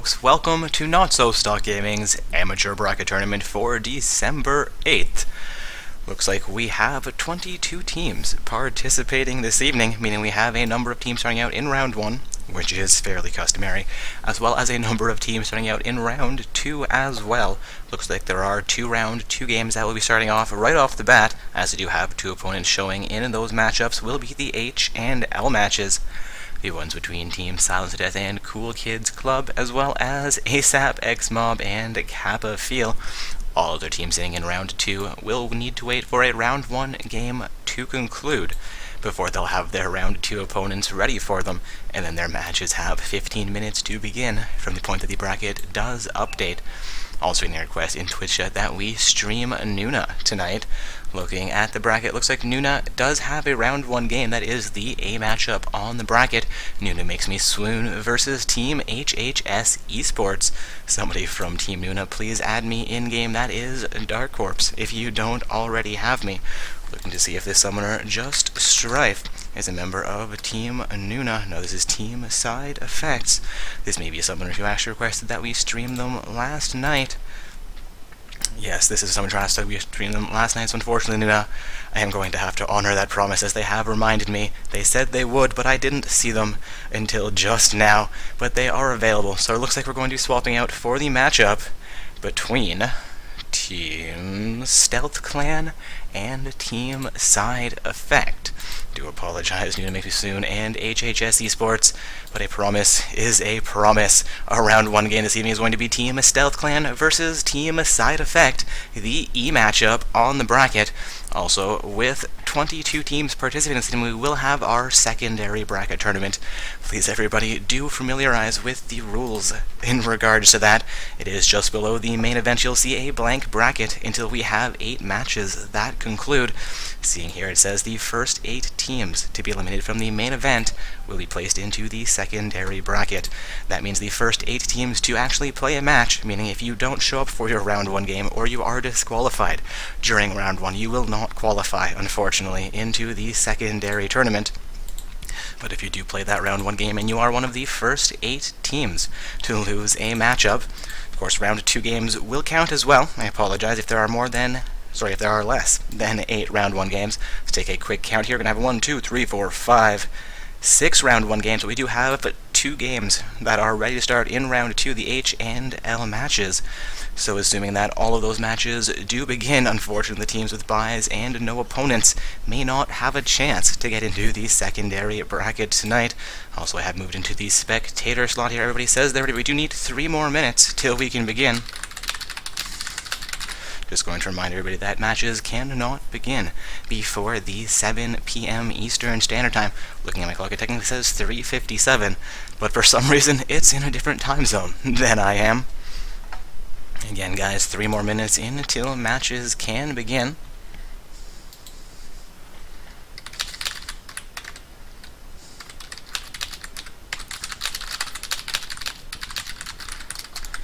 Folks, welcome to Not So Stock Gaming's Amateur Bracket Tournament for December 8th. Looks like we have 22 teams participating this evening, meaning we have a number of teams starting out in round 1, which is fairly customary, as well as a number of teams starting out in round 2 as well. Looks like there are 2 games that will be starting off right off the bat, as we do have 2 opponents showing in those matchups will be the H and L matches. The ones between Team Silence to Death and Cool Kids Club, as well as ASAP, X-Mob, and Kappa Feel. All of their teams sitting in round 2 will need to wait for a round 1 game to conclude before they'll have their round 2 opponents ready for them, and then their matches have 15 minutes to begin from the point that the bracket does update. Also in the request in Twitch chat that we stream Nuna tonight. Looking at the bracket, looks like Nuna does have a round 1 game. That is the A matchup on the bracket. Nuna Makes Me Swoon versus Team HHS Esports. Somebody from Team Nuna, please add me in-game. That is Dark Corpse, if you don't already have me. Looking to see if this summoner, Just Strife, is a member of Team Nuna. No, this is Team Side Effects. This may be a summoner who actually requested that we stream them last night. Yes, this is someone trying to say we streamed them last night, so unfortunately, Nuna, I am going to have to honor that promise, as they have reminded me. They said they would, but I didn't see them until just now. But they are available, so it looks like we're going to be swapping out for the matchup between Team Stealth Clan and Team Side Effect. Do apologize, Nuna Makes Me Soon and HHS Esports, but a promise is a promise. Our round 1 game this evening is going to be Team Stealth Clan versus Team Side Effect, the E matchup on the bracket. Also, with 22 teams participating this evening, we will have our secondary bracket tournament. Please, everybody, do familiarize with the rules in regards to that. It is just below the main event. You'll see a blank bracket until we have 8 matches that conclude. Seeing here, it says the first 8 teams to be eliminated from the main event will be placed into the secondary bracket. That means the first 8 teams to actually play a match, meaning if you don't show up for your round 1 game or you are disqualified during round 1, you will not qualify, unfortunately, into the secondary tournament. But if you do play that round 1 game and you are one of the first 8 teams to lose a matchup, of course round 2 games will count as well. I apologize if there are less than 8 round 1 games. Let's take a quick count here. We're going to have 1, 2, 3, 4, 5, 6 round 1 games, but we do have 2 games that are ready to start in round 2, the H and L matches. So assuming that all of those matches do begin, unfortunately the teams with byes and no opponents may not have a chance to get into the secondary bracket tonight. Also, I have moved into the spectator slot here. Everybody says they're ready. We do need 3 more minutes till we can begin. Just going to remind everybody that matches cannot begin before the 7 p.m. Eastern Standard Time. Looking at my clock, it technically says 3:57, but for some reason it's in a different time zone than I am. Again, guys, 3 more minutes until matches can begin.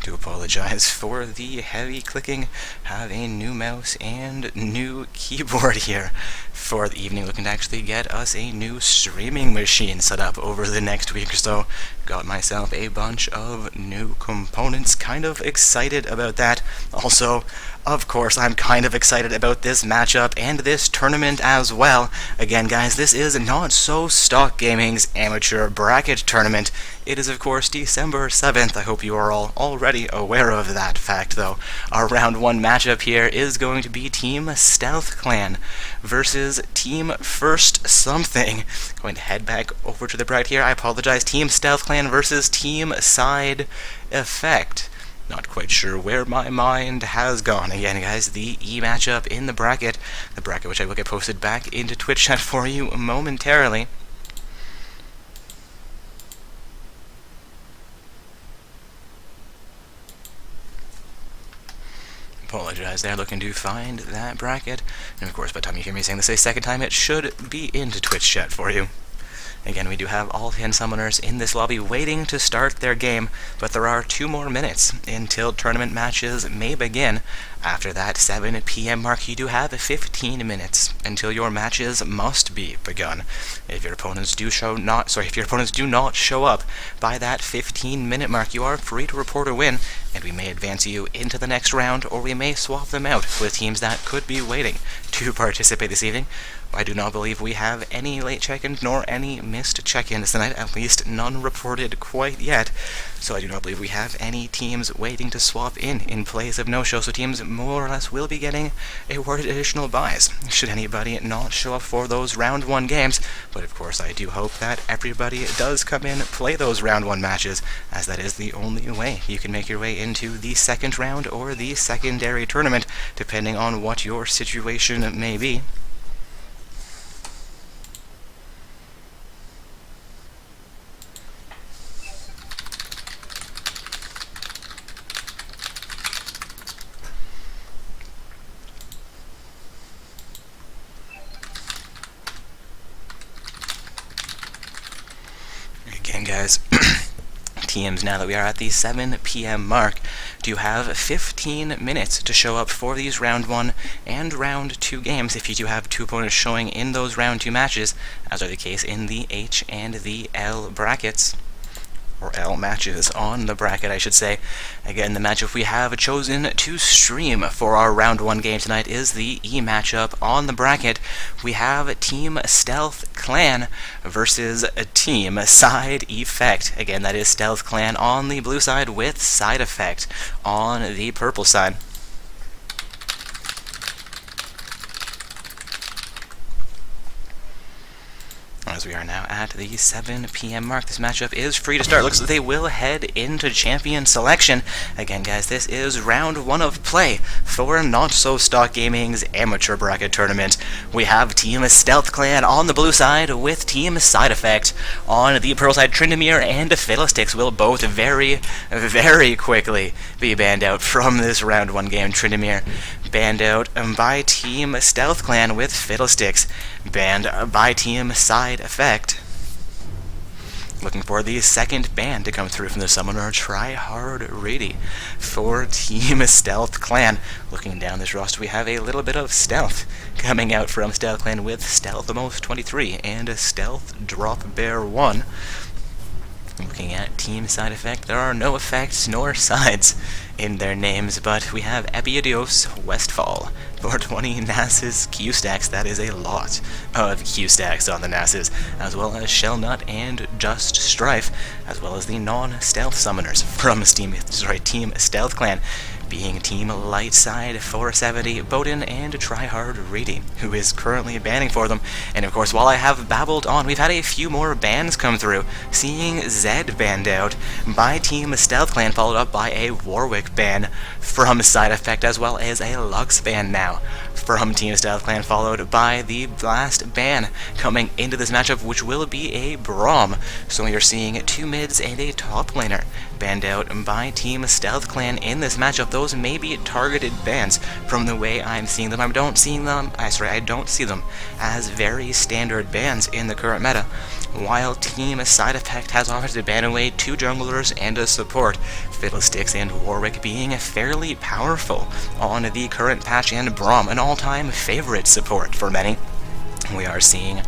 Do apologize for the heavy clicking. Have a new mouse and new keyboard here for the evening. Looking to actually get us a new streaming machine set up over the next week or so. Got myself a bunch of new components. Kind of excited about that. Also, of course, I'm kind of excited about this matchup and this tournament as well. Again, guys, this is Not So Stock Gaming's Amateur Bracket Tournament. It is, of course, December 7th. I hope you are all already aware of that fact, though. Our round 1 matchup here is going to be Team Stealth Clan versus Team First Something. Going to head back over to the bracket here. I apologize. Team Stealth Clan versus Team Side Effect. Not quite sure where my mind has gone. Again, guys, the E matchup in the bracket which I will get posted back into Twitch chat for you momentarily. Apologize there, looking to find that bracket. And of course, by the time you hear me saying this a second time, it should be into Twitch chat for you. Again, we do have all 10 summoners in this lobby waiting to start their game, but there are 2 more minutes until tournament matches may begin. After that 7 p.m. mark, you do have 15 minutes until your matches must be begun. If your opponents do not show up by that 15-minute mark, you are free to report a win, and we may advance you into the next round, or we may swap them out with teams that could be waiting to participate this evening. I do not believe we have any late check-ins nor any missed check-ins tonight, at least none reported quite yet. So I do not believe we have any teams waiting to swap in place of no-show, so teams more or less will be getting awarded additional buys should anybody not show up for those round 1 games. But of course I do hope that everybody does come in, play those round 1 matches, as that is the only way you can make your way into the second round or the secondary tournament, depending on what your situation may be. Again, guys, teams, now that we are at the 7 p.m. mark, do have 15 minutes to show up for these round 1 and round 2 games if you do have 2 opponents showing in those round 2 matches, as are the case in the H and the L brackets. Or L matches on the bracket, I should say. Again, the matchup we have chosen to stream for our round 1 game tonight is the E matchup on the bracket. We have Team Stealth Clan versus Team Side Effect. Again, that is Stealth Clan on the blue side with Side Effect on the purple side. As we are now at the 7 p.m. mark, this matchup is free to start. Looks like they will head into champion selection. Again, guys, this is round 1 of play for Not So Stock Gaming's amateur bracket tournament. We have Team Stealth Clan on the blue side with Team Side Effect on the purple side. Tryndamere and Fiddlesticks will both very, very quickly be banned out from this round 1 game. Tryndamere banned out by Team Stealth Clan with Fiddlesticks banned by Team Side Effect. Looking for the second ban to come through from the summoner Try Hard Ready for Team Stealth Clan. Looking down this roster, we have a little bit of stealth coming out from Stealth Clan with Stealth Almost 23 and a Stealth Drop Bear 1. Looking at Team Side Effect, there are no effects nor sides in their names, but we have Epidios Westfall for 20 Nasus Q-Stacks. That is a lot of Q-Stacks on the Nasus, as well as Shellnut and Just Strife, as well as the non-stealth summoners from Team Stealth Clan, being Team Lightside 470, Bowden, and Tryhard Reedy, who is currently banning for them. And of course, while I have babbled on, we've had a few more bans come through, seeing Zed banned out by Team Stealth Clan, followed up by a Warwick ban from Side Effect, as well as a Lux ban now from Team Stealth Clan, followed by the last ban coming into this matchup, which will be a Braum. So we are seeing 2 mids and a top laner banned out by Team Stealth Clan in this matchup. Those may be targeted bans from the way I'm seeing them. I don't see them as very standard bans in the current meta. While Team Side Effect has offered to ban away 2 junglers and a support, Fiddlesticks and Warwick being fairly powerful on the current patch, and Braum an all-time favorite support for many. We are seeing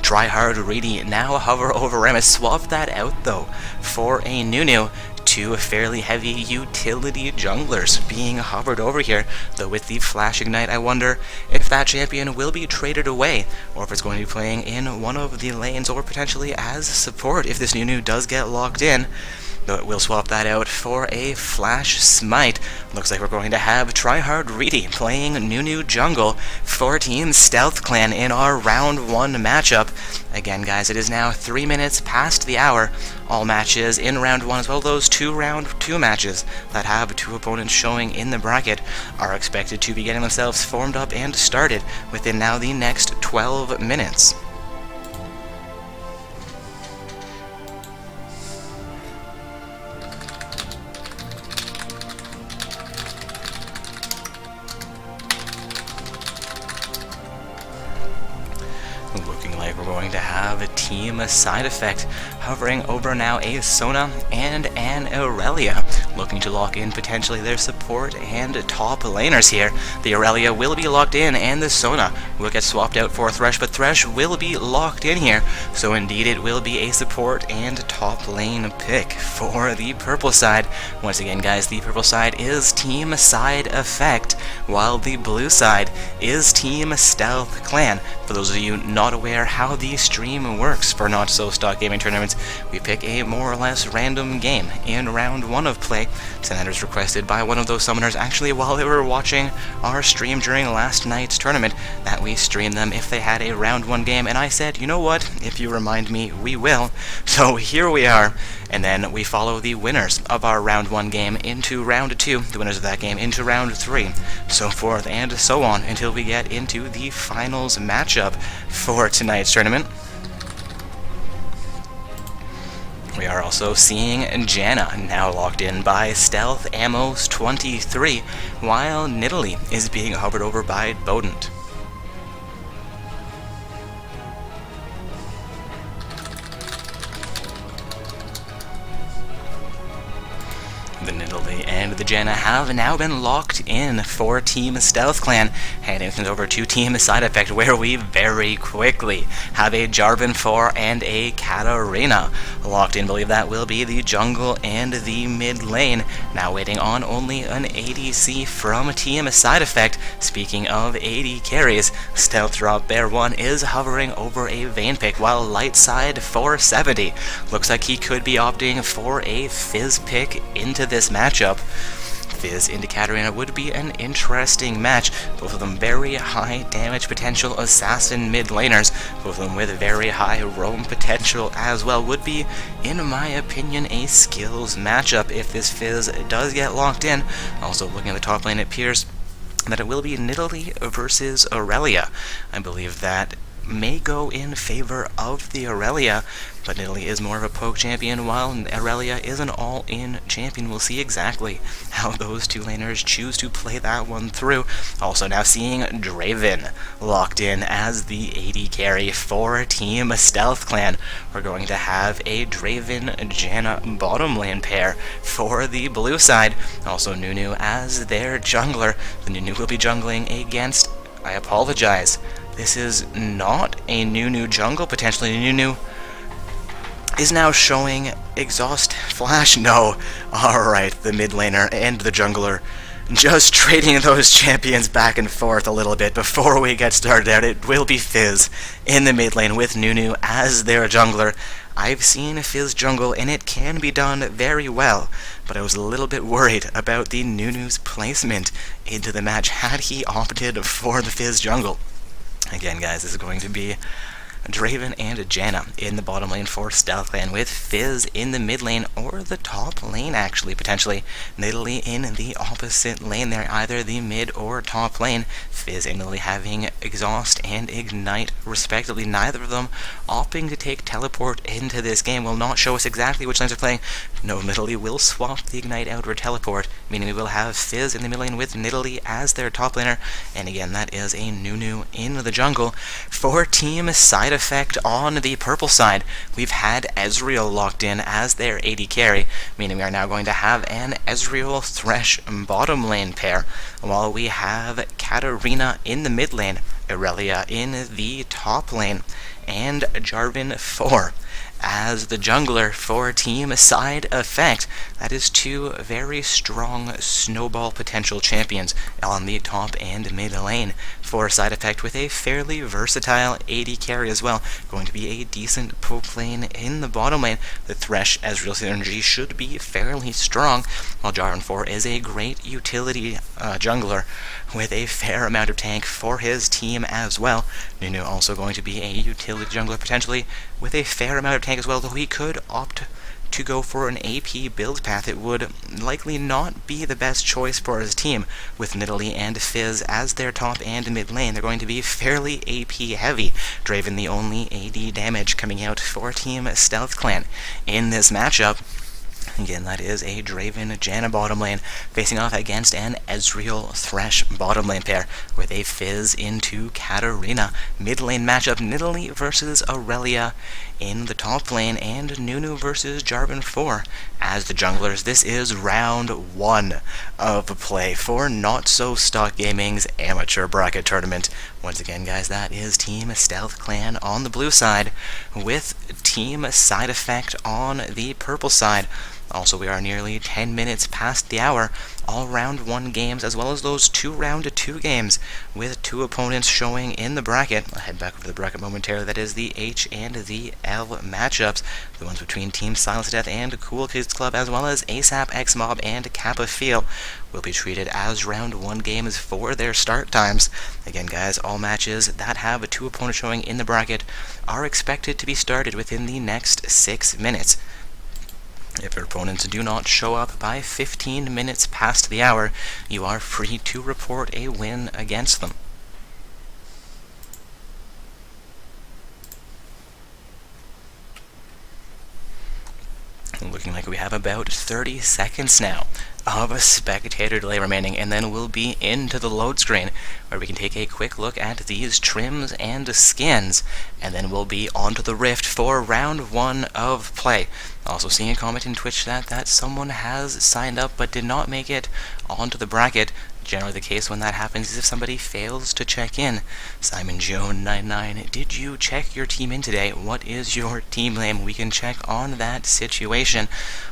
Tryhard Reedy now hover over Rammus. Swap that out though for a Nunu. 2 fairly heavy utility junglers being hovered over here, though with the Flash Ignite I wonder if that champion will be traded away, or if it's going to be playing in one of the lanes, or potentially as support if this Nunu does get locked in. Though we'll swap that out for a Flash Smite. Looks like we're going to have Tryhard Reedy playing Nunu Jungle for Team Stealth Clan in our round 1 matchup. Again, guys, it is now 3 minutes past the hour. All matches in round 1, as well as those 2 round 2 matches that have 2 opponents showing in the bracket, are expected to be getting themselves formed up and started within now the next 12 minutes. Looking like we're going to have team side effect, hovering over now a Sona and an Aurelia, looking to lock in potentially their support and top laners here. The Aurelia will be locked in, and the Sona will get swapped out for Thresh, but Thresh will be locked in here, so indeed it will be a support and top lane pick for the purple side. Once again, guys, the purple side is team side effect, while the blue side is team stealth clan. For those of you not aware how the stream works for Not So Stock Gaming tournaments, we pick a more or less random game in round 1 of play. Tonight was requested by one of those summoners actually while they were watching our stream during last night's tournament, that we stream them if they had a round 1 game, and I said, you know what, if you remind me, we will. So here we are, and then we follow the winners of our round 1 game into round 2, the winners of that game into round 3, so forth and so on until we get into the finals matchup for tonight's tournament. We are also seeing Janna now locked in by Stealth Amos 23, while Nidalee is being hovered over by Bodent. The Nidalee and the Janna have now been locked in for Team Stealth Clan, handing things over to Team Side Effect, where we very quickly have a Jarvan 4 and a Katarina locked in. Believe that will be the jungle and the mid lane. Now waiting on only an ADC from Team Side Effect. Speaking of AD carries, Stealth Drop Bear 1 is hovering over a Vayne pick, while Light Side 470 looks like he could be opting for a Fizz pick into this matchup. Fizz into Katarina would be an interesting match. Both of them very high damage potential assassin mid laners, both of them with very high roam potential as well. Would be, in my opinion, a skills matchup if this Fizz does get locked in. Also looking at the top lane, it appears that it will be Nidalee versus Aurelia. I believe that may go in favor of the Aurelia, but Nidalee is more of a poke champion, while Aurelia is an all-in champion. We'll see exactly how those two laners choose to play that one through. Also now seeing Draven locked in as the AD carry for Team Stealth Clan. We're going to have a Draven-Janna bottom lane pair for the blue side. Also Nunu as their jungler. The Nunu will be jungling against, I apologize, this is not a Nunu jungle, potentially. Nunu is now showing Exhaust Flash. No. Alright, the mid laner and the jungler just trading those champions back and forth a little bit before we get started out. It will be Fizz in the mid lane with Nunu as their jungler. I've seen Fizz jungle, and it can be done very well, but I was a little bit worried about the Nunu's placement into the match had he opted for the Fizz jungle. Again, guys, this is going to be Draven and Janna in the bottom lane for Stealth Clan, with Fizz in the mid lane, or the top lane actually, potentially. Nidalee in the opposite lane there, either the mid or top lane. Fizz and Nidalee having Exhaust and Ignite respectively, neither of them opting to take Teleport into this game. Will not show us exactly which lanes they're playing. No, Nidalee will swap the Ignite out for Teleport, meaning we will have Fizz in the mid lane with Nidalee as their top laner, and again, that is a Nunu in the jungle. For Team Side Effect on the purple side, we've had Ezreal locked in as their AD carry, meaning we are now going to have an Ezreal Thresh bottom lane pair, while we have Katarina in the mid lane, Aurelia in the top lane, and Jarvan 4 as the jungler for Team Side Effect. That is two very strong snowball potential champions on the top and mid lane for Side Effect, with a fairly versatile AD carry as well. Going to be a decent poke lane in the bottom lane. The Thresh Ezreal synergy should be fairly strong, while Jarvan 4 is a great utility jungler with a fair amount of tank for his team as well. Nunu also going to be a utility jungler potentially with a fair amount of tank as well, though he could opt to go for an AP build path. It would likely not be the best choice for his team, with Nidalee and Fizz as their top and mid lane. They're going to be fairly AP heavy. Draven the only AD damage coming out for Team Stealth Clan in this matchup. Again, that is a Draven-Janna bottom lane facing off against an Ezreal Thresh bottom lane pair, with a Fizz into Katarina. Mid lane matchup, Nidalee versus Aurelia in the top lane, and Nunu versus Jarvan 4 as the junglers. This is round 1 of play for Not So Stock Gaming's amateur bracket tournament. Once again, guys, that is Team Stealth Clan on the blue side with Team Side Effect on the purple side. Also, we are nearly 10 minutes past the hour. All round 1 games, as well as those 2 round 2 games, with 2 opponents showing in the bracket. I'll head back over the bracket momentarily. That is the H and the L matchups. The ones between Team Silence Death and Cool Kids Club, as well as ASAP, X-Mob, and Kappa Feel, will be treated as round 1 games for their start times. Again, guys, all matches that have 2 opponents showing in the bracket are expected to be started within the next 6 minutes. If your opponents do not show up by 15 minutes past the hour, you are free to report a win against them. Looking like we have about 30 seconds now of a spectator delay remaining, and then we'll be into the load screen where we can take a quick look at these trims and skins, and then we'll be onto the Rift for round 1 of play. Also seeing a comment in Twitch that someone has signed up but did not make it onto the bracket. Generally the case when that happens is if somebody fails to check in. Simon Joan 99, did you check your team in today? What is your team name? We can check on that situation.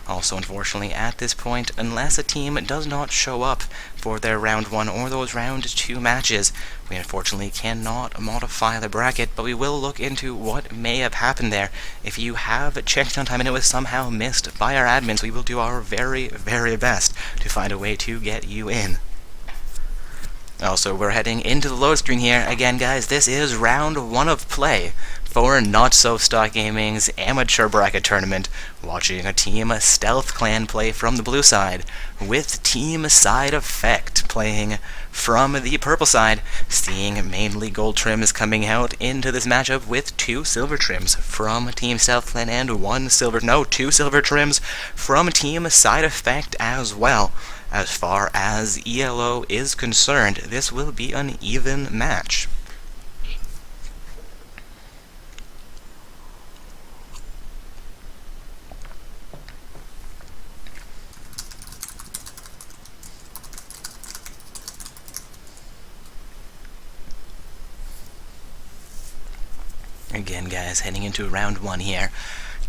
Also, unfortunately, at this point, unless a team does not show up for their round 1 or those round 2 matches, we unfortunately cannot modify the bracket, but we will look into what may have happened there. If you have checked on time and it was somehow missed by our admins, we will do our very, very best to find a way to get you in. Also, we're heading into the load screen here. Again, guys, this is round 1 of play for Not So Stock Gaming's amateur bracket tournament. Watching a Team Stealth Clan play from the blue side, with Team Side Effect playing from the purple side. Seeing mainly gold trims coming out into this matchup with 2 silver trims from Team Stealth Clan and 2 silver trims from Team Side Effect as well. As far as ELO is concerned, this will be an even match. Again, guys, heading into round 1 here.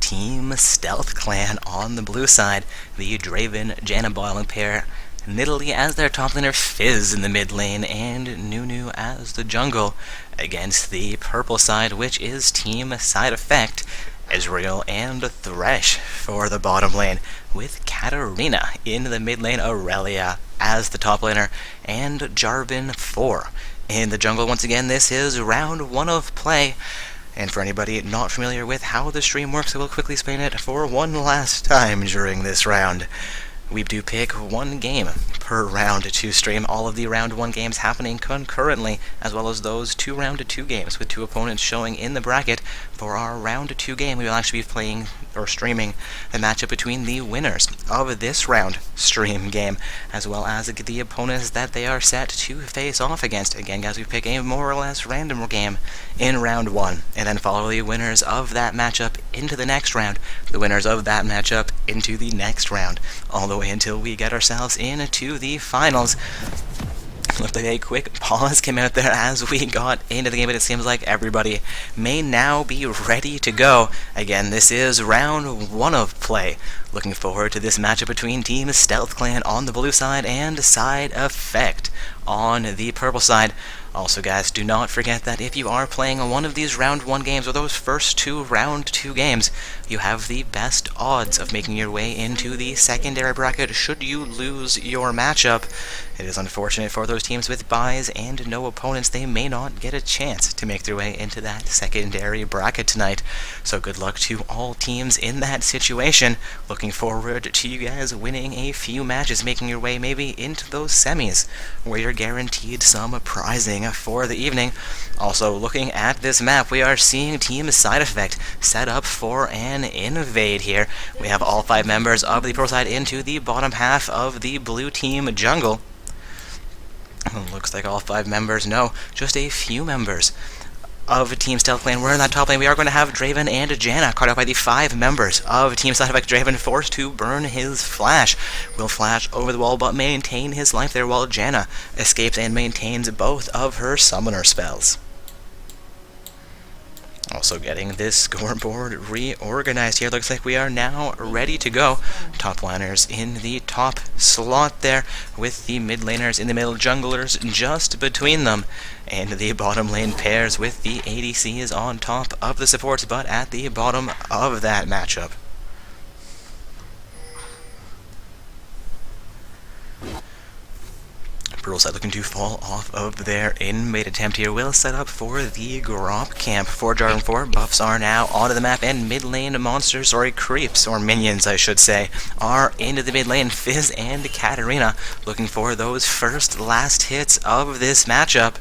Team Stealth Clan on the blue side, the Draven Janna Boiling pair, Nidalee as their top laner, Fizz in the mid lane, and Nunu as the jungle, against the purple side, which is Team Side Effect, Ezreal and Thresh for the bottom lane, with Katarina in the mid lane, Aurelia as the top laner, and Jarvan 4 in the jungle. Once again, this is round 1 of play. And for anybody not familiar with how the stream works, I will quickly explain it for one last time during this round. We do pick 1 game per round to stream, all of the round 1 games happening concurrently, as well as those 2 round 2 games with 2 opponents showing in the bracket. For our round 2 game, we will actually be playing or streaming the matchup between the winners of this round stream game, as well as the opponents that they are set to face off against. Again, guys, we pick a more or less random game in round 1, and then follow the winners of that matchup into the next round, the winners of that matchup into the next round, all the way until we get ourselves into the finals. Looked like a quick pause came out there as we got into the game, but it seems like everybody may now be ready to go. Again, this is round 1 of play. Looking forward to this matchup between Team Stealth Clan on the blue side and Side Effect on the purple side. Also, guys, do not forget that if you are playing one of these round 1 games, or those first 2 round 2 games, you have the best odds of making your way into the secondary bracket should you lose your matchup. It is unfortunate for those teams with buys and no opponents. They may not get a chance to make their way into that secondary bracket tonight. So good luck to all teams in that situation. Looking forward to you guys winning a few matches, making your way maybe into those semis, where you're guaranteed some prizing for the evening. Also, looking at this map, we are seeing Team Side Effect set up for an invade here. We have all 5 members of the pro side into the bottom half of the blue team jungle. Looks like all 5 members, no, just a few members of Team Stealth Lane. We're in that top lane. We are going to have Draven and Janna caught out by the 5 members of Team Side Effect. Draven forced to burn his flash. Will flash over the wall but maintain his life there while Janna escapes and maintains both of her summoner spells. Also getting this scoreboard reorganized here. Looks like we are now ready to go. Top laners in the top slot there, with the mid laners in the middle, junglers just between them, and the bottom lane pairs with the ADCs on top of the supports, but at the bottom of that matchup. Bruleside looking to fall off of their in-mate attempt here. Will set up for the Grop camp. 4 Jarvan 4 buffs are now onto the map, and mid lane monsters, creeps, or minions I should say, are into the mid lane. Fizz and Katarina looking for those first last hits of this matchup.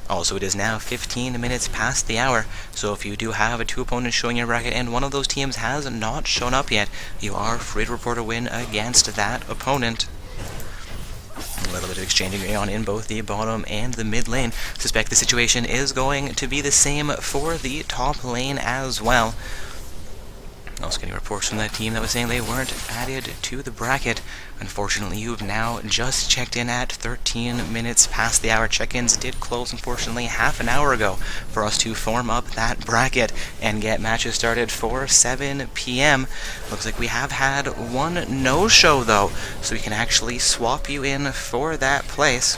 Also, it is now 15 minutes past the hour, so if you do have 2 opponents showing your bracket and one of those teams has not shown up yet, you are free to report a win against that opponent. A little bit of exchanging going on in both the bottom and the mid lane. Suspect the situation is going to be the same for the top lane as well. Also getting reports from that team that was saying they weren't added to the bracket. Unfortunately, you've now just checked in at 13 minutes past the hour. Check-ins did close, unfortunately, half an hour ago for us to form up that bracket and get matches started for 7 p.m. Looks like we have had 1 no-show, though, so we can actually swap you in for that place.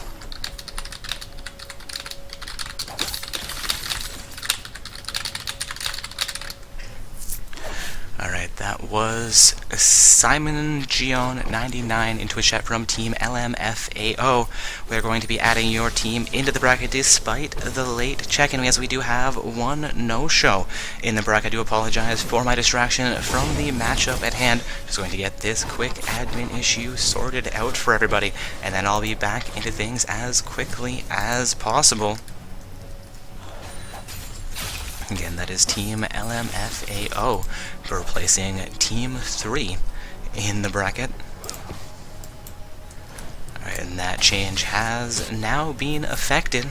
Alright, that was Simon Gion 99 into a chat from Team LMFAO. We're going to be adding your team into the bracket despite the late check-in, as we do have 1 no-show in the bracket. I do apologize for my distraction from the matchup at hand. Just going to get this quick admin issue sorted out for everybody, and then I'll be back into things as quickly as possible. Again, that is Team LMFAO replacing Team 3 in the bracket. Alright, and that change has now been effected.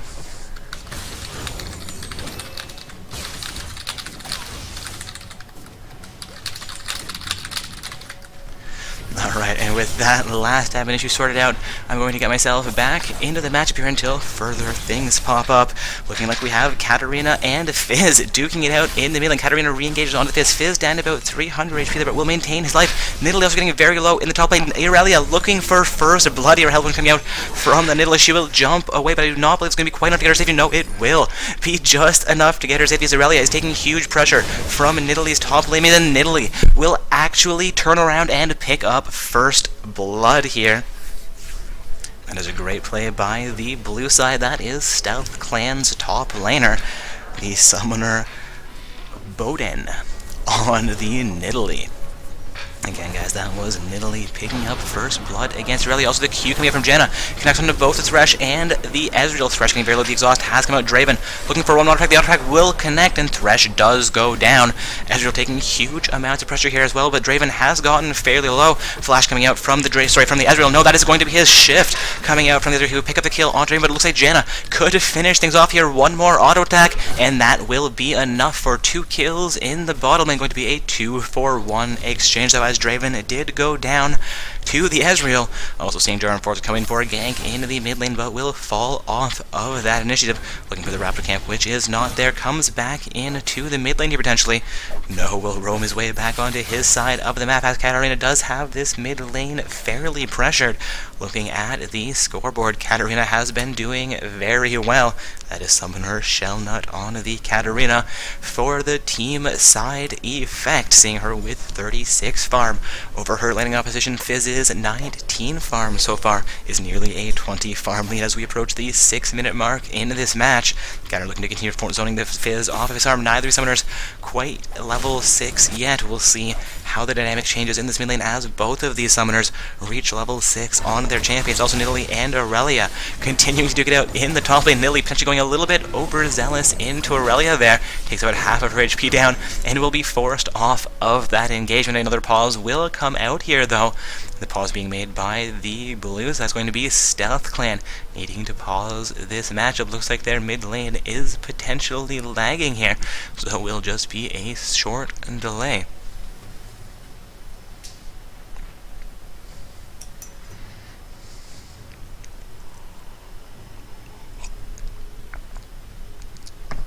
Alright, and with that last admin issue sorted out, I'm going to get myself back into the matchup here until further things pop up. Looking like we have Katarina and Fizz duking it out in the middle, and Katarina re-engages onto Fizz. Fizz down to about 300 HP there, but will maintain his life. Nidalee also getting very low in the top lane. Irelia looking for first blood here. Help coming out from the Nidalee. She will jump away, but I do not believe it's going to be quite enough to get her safety. No, it will be just enough to get her safety, as Irelia is taking huge pressure from Nidalee's top lane, and then Nidalee will actually turn around and pick up first blood here. That is a great play by the blue side. That is Stealth Clan's top laner, the summoner Boden, on the Nidalee. Again, guys, that was Nidalee picking up first blood against Irelia. Also, the Q coming out from Janna connects onto both the Thresh and the Ezreal. Thresh getting very low. The exhaust has come out. Draven looking for one auto attack. The auto attack will connect, and Thresh does go down. Ezreal taking huge amounts of pressure here as well, but Draven has gotten fairly low. Flash coming out from the Ezreal. No, that is going to be his shift coming out from the Ezreal. He will pick up the kill on Draven, but it looks like Janna could finish things off here. One more auto attack, and that will be enough for 2 kills in the bottom lane. Going to be a 2-for-1 exchange, though, as Draven did go down to the Ezreal. Also seeing Jarvan 4 coming for a gank into the mid lane, but will fall off of that initiative. Looking for the Raptor camp, which is not there. Comes back into the mid lane here potentially. No, will roam his way back onto his side of the map, as Katarina does have this mid lane fairly pressured. Looking at the scoreboard, Katarina has been doing very well. That is Summoner Shellnut on the Katarina for the team side effect, seeing her with 36 farm. Over her laning opposition, Fizz is 19 farm so far, is nearly a 20 farm lead as we approach the 6-minute mark in this match. Katarina looking to continue zoning the Fizz off of his arm. Neither of the summoners quite level 6 yet. We'll see how the dynamic changes in this mid lane as both of these summoners reach level 6 on their champions. Also Nidalee and Irelia continuing to duke it out in the top lane. Nidalee potentially going a little bit overzealous into Irelia there. Takes about half of her HP down and will be forced off of that engagement. Another pause will come out here, though. The pause being made by the Blues. That's going to be Stealth Clan needing to pause this matchup. Looks like their mid lane is potentially lagging here, so it will just be a short delay.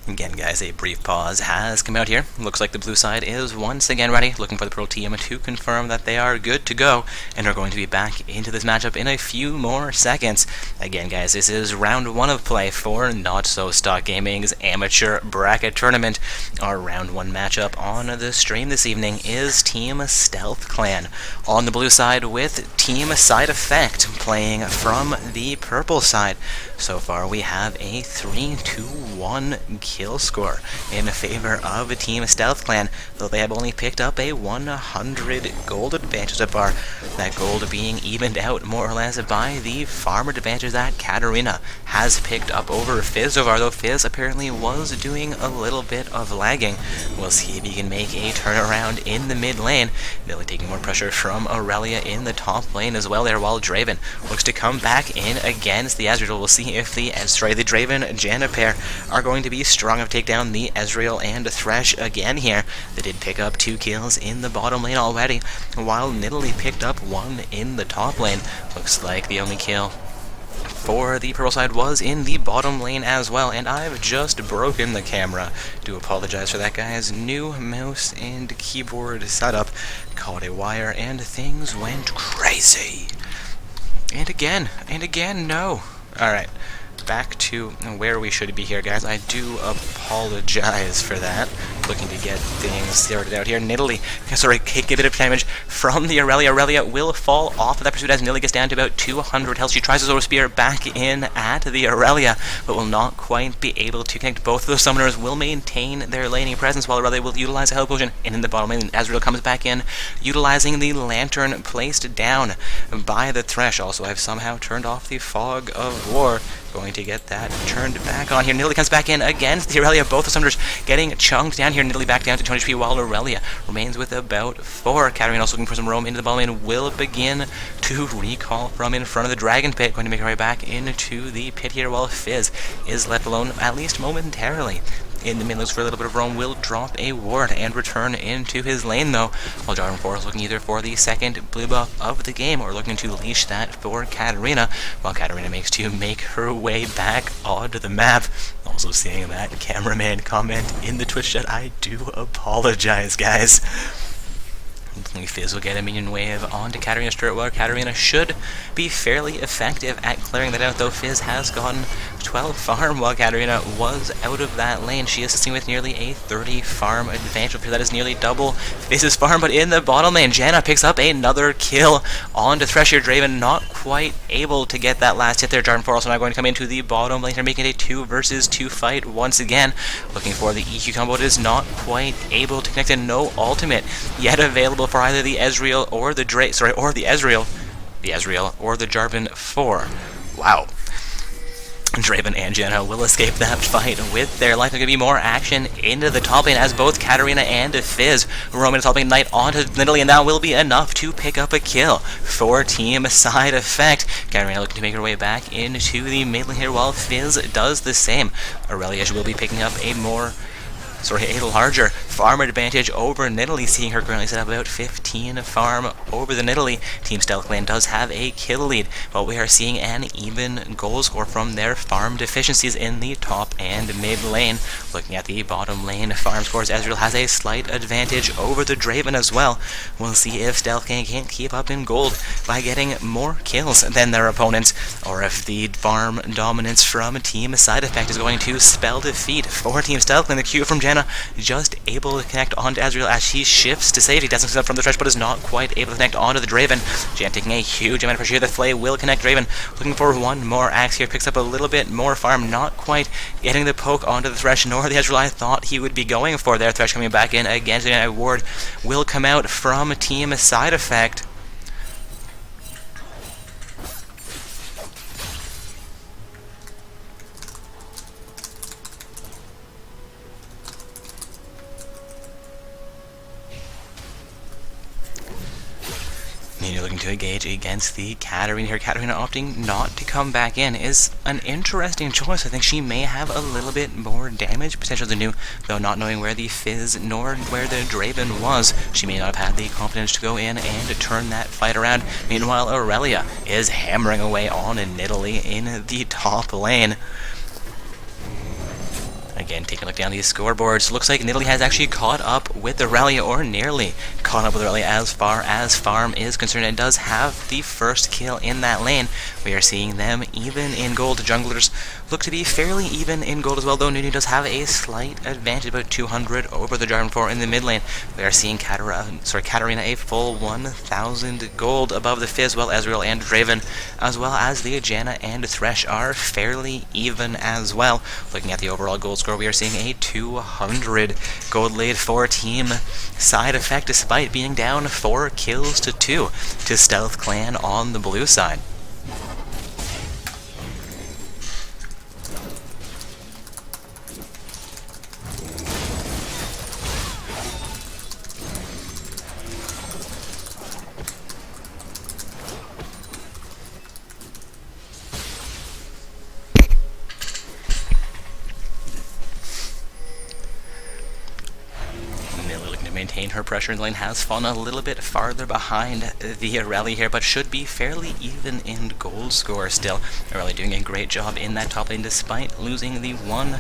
Again, guys, a brief pause has come out here. Looks like the blue side is once again ready, looking for the pro team to confirm that they are good to go and are going to be back into this matchup in a few more seconds. Again, guys, this is round 1 of play for Not So Stock Gaming's amateur bracket tournament. Our round 1 matchup on the stream this evening is Team Stealth Clan on the blue side with Team Side Effect playing from the purple side. So far, we have a 3-2-1 kill score in favor of Team Stealth Clan, though they have only picked up a 100 gold advantage so far. That gold being evened out more or less by the farm advantage that Katarina has picked up over Fizz so far, though Fizz apparently was doing a little bit of lagging. We'll see if he can make a turnaround in the mid lane. Really taking more pressure from Aurelia in the top lane as well there, while Draven looks to come back in against the Ezreal. We'll see if the Draven-Janna pair are going to be strong enough to take down the Ezreal and Thresh again here. They did pick up 2 kills in the bottom lane already, while Nidalee picked up 1 in the top lane. Looks like the only kill for the purple side was in the bottom lane as well, and I've just broken the camera. Do apologize for that, guys. New mouse and keyboard setup. Caught a wire and things went crazy. And again, no. Alright, back to where we should be here, guys. I do apologize for that. Looking to get things sorted out here. Nidalee, sorry, take a bit of damage from the Aurelia. Aurelia will fall off of that pursuit as Nidalee gets down to about 200 health. She tries to throw a spear back in at the Aurelia, but will not quite be able to connect. Both of those summoners will maintain their laning presence, while Aurelia will utilize a health potion. And in the bottom lane, Ezreal comes back in, utilizing the lantern placed down by the Thresh. Also, I've somehow turned off the fog of war. Going to get that turned back on here. Nidalee comes back in against the Aurelia. Both the summoners getting chunked down here. Nidalee back down to 20 HP, while Aurelia remains with about 4. Katarina also looking for some roam into the bottom lane. Will begin to recall from in front of the Dragon Pit. Going to make her way back into the pit here, while Fizz is left alone, at least momentarily. In the mid, looks for a little bit of roam, will drop a ward and return into his lane though, while Jarvan 4 is looking either for the second blue buff of the game or looking to leash that for Katarina, while Katarina makes to make her way back onto the map. Also seeing that cameraman comment in the Twitch chat. I do apologize, guys. Fizz will get a minion wave onto Katarina's turret, where Katarina should be fairly effective at clearing that out, though Fizz has gotten 12 farm while Katarina was out of that lane. She is assisting with nearly a 30 farm advantage. That is nearly double Fizz's farm, but in the bottom lane, Janna picks up another kill onto Thresh here. Draven not quite able to get that last hit there. Jarvan 4 also now going to come into the bottom lane. They're making it a 2 versus 2 fight once again. Looking for the EQ combo. It is not quite able to connect, and no ultimate yet available for either the Ezreal or the Ezreal or the Jarvan 4. Wow. Draven and Janna will escape that fight with their life. There's going to be more action into the top lane as both Katarina and Fizz roam into top lane Knight onto Nidalee, and that will be enough to pick up a kill for Team Side Effect. Katarina looking to make her way back into the mid lane here, while Fizz does the same. Aurelia will be picking up a larger farm advantage over Nidalee, seeing her currently set up about 15 farm over the Nidalee. Team Stealth Clan does have a kill lead, but we are seeing an even goal score from their farm deficiencies in the top and mid lane. Looking at the bottom lane farm scores, Ezreal has a slight advantage over the Draven as well. We'll see if Stealth Clan can't keep up in gold by getting more kills than their opponents, or if the farm dominance from Team Side Effect is going to spell defeat for Team Stealth Clan. The Q from Janna just able to connect onto Ezreal as she shifts to safety. Doesn't set up from the Thresh, but is not quite able to connect onto the Draven. Janna taking a huge amount of pressure here. The Flay will connect Draven. Looking for one more axe here. Picks up a little bit more farm. Not quite getting the poke onto the Thresh, nor the Ezreal I thought he would be going for there. Thresh coming back in against a ward will come out from Team Side Effect. looking to engage against the Katarina here. Katarina opting not to come back in is an interesting choice. I think she may have a little bit more damage potential than new, though not knowing where the Fizz nor where the Draven was, she may not have had the confidence to go in and to turn that fight around. Meanwhile, Aurelia is hammering away on Nidalee in the top lane. Again, taking a look down these scoreboards, looks like Nidalee has actually caught up with Aurelia, or nearly caught up with Aurelia as far as farm is concerned, and does have the first kill in that lane. We are seeing them even in gold. Junglers look to be fairly even in gold as well, though Nunu does have a slight advantage, about 200 over the Jarvan 4 in the mid lane. We are seeing Katarina a full 1,000 gold above the Fizz, while Ezreal and Draven, as well as the Janna and Thresh, are fairly even as well. Looking at the overall gold score, we are seeing a 200 gold lead for Team Side Effect, despite being down 4 kills to 2 to Stealth Clan on the blue side. Maintain her pressure in the lane, has fallen a little bit farther behind the Aurelia here, but should be fairly even in gold score still. Aurelia doing a great job in that top lane, despite losing the one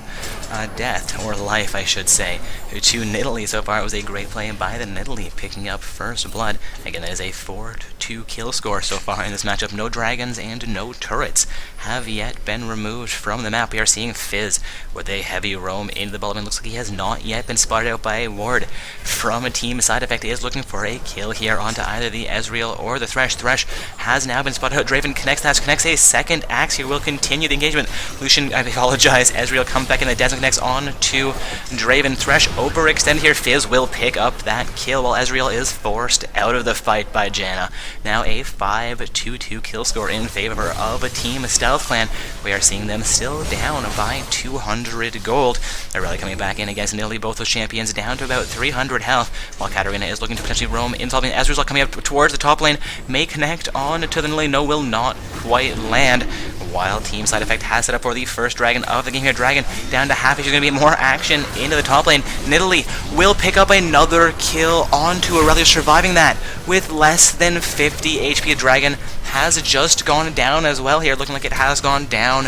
death, or life I should say, to Nidalee so far. It was a great play by the Nidalee, picking up first blood. Again, that is a 4-2 kill score so far in this matchup. No dragons and no turrets have yet been removed from the map. We are seeing Fizz with a heavy roam into the bottom lane. Looks like he has not yet been spotted out by a ward from a Team Side Effect. Is looking for a kill here onto either the Ezreal or the Thresh. Thresh has now been spotted out. Draven connects a second axe here, will continue the engagement. Lucian, I apologize, Ezreal comes back in the desert, connects on to Draven. Thresh overextend here. Fizz will pick up that kill, while Ezreal is forced out of the fight by Janna. Now a 5-2-2 kill score in favor of a Team Stealth Clan. We are seeing them still down by 200 gold. They're really coming back in against Nidalee, both those champions down to about 300 health, while Katarina is looking to potentially roam in top lane. Ezreal's coming up towards the top lane, may connect on to the lane, no, will not quite land, while Team Side Effect has set up for the first dragon of the game here. Dragon down to half. There's going to be more action into the top lane. Nidalee will pick up another kill onto Aurelia, surviving that with less than 50 HP. Dragon has just gone down as well here, looking like it has gone down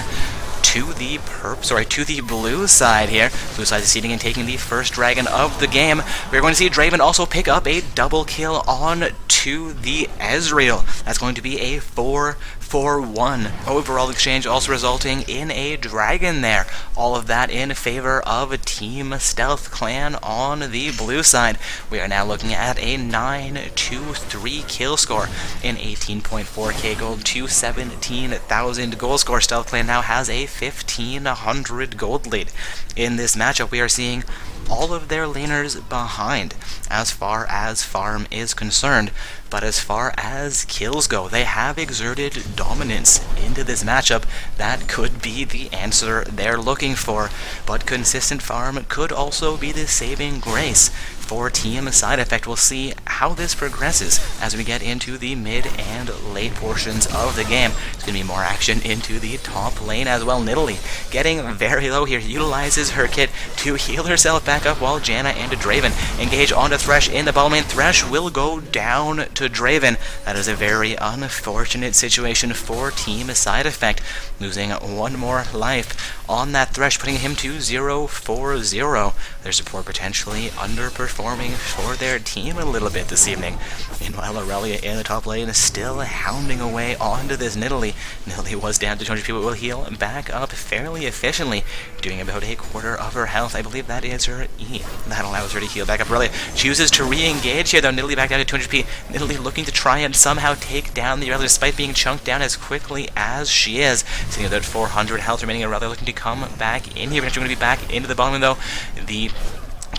to the blue side here. Blue side is seeding and taking the first dragon of the game. We're going to see Draven also pick up a double kill on to the Ezreal. That's going to be a 4-4-1 overall exchange, also resulting in a dragon there. All of that in favor of a Team Stealth Clan on the blue side. We are now looking at a 9-2-3 kill score in 18.4k gold to 17,000 gold score. Stealth Clan now has a 1,500 gold lead. In this matchup, we are seeing all of their laners behind as far as farm is concerned, but as far as kills go, they have exerted dominance into this matchup. That could be the answer they're looking for, but consistent farm could also be the saving grace for Team Side Effect. We'll see how this progresses as we get into the mid and late portions of the game. There's going to be more action into the top lane as well. Nidalee getting very low here, utilizes her kit to heal herself back up, while Janna and Draven engage onto Thresh in the bottom lane. Thresh will go down to Draven. That is a very unfortunate situation for Team Side Effect, losing one more life on that Thresh, putting him to 0-4-0. Their support potentially underperforming for their team a little bit this evening. Meanwhile, Aurelia in the top lane is still hounding away onto this Nidalee. Nidalee was down to 200 people, will heal back up fairly efficiently, doing about a quarter of her health. I believe that is her E. That allows her to heal back up. Aurelia chooses to re-engage here, though. Nidalee back down to 200 HP. Nidalee looking to try and somehow take down the Aurelia, despite being chunked down as quickly as she is. Sitting at 400 health remaining. Aurelia looking to come back in here. We're going to be back into the bottom lane, though. The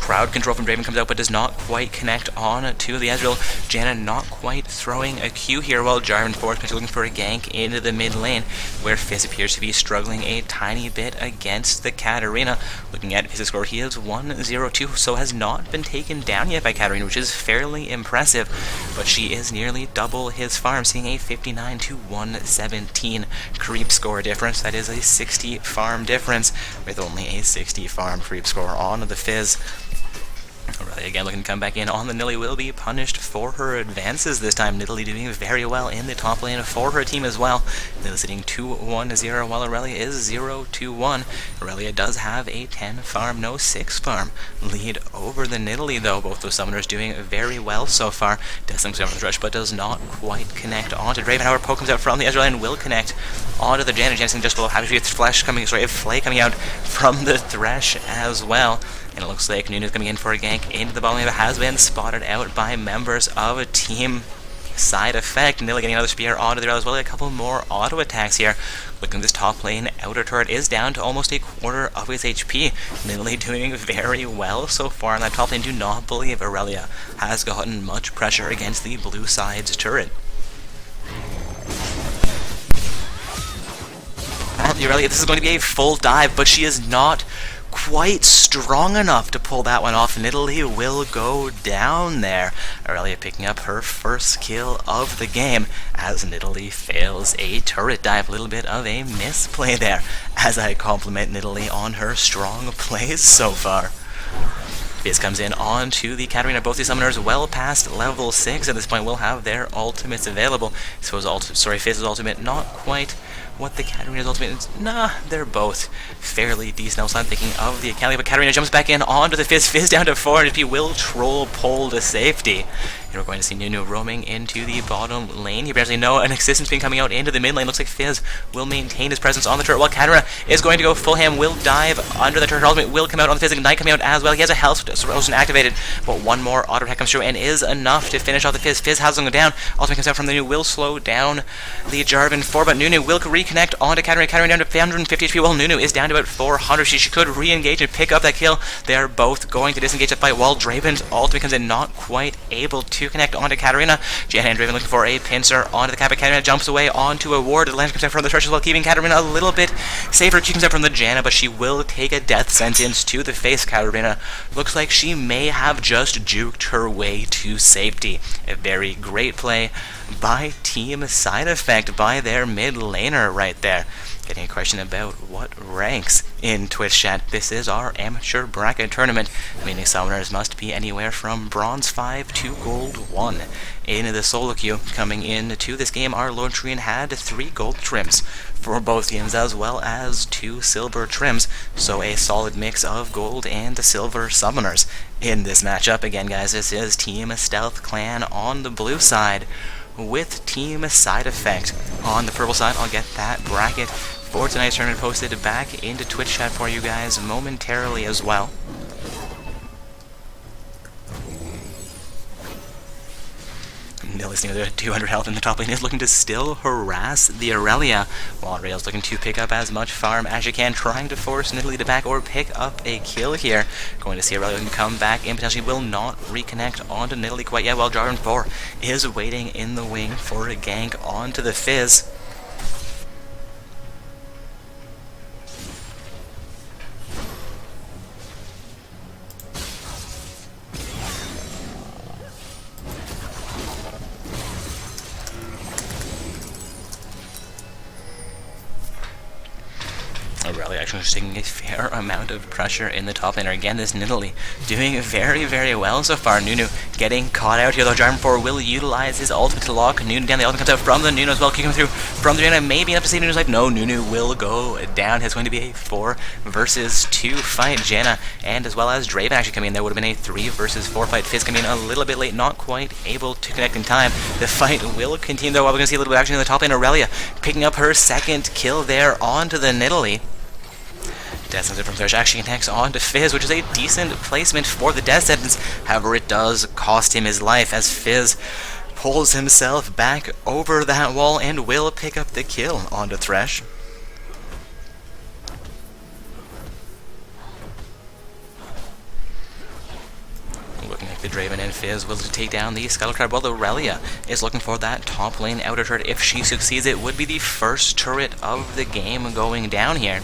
crowd control from Draven comes out, but does not quite connect on to the Ezreal. Janna not quite throwing a Q here, while Jarvan Force is looking for a gank into the mid lane, where Fizz appears to be struggling a tiny bit against the Katarina. Looking at his score, he is 1-0-2, so has not been taken down yet by Katarina, which is fairly impressive, but she is nearly double his farm, seeing a 59 to 117 creep score difference. That is a 60 farm difference, with only a 60 farm creep score on the Fizz. Aurelia again looking to come back in on the Nilly, will be punished for her advances this time. Nidalee doing very well in the top lane for her team as well. Nidalee sitting 2-1-0 while Aurelia is 0-1. Aurelia does have a 10 farm, no 6 farm lead over the Nidalee though. Both those summoners doing very well so far. Destin comes out from the rush but does not quite connect onto Draven. However, poke comes out from the Ezreal and will connect onto the Janna. Jansen just below, happy with Flay coming out from the Thresh as well. And it looks like Nunu's coming in for a gank into the bottom lane, but has been spotted out by members of a team side effect. Nidalee getting another spear onto the rail as well. A couple more auto attacks here. Looking at this top lane, outer turret is down to almost a quarter of his HP. Nidalee doing very well so far in that top lane. Do not believe Aurelia has gotten much pressure against the blue side's turret. Aurelia, this is going to be a full dive, but she is not quite strong enough to pull that one off. Nidalee will go down there. Aurelia picking up her first kill of the game as Nidalee fails a turret dive. A little bit of a misplay there, as I compliment Nidalee on her strong plays so far. Fizz comes in onto the Katarina. Both these summoners well past level 6 at this point will have their ultimates available. Fizz's ultimate not quite what the Katarina's ultimate is. Nah, they're both fairly decent. Also, I'm thinking of the Akali, but Katarina jumps back in onto the Fizz. Fizz down to 400 HP, will troll pole to safety. And we're going to see Nunu roaming into the bottom lane. He apparently no an existence being coming out into the mid lane. Looks like Fizz will maintain his presence on the turret, while Katarina is going to go full ham, will dive under the turret. Ultimate will come out on the Fizz. Ignite coming out as well. He has a health potion activated, but one more auto attack comes through and is enough to finish off the Fizz. Fizz has to go down. Ultimate comes out from the Nunu, will slow down the Jarvan 4, but Nunu will reconnect onto Katarina. Katarina down to 550 HP, while Nunu is down to about 400. She could re-engage and pick up that kill. They are both going to disengage the fight, while Draven's ultimate comes in, not quite able to connect onto Katarina. Janna and Draven looking for a pincer onto the cap. Katarina jumps away onto a ward. The lance comes out from the Thresh as well, keeping Katarina a little bit safer. She comes out from the Janna, but she will take a death sentence to the face. Katarina looks like she may have just juked her way to safety. A very great play by Team Side Effect, by their mid laner right there. Getting a question about what ranks in Twitch chat. This is our amateur bracket tournament, meaning summoners must be anywhere from bronze 5 to gold 1. In the solo queue, coming into this game, our Lord Trian had 3 gold trims for both teams, as well as 2 silver trims, so a solid mix of gold and silver summoners in this matchup. Again, guys, this is Team Stealth Clan on the blue side, with Team Side Effect on the purple side. I'll get that bracket for tonight's tournament posted back into Twitch chat for you guys momentarily as well. Nidalee near the 200 health in the top lane is looking to still harass the Aurelia, while Aurelia's looking to pick up as much farm as she can, trying to force Nidalee to back or pick up a kill here. Going to see Aurelia can come back and potentially will not reconnect onto Nidalee quite yet, while Jarvan 4 is waiting in the wing for a gank onto the Fizz. Aurelia actually taking a fair amount of pressure in the top laner. Again, this Nidalee doing very, very well so far. Nunu getting caught out here, though. Jarvan 4 will utilize his ultimate to lock Nunu down. The ultimate comes out from the Nunu as well, kicking through from the Janna. Maybe enough to save Nunu's life. No, Nunu will go down. It's going to be a 4 versus 2 fight. Janna and as well as Draven actually coming in. There would have been a 3 versus 4 fight. Fizz coming in a little bit late, not quite able to connect in time. The fight will continue, though. While we're going to see a little bit of action in the top lane. Aurelia picking up her second kill there onto the Nidalee. Death sentence from Thresh actually connects on to Fizz, which is a decent placement for the death sentence. However, it does cost him his life as Fizz pulls himself back over that wall and will pick up the kill onto Thresh. The Draven and Fizz will take down the Scuttle Crab, while the Aurelia is looking for that top lane outer turret. If she succeeds, it would be the first turret of the game going down here.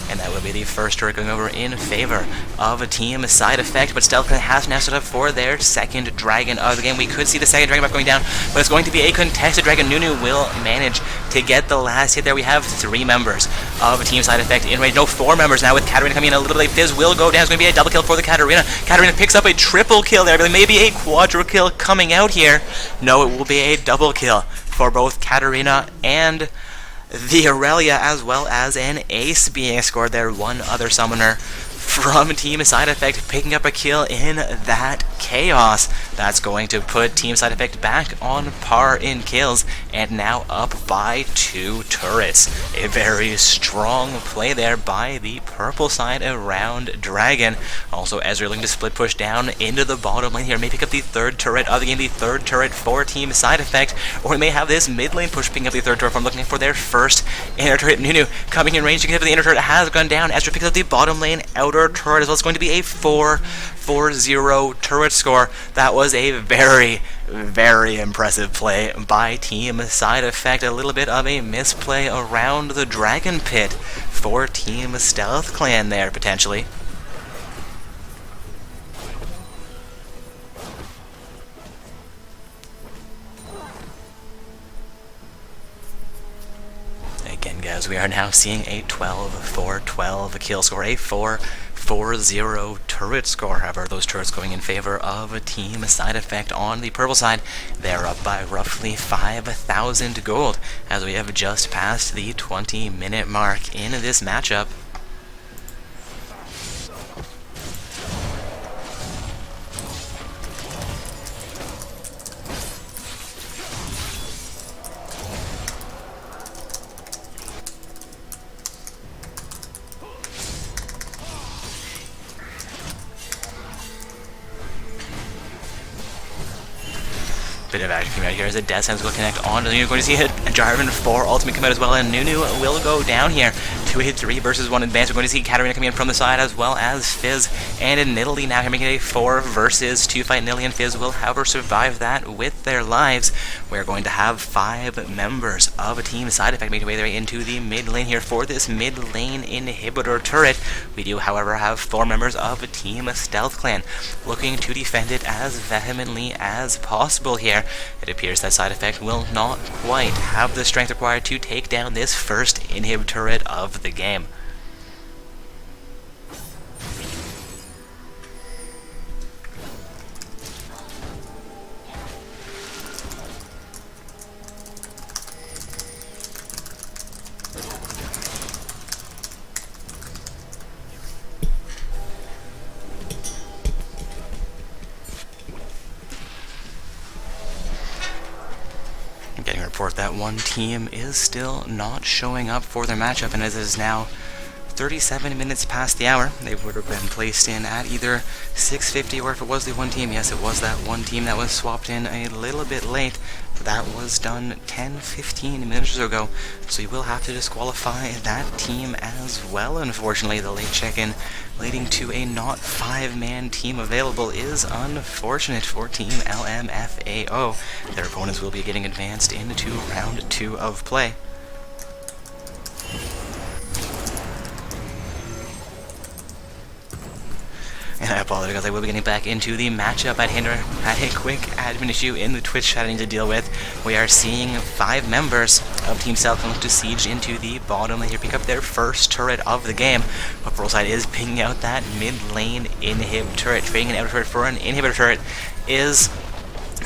And that would be the first turret going over in favor of a team side effect. But Stealth Clan has now set up for their second dragon of the game. We could see the second dragon buff going down, but it's going to be a contested dragon. Nunu will manage to get the last hit there. We have 3 members of a team side effect in range. No, 4 members now with Katarina coming in a little bit late. Fizz will go down. It's going to be a double kill for the Katarina. Katarina picks up a triple kill there, but maybe a quadra kill coming out here. No, it will be a double kill for both Katarina and the Aurelia, as well as an ace being scored there. One other summoner from Team Side Effect picking up a kill in that chaos. That's going to put Team Side Effect back on par in kills and now up by 2 turrets. A very strong play there by the purple side around Dragon. Also, Ezreal looking to split push down into the bottom lane here. May pick up the 3rd turret of the game, the 3rd turret for Team Side Effect, or we may have this mid lane push picking up the 3rd turret from looking for their first inner turret. Nunu coming in range to get the inner turret has gone down. Ezreal picks up the bottom lane outer turret as well. It's going to be a 4-0 turret score. That was a very, very impressive play by Team Side Effect. A little bit of a misplay around the Dragon Pit for Team Stealth Clan there, potentially. Again, guys, we are now seeing a 12-4-12 kill score, a 4-0 turret score. However, those turrets going in favor of a Team Side Effect on the purple side. They're up by roughly 5,000 gold as we have just passed the 20-minute mark in this matchup. Bit of action coming out here as a Death Sense will connect on to Nunu. You're going to see a Jarvan 4 ultimate come out as well, and Nunu will go down here to a 3 versus 1 advance. We're going to see Katarina coming in from the side as well as Fizz and Nidalee now here making a 4 versus 2 fight. Nidalee and Fizz will, however, survive that with their lives. We're going to have 5 members of a Team Side Effect making their way into the mid lane here for this mid lane inhibitor turret. We do, however, have 4 members of a Team Stealth Clan looking to defend it as vehemently as possible here. It appears that Side Effect will not quite have the strength required to take down this first inhib turret of the game. Getting a report that one team is still not showing up for their matchup, and as it is now 37 minutes past the hour, they would have been placed in at either 6:50, or if it was the one team, yes, it was that one team that was swapped in a little bit late. That was done 10-15 minutes ago, so you will have to disqualify that team as well. Unfortunately, the late check-in leading to a not 5-man team available is unfortunate for Team LMFAO. Their opponents will be getting advanced into round 2 of play. And I apologize because I will be getting back into the matchup. I had a quick admin issue in the Twitch chat I need to deal with. We are seeing 5 members of Team Stealth look to siege into the bottom lane here, pick up their first turret of the game. But Pearl side is picking out that mid lane inhib turret. Trading an outer turret for an inhibitor turret is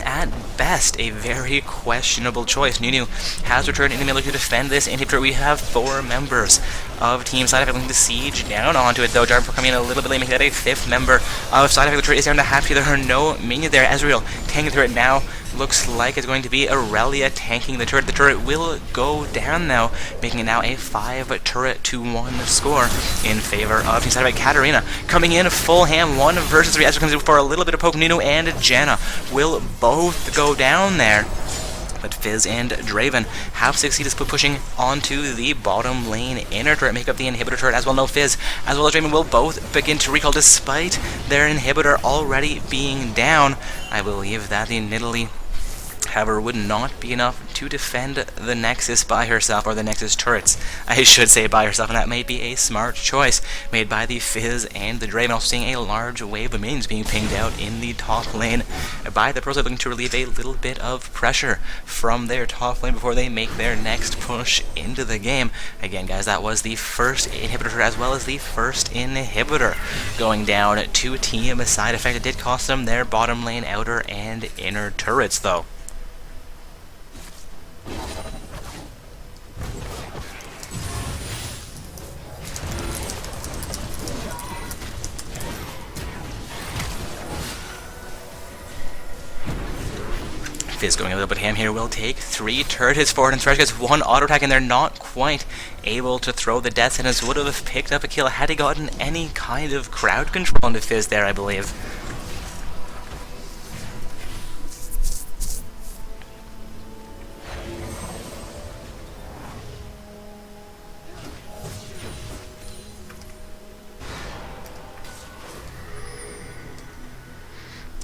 at best a very questionable choice. Nunu has returned in the middle to defend this inhibitor. We have 4 members of Team Side Effect looking to siege down onto it, though. Jarvan coming in a little bit late, making that a 5th member of Side Effect. The turret is down to half. There are no minions there. Ezreal tanking the turret now. Looks like it's going to be Aurelia tanking the turret. The turret will go down now, making it now a 5-turret-to-1 score in favor of Team Side Effect. Katarina coming in full ham, 1 versus 3. Ezreal comes in for a little bit of poke. Nunu and Janna will both go down there. but Fizz and Draven have succeeded pushing onto the bottom lane inner turret, make up the inhibitor turret as well. No, Fizz as well as Draven will both begin to recall despite their inhibitor already being down. I believe that the Nidalee, however, would not be enough to defend the Nexus by herself, or the Nexus turrets, I should say, by herself, and that may be a smart choice made by the Fizz and the Draven. Also seeing a large wave of minions being pinged out in the top lane by the pros, looking to relieve a little bit of pressure from their top lane before they make their next push into the game. Again, guys, that was the first inhibitor as well as the first inhibitor going down to Team Side Effect. It did cost them their bottom lane outer and inner turrets, though. Fizz going a little bit ham here will take 3 turrets forward, and Thresh gets 1 auto attack, and they're not quite able to throw the death sentence. Would have picked up a kill had he gotten any kind of crowd control into Fizz there, I believe.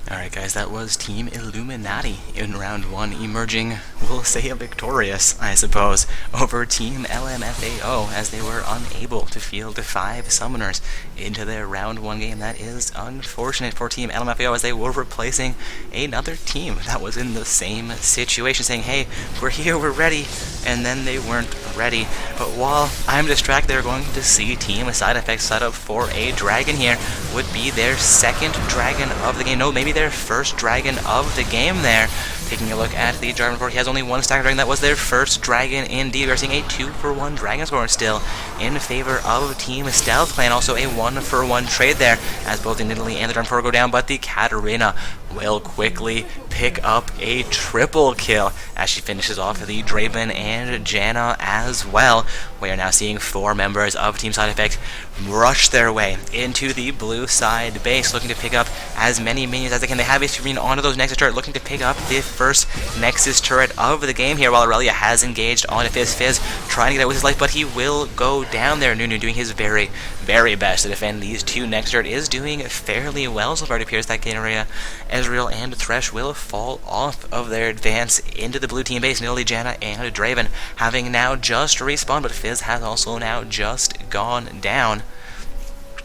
Alright guys, that was Team Illuminati in round 1, emerging, we'll say, victorious, I suppose, over Team LMFAO, as they were unable to field 5 summoners into their round 1 game. That is unfortunate for Team LMFAO, as they were replacing another team that was in the same situation, saying, hey, we're here, we're ready, and then they weren't ready. But while I'm distracted, they're going to see Team Side Effects set up for a dragon here. Would be their second dragon of the game. No, maybe their first dragon of the game there. Taking a look at the Jarvan report, he has only 1 stack dragon. That was their first dragon indeed. We are seeing a 2-for-1 dragon score still in favor of Team Stealth Clan. Also a 1-for-1 trade there, as both the Nidalee and the Jarvan report go down, but the Katarina will quickly pick up a triple kill as she finishes off the Draven and Janna as well. We are now seeing 4 members of Team Side Effect rush their way into the blue side base, looking to pick up as many minions as they can. They have a screen onto those Nexus turret, looking to pick up the first Nexus turret of the game here, while Aurelia has engaged onto Fizz. Fizz trying to get out with his life, but he will go down there. Nunu doing his very, very best to defend these 2 Nexus turret, is doing fairly well so far. It appears that Area, Ezreal, and Thresh will fall off of their advance into the blue team base. Nidalee, Janna, and Draven having now just respawned, but Fizz has also now just gone down.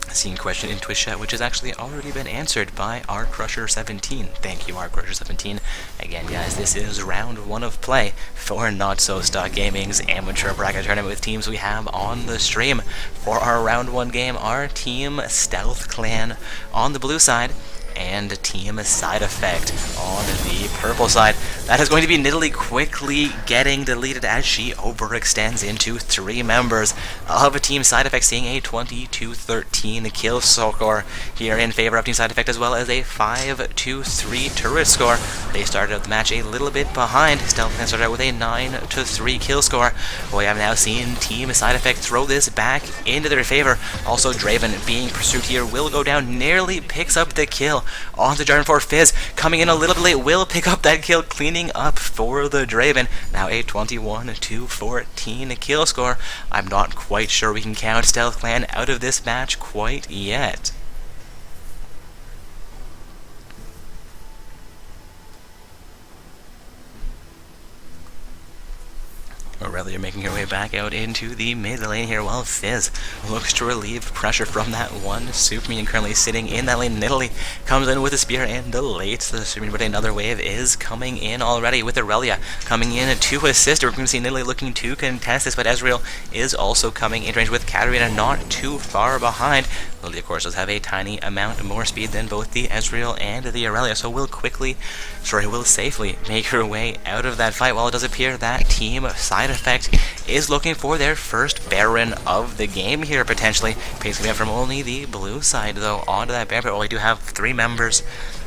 Seeing question in Twitch chat, which has actually already been answered by RCrusher17. Thank you, RCrusher17. Again, guys, this is round 1 of play for Not So Stock Gaming's amateur bracket tournament with teams we have on the stream. For our round 1 game, our Team Stealth Clan on the blue side, and Team Side Effect on the purple side. That is going to be Nidalee quickly getting deleted as she overextends into 3 members of Team Side Effect, seeing a 22-13 kill score here in favor of Team Side Effect, as well as a 5-3 turret score. They started out the match a little bit behind. Stealth Clan started out with a 9-3 kill score. We have now seen Team Side Effect throw this back into their favor. Also, Draven being pursued here will go down, nearly picks up the kill on the Jarvan for Fizz, coming in a little bit late, will pick up that kill, cleaning up for the Draven. Now a 21-14 kill score. I'm not quite sure we can count Stealth Clan out of this match quite yet. Aurelia making her way back out into the mid lane here, while Fizz looks to relieve pressure from that 1 super minion currently sitting in that lane. Nidalee comes in with a spear and deletes the super minion, but another wave is coming in already, with Aurelia coming in to assist. We're going to see Nidalee looking to contest this, but Ezreal is also coming in range, with Katarina not too far behind. Lily, of course, does have a tiny amount more speed than both the Ezreal and the Aurelia, so will safely make her way out of that fight, while it does appear that Team Side Effect is looking for their first Baron of the game here, potentially. Pacing from only the blue side, though, onto that Baron, but we do have 3 members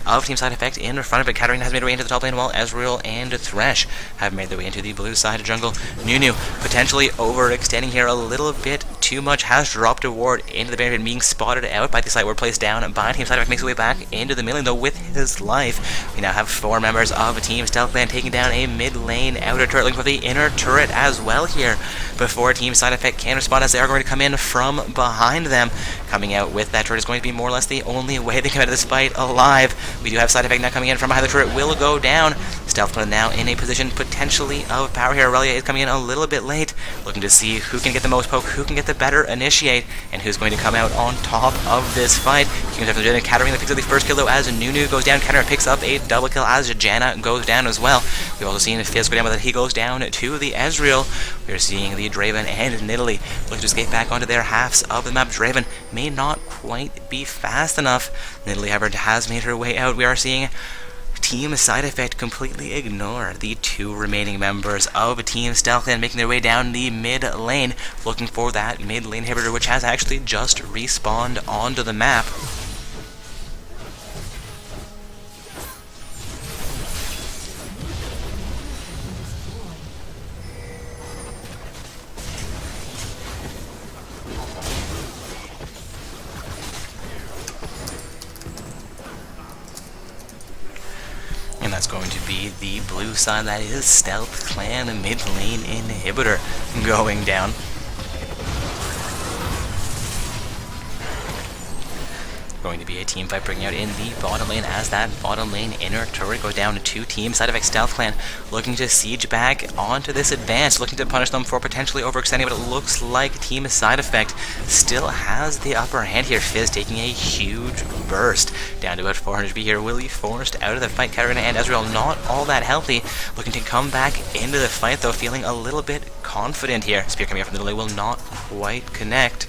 of Team Side Effect in front of it. Katarina has made her way into the top lane, while Ezreal and Thresh have made their way into the blue side of jungle. Nunu potentially overextending here a little bit too much, has dropped a ward into the Baron, being spotted out by the site ward placed down by Team Side Effect, makes his way back into the middle lane though with his life. We now have 4 members of Team Stealth Clan taking down a mid lane outer turret, looking for the inner turret as well here before Team Side Effect can respond, as they are going to come in from behind them. Coming out with that turret is going to be more or less the only way they come out of this fight alive. We do have Side Effect now coming in from behind the turret, will go down. Stealth Clan now in a position potentially of power here. Aurelia is coming in a little bit late, looking to see who can get the most poke, who can get the better initiate, and who's going to come out on top of this fight. King's after the Katarina picks up the first kill though as Nunu goes down. Katarina picks up a double kill as Janna goes down as well. We've also seen Fizz go down, but that he goes down to the Ezreal. We're seeing the Draven and Nidalee looking to escape back onto their halves of the map. Draven may not quite be fast enough. Nidalee, however, has made her way out. We are seeing Team Side Effect completely ignore the 2 remaining members of Team Stealth Clan, making their way down the mid lane, looking for that mid lane inhibitor, which has actually just respawned onto the map. And that's going to be the blue side. That is Stealth Clan mid lane inhibitor going down. Going to be a team fight breaking out in the bottom lane, as that bottom lane inner turret goes down to 2 teams. Side Effect Stealth Clan looking to siege back onto this advance, looking to punish them for potentially overextending, but it looks like Team Side Effect still has the upper hand here. Fizz taking a huge burst down to about 400 HP here. Willie forced out of the fight. Katarina and Ezreal not all that healthy, looking to come back into the fight though, feeling a little bit confident here. Spear coming out from the delay will not quite connect.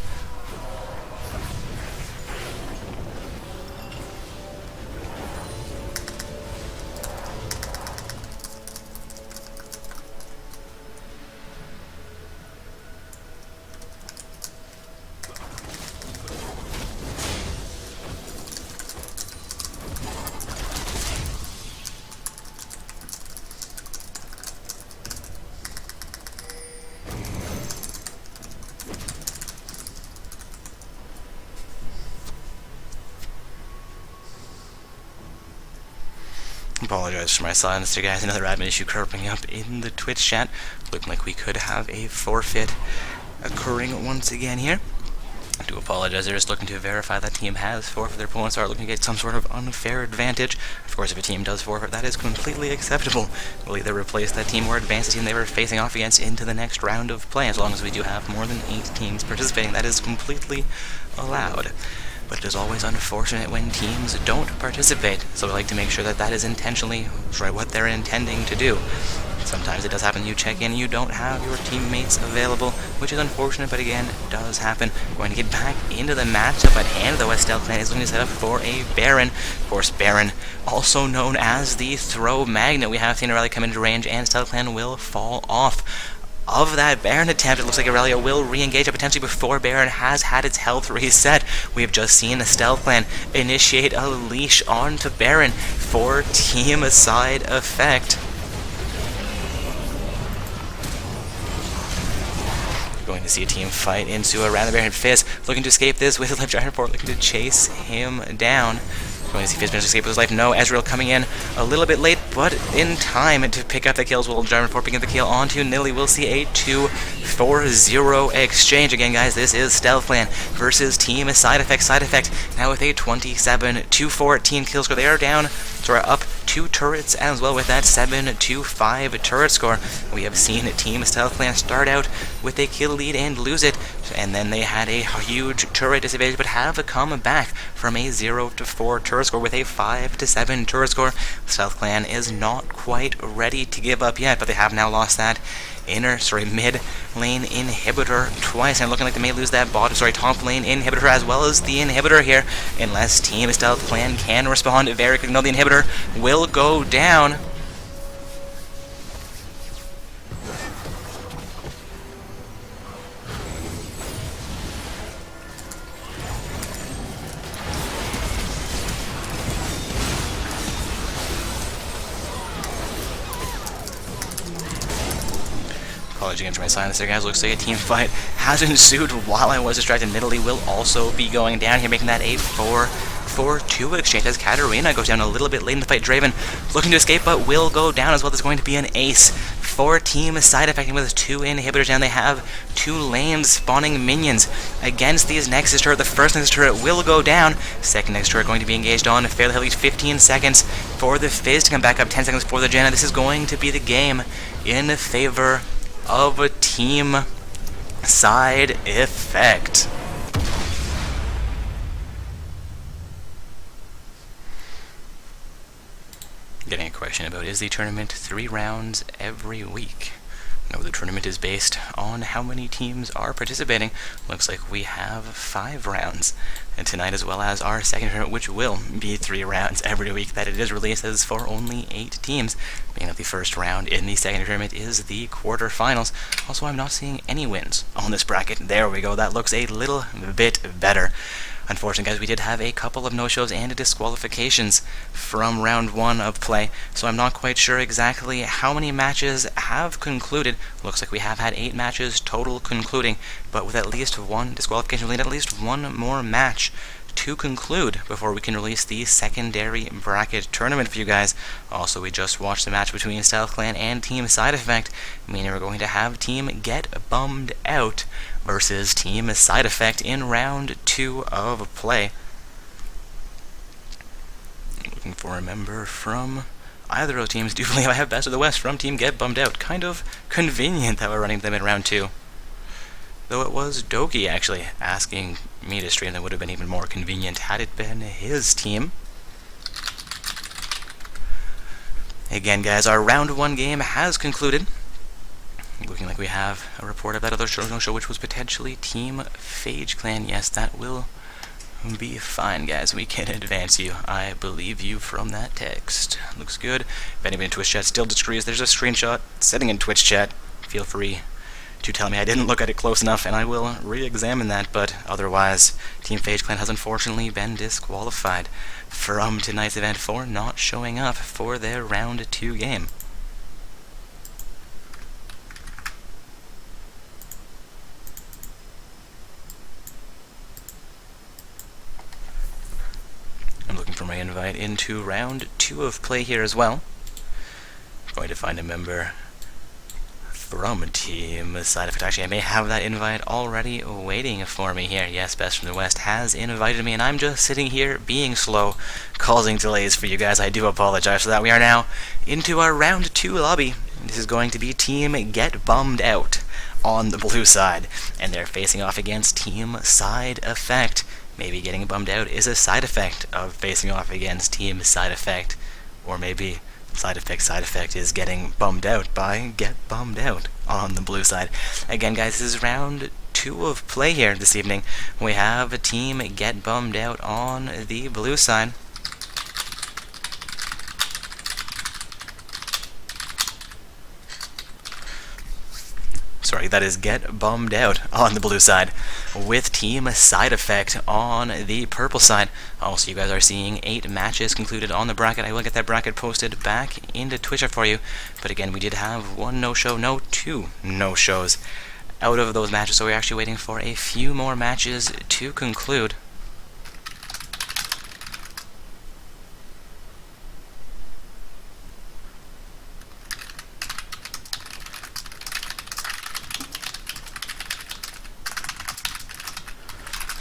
Apologize for my silence there, guys. Another admin issue cropping up in the Twitch chat. Looking like we could have a forfeit occurring once again here. I do apologize. They're just looking to verify that team has forfeit. Their opponents are looking to get some sort of unfair advantage. Of course, if a team does forfeit, that is completely acceptable. We'll either replace that team or advance the team they were facing off against into the next round of play. As long as we do have more than 8 teams participating, that is completely allowed. But it is always unfortunate when teams don't participate, so we like to make sure that that is intentionally what they're intending to do. Sometimes it does happen, you check in, you don't have your teammates available, which is unfortunate, but again, does happen. Going to get back into the matchup at hand, though, as Stealth Clan is looking to set up for a Baron. Of course, Baron, also known as the Throw Magnet. We have seen Aurelia come into range, and Stealth Clan will fall off of that Baron attempt. It looks like Aurelia will re-engage it potentially before Baron has had its health reset. We have just seen the Stealth Clan initiate a leash onto Baron for Team Side Effect. Going to see a team fight into around the Baron. Fizz looking to escape this with a Life Giant Report, looking to chase him down. Going to see Fizz manage to escape with his life. No, Ezreal coming in a little bit late, but in time to pick up the kills. Will Giant Report picking up the kill onto Nidalee. We'll see a 2-4-0 exchange. Again, guys, this is Stealth Clan versus Team Side Effect. Side Effect now with a 27-14 kill score. They are down, up 2 turrets as well with that 7-5 turret score. We have seen Team Stealth Clan start out with a kill lead and lose it, and then they had a huge turret disadvantage, but have come back from a 0-4 turret score with a 5-7 turret score. Stealth Clan is not quite ready to give up yet, but they have now lost that mid lane inhibitor twice, and looking like they may lose that top lane inhibitor as well as the inhibitor here, unless Team Stealth Clan can respond very quickly. No, the inhibitor will go down. Apology again for my silence there, guys. Looks like a team fight has ensued while I was distracted. Nidalee will also be going down here, making that a 4-4-2 exchange as Katarina goes down a little bit late in the fight. Draven looking to escape, but will go down as well. There's going to be an ace for Team Side Effect, with 2 inhibitors down. They have 2 lanes spawning minions against these Nexus turret. The first Nexus turret will go down. Second Nexus turret going to be engaged on fairly heavily. 15 seconds for the Fizz to come back up. 10 seconds for the Janna. This is going to be the game in favor of a Team Side Effect. Getting a question about, is the tournament 3 rounds every week? No, the tournament is based on how many teams are participating. Looks like we have 5 rounds and tonight, as well as our second tournament, which will be 3 rounds every week that it is released, as for only 8 teams, being that the first round in the second tournament is the quarterfinals. Also, I'm not seeing any wins on this bracket. There we go, that looks a little bit better. Unfortunately, guys, we did have a couple of no-shows and disqualifications from round 1 of play, so I'm not quite sure exactly how many matches have concluded. Looks like we have had 8 matches total concluding, but with at least 1 disqualification, we need at least 1 more match to conclude before we can release the secondary bracket tournament for you guys. Also, we just watched the match between Stealth Clan and Team Side Effect, meaning we're going to have Team Get Bummed Out versus Team Side Effect in round 2 of play. Looking for a member from either of those teams. Do believe I have Best of the West from Team Get Bummed Out. Kind of convenient that we're running them in round 2. Though it was Doki actually asking me to stream, that would have been even more convenient had it been his team. Again, guys, our round 1 game has concluded. Looking like we have a report of that other show, which was potentially Team Phage Clan. Yes, that will be fine, guys. We can advance you. I believe you from that text. Looks good. If anybody in Twitch chat still disagrees, there's a screenshot sitting in Twitch chat. Feel free to tell me I didn't look at it close enough, and I will re-examine that, but otherwise, Team Phage Clan has unfortunately been disqualified from tonight's event for not showing up for their round 2 game. I'm looking for my invite into round 2 of play here as well. I'm going to find a member from Team Side Effect. Actually, I may have that invite already waiting for me here. Yes, Best from the West has invited me, and I'm just sitting here being slow, causing delays for you guys. I do apologize for that. We are now into our round 2 lobby. This is going to be Team Get Bummed Out on the blue side, and they're facing off against Team Side Effect. Maybe getting bummed out is a side effect of facing off against Team Side Effect, or maybe Side Effect is getting bummed out by Get Bummed Out on the blue side. Again, guys, this is round 2 of play here this evening. We have a Team Get Bummed Out on the blue side. Sorry, that is Get Bummed Out on the blue side, with Team Side Effect on the purple side. Also, you guys are seeing 8 matches concluded on the bracket. I will get that bracket posted back into Twitch for you. But again, we did have 1 no-show, no, 2 no-shows out of those matches, so we're actually waiting for a few more matches to conclude.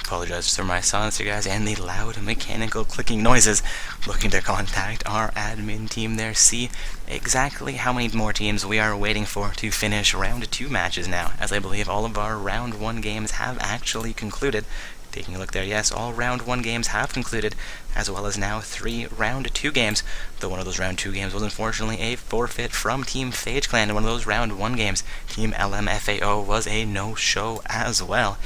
Apologize for my silence, you guys, and the loud mechanical clicking noises. Looking to contact our admin team there, see exactly how many more teams we are waiting for to finish round 2 matches now, as I believe all of our round 1 games have actually concluded. Taking a look there, yes, all round 1 games have concluded, as well as now 3 round 2 games, though one of those round 2 games was unfortunately a forfeit from Team Phage Clan, and one of those round 1 games, Team LMFAO, was a no-show as well.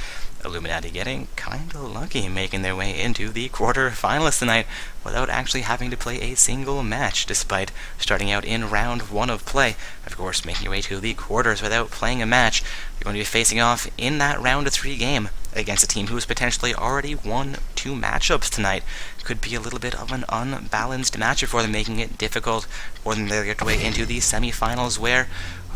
Illuminati getting kinda lucky, making their way into the quarterfinalists tonight without actually having to play a single match, despite starting out in round 1 of play. Of course, making your way to the quarters without playing a match. You're going to be facing off in that round 3 game against a team who's potentially already won 2 matchups tonight. Could be a little bit of an unbalanced matchup for them, making it difficult for them to get their way into the semifinals, where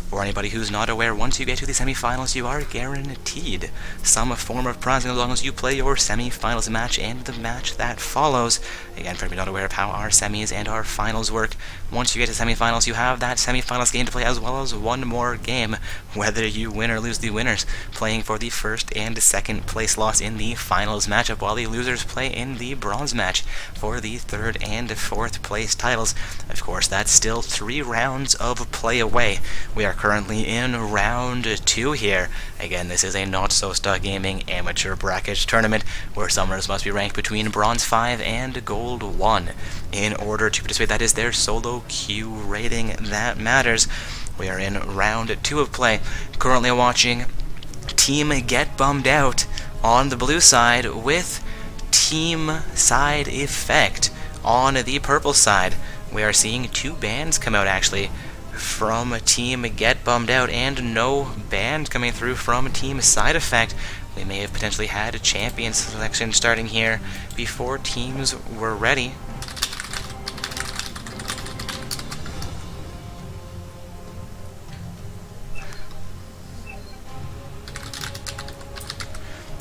For anybody who's not aware, once you get to the semifinals, you are guaranteed some form of prize as long as you play your semifinals match and the match that follows. Again, for anybody not aware of how our semis and our finals work, once you get to semifinals, you have that semifinals game to play as well as one more game, whether you win or lose. The winners playing for the first and second place loss in the finals matchup, while the losers play in the bronze match for the third and fourth place titles. Of course, that's still 3 rounds of play away. We are currently in round 2 here. Again, this is a Not So Stuck Gaming amateur bracket tournament where summoners must be ranked between bronze 5 and gold 1 in order to participate. That is their solo queue rating that matters. We are in round 2 of play. Currently watching Team Get Bummed Out on the blue side with Team Side Effect on the purple side. We are seeing 2 bans come out actually from Team Get Bummed Out and no band coming through from Team Side Effect. We may have potentially had a champion selection starting here before teams were ready.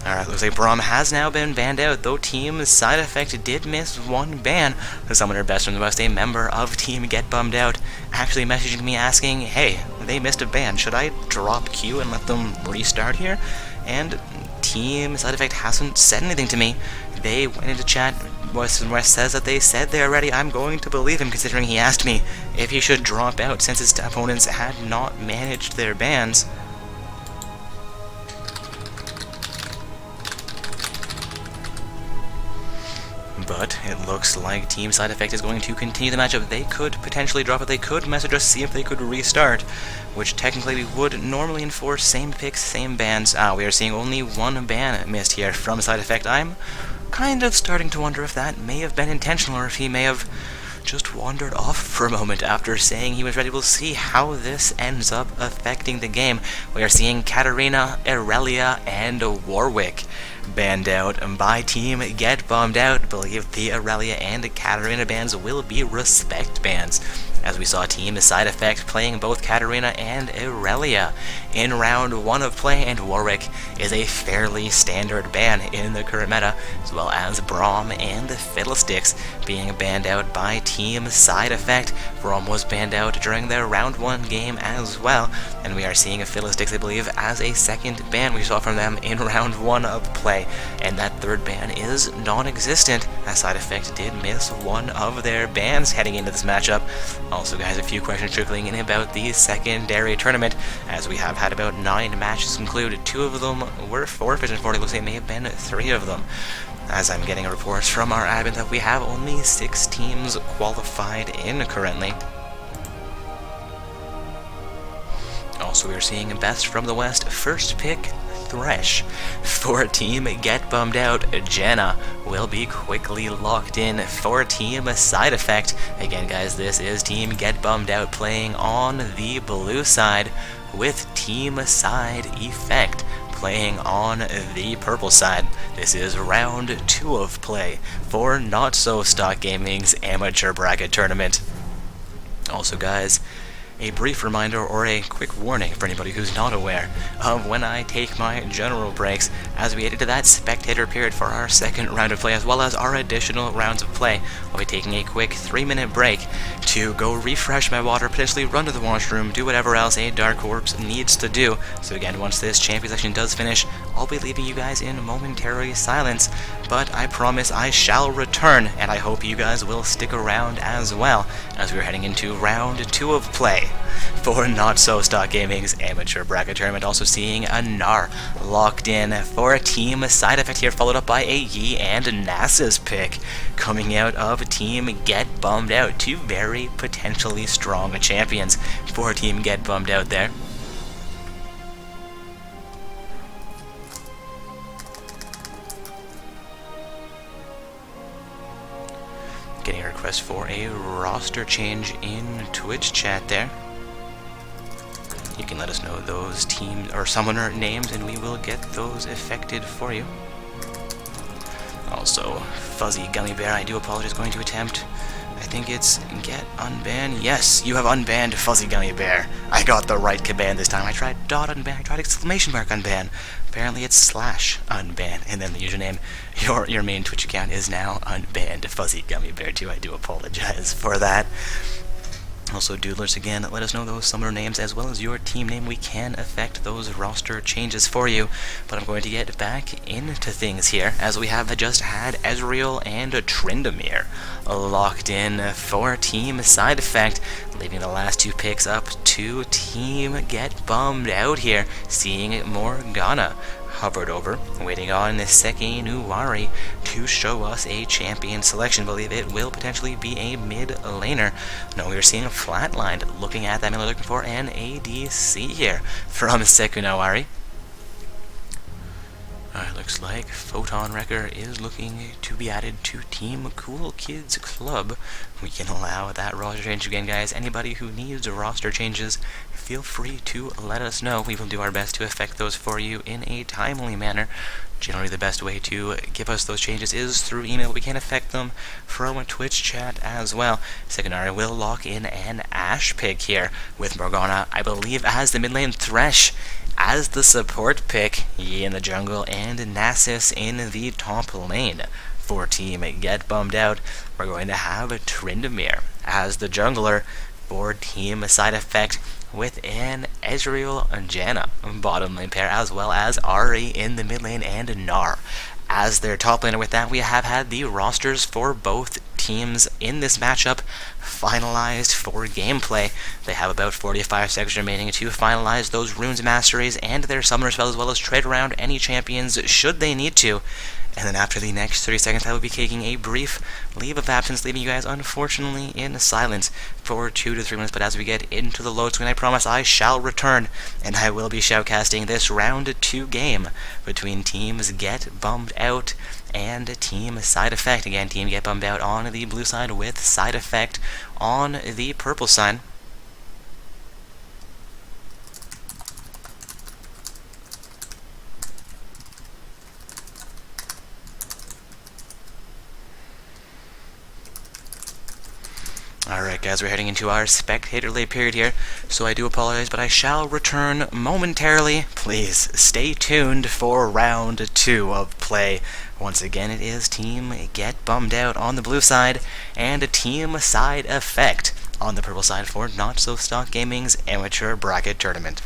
Alright, looks like Braum has now been banned out, though Team Side Effect did miss 1 ban. The summoner Best from the West, a member of Team Get Bummed Out, actually messaging me asking, hey, they missed a ban, should I drop Q and let them restart here? And Team Side Effect hasn't said anything to me. They went into chat, West says that they said they are ready. I'm going to believe him considering he asked me if he should drop out since his opponents had not managed their bans. But it looks like Team Side Effect is going to continue the matchup. They could potentially drop it. They could message us, see if they could restart, which technically we would normally enforce same picks, same bans. We are seeing only 1 ban missed here from Side Effect. I'm kind of starting to wonder if that may have been intentional or if he may have just wandered off for a moment after saying he was ready. We'll see how this ends up affecting the game. We are seeing Katarina, Aurelia, and Warwick banned out by Team Get Bummed Out. I believe the Aurelia and Katarina bans will be respect bans, as we saw Team Side Effect playing both Katarina and Aurelia in round 1 of play, and Warwick is a fairly standard ban in the current meta, as well as Braum and Fiddlesticks being banned out by Team Side Effect. Braum was banned out during their round 1 game as well, and we are seeing Fiddlesticks, I believe, as a second ban we saw from them in round 1 of play, and that third ban is non-existent, as Side Effect did miss 1 of their bans heading into this matchup. Also, guys, a few questions trickling in about the secondary tournament, as we have had about 9 matches concluded. 2 of them were forfeit, and 40 looks like it may have been 3 of them, as I'm getting reports from our admin that we have only 6 teams qualified in currently. Also, we are seeing Best from the West first pick Thresh. For Team Get Bummed Out, Jenna will be quickly locked in for Team Side Effect. Again, guys, this is Team Get Bummed Out playing on the blue side with Team Side Effect playing on the purple side. This is round 2 of play for Not So Stuck Gaming's amateur bracket tournament. Also, guys, a brief reminder or a quick warning for anybody who's not aware of when I take my general breaks as we head into that spectator period for our second round of play, as well as our additional rounds of play. I'll be taking a quick 3-minute break to go refresh my water, potentially run to the washroom, do whatever else a Dark Corpse needs to do. So again, once this champion selection does finish, I'll be leaving you guys in momentary silence, but I promise I shall return, and I hope you guys will stick around as well, as we're heading into round 2 of play for Not So Stuck Gaming's amateur bracket tournament. Also seeing a Gnar locked in for a Team Side Effect here, followed up by a Yi and NASA's pick coming out of Team Get Bummed Out. 2 very potentially strong champions for Team Get Bummed Out there. Getting a request for a roster change in Twitch chat there. You can let us know those team or summoner names and we will get those effected for you. Also, Fuzzy Gummy Bear, I do apologize, going to attempt I think it's get unban. Yes, you have unbanned Fuzzy Gummy Bear. I got the right command this time. I tried dot unban, I tried exclamation mark unban. Apparently it's slash unban, and then the username, your main Twitch account is now unbanned Fuzzy Gummy Bear too. I do apologize for that. Also, Doodlers, again, let us know those summoner names as well as your team name. We can affect those roster changes for you. But I'm going to get back into things here, as we have just had Ezreal and Tryndamere locked in for Team Side Effect, leaving the last two picks up to Team Get Bummed Out here, seeing Morgana hovered over, waiting on Seki Nuwari to show us a champion selection. Believe it will potentially be a mid laner. No, we are seeing a flatlined, looking at that, looking for an ADC here from Seki Nuwari. Looks like Photon Wrecker is looking to be added to Team Cool Kids Club. We can allow that roster change again, guys. Anybody who needs roster changes, feel free to let us know. We will do our best to effect those for you in a timely manner. Generally, the best way to give us those changes is through email. We can affect them from a Twitch chat as well. Secondary will lock in an Ash pick here with Morgana, I believe, as the mid lane Thresh as the support pick, Yi in the jungle, and Nasus in the top lane. For Team Get Bummed Out, we're going to have Tryndamere as the jungler. For Team Side Effect, with an Ezreal and Janna bottom lane pair, as well as Ahri in the mid lane and Gnar as their top laner. With that, we have had the rosters for both teams in this matchup finalized for gameplay. They have about 45 seconds remaining to finalize those runes masteries and their summoner spells, as well as trade around any champions should they need to. And then after the next 30 seconds, I will be taking a brief leave of absence, leaving you guys, unfortunately, in silence for 2 to 3 minutes. But as we get into the load screen, I promise I shall return, and I will be shoutcasting this round 2 game between Teams Get Bummed Out and Team Side Effect. Again, Team Get Bummed Out on the blue side with Side Effect on the purple side. Alright guys, we're heading into our spectator delay period here, so I do apologize, but I shall return momentarily. Please stay tuned for round 2 of play. Once again, it is Team Get Bummed Out on the blue side, and Team Side Effect on the purple side for Not So Stock Gaming's Amateur Bracket Tournament.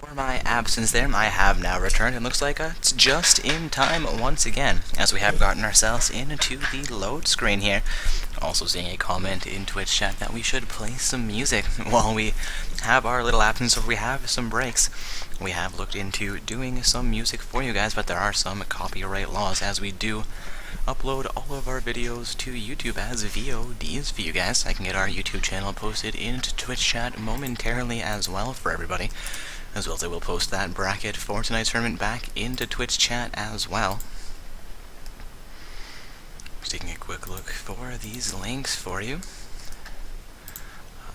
For my absence there, I have now returned, and looks like it's just in time once again, as we have gotten ourselves into the load screen here. Also seeing a comment in Twitch chat that we should play some music while we have our little absence, or we have some breaks. We have looked into doing some music for you guys, but there are some copyright laws, as we do upload all of our videos to YouTube as VODs for you guys. I can get our YouTube channel posted into Twitch chat momentarily as well for everybody, as well as I will post that bracket for tonight's tournament back into Twitch chat as well. Just taking a quick look for these links for you.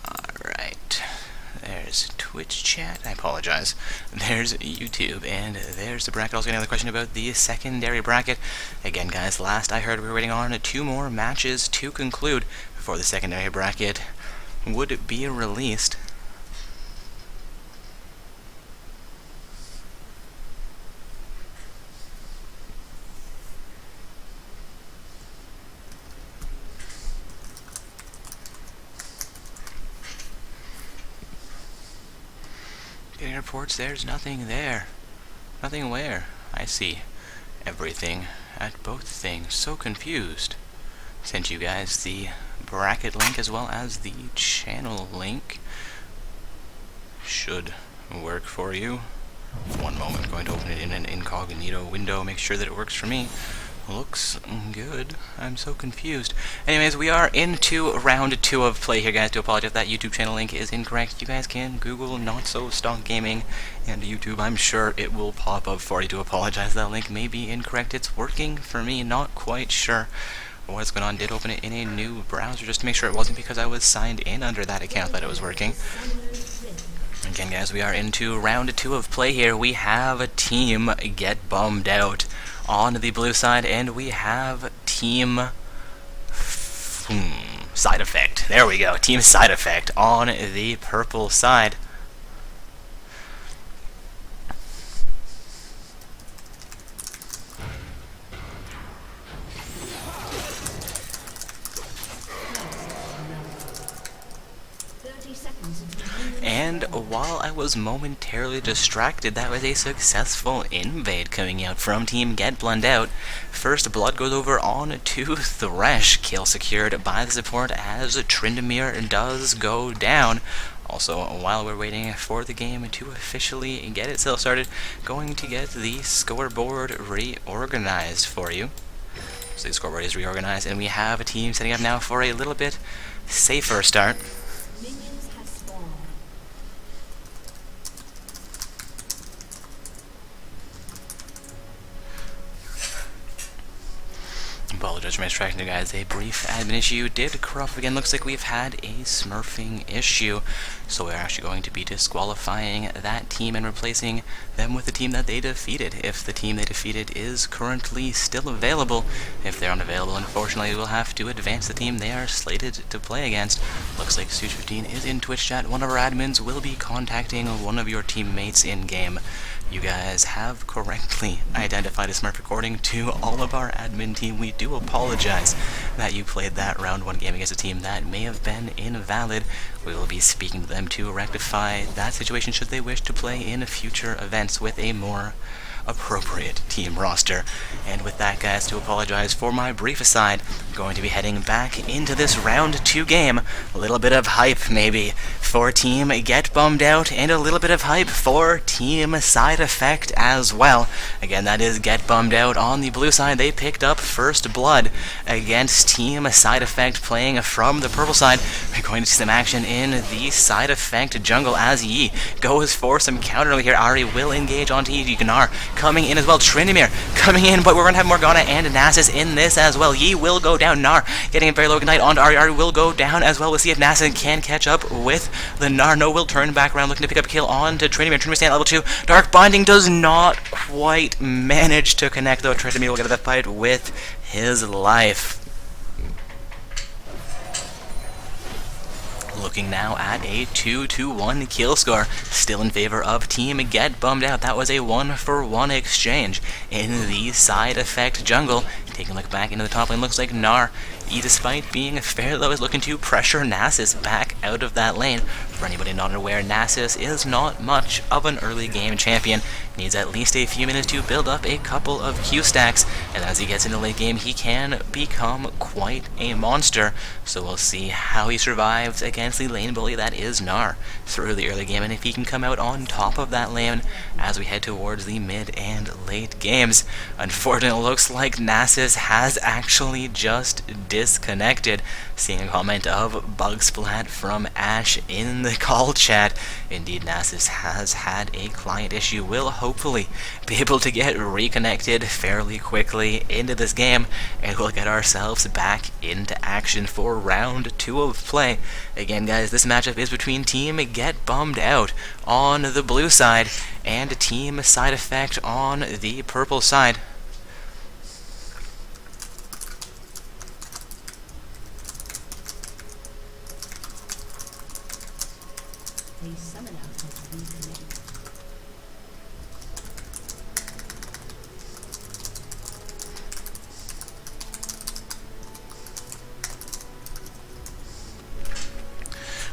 Alright, there's Twitch chat, I apologize. There's YouTube, and there's the bracket. Also, another question about the secondary bracket. Again, guys, last I heard we were waiting on 2 more matches to conclude before the secondary bracket would be released. Getting reports, there's nothing there. Nothing where? I see everything at both things. So confused. Sent you guys the bracket link as well as the channel link. Should work for you. One moment, I'm going to open it in an incognito window, make sure that it works for me. Looks good. I'm so confused. Anyways, we are into round 2 of play here, guys. Do apologize if that YouTube channel link is incorrect. You guys can Google Not So Stock Gaming and YouTube. I'm sure it will pop up for you. Do apologize, that link may be incorrect. It's working for me, not quite sure what's going on. Did open it in a new browser just to make sure it wasn't because I was signed in under that account that it was working. Again, guys, we are into round 2 of play here. We have a team Get Bummed Out on the blue side, and we have team Side Effect. There we go, team Side Effect on the purple side. And while I was momentarily distracted, that was a successful invade coming out from Team Get Bummed Out. First blood goes over on to Thresh, kill secured by the support as Tryndamere does go down. Also, while we're waiting for the game to officially get itself started, going to get the scoreboard reorganized for you. So the scoreboard is reorganized, and we have a team setting up now for a little bit safer start. Apologize for my distraction, guys. A brief admin issue did corrupt again. Looks like we've had a smurfing issue, so we're actually going to be disqualifying that team and replacing them with the team that they defeated. If the team they defeated is currently still available, if they're unavailable, unfortunately, we'll have to advance the team they are slated to play against. Looks like Suit15 is in Twitch chat. One of our admins will be contacting one of your teammates in game. You guys have correctly identified a smurf according to all of our admin team. We do apologize that you played that round 1 game against a team that may have been invalid. We will be speaking to them to rectify that situation should they wish to play in future events with a more appropriate team roster. And with that, guys, to apologize for my brief aside, I'm going to be heading back into this round 2 game. A little bit of hype, maybe, for Team Get Bummed Out, and a little bit of hype for Team Side Effect as well. Again, that is Get Bummed Out on the blue side. They picked up first blood against Team Side Effect playing from the purple side. We're going to see some action in the Side Effect jungle as Yi goes for some counter here. Ari will engage onto Yi. Gnar coming in as well. Tryndamere coming in, but we're going to have Morgana and Nasus in this as well. Yi will go down. Gnar getting a very low ignite onto Ari. Ari will go down as well. We'll see if Nasus can catch up with the Gnar. No, will turn back around looking to pick up a kill onto Tryndamere. Tryndamere staying at level 2. Dark Binding does not quite manage to connect, though. Tryndamere will get that fight with his life. Looking now at a 2-1 kill score, still in favor of Team Get Bummed Out. That was a 1-for-1 exchange in the Side Effect jungle. Taking a look back into the top lane, looks like Gnar, despite being fair low, is looking to pressure Nasus back out of that lane. For anybody not aware, Nasus is not much of an early game champion. Needs at least a few minutes to build up a couple of Q stacks, and as he gets into late game, he can become quite a monster. So we'll see how he survives against the lane bully that is Gnar through the early game, and if he can come out on top of that lane as we head towards the mid and late games. Unfortunately, it looks like Nasus has actually just disconnected. Seeing a comment of Bug Splat from Ash in the call chat. Indeed, Nasus has had a client issue. Will hopefully be able to get reconnected fairly quickly into this game, and we'll get ourselves back into action for round 2 of play. Again, guys, this matchup is between Team Get Bummed Out on the blue side and Team Side Effect on the purple side.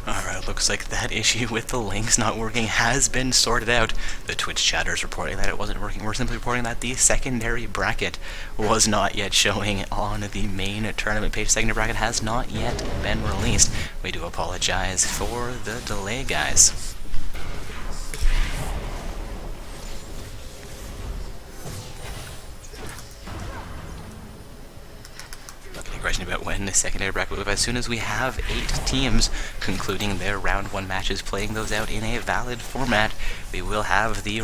Alright, looks like that issue with the links not working has been sorted out. The Twitch chatter is reporting that it wasn't working. We're simply reporting that the secondary bracket was not yet showing on the main tournament page. Secondary bracket has not yet been released. We do apologize for the delay, guys. Question about when the secondary bracket will be. As soon as we have 8 teams concluding their round 1 matches, playing those out in a valid format, we will have the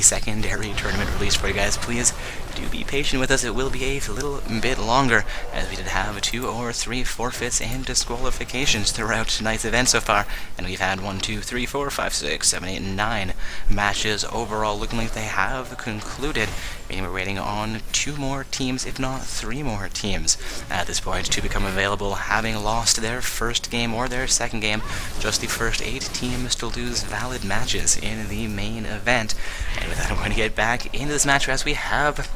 secondary tournament released for you guys. Please do be patient with us. It will be a little bit longer, as we did have 2 or 3 forfeits and disqualifications throughout tonight's event so far, and we've had 1, 2, 3, 4, 5, 6, 7, 8, 9 matches overall, looking like they have concluded. Meaning we're waiting on 2 more teams, if not 3 more teams at this point to become available, having lost their first game or their second game. Just the first 8 teams to lose valid matches in the main event. And with that, I'm going to get back into this match as we have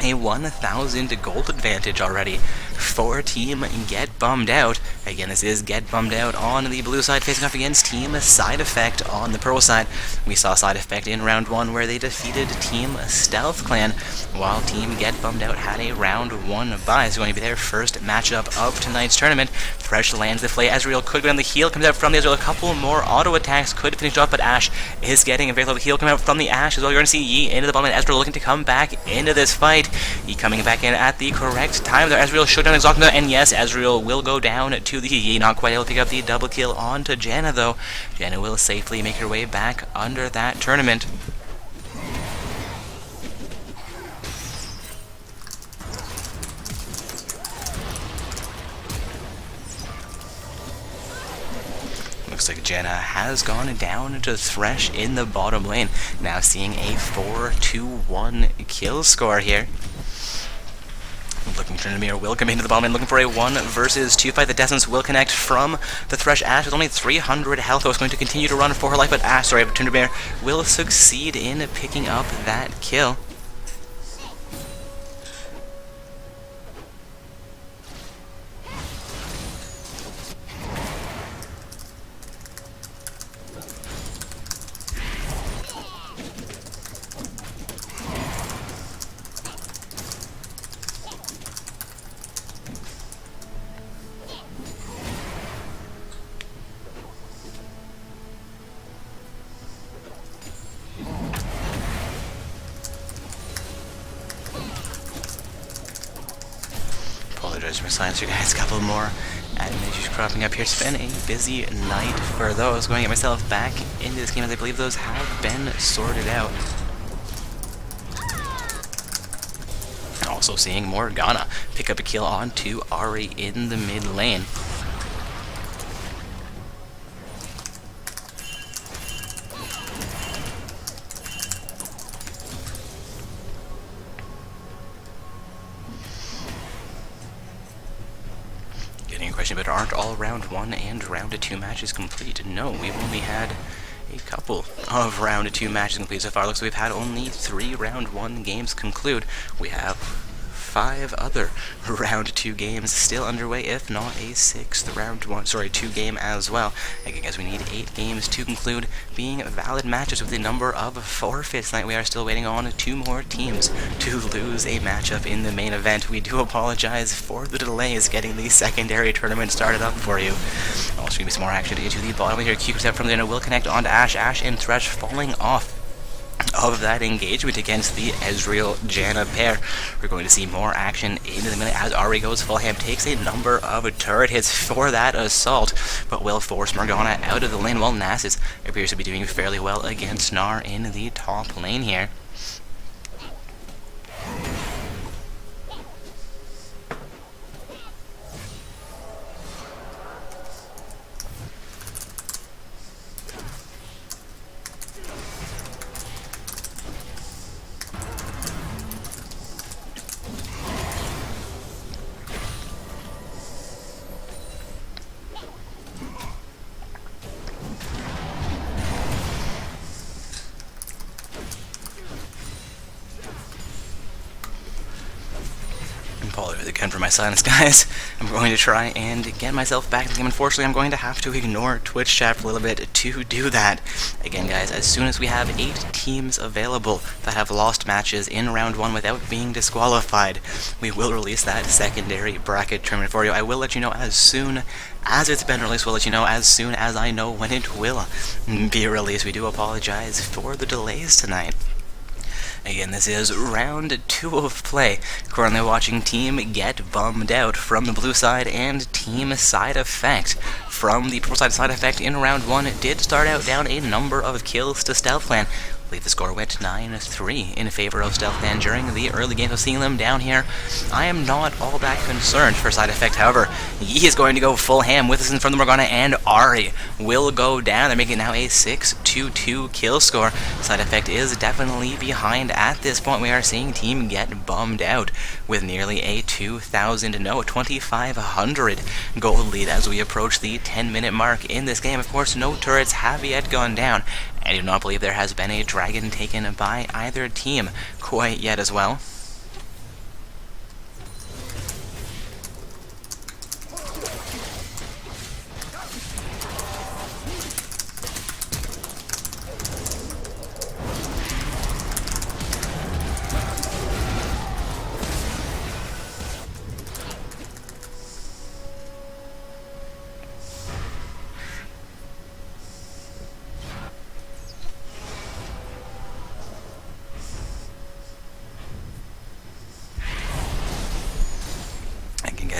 a 1,000 gold advantage already for Team Get Bummed Out. Again, this is Get Bummed Out on the blue side facing off against Team Side Effect on the purple side. We saw Side Effect in round 1 where they defeated Team Stealth Clan, while Team Get Bummed Out had a round 1 bye. It's going to be their first matchup of tonight's tournament. Thresh lands the flay. Ezreal could go on the heal, comes out from the Ezreal. A couple more auto attacks could finish off, but Ash is getting a very low heal coming out from the Ash as well. You're going to see Yi into the bottom, and Ezreal looking to come back into this fight. Yi coming back in at the correct time there. Ezreal should down Exalted, and yes, Ezreal will go down to the Yi. Not quite able to pick up the double kill onto Janna though. Janna will safely make her way back under that tournament. Looks like Janna has gone down to Thresh in the bottom lane. Now seeing a 4-2-1 kill score here. Looking for Tryndamere will come into the bottom lane, looking for a 1 versus 2 fight. The Distance will connect from the Thresh. Ash with only 300 health, though is going to continue to run for her life, but Tryndamere will succeed in picking up that kill. Apologize for silence, you guys. A couple more admin issues cropping up here. It's been a busy night for those. Going to get myself back into this game as I believe those have been sorted out. Also seeing Morgana pick up a kill onto Ahri in the mid lane. But aren't all round 1 and round 2 matches complete? No, we've only had a couple of round 2 matches complete so far. Looks like we've had only 3 round 1 games conclude. We have 5 other round 2 games still underway, if not a 6th round 2 game as well. Again, guys, we need 8 games to conclude being valid matches with a number of forfeits. Tonight we are still waiting on 2 more teams to lose a matchup in the main event. We do apologize for the delays getting the secondary tournament started up for you. Also, going to be some more action into the bottom here. Q step from there will connect onto Ashe. Ashe and Thresh falling off of that engagement against the Ezreal-Janna pair. We're going to see more action into the minute as Ahri goes full ham, takes a number of turret hits for that assault, but will force Morgana out of the lane while Nasus appears to be doing fairly well against Gnar in the top lane here. Apologize again for my silence, guys. I'm going to try and get myself back in the game. Unfortunately, I'm going to have to ignore Twitch chat for a little bit to do that. Again, guys, as soon as we have 8 teams available that have lost matches in round 1 without being disqualified, we will release that secondary bracket tournament for you. I will let you know as soon as it's been released. We'll let you know as soon as I know when it will be released. We do apologize for the delays tonight. Again, this is round 2 of play. Currently watching Team Get Bummed Out from the blue side and Team Side Effect from the purple side. Side Effect in round 1 did start out down a number of kills to Stealth Clan. I believe the score went 9-3 in favor of Stealth Clan during the early game. So seeing them down here, I am not all that concerned for Side Effect. However, he is going to go full ham with us in front of the Morgana, and Ahri will go down. They're making now a 6-2 kill score. Side Effect is definitely behind at this point. We are seeing Team Get Bummed Out with nearly a 2,500 gold lead as we approach the 10-minute mark in this game. Of course, no turrets have yet gone down. I do not believe there has been a dragon taken by either team quite yet as well.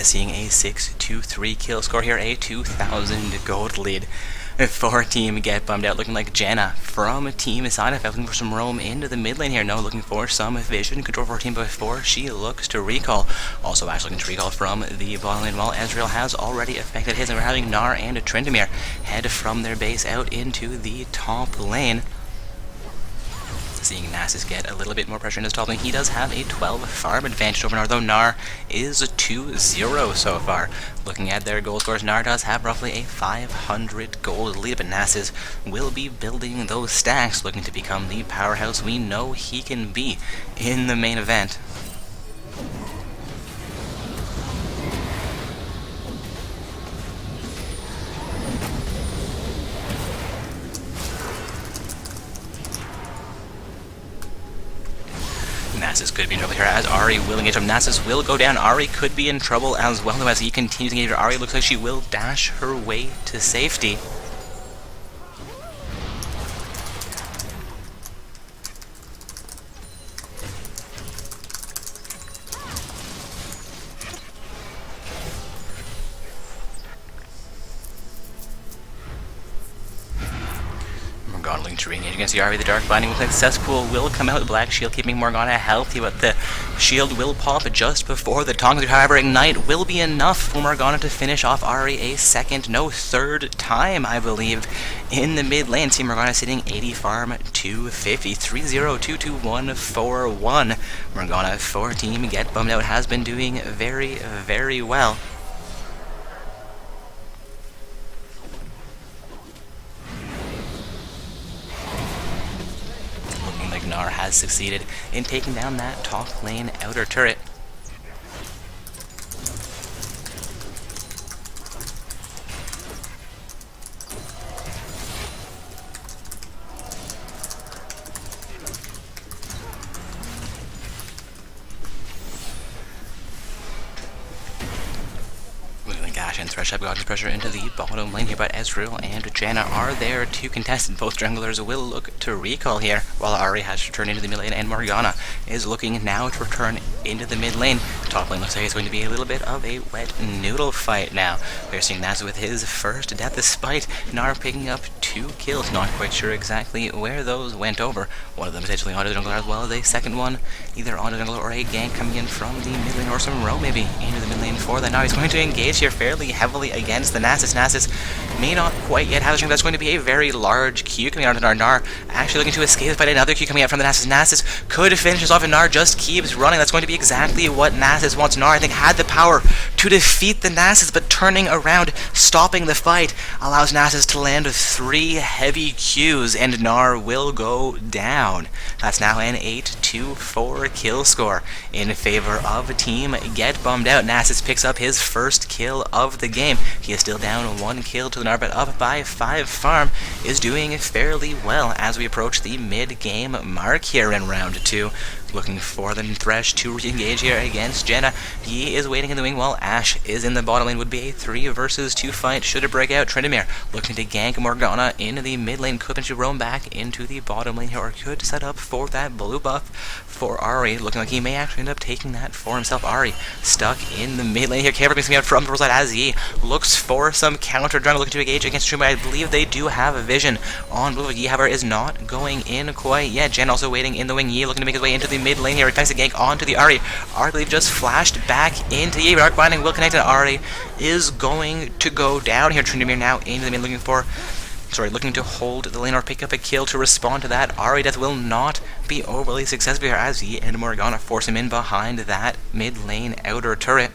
Seeing a 6-2-3 kill score here, a 2,000 gold lead for Team Get Bummed Out. Looking like Janna from Team Side Effect looking for some roam into the mid lane here. No, looking for some vision control for her team before she looks to recall. Also, Ashe looking to recall from the bottom lane while Ezreal has already affected his, and we're having Gnar and Tryndamere head from their base out into the top lane. Seeing Nasus get a little bit more pressure in his top lane. He does have a 12 farm advantage over Gnar, though Gnar is 2-0 so far. Looking at their goal scores, Gnar does have roughly a 500 gold lead, but Nasus will be building those stacks, looking to become the powerhouse we know he can be in the main event. Nasus could be in trouble here as Ahri will engage him. Nasus will go down. Ahri could be in trouble as well, though, as he continues to engage her. Ahri looks like she will dash her way to safety. Morgana to re-engage against the Ahri. The Dark Binding looks like Cesspool will come out. The Black Shield keeping Morgana healthy, but the shield will pop just before the tongs. However, Ignite will be enough for Morgana to finish off Ahri a second, no, third time, I believe, in the mid lane. See Morgana sitting 80 farm, 250, 3-0, 2-2, 1-4-1. Morgana for Team Get Bummed Out has been doing very, very well. Gnar has succeeded in taking down that top lane outer turret. Thresh have got his pressure into the bottom lane here, but Ezreal and Janna are there to contest, and both junglers will look to recall here, while Ahri has to return into the mid lane, and Morgana is looking now to return into the mid lane. Top lane looks like it's going to be a little bit of a wet noodle fight now. We're seeing Naz with his first death, despite Nar picking up 2 kills. Not quite sure exactly where those went over. One of them essentially onto the jungler, as well as a second one either onto the jungler or a gank coming in from the mid lane, or some roam maybe into the mid lane for that. Now he's going to engage here fairly heavily against the Nasus. Nasus may not quite yet have a strength. That's going to be a very large Q coming out of Nar. Actually looking to escape by another Q coming out from the Nasus. Nasus could finish this off, and Nar just keeps running. That's going to be exactly what Nasus wants. Nar, I think, had the power to defeat the Nasus, but turning around, stopping the fight, allows Nasus to land 3 heavy Qs, and Nar will go down. That's now an 8-2-4 kill score in favor of Team Get Bummed Out. Nasus picks up his first kill of the game. He is still down 1 kill to the Nar, but up by 5 farm, is doing fairly well as we approach the mid-game mark here in round 2. Looking for the Thresh to re-engage here against Janna. He is waiting in the wing while Ashe is in the bottom lane. Would be a 3 versus 2 fight should it break out. Tryndamere looking to gank Morgana into the mid lane. Could potentially roam back into the bottom lane here, or could set up for that blue buff for Ahri. Looking like he may actually end up taking that for himself. Ahri stuck in the mid lane here. Cameron coming out from the side as he looks for some counter jungle, looking to engage against Tryndamere. I believe they do have a vision on blue. Yi, however, is not going in quite yet. Jen also waiting in the wing. Yi looking to make his way into the mid lane here. Attacks a gank onto the Ahri. Ahri, I believe, just flashed back into Yi, but Arc Binding will connect, and Ahri is going to go down here. Tryndamere now into the mid, looking to hold the lane or pick up a kill to respond to that. Ahri death will not be overly successful here, as Yi and Morgana force him in behind that mid lane outer turret.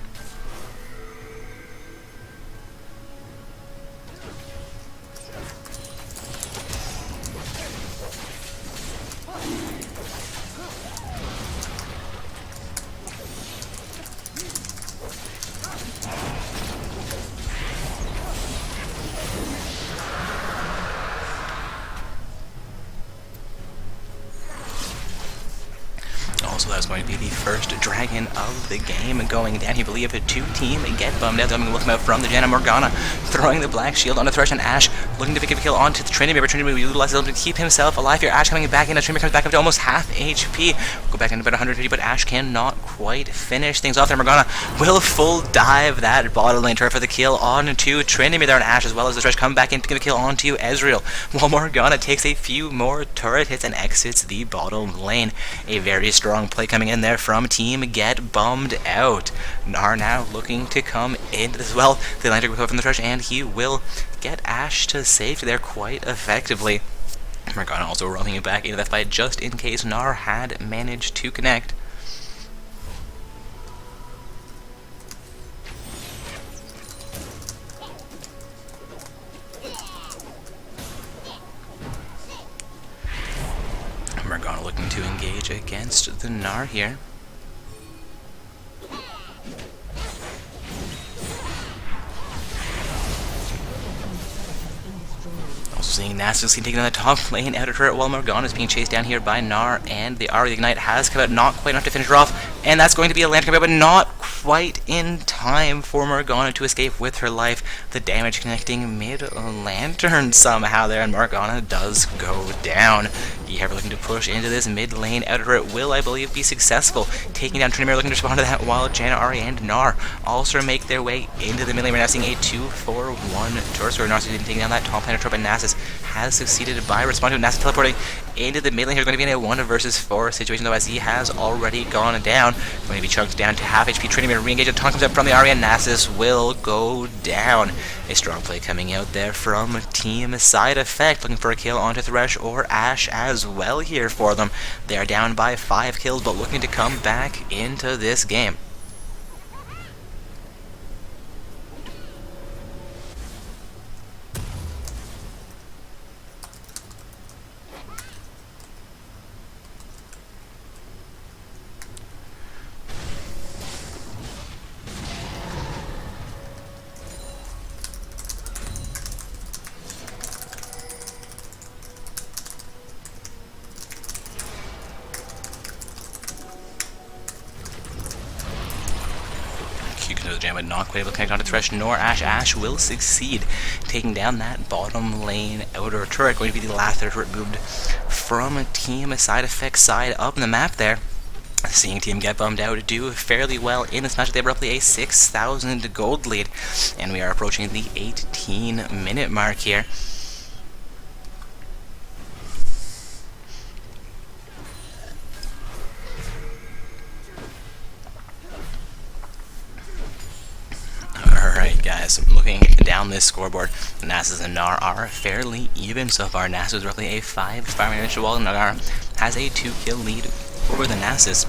So that's going to be the first dragon of the game going down. You believe a 2-team Get Bummed Out. Coming looking out from the Janna. Morgana throwing the black shield on the Thresh, and Ashe looking to pick up a kill onto the Tryndamere, but Tryndamere will utilize it to keep himself alive here. Ashe coming back in. Tryndamere comes back up to almost half HP. We'll go back into about 150, but Ashe cannot quite finish things off there. Morgana will full dive that bottom lane turret for the kill onto Tryndamere there, and Ashe, as well as the Thresh, come back in, picking a kill onto Ezreal, while Morgana takes a few more turret hits and exits the bottom lane. A very strong play coming in there from Team Get Bummed Out. Nar now looking to come in as well. The Atlantic will from the Thresh, and he will get Ashe to safety there quite effectively. Morgana also roaming it back into that fight just in case Nar had managed to connect. Morgana looking to engage against the Nar here. Also seeing Nasus taking on the top lane outer turret, while Morgana is being chased down here by Nar, and the Ahri Ignite has come out, not quite enough to finish her off, and that's going to be a land coming out, but not quite in time for Morgana to escape with her life. The damage connecting mid-lantern somehow there, and Morgana does go down. Yi looking to push into this mid lane outer turret will, I believe, be successful, taking down Tryndamere, looking to respond to that, while Janna, Ahri, and Nar also make their way into the mid lane. We're now seeing a 2-4-1 turret, so Nar's taking down that top laner turret, but Nasus has succeeded by responding to Nasus teleporting into the mid lane. He's going to be in a 1 versus 4 situation, though, as he has already gone down. Going to be chunked down to half HP. Tryndamere re-engage. A taunt comes up from the Ahri, and Nasus will go down. A strong play coming out there from Team Side Effect, looking for a kill onto Thresh or Ashe as well here for them. They are down by 5 kills, but looking to come back into this game. execute into the jam, but not quite able to connect onto Thresh nor Ash. Ash will succeed, taking down that bottom lane outer turret. Going to be the last outer turret moved from Team Side Effects side up in the map there. Seeing Team Get Bummed Out do fairly well in this match. They have roughly a 6,000 gold lead, and we are approaching the 18-minute mark here. Alright guys, looking down this scoreboard, Nasus and Gnar are fairly even so far. Nasus is roughly a 5 fireman wall, and Gnar has a 2-kill lead over the Nasus.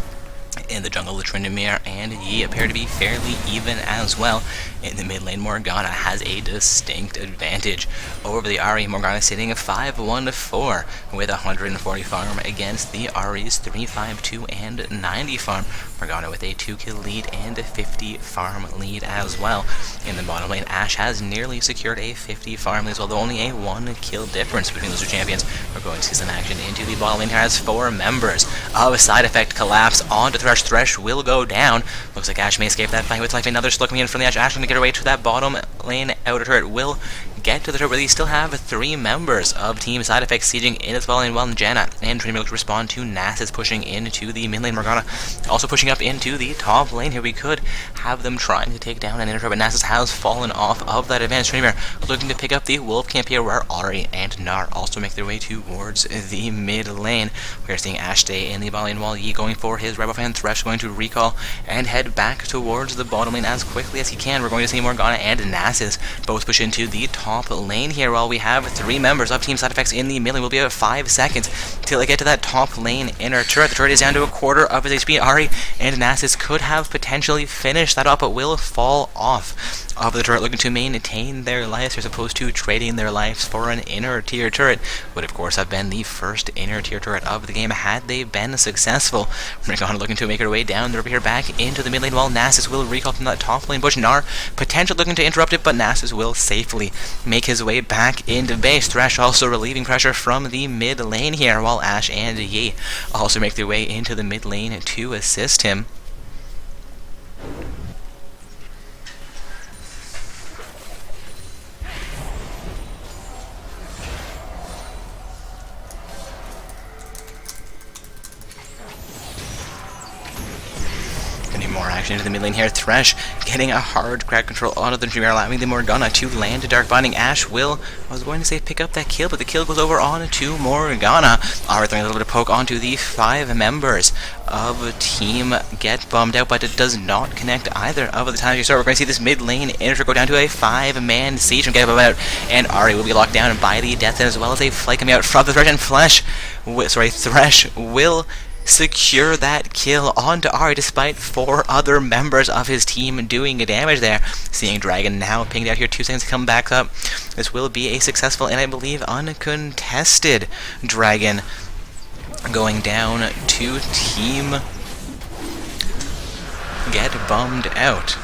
In the jungle, the Tryndamere and Yi appear to be fairly even as well. In the mid lane, Morgana has a distinct advantage over the Ahri. Morgana sitting at 5-1-4 with 140 farm against the Ahri's 352 and 90 farm. Morgana with a 2-kill lead and a 50 farm lead as well. In the bottom lane, Ashe has nearly secured a 50 farm lead as well, though only a 1-kill difference between those two champions. We're going to see some action into the bottom lane here as 4 members of Side Effect collapse onto Thresh. Thresh will go down. Looks like Ashe may escape that fight with life. Another slow coming in from the Ashe. Ashe going to get away to that bottom lane outer turret. Will get to the turret, but they still have 3 members of Team Side Effects sieging in its bottom lane. Well, Janna and Tryndamere look to respond to Nasus pushing into the mid lane. Morgana also pushing up into the top lane here. We could have them trying to take down an inner turret, but Nasus has fallen off of that advantage. Tryndamere looking to pick up the Wolf camp here, where Ahri and Gnar also make their way towards the mid lane. We are seeing Ashe stay in the bottom lane while Yi going for his red buff, and Thresh going to recall and head back towards the bottom lane as quickly as he can. We're going to see Morgana and Nasus both push into the top lane here, while we have 3 members of Team Side Effects in the mid lane. We'll be about 5 seconds till they get to that top lane inner turret. The turret is down to a quarter of his HP. Ahri and Nasus could have potentially finished that off, but will fall off of the turret, looking to maintain their lives as opposed to trading their lives for an inner tier turret. Would of course have been the first inner tier turret of the game had they been successful. Morgana looking to make her way down the river here back into the mid lane, while Nasus will recall from that top lane bush. Gnar potentially looking to interrupt it, but Nasus will safely make his way back into base. Thresh also relieving pressure from the mid lane here, while Ashe and Yi also make their way into the mid lane to assist him. More action into the mid lane here. Thresh getting a hard crack control onto the Tryndamere, allowing the Morgana to land a Dark Binding. Ashe will, I was going to say pick up that kill, but the kill goes over on to Morgana. Ahri throwing a little bit of poke onto the 5 members of Team Get Bummed Out, but it does not connect either of the times you start. We're going to see this mid lane inner go down to a 5-man siege from Get Bummed Out, and Ahri will be locked down by the Death, as well as a flight coming out from the Thresh, and Thresh will secure that kill onto Ahri despite 4 other members of his team doing damage there. Seeing Dragon now pinged out here, 2 seconds to come back up. This will be a successful and I believe uncontested Dragon going down to Team Get Bummed Out.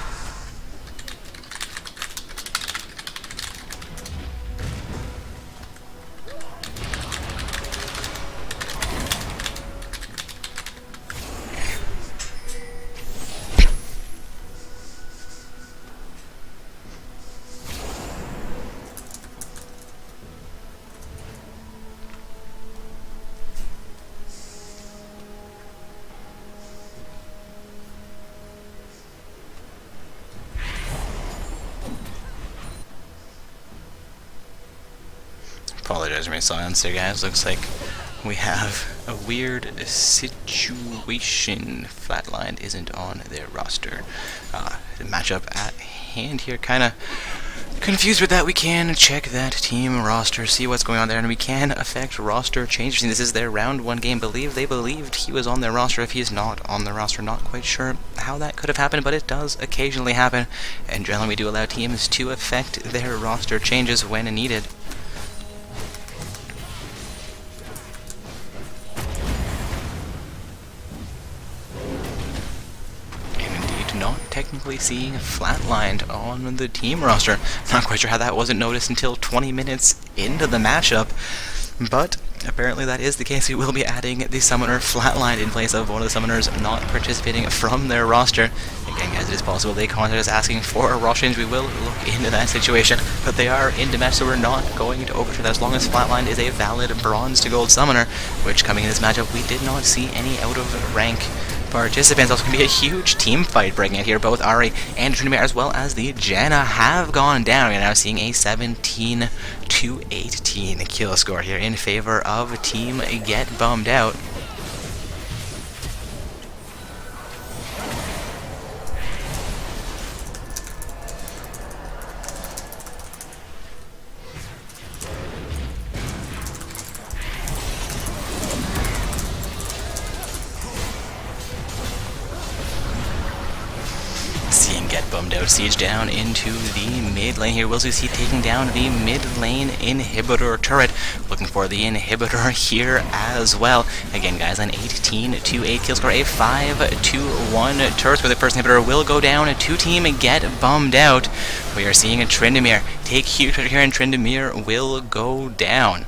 Apologize for my silence there, guys. Looks like we have a weird situation. Flatline isn't on their roster. The matchup at hand here, kind of confused with that. We can check that team roster, see what's going on there, and we can affect roster changes. This is their round 1 game. They believed he was on their roster. If he's not on their roster, not quite sure how that could have happened, but it does occasionally happen. And generally we do allow teams to affect their roster changes when needed. Not technically seeing flatlined on the team roster. Not quite sure how that wasn't noticed until 20 minutes into the matchup, but Apparently that is the case. We will be adding the summoner flatlined in place of one of the summoners not participating from their roster. Again, guys, it is possible they contacted us asking for a rush change. We will look into that situation, but they are into match, so we're not going to overturn that as long as flatlined is a valid bronze to gold summoner, which coming in this matchup, we did not see any out of rank participants. Also going to be a huge team fight breaking out here. Both Ari and Trinimir as well as the Janna have gone down. We are now seeing a 17 to 18 kill score here in favor of Team Get Bummed Out. Seeing Get Bummed Out siege down into the mid lane here. Will see taking down the mid lane inhibitor turret. Looking for the inhibitor here as well. Again, guys, an 18 to 8 kill score, a 5 to 1 turret where the first inhibitor will go down to Team Get Bummed Out. We are seeing a Tryndamere take huge here, and Tryndamere will go down.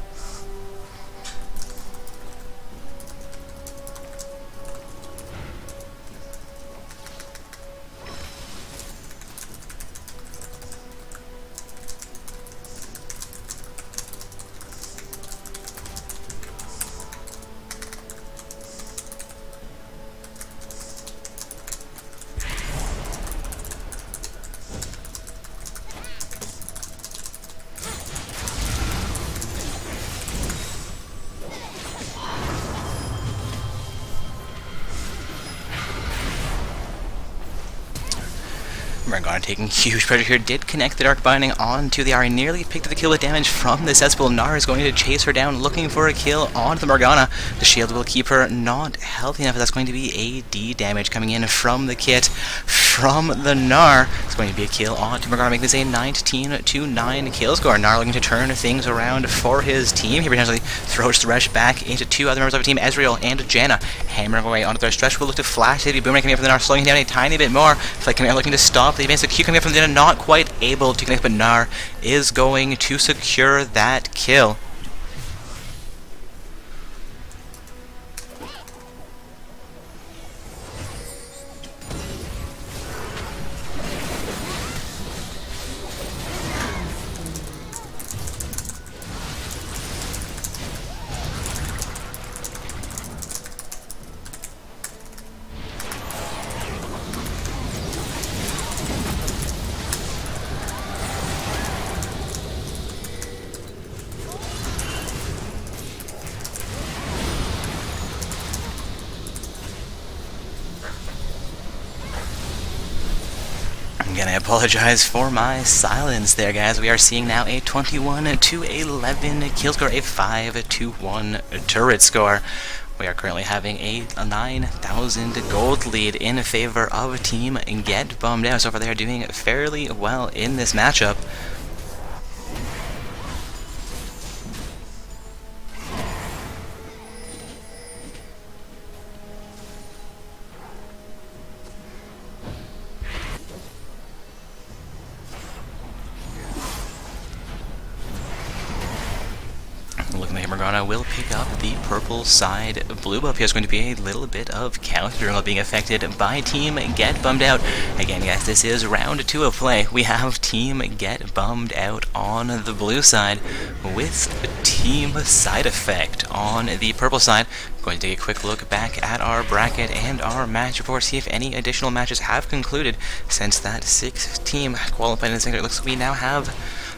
Rengar taking huge pressure here, did connect the Dark Binding onto the Ahri, nearly picked up the kill with damage from the Cesspool. Gnar is going to chase her down, looking for a kill onto the Morgana. The shield will keep her not healthy enough, that's going to be AD damage coming in from the kit. From the Gnar, it's going to be a kill onto Morgana, making this a 19 to 9 kill score. Gnar looking to turn things around for his team. He potentially throws Thresh back into two other members of the team, Ezreal and Janna. Hammering away onto Thresh. Thresh will look to flash the boomerang coming up from the Gnar, slowing him down a tiny bit more. Flick coming out looking to stop the advance. The Q coming up from the Janna, not quite able to connect, but Gnar is going to secure that kill. Again, I apologize for my silence there, guys. We are seeing now a 21 to 11 kill score, a 5 to 1 turret score. We are currently having a 9,000 gold lead in favor of Team Get Bummed Out. So far, they are doing fairly well in this matchup. Looking like Morgana will pick up the purple side blue buff. Here's going to be a little bit of counter being affected by Team Get Bummed Out. Again, guys, this is round 2 of play. We have Team Get Bummed Out on the blue side with Team Side Effect on the purple side. Going to take a quick look back at our bracket and our match report, see if any additional matches have concluded since that 6th team qualified in this thing. It looks like we now have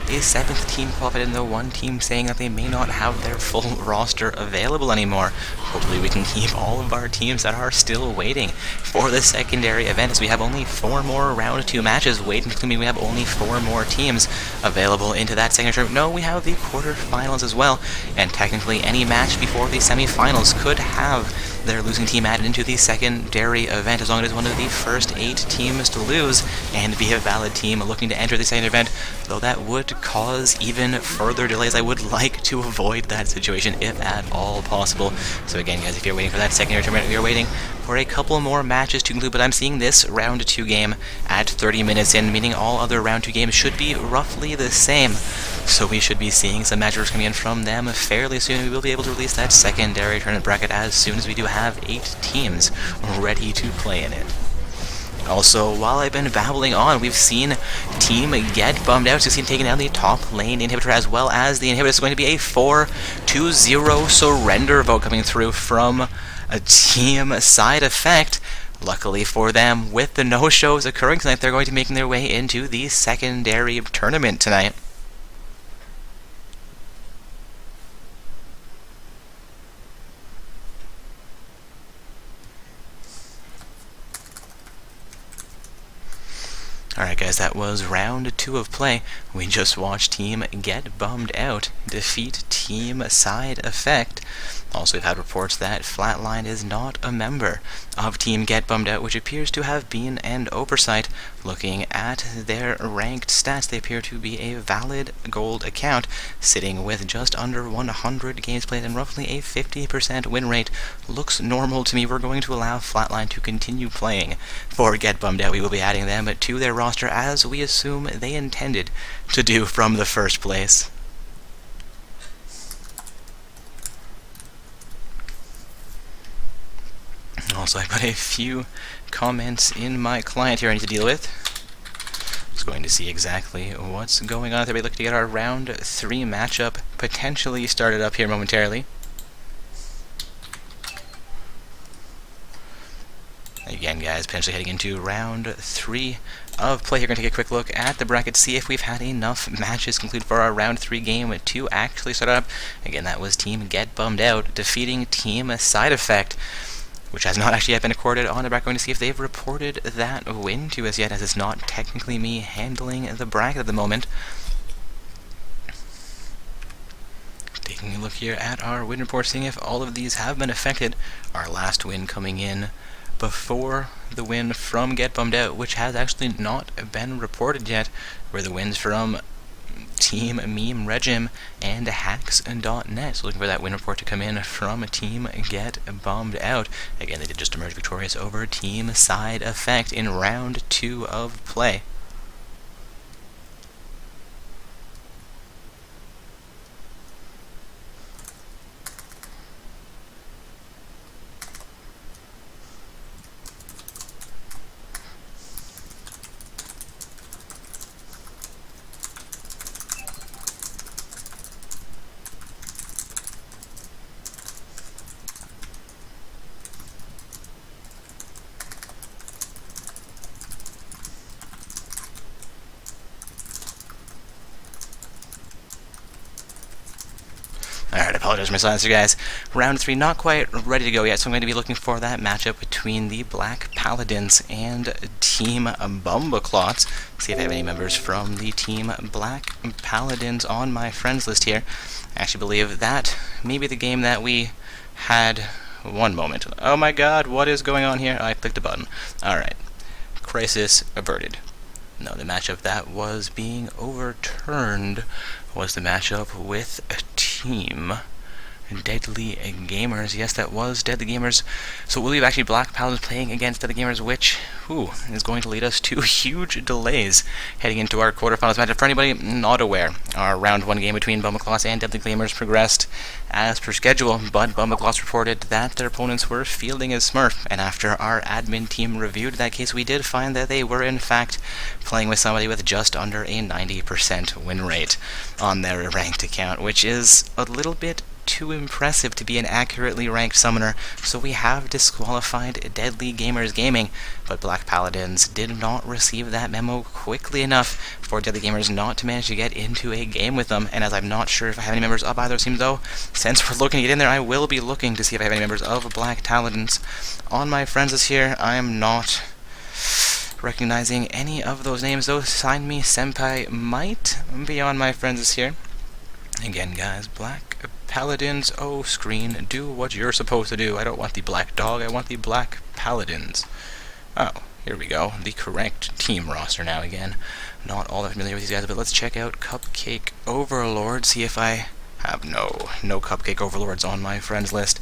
a 7th team qualified, and the one team saying that they may not have their full roster available anymore. Hopefully we can keep all of our teams that are still waiting for the secondary event, as we have only 4 more round 2 matches waiting, to mean we have only 4 more teams available into that secondary tournament. No, we have the quarterfinals as well, and technically any match before the semifinals could have their losing team added into the secondary event, as long as it is one of the first 8 teams to lose and be a valid team looking to enter the secondary event. Though that would cause even further delays, I would like to avoid that situation if at all possible. So again, guys, if you're waiting for that secondary tournament, if you're waiting for a couple more matches to conclude, but I'm seeing this round 2 game at 30 minutes in, meaning all other round 2 games should be roughly the same. So we should be seeing some matches coming in from them fairly soon. We will be able to release that secondary tournament bracket as soon as we do have 8 teams ready to play in it. Also, while I've been babbling on, we've seen Team get bummed out. So we've seen taking down the top lane inhibitor, as well as the inhibitor is going to be a 4-2-0 surrender vote coming through from a team side effect. Luckily for them, with the no-shows occurring tonight, they're going to be making their way into the secondary tournament tonight. Alright guys, that was round 2 of play. We just watched Team get bummed out defeat Team side effect. Also, we've had reports that Flatline is not a member of Team Get Bummed Out, which appears to have been an oversight. Looking at their ranked stats, they appear to be a valid gold account, sitting with just under 100 games played and roughly a 50% win rate. Looks normal to me. We're going to allow Flatline to continue playing for Get Bummed Out. We will be adding them to their roster as we assume they intended to do from the first place. Also, I've got a few comments in my client here I need to deal with. Just going to see exactly what's going on. Everybody looking to get our round 3 matchup potentially started up here momentarily. Again, guys, potentially heading into round 3 of play. Here, going to take a quick look at the bracket, see if we've had enough matches conclude for our round 3 game to actually start up. Again, that was Team Get Bummed Out defeating Team Side Effect, which has not actually yet been recorded on the bracket. Going to see if they've reported that win to us yet, as it's not technically me handling the bracket at the moment. Taking a look here at our win report, seeing if all of these have been affected. Our last win coming in before the win from Get Bummed Out, which has actually not been reported yet, were the wins from Team Meme Regime and Hacks.net. So looking for that win report to come in from Team Get Bummed Out. Again, they did just emerge victorious over Team Side Effect in round 2 of play. Alright, I apologize for my silence here, guys. Round 3 not quite ready to go yet, so I'm going to be looking for that matchup between the Black Paladins and Team Bumbleclots. See if I have any members from the Team Black Paladins on my friends list here. I actually believe that may be the game that we had. One moment. Oh my god, what is going on here? I clicked a button. Alright. Crisis averted. No, the matchup that was being overturned was the matchup with Team Deadly Gamers. Yes, that was Deadly Gamers. So we'll have actually Black Paladins playing against Deadly Gamers, which is going to lead us to huge delays heading into our quarterfinals matchup. For anybody not aware, our round 1 game between Bumbleclots and Deadly Gamers progressed as per schedule, but Bumbleclots reported that their opponents were fielding a Smurf, and after our admin team reviewed that case, we did find that they were in fact playing with somebody with just under a 90% win rate on their ranked account, which is a little bit too impressive to be an accurately ranked summoner, so we have disqualified Deadly Gamers Gaming, but Black Paladins did not receive that memo quickly enough for Deadly Gamers not to manage to get into a game with them. And as I'm not sure if I have any members of either team, though, since we're looking to get in there, I will be looking to see if I have any members of Black Paladins on my friends list here. I am not recognizing any of those names, though. Sign Me Senpai might be on my friends list here. Again, guys, Black Paladins, oh screen, do what you're supposed to do. I don't want the black dog, I want the Black Paladins. Oh, here we go, the correct team roster now again. Not all that familiar with these guys, but let's check out Cupcake Overlord, see if I have no Cupcake Overlords on my friends list.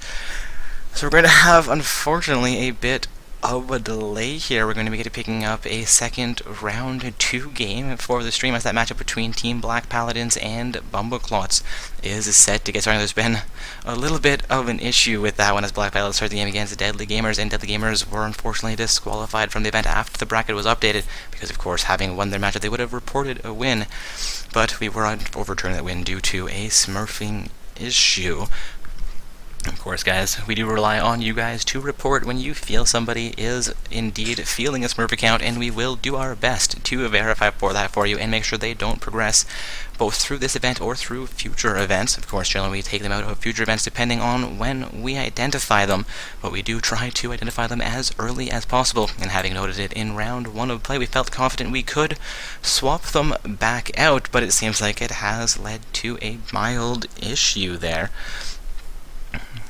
So we're going to have, unfortunately, a bit of a delay here. We're going to be picking up a second round 2 game for the stream, as that matchup between Team Black Paladins and Bumbleclots is set to get started. There's been a little bit of an issue with that one, as Black Paladins started the game against Deadly Gamers, and Deadly Gamers were unfortunately disqualified from the event after the bracket was updated, because of course, having won their matchup, they would have reported a win, but we were overturning that win due to a smurfing issue. Of course, guys, we do rely on you guys to report when you feel somebody is indeed feeling a Smurf account, and we will do our best to verify for you and make sure they don't progress both through this event or through future events. Of course, generally we take them out of future events depending on when we identify them, but we do try to identify them as early as possible, and having noted it in round 1 of play, we felt confident we could swap them back out, but it seems like it has led to a mild issue there.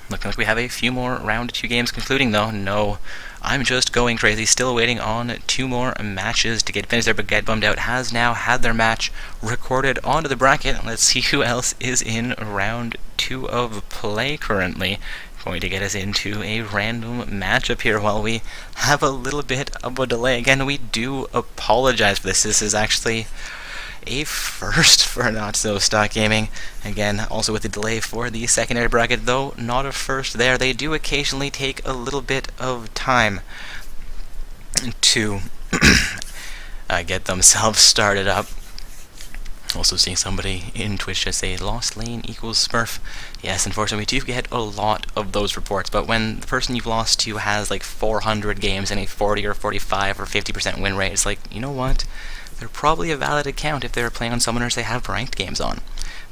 Looking like we have a few more round 2 games concluding, though. No, I'm just going crazy. Still waiting on 2 more matches to get finished there, but Get Bummed Out has now had their match recorded onto the bracket. Let's see who else is in round 2 of play currently. Going to get us into a random matchup here while we have a little bit of a delay. Again, we do apologize for this. This is actually a first for Not So Stock Gaming. Again, also with the delay for the secondary bracket, though not a first there. They do occasionally take a little bit of time to get themselves started up. Also seeing somebody in Twitch just say lost lane equals Smurf. Yes, unfortunately we do get a lot of those reports, but when the person you've lost to has like 400 games and a 40 or 45 or 50% win rate, it's like, you know what? They're probably a valid account if they're playing on summoners they have ranked games on.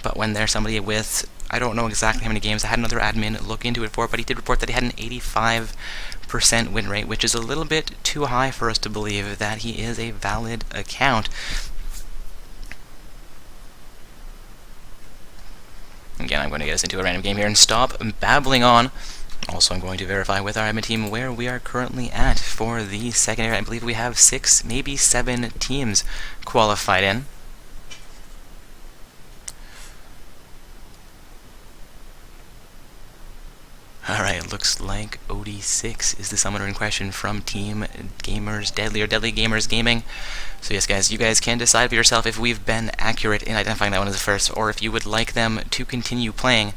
But when there's somebody with, I don't know exactly how many games, I had another admin look into it for it, but he did report that he had an 85% win rate, which is a little bit too high for us to believe that he is a valid account. Again, I'm going to get us into a random game here and stop babbling on. Also, I'm going to verify with our admin team where we are currently at for the secondary. I believe we have 6, maybe 7 teams qualified in. Alright, looks like OD6 is the summoner in question from Team Gamers Deadly, or Deadly Gamers Gaming. So yes, guys, you guys can decide for yourself if we've been accurate in identifying that one as the first, or if you would like them to continue playing.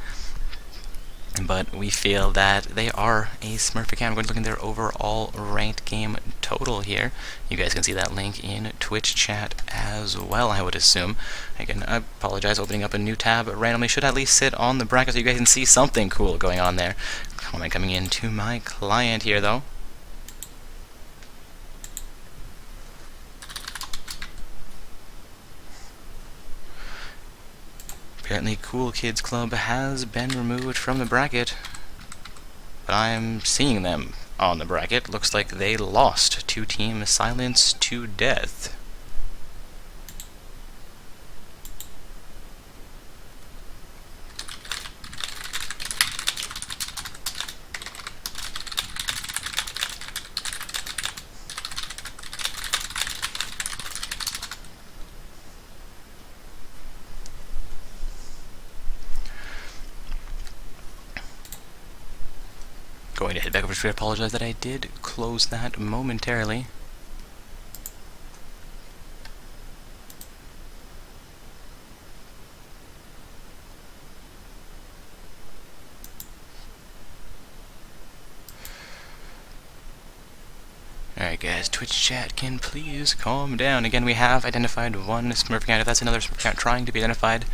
But we feel that they are a Smurf account. We're going to look at their overall ranked game total here. You guys can see that link in Twitch chat as well, I would assume. Again, I apologize, opening up a new tab randomly. Should at least sit on the bracket so you guys can see something cool going on there. Comment coming into my client here, though. Apparently Cool Kids Club has been removed from the bracket, but I'm seeing them on the bracket. Looks like they lost to Team Silence to Death. Going to head back over to apologize that I did close that momentarily. Alright guys, Twitch chat can please calm down. Again, we have identified one Smurf account. If that's another Smurf account trying to be identified,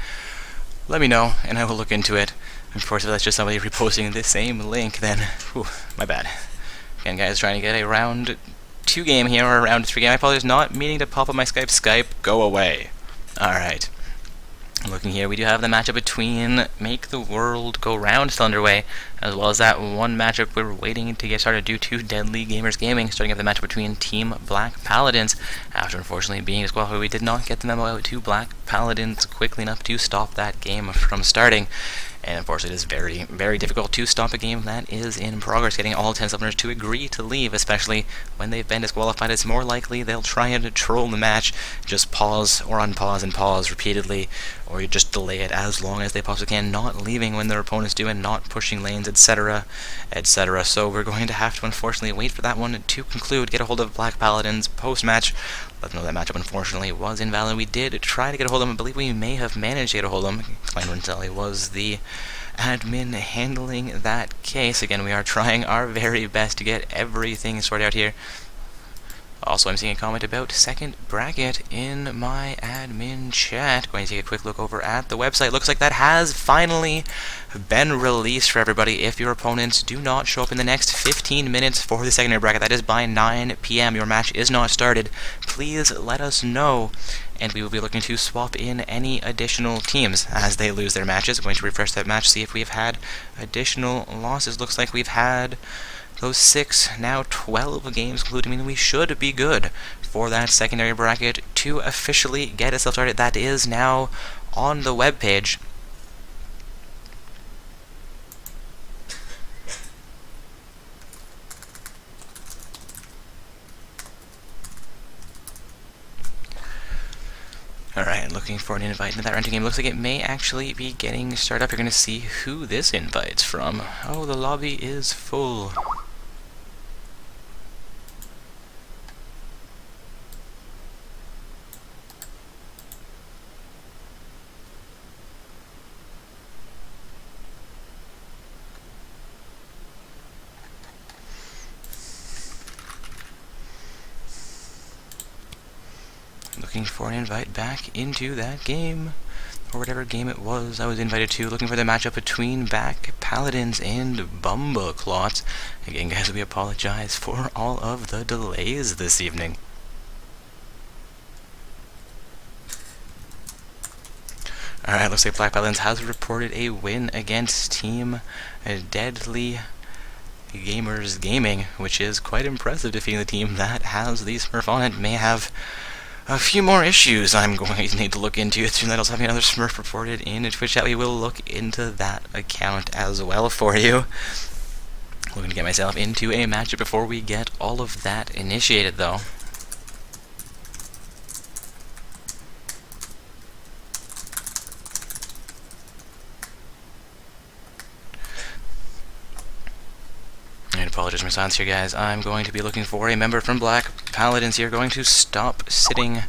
let me know and I will look into it. Of course, if that's just somebody reposting the same link, then, whew, my bad. Again, guys, trying to get a round 2 game here, or a round 3 game. I apologize, not meaning to pop up my Skype. Skype, go away. Alright. Looking here, we do have the matchup between Make the World Go Round still underway, as well as that one matchup we're waiting to get started due to Deadly Gamers Gaming, starting up the matchup between Team Black Paladins. After unfortunately being disqualified, we did not get the memo out to Black Paladins quickly enough to stop that game from starting. And unfortunately, it is very, very difficult to stop a game that is in progress. Getting all 10 summoners to agree to leave, especially when they've been disqualified, it's more likely they'll try and troll the match, just pause or unpause and pause repeatedly, or you just delay it as long as they possibly can, not leaving when their opponents do and not pushing lanes, etc., etc. So we're going to have to unfortunately wait for that one to conclude, get a hold of Black Paladins post-match. Let them know that matchup unfortunately was invalid. We did try to get a hold of him. I believe we may have managed to get a hold of him. Klein Rentelli was the admin handling that case. Again, we are trying our very best to get everything sorted out here. Also, I'm seeing a comment about second bracket in my admin chat. Going to take a quick look over at the website. Looks like that has finally been released for everybody. If your opponents do not show up in the next 15 minutes for the secondary bracket, that is by 9 p.m., your match is not started, please let us know, and we will be looking to swap in any additional teams as they lose their matches. I'm going to refresh that match, see if we've had additional losses. Looks like we've had those 6, now 12 games concluded, meaning we should be good for that secondary bracket to officially get itself started. That is now on the webpage. Alright, looking for an invite into that renting game. Looks like it may actually be getting started up. You're going to see who this invite's from. Oh, the lobby is full. Looking for an invite back into that game, or whatever game it was I was invited to. Looking for the matchup between Black Paladins and Bumbleclots. Again, guys, we apologize for all of the delays this evening. Alright, looks like Black Paladins has reported a win against Team Deadly Gamers Gaming, which is quite impressive, defeating the team that has the Smurf on it. May have a few more issues I'm going to need to look into. It's that also having another Smurf reported in a Twitch chat. We will look into that account as well for you. Looking to get myself into a matchup before we get all of that initiated, though. I apologize for my silence here, guys. I'm going to be looking for a member from Black Paladins here. Going to stop sitting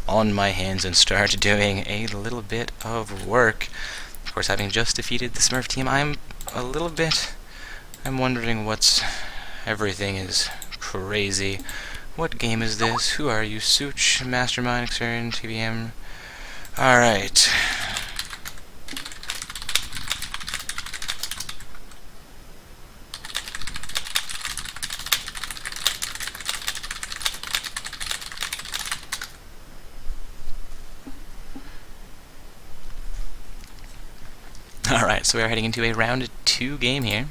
on my hands and start doing a little bit of work. Of course, having just defeated the Smurf team, I'm wondering what's... Everything is crazy. What game is this? Who are you? Such, Mastermind, Xerion, TVM. Alright. Alright, so we are heading into a round 2 game here.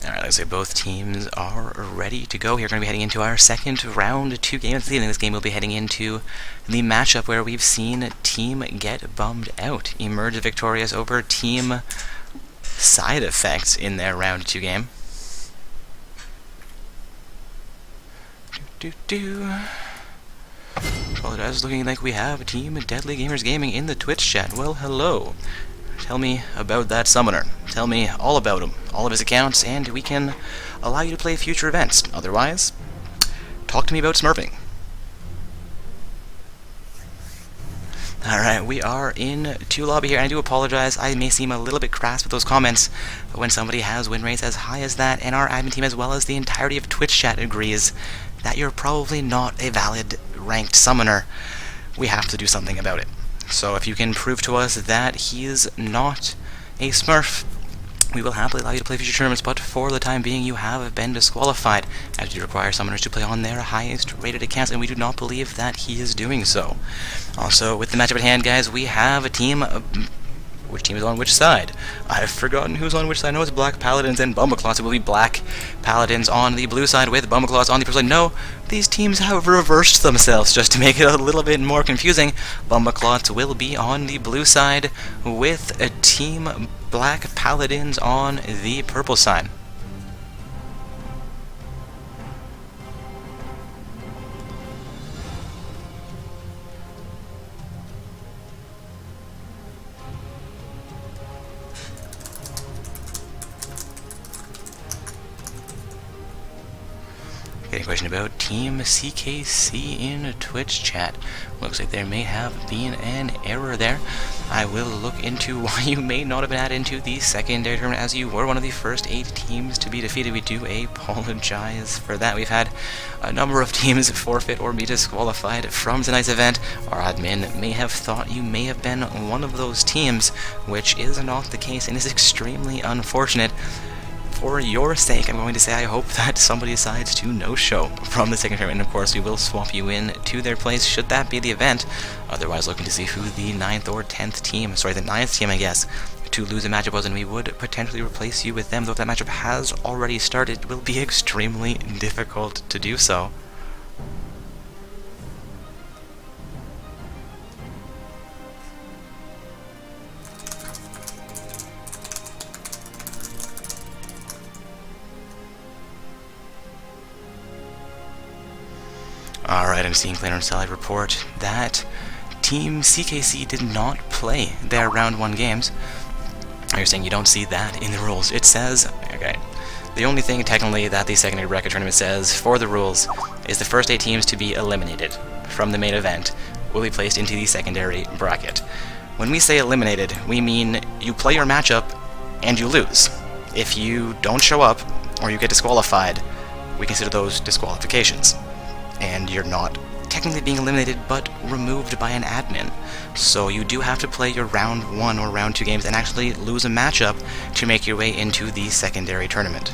Alright, let's say both teams are ready to go here. We're going to be heading into our second round 2 game of the evening. This game will be heading into the matchup where we've seen Team Get Bummed Out emerge victorious over Team Side Effects in their round 2 game. Apologize, looking like we have Team Deadly Gamers Gaming in the Twitch chat. Well, hello. Tell me about that summoner. Tell me all about him, all of his accounts, and we can allow you to play future events. Otherwise, talk to me about smurfing. Alright, we are in 2 lobby here, and I do apologize, I may seem a little bit crass with those comments, but when somebody has win rates as high as that, and our admin team as well as the entirety of Twitch chat agrees that you're probably not a valid ranked summoner, we have to do something about it. So if you can prove to us that he is not a smurf, we will happily allow you to play future tournaments, but for the time being you have been disqualified, as you require summoners to play on their highest rated accounts, and we do not believe that he is doing so. Also, with the matchup at hand, guys, we have a team which team is on which side. I've forgotten who's on which side. I know it's Black Paladins and Bumbleclots. It will be Black Paladins on the blue side with Bumbleclots on the purple side. No, these teams have reversed themselves just to make it a little bit more confusing. Bumbleclots will be on the blue side with a team Black Paladins on the purple side. Getting a question about Team CKC in Twitch chat. Looks like there may have been an error there. I will look into why you may not have been added into the secondary tournament, as you were one of the first 8 teams to be defeated. We do apologize for that. We've had a number of teams forfeit or be disqualified from tonight's event. Our admin may have thought you may have been one of those teams, which is not the case and is extremely unfortunate. For your sake, I'm going to say I hope that somebody decides to no-show from the second tournament, and of course we will swap you in to their place should that be the event. Otherwise, looking to see who the 9th or 10th team, sorry, the 9th team, I guess, to lose a matchup was, and we would potentially replace you with them, though if that matchup has already started, it will be extremely difficult to do so. Alright, I'm seeing Player Inside report that Team CKC did not play their round 1 games. You're saying you don't see that in the rules. It says, okay, the only thing technically that the secondary bracket tournament says for the rules is the first 8 teams to be eliminated from the main event will be placed into the secondary bracket. When we say eliminated, we mean you play your matchup and you lose. If you don't show up or you get disqualified, we consider those disqualifications. And you're not technically being eliminated, but removed by an admin. So you do have to play your round 1 or round 2 games and actually lose a matchup to make your way into the secondary tournament.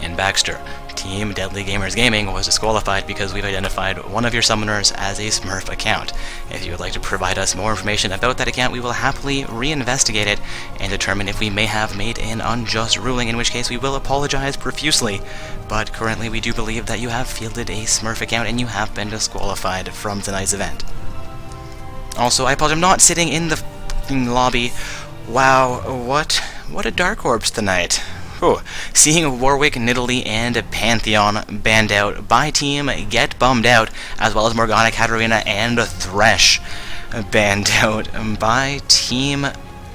In Baxter, Team Deadly Gamers Gaming was disqualified because we've identified one of your summoners as a Smurf account. If you would like to provide us more information about that account, we will happily reinvestigate it and determine if we may have made an unjust ruling, in which case we will apologize profusely. But currently we do believe that you have fielded a Smurf account and you have been disqualified from tonight's event. Also, I apologize, I'm not sitting in the f***ing lobby. Wow, what a dark orbs tonight. Whew. Seeing Warwick, Nidalee, and Pantheon banned out by Team Get Bummed Out, as well as Morgana, Katarina, and Thresh banned out by Team...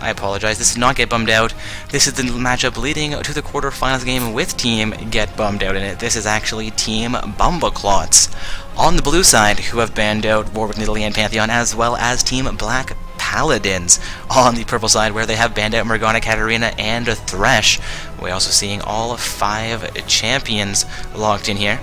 I apologize, this is not Get Bummed Out. This is the matchup leading to the quarterfinals game with Team Get Bummed Out in it. This is actually Team Bumbleclots on the blue side, who have banned out Warwick, Nidalee, and Pantheon, as well as Team Black Paladins on the purple side, where they have banned out Morgana, Katarina, and Thresh. We're also seeing all 5 champions logged in here.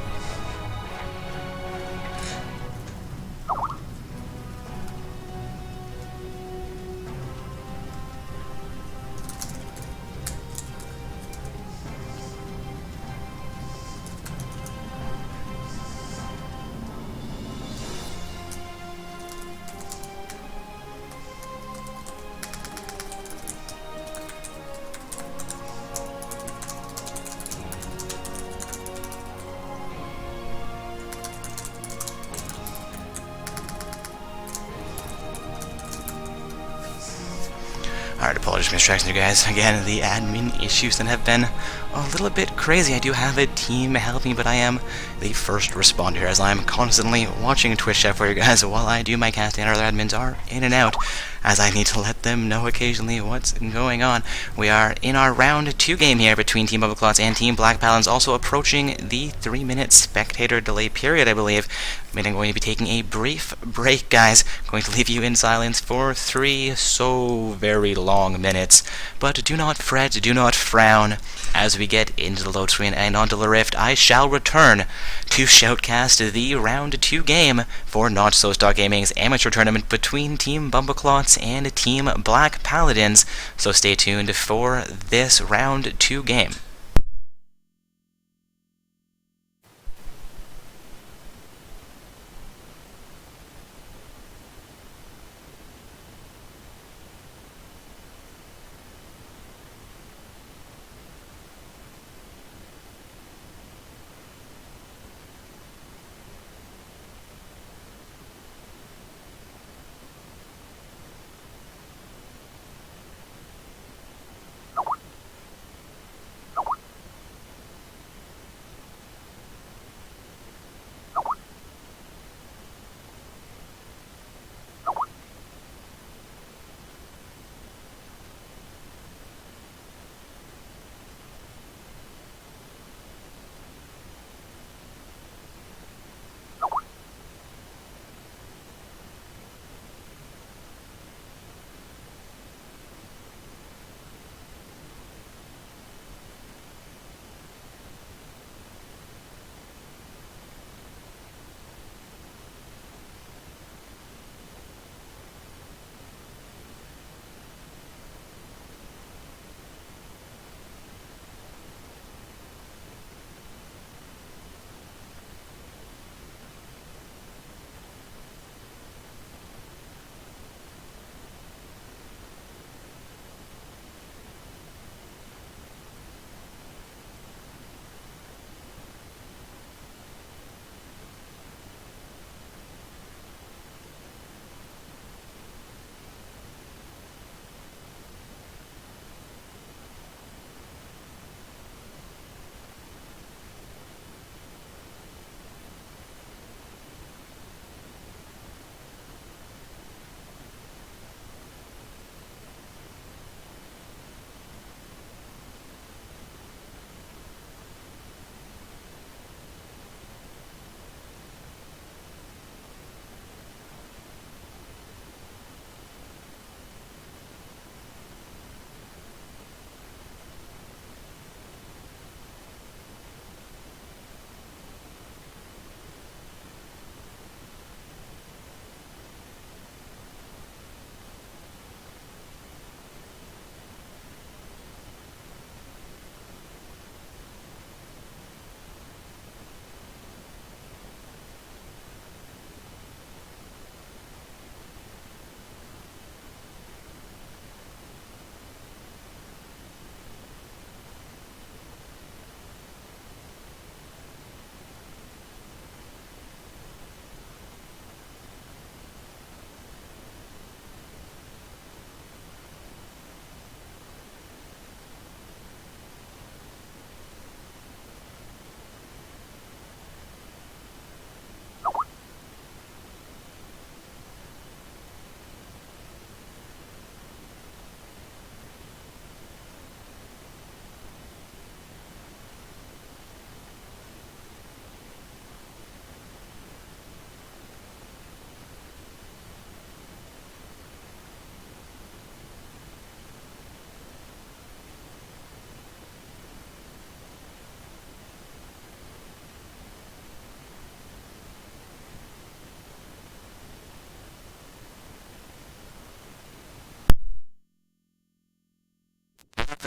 Alright, apologies for distracting you guys. Again, the admin issues that have been a little bit crazy. I do have a team helping me, but I am the first responder here, as I'm constantly watching Twitch chat for you guys while I do my casting, and other admins are in and out, as I need to let them know occasionally what's going on. We are in our round 2 game here between Team Bumbleclots and Team Black Paladins, also approaching the 3-minute spectator delay period, I believe. I I'm going to be taking a brief break, guys. Going to leave you in silence for 3 so very long minutes. But do not fret, do not frown. As we get into the load screen and onto the Rift, I shall return to shoutcast the round 2 game for Not So Stock Gaming's amateur tournament between Team Bumbleclots and Team Black Paladins. So stay tuned for this round 2 game.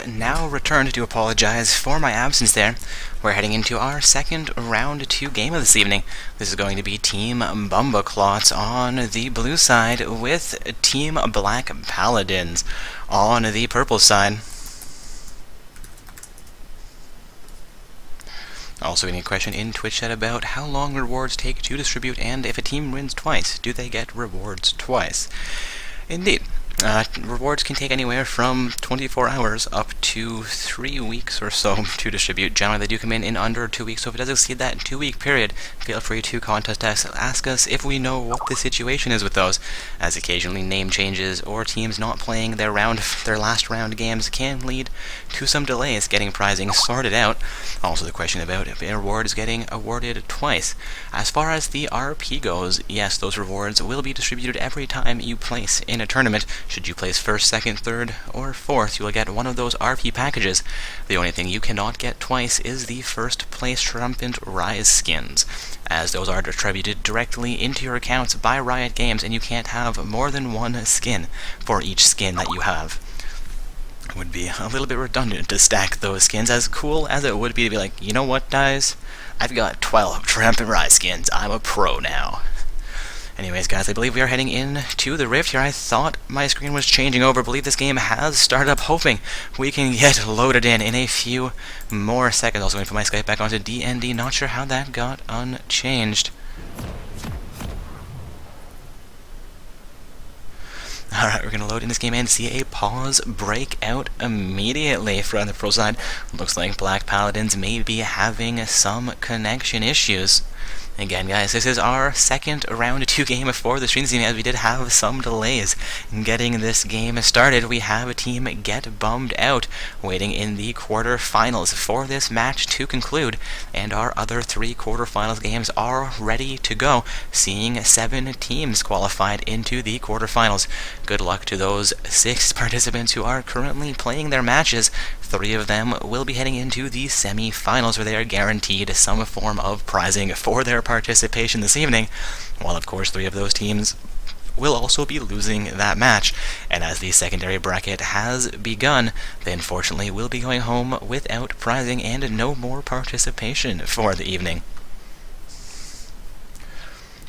have now returned to apologize for my absence there. We're heading into our second round 2 game of this evening. This is going to be Team Bumbleclots on the blue side with Team Black Paladins on the purple side. Also getting a question in Twitch chat about how long rewards take to distribute, and if a team wins twice, do they get rewards twice? Indeed. Rewards can take anywhere from 24 hours up to 3 weeks or so to distribute. Generally, they do come in under 2 weeks, so if it does exceed that 2-week period, feel free to contact us, ask us if we know what the situation is with those, as occasionally name changes or teams not playing their last round games can lead to some delays getting prizing sorted out. Also, the question about if a reward is getting awarded twice. As far as the RP goes, yes, those rewards will be distributed every time you place in a tournament. Should you place first, second, third, or fourth, you will get one of those RP packages. The only thing you cannot get twice is the first place Triumphant Rise skins, as those are distributed directly into your accounts by Riot Games, and you can't have more than one skin for each skin that you have. It would be a little bit redundant to stack those skins, as cool as it would be to be like, you know what, guys? I've got 12 Triumphant Rise skins. I'm a pro now. Anyways, guys, I believe we are heading in to the Rift here. I thought my screen was changing over. I believe this game has started up, hoping we can get loaded in a few more seconds. Also going to put my Skype back onto DND. Not sure how that got unchanged. Alright, we're going to load in this game and see a pause break out immediately from the pro side. Looks like Black Paladins may be having some connection issues. Again, guys, this is our second round 2 game for the stream this evening, as we did have some delays in getting this game started. We have a team Get Bummed Out waiting in the quarterfinals for this match to conclude, and our other 3 quarterfinals games are ready to go, seeing 7 teams qualified into the quarterfinals. Good luck to those 6 participants who are currently playing their matches. 3 of them will be heading into the semi-finals, where they are guaranteed some form of prizing for their participation this evening, while of course 3 of those teams will also be losing that match. And as the secondary bracket has begun, they unfortunately will be going home without prizing and no more participation for the evening.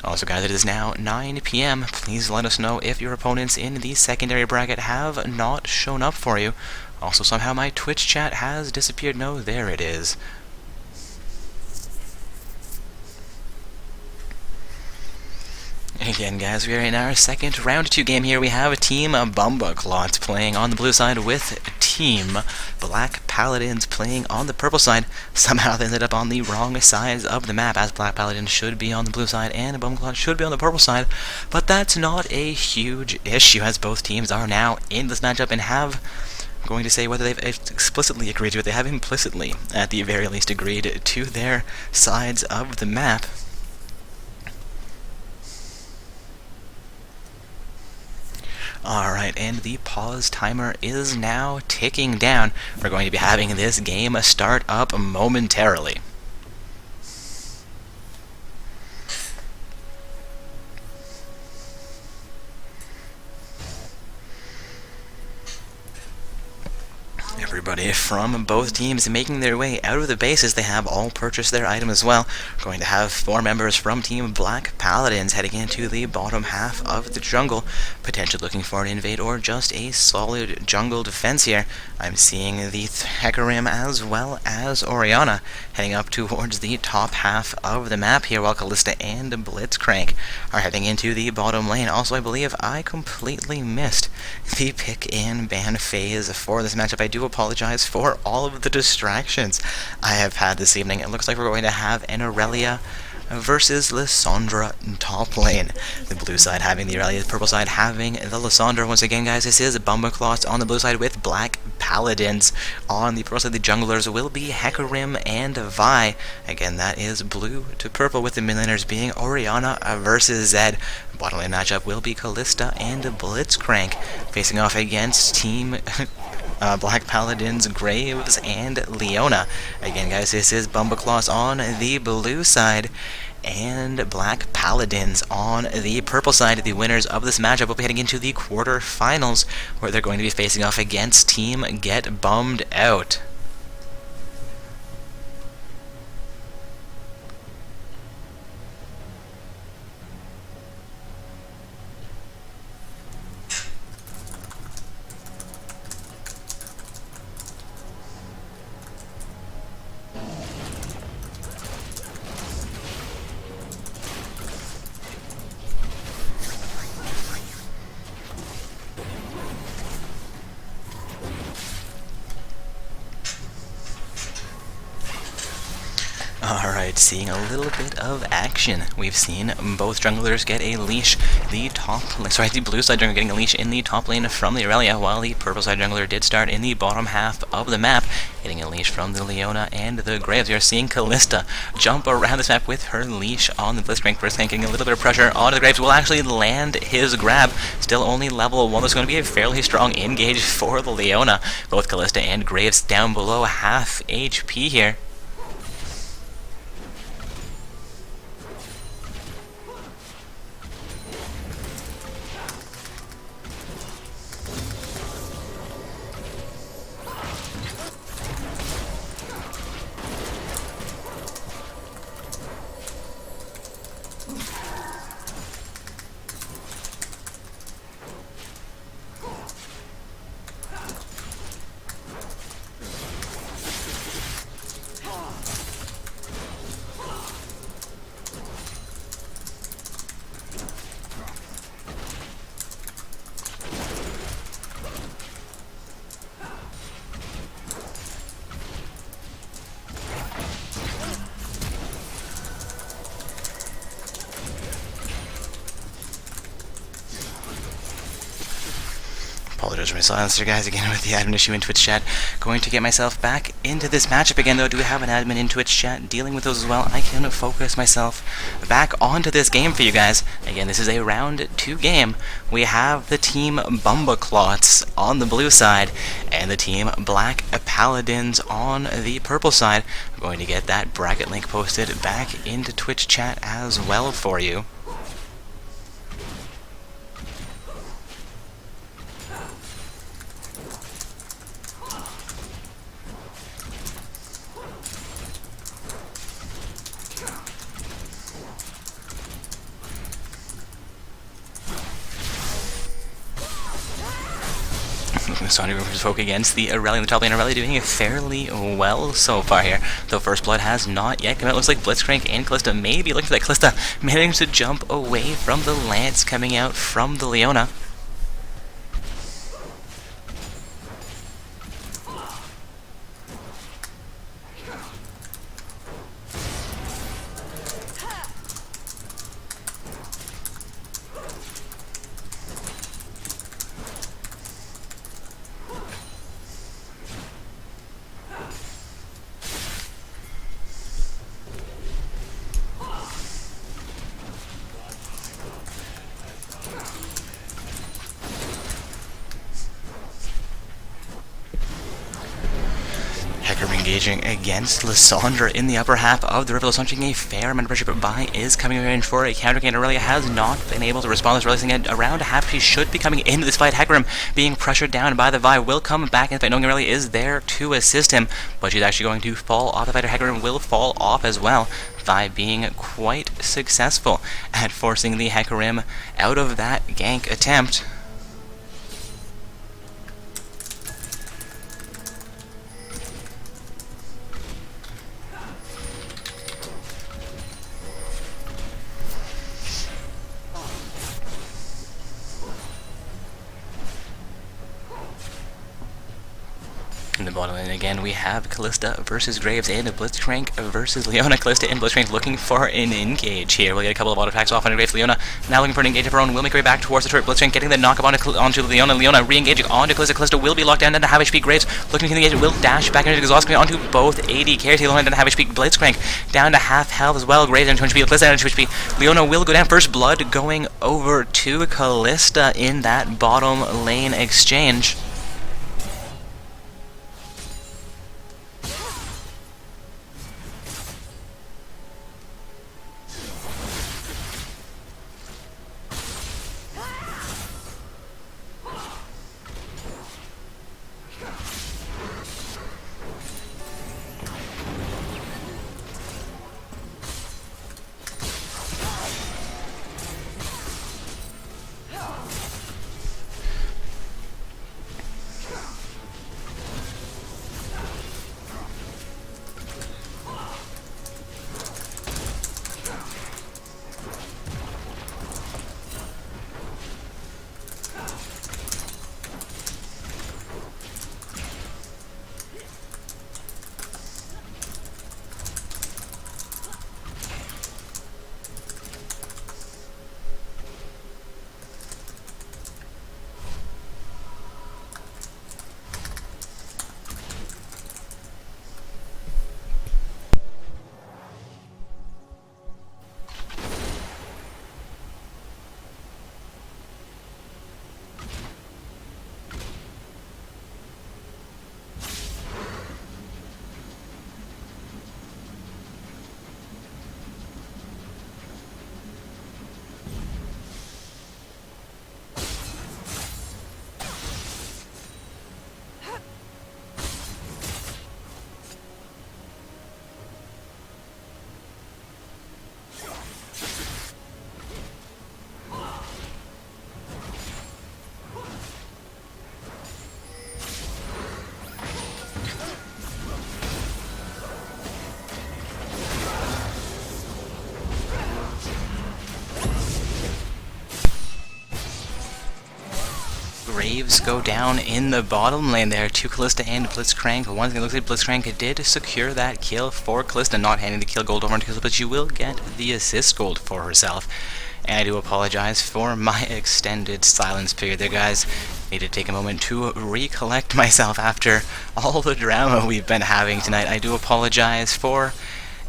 Also, guys, it is now 9 p.m. Please let us know if your opponents in the secondary bracket have not shown up for you. Also, somehow my Twitch chat has disappeared. No, there it is. Again, guys, we are in our second round 2 game here. We have Team Bumbleclots playing on the blue side with Team Black Paladins playing on the purple side. Somehow they ended up on the wrong sides of the map, as Black Paladins should be on the blue side and Bumbleclots should be on the purple side. But that's not a huge issue, as both teams are now in this matchup and have, I'm going to say whether they've explicitly agreed to it, they have implicitly, at the very least, agreed to their sides of the map. Alright, and the pause timer is now ticking down. We're going to be having this game start up momentarily. Everybody from both teams making their way out of the bases. They have all purchased their item as well. We're going to have 4 members from Team Black Paladins heading into the bottom half of the jungle, potentially looking for an invade or just a solid jungle defense here. I'm seeing the Hecarim as well as Orianna heading up towards the top half of the map here, while Kalista and Blitzcrank are heading into the bottom lane. Also, I believe I completely missed the pick and ban phase for this matchup. I do apologize for all of the distractions I have had this evening. It looks like we're going to have an Aurelia versus Lissandra in top lane. The blue side having the Aurelia, the purple side having the Lissandra. Once again, guys, this is Bumbleclots on the blue side with Black Paladins. On the purple side, the junglers will be Hecarim and Vi. Again, that is blue to purple, with the mid laners being Orianna versus Zed. Bottom lane matchup will be Kalista and Blitzcrank facing off against Team Black Paladins, Graves, and Leona. Again, guys, this is Bumbleclaws on the blue side. and Black Paladins on the purple side. The winners of this matchup will be heading into the quarterfinals, where they're going to be facing off against Team Get Bummed Out. Alright, seeing a little bit of action. We've seen both junglers get a leash. The blue side jungler getting a leash in the top lane from the Aurelia, while the purple side jungler did start in the bottom half of the map, getting a leash from the Leona and the Graves. We are seeing Kalista jump around this map with her leash on the Blitzcrank. Blitzcrank getting a little bit of pressure onto the Graves, will actually land his grab. Still only level 1. That's going to be a fairly strong engage for the Leona. Both Kalista and Graves down below half HP here. Apologize for my silence here, guys, again with the admin issue in Twitch chat. Going to get myself back into this matchup again, though. Do have an admin in Twitch chat dealing with those as well. I can focus myself back onto this game for you guys. Again, this is a round 2 game. We have the team Bumbaclots on the blue side and the team Black Paladins on the purple side. I'm going to get that bracket link posted back into Twitch chat as well for you. Sonic versus Folk against the Aurelia in the top lane. Aurelia doing fairly well so far here, though First Blood has not yet come out. Looks like Blitzcrank and Kalista may be looking for that. Kalista managed to jump away from the Lance coming out from the Leona. Engaging against Lissandra in the upper half of the river. Lissandra taking a fair amount of pressure, but Vi is coming in for a counter gain. Aurelia has not been able to respond. This releasing at around a half. She should be coming into this fight. Hecarim being pressured down by the Vi will come back in the fight, knowing Aurelia is there to assist him, but she's actually going to fall off the fighter. Hecarim will fall off as well. Vi being quite successful at forcing the Hecarim out of that gank attempt. In the bottom lane again, we have Kalista versus Graves and Blitzcrank versus Leona. Kalista and Blitzcrank looking for an engage here. We'll get a couple of auto attacks off on Graves. Leona now looking for an engage of her own. Will make her way back towards the turret. Blitzcrank getting the knock up onto Leona. Leona re-engaging onto Kalista. Kalista will be locked down to half HP. Graves looking to engage. Will dash back into the exhaust coming onto both AD carries. Leona down to half HP. Blitzcrank down to half health as well. Graves down to 2 HP. Kalista down to 2 HP. Leona will go down. First blood going over to Kalista in that bottom lane exchange. Graves go down in the bottom lane there to Kalista and Blitzcrank. Once again, it looks like Blitzcrank did secure that kill for Kalista, not handing the kill gold over to Kalista, but she will get the assist gold for herself. And I do apologize for my extended silence period there, guys. Need to take a moment to recollect myself after all the drama we've been having tonight. I do apologize for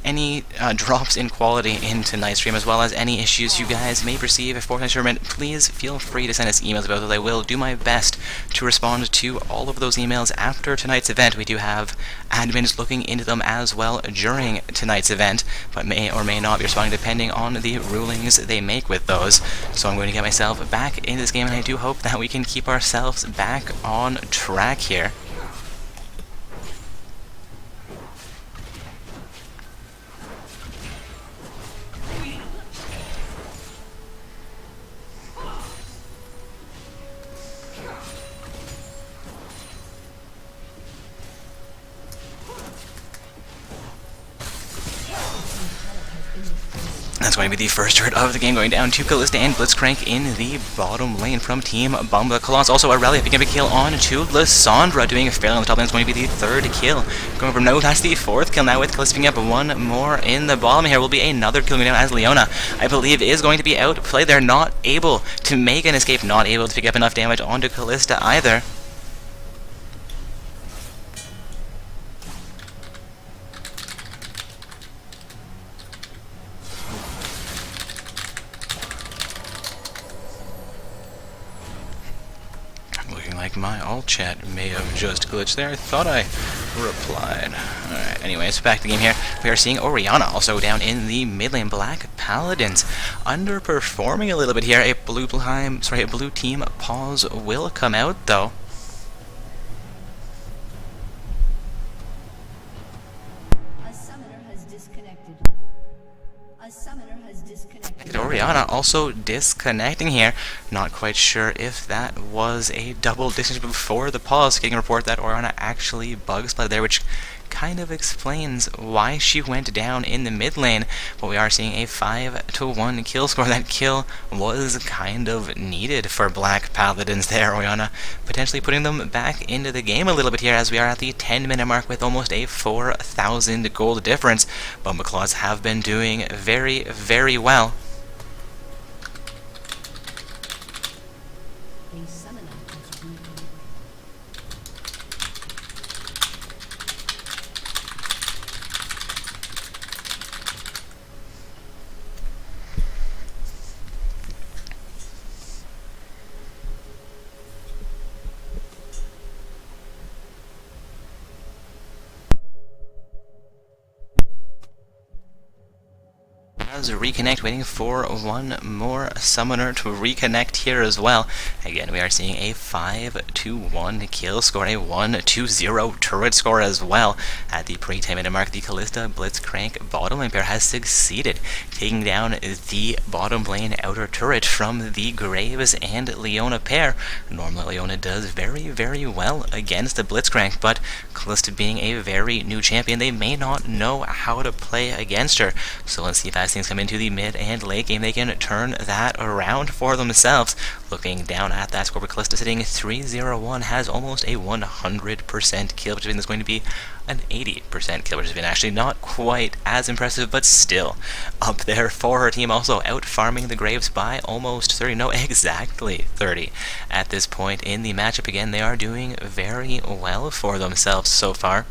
any drops in quality in tonight's stream, as well as any issues you guys may perceive for tonight's tournament. Please feel free to send us emails about those. I will do my best to respond to all of those emails after tonight's event. We do have admins looking into them as well during tonight's event, but may or may not be responding depending on the rulings they make with those. So I'm going to get myself back in this game, and I do hope that we can keep ourselves back on track here. That's going to be the first turret of the game, going down to Kalista and Blitzcrank in the bottom lane from Team Bumba Colossus. Also a rally picking up a kill on to Lissandra, doing fairly on the top lane. It's going to be the third kill. Going from no, that's the fourth kill now, with Kalista picking up one more in the bottom. Here will be another kill going down as Leona, I believe, is going to be outplayed. They're not able to make an escape, not able to pick up enough damage onto Kalista either. Like my alt chat may have just glitched there. I thought I replied. Alright, anyways, back to the game here. We are seeing Orianna also down in the mid lane. Black Paladins underperforming a little bit here. A blue team pause will come out though. Orianna also disconnecting here. Not quite sure if that was a double disconnection before the pause. Getting a report that Orianna actually bug splatted there, which kind of explains why she went down in the mid lane. But we are seeing a 5-1 kill score. That kill was kind of needed for Black Paladins there. Orianna potentially putting them back into the game a little bit here, as we are at the 10-minute mark with almost a 4,000 gold difference. Bumba Claws have been doing very, very well. Reconnect, waiting for one more summoner to reconnect here as well. Again, we are seeing a 5-1 kill score, a 1-0 turret score as well. At the pre-10 minute mark, the Kalista Blitzcrank bottom lane pair has succeeded, taking down the bottom lane outer turret from the Graves and Leona pair. Normally Leona does very, very well against the Blitzcrank, but Kalista being a very new champion, they may not know how to play against her. So let's see if as things come into the mid and late game, they can turn that around for themselves. Looking down at that score, Kalista sitting 3-0-1, has almost a 100% kill, which is going to be an 80% kill, which has been actually not quite as impressive, but still up there for her team. Also out farming the Graves by almost 30, no, exactly 30 at this point in the matchup. Again, they are doing very well for themselves so far.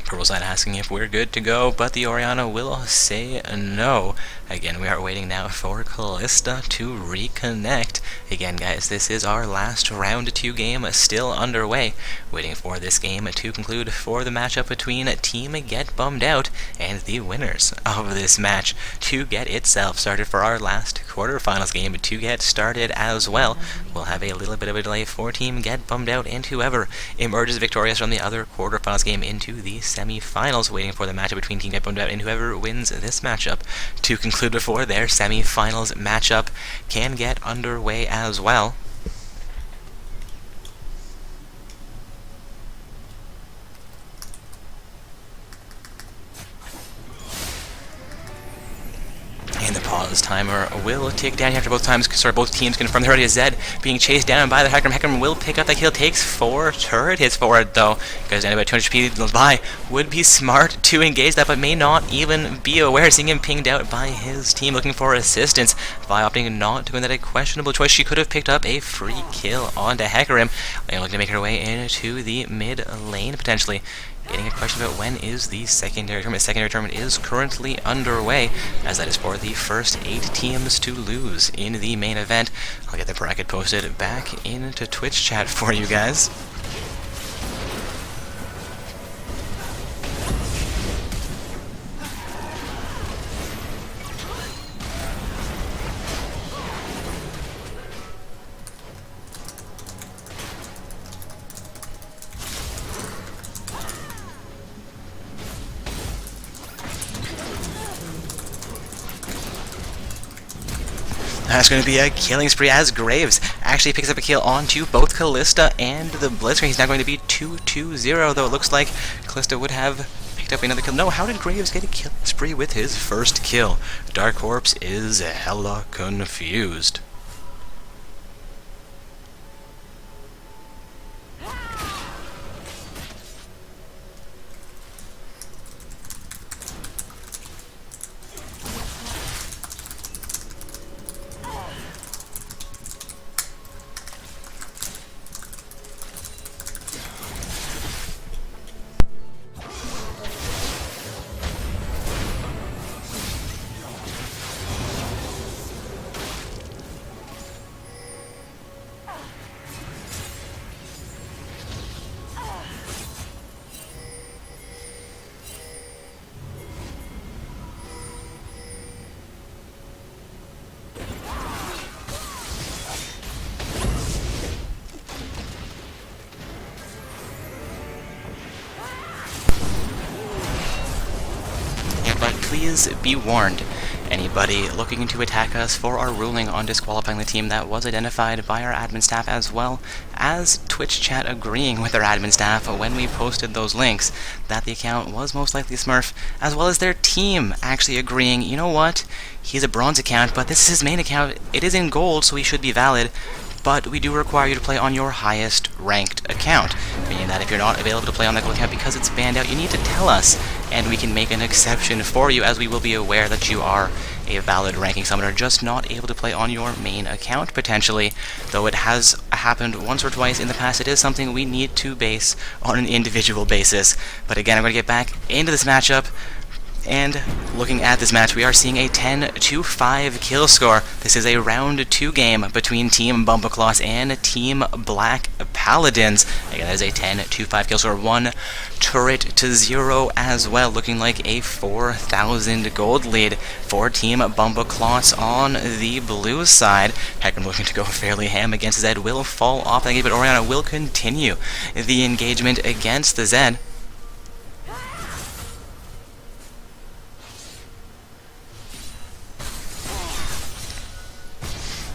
Purple side asking if we're good to go, but the Orianna will say no. Again, we are waiting now for Kalista to reconnect. Again, guys, this is our last round 2 game still underway. Waiting for this game to conclude for the matchup between Team Get Bummed Out and the winners of this match to get itself started for our last quarterfinals game to get started as well. We'll have a little bit of a delay for Team Get Bummed Out, and whoever emerges victorious from the other quarterfinals game into the semi-finals, waiting for the matchup between Team Get Bummed Out and whoever wins this matchup to conclude before their semi-finals matchup can get underway as well. Pause timer will tick down after both teams confirm they're ready. Zed being chased down by the Hecarim. Hecarim will pick up that kill. Takes 4 turret hits for it though. Goes down to about 200 HP. Vi would be smart to engage that, but may not even be aware. Seeing him pinged out by his team looking for assistance. Vi opting not to go in that a questionable choice. She could have picked up a free kill onto Hecarim. They're looking to make her way into the mid lane potentially. Getting a question about when is the secondary tournament. Secondary tournament is currently underway, as that is for the first 8 teams to lose in the main event. I'll get the bracket posted back into Twitch chat for you guys. That's going to be a killing spree as Graves actually picks up a kill onto both Kalista and the Blitzcrank. He's now going to be 2-2-0, though it looks like Kalista would have picked up another kill. No, how did Graves get a killing spree with his first kill? Dark Corpse is hella confused. Please be warned, anybody looking to attack us for our ruling on disqualifying the team, that was identified by our admin staff as well as Twitch chat agreeing with our admin staff when we posted those links that the account was most likely Smurf, as well as their team actually agreeing, you know what, he's a bronze account, but this is his main account, it is in gold, so he should be valid, but we do require you to play on your highest ranked account, meaning that if you're not available to play on that gold account because it's banned out, you need to tell us, and we can make an exception for you, as we will be aware that you are a valid ranking summoner, just not able to play on your main account potentially. Though it has happened once or twice in the past, it is something we need to base on an individual basis. But again, I'm going to get back into this matchup. And looking at this match, we are seeing a 10-5 kill score. This is a round 2 game between Team Bumbleclaws and Team Black Paladins. Again, that is a 10-5 kill score. 1 turret to 0 as well, looking like a 4,000 gold lead for Team Bumbleclaws on the blue side. Hecarim looking to go fairly ham against Zed, will fall off that game, but Orianna will continue the engagement against the Zed.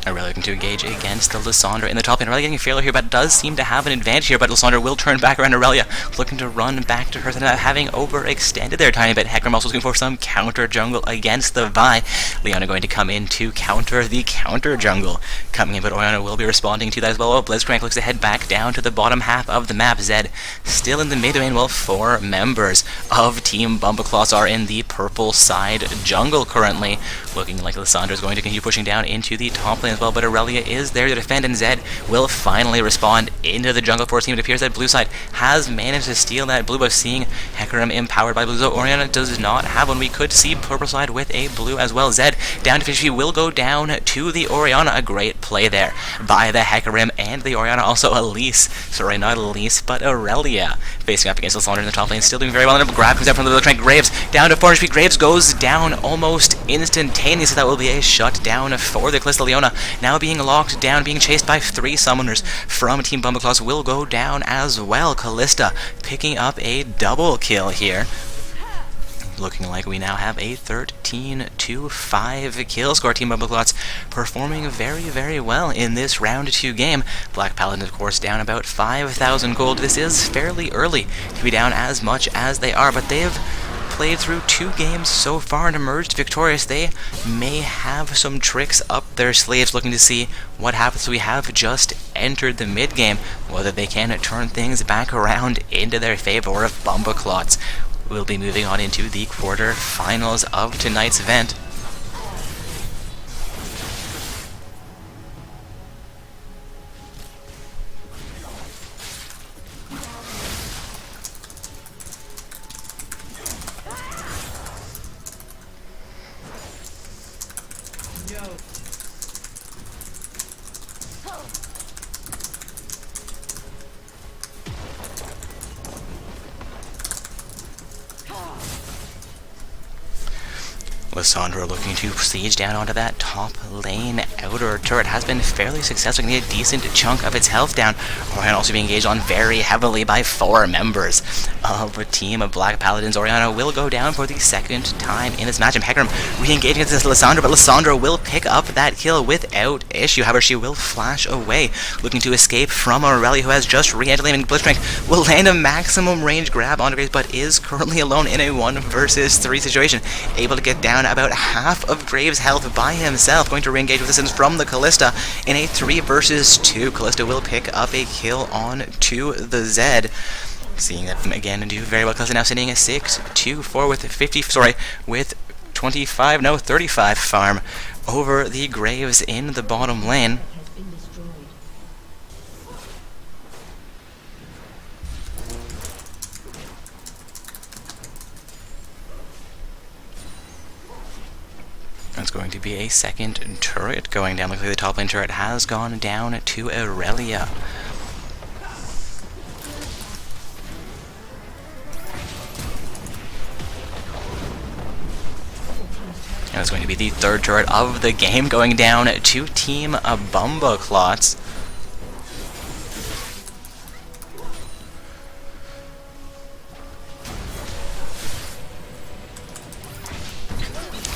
Aurelia looking to engage against the Lysandra in the top lane. Aurelia getting a failure here, but does seem to have an advantage here, but Lysandra will turn back around Aurelia, looking to run back to her, having overextended there a tiny bit. Hecarim also looking for some counter jungle against the Vi. Leona going to come in to counter the counter jungle coming in, but Orianna will be responding to that as well. Oh, Blitzcrank looks to head back down to the bottom half of the map. Zed still in the mid lane, while 4 members of Team Bumbleclaws are in the purple side jungle currently. Looking like Lysandra is going to continue pushing down into the top lane as well, but Aurelia is there to defend, and Zed will finally respond into the jungle force team. It appears that blue side has managed to steal that blue buff, seeing Hecarim empowered by blue. So Orianna does not have one. We could see purple side with a blue as well. Zed down to 50 will go down to the Orianna. A great play there by the Hecarim and the Orianna. Also Elise, sorry, not Elise, but Aurelia facing up against Lysandra in the top lane, still doing very well. And a grab comes out from the Blitzcrank. Graves down to 4 HP. Graves goes down almost instantaneously. That will be a shutdown for the Kalista. Leona now being locked down, being chased by 3 summoners from Team Bumbleclaws, will go down as well. Kalista picking up a double kill here. Looking like we now have a 13-5 kill score. Team Bumbleclaws performing very, very well in this round 2 game. Black Paladin, of course, down about 5,000 gold. This is fairly early to be down as much as they are, but they've played through 2 games so far and emerged victorious. They may have some tricks up their sleeves, looking to see what happens. We have just entered the mid-game, whether they can turn things back around into their favor of Bumbleclots. We'll be moving on into the quarter-finals of tonight's event. Lissandra looking to siege down onto that top lane. Outer turret has been fairly successful, getting a decent chunk of its health down. Orianna also being engaged on very heavily by 4 members of a team of Black Paladins. Orianna will go down for the 2nd time in this matchup. Hecarim re-engaging against Lissandra, but Lissandra will pick up that kill without issue. However, she will flash away, looking to escape from Aurelia, who has just re-entered lane. Blitzcrank will land a maximum range grab on Graves, but is currently alone in a 1 versus 3 situation. Able to get down about half of Graves' health by himself, going to re-engage with assistance from the Callista in a 3 versus 2. Callista will pick up a kill on to the Zed. Seeing that again do very well. Callista now sitting at 6-2-4 with 35 farm over the Graves in the bottom lane. It's going to be a 2nd turret going down. Looks like the top lane turret has gone down to Aurelia. And it's going to be the 3rd turret of the game going down to Team Bumbleclots.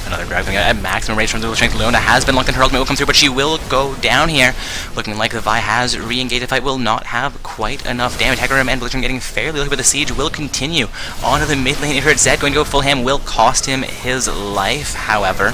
Another grab going at maximum range from the strength. Leona has been locked in. Her ultimate will come through, but she will go down here. Looking like the Vi has re-engaged. The fight will not have quite enough damage. Hecarim and Blitzcrank getting fairly lucky, but the siege will continue. Onto the mid lane. Injured Zed going to go full ham will cost him his life, however.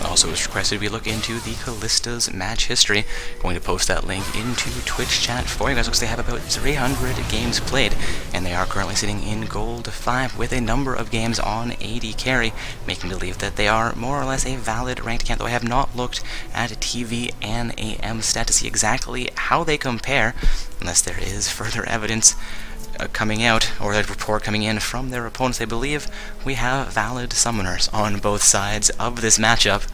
Also, was requested we look into the Callista's match history. Going to post that link into Twitch chat for you guys. Looks like they have about 300 games played, and they are currently sitting in Gold 5 with a number of games on AD carry, making believe that they are more or less a valid ranked camp, though I have not looked at TV and AM stat to see exactly how they compare, unless there is further evidence coming out, or a report coming in from their opponents. They believe we have valid summoners on both sides of this matchup.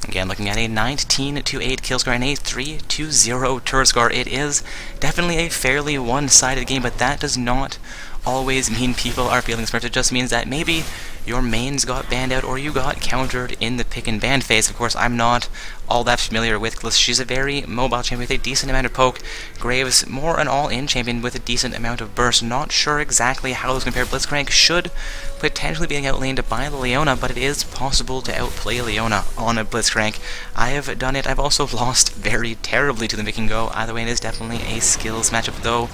Again, looking at a 19-8 kill score and a 3-0 turret score. It is definitely a fairly one-sided game, but that does not always mean people are feeling smart. It just means that maybe your mains got banned out or you got countered in the pick and ban phase. Of course, I'm not all that familiar with Calista. She's a very mobile champion with a decent amount of poke. Graves, more an all-in champion with a decent amount of burst. Not sure exactly how those compare. Blitzcrank should potentially be outlaned by Leona, but it is possible to outplay Leona on a Blitzcrank. I have done it. I've also lost very terribly to them. It can go either way. It is definitely a skills matchup, though.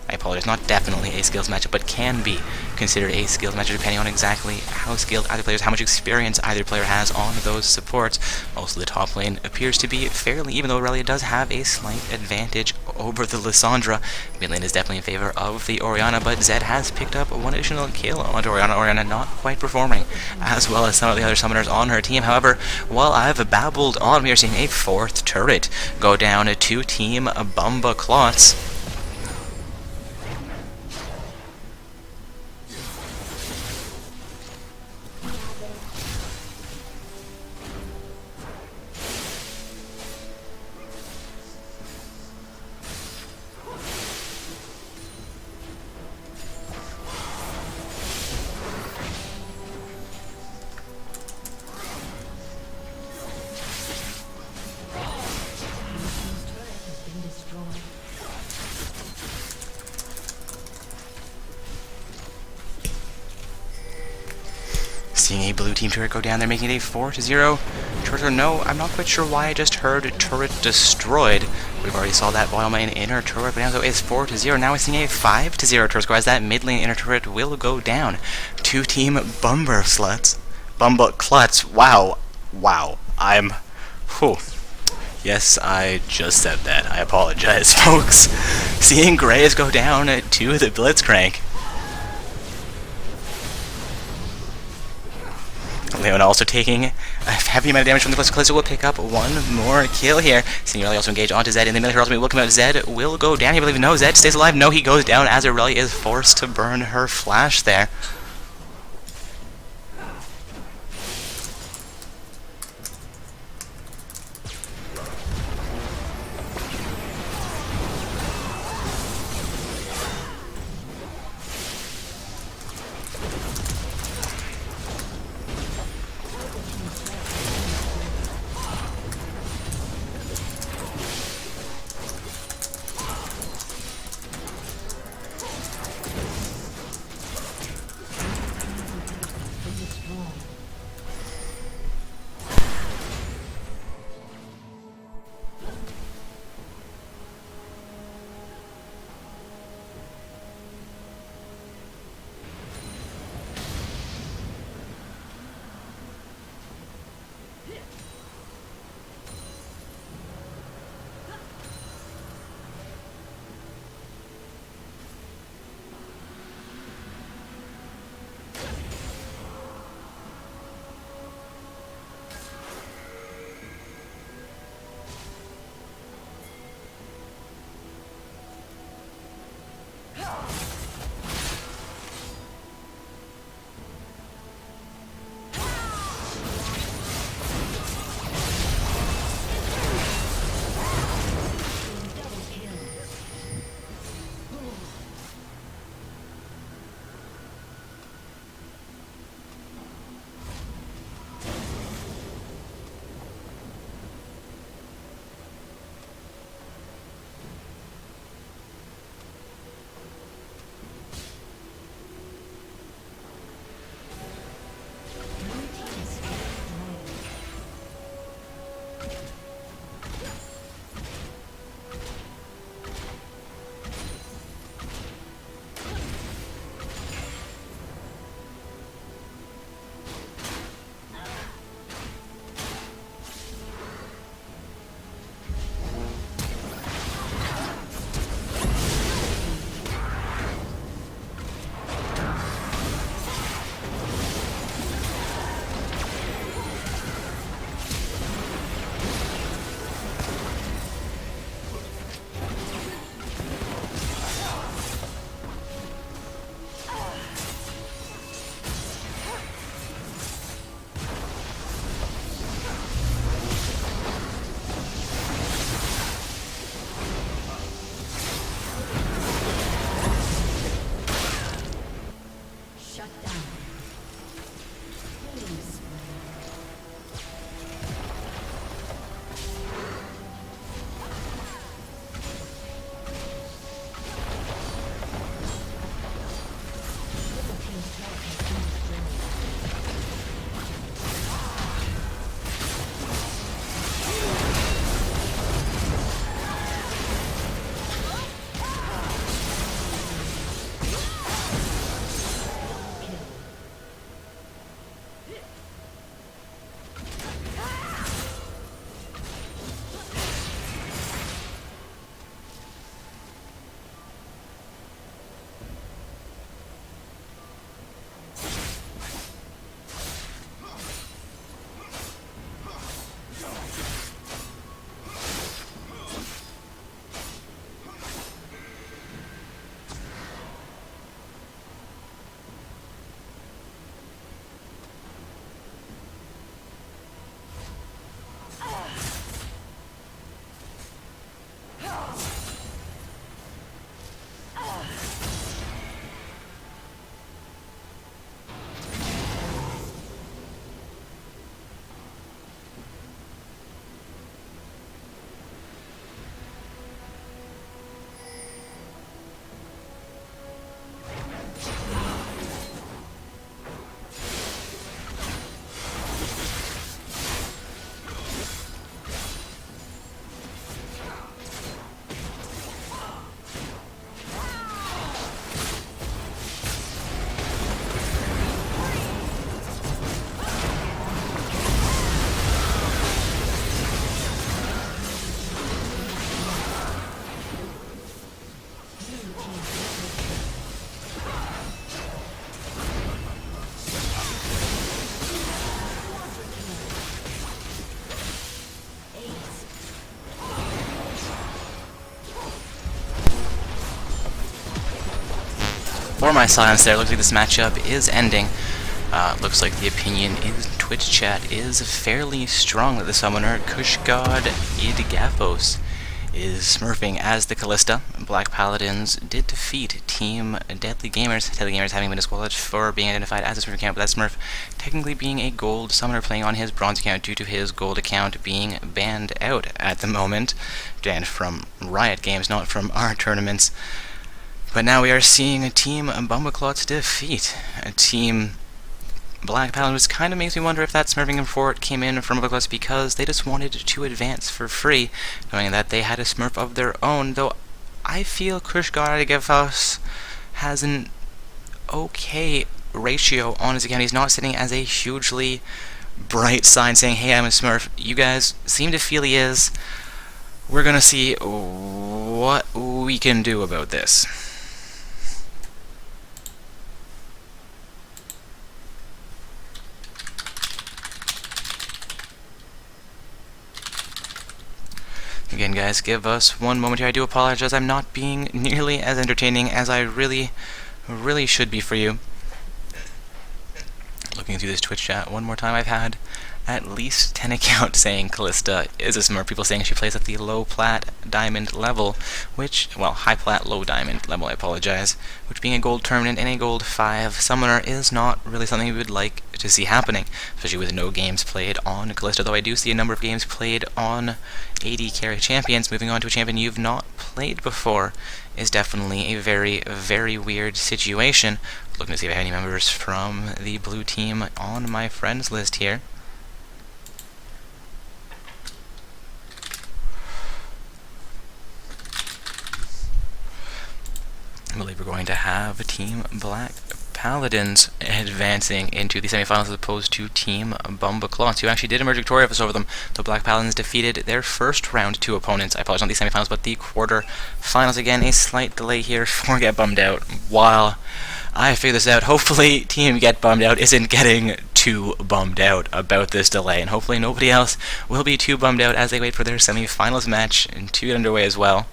I apologize, not definitely a skills matchup, but can be considered a skills matchup depending on exactly how skilled either player is, how much experience either player has on those supports. Also, the top lane appears to be fairly even, though Aurelia does have a slight advantage over the Lissandra. Mid lane is definitely in favor of the Orianna, but Zed has picked up one additional kill onto Orianna. Orianna not quite performing as well as some of the other summoners on her team. However, while I've babbled on, we are seeing a 4th turret go down to Team Bumbleclots. seeing a blue team turret go down there, making it a 4-0. Turret or no, I'm not quite sure why I just heard turret destroyed. We've already saw that bottom lane inner turret go down, so it's 4-0. Now we're seeing a 5-0 turret score as that mid lane inner turret will go down. Two-team Bumber Sluts. Bumble Klutz. Wow. Wow. Whew. Yes, I just said that. I apologize, folks. Seeing Graves go down to the Blitzcrank. Leon also taking a heavy amount of damage from the Callisto will pick up one more kill here. Seeing Aurelia also engage onto Zed in the military ultimate will come out. Zed will go down. I believe no, Zed stays alive. No, he goes down as Aurelia is forced to burn her flash there. For my silence there, looks like this matchup is ending. Looks like the opinion in Twitch chat is fairly strong that the summoner, Kushgod Idgaphos, is smurfing as the Callista. Black Paladins did defeat Team Deadly Gamers, Deadly Gamers having been disqualified for being identified as a smurf account, but that smurf technically being a gold summoner playing on his bronze account due to his gold account being banned out at the moment. Banned from Riot Games, not from our tournaments. But now we are seeing a Team Bumbleclot's defeat. A Team Black Paladin, which kind of makes me wonder if that smurfing import came in from Bumbleclots because they just wanted to advance for free, knowing that they had a smurf of their own, though I feel Kushgod Idgaphos has an okay ratio on his account. He's not sitting as a hugely bright sign saying, hey, I'm a smurf. You guys seem to feel he is. We're gonna see what we can do about this. Again, guys, give us one moment here. I do apologize. I'm not being nearly as entertaining as I really should be for you. Looking through this Twitch chat one more time, I've had at least 10 accounts saying Callista is a smurf. People saying she plays at the low plat diamond level, which, well, high plat, low diamond level, I apologize, which being a gold tournament and a gold 5 summoner is not really something we would like to see happening, especially with no games played on Callista, though I do see a number of games played on AD carry champions. Moving on to a champion you've not played before is definitely a very weird situation. Looking to see if I have any members from the blue team on my friends list here. I believe we're going to have Team Black Paladins advancing into the semifinals as opposed to Team Bumbleclots, who actually did emerge victorious over them. The Black Paladins defeated their first round 2 opponents. I apologize, not the semifinals, but the quarter-finals. Again, a slight delay here for Get Bummed Out while I figure this out. Hopefully, Team Get Bummed Out isn't getting too bummed out about this delay, and hopefully nobody else will be too bummed out as they wait for their semifinals match to get underway as well.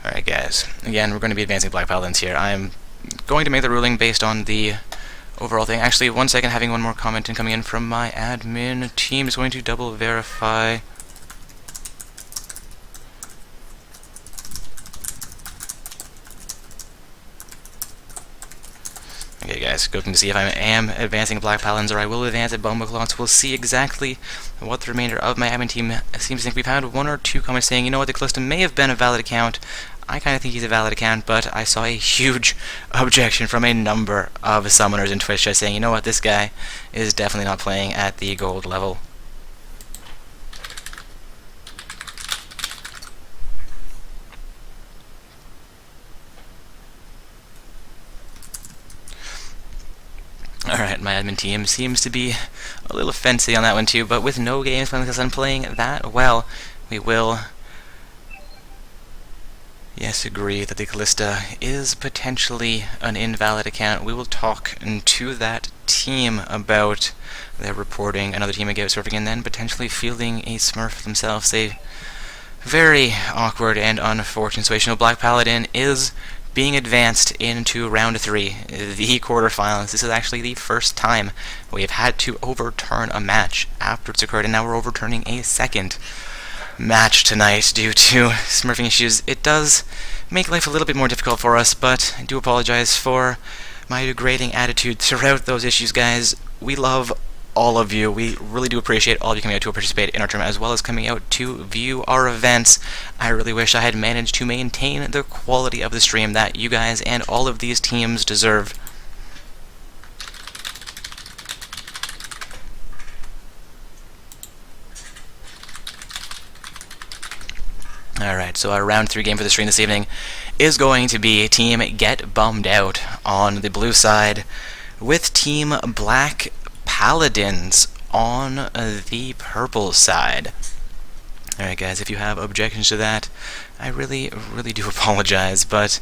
Alright guys, again, we're going to be advancing Black Paladins here. I'm going to make the ruling based on the overall thing. Actually, 1 second, having one more comment coming in from my admin team is going to double verify. Okay guys, looking to see if I am advancing Black Paladins or I will advance at Bumbleclots. We'll see exactly what the remainder of my admin team seems to think. We've had 1 or 2 comments saying, you know what, the Callista may have been a valid account. I kind of think he's a valid account, but I saw a huge objection from a number of summoners in Twitch just saying, you know what, this guy is definitely not playing at the gold level. Alright, my admin team seems to be a little fancy on that one too, but with no games playing because I'm playing that well, we will, yes, agree that the Callista is potentially an invalid account. We will talk to that team about their reporting another team against surfing and then potentially fielding a smurf themselves. A very awkward and unfortunate situation. Black Paladin is being advanced into round 3, the quarterfinals. This is actually the first time we have had to overturn a match after it's occurred, and now we're overturning a second match tonight due to smurfing issues. It does make life a little bit more difficult for us, but I do apologize for my degrading attitude throughout those issues, guys. We love all of you. We really do appreciate all of you coming out to participate in our tournament, as well as coming out to view our events. I really wish I had managed to maintain the quality of the stream that you guys and all of these teams deserve. Alright, so our round 3 game for the stream this evening is going to be Team Get Bummed Out on the blue side with Team Black Paladins on the purple side. Alright guys, if you have objections to that, I really do apologize, but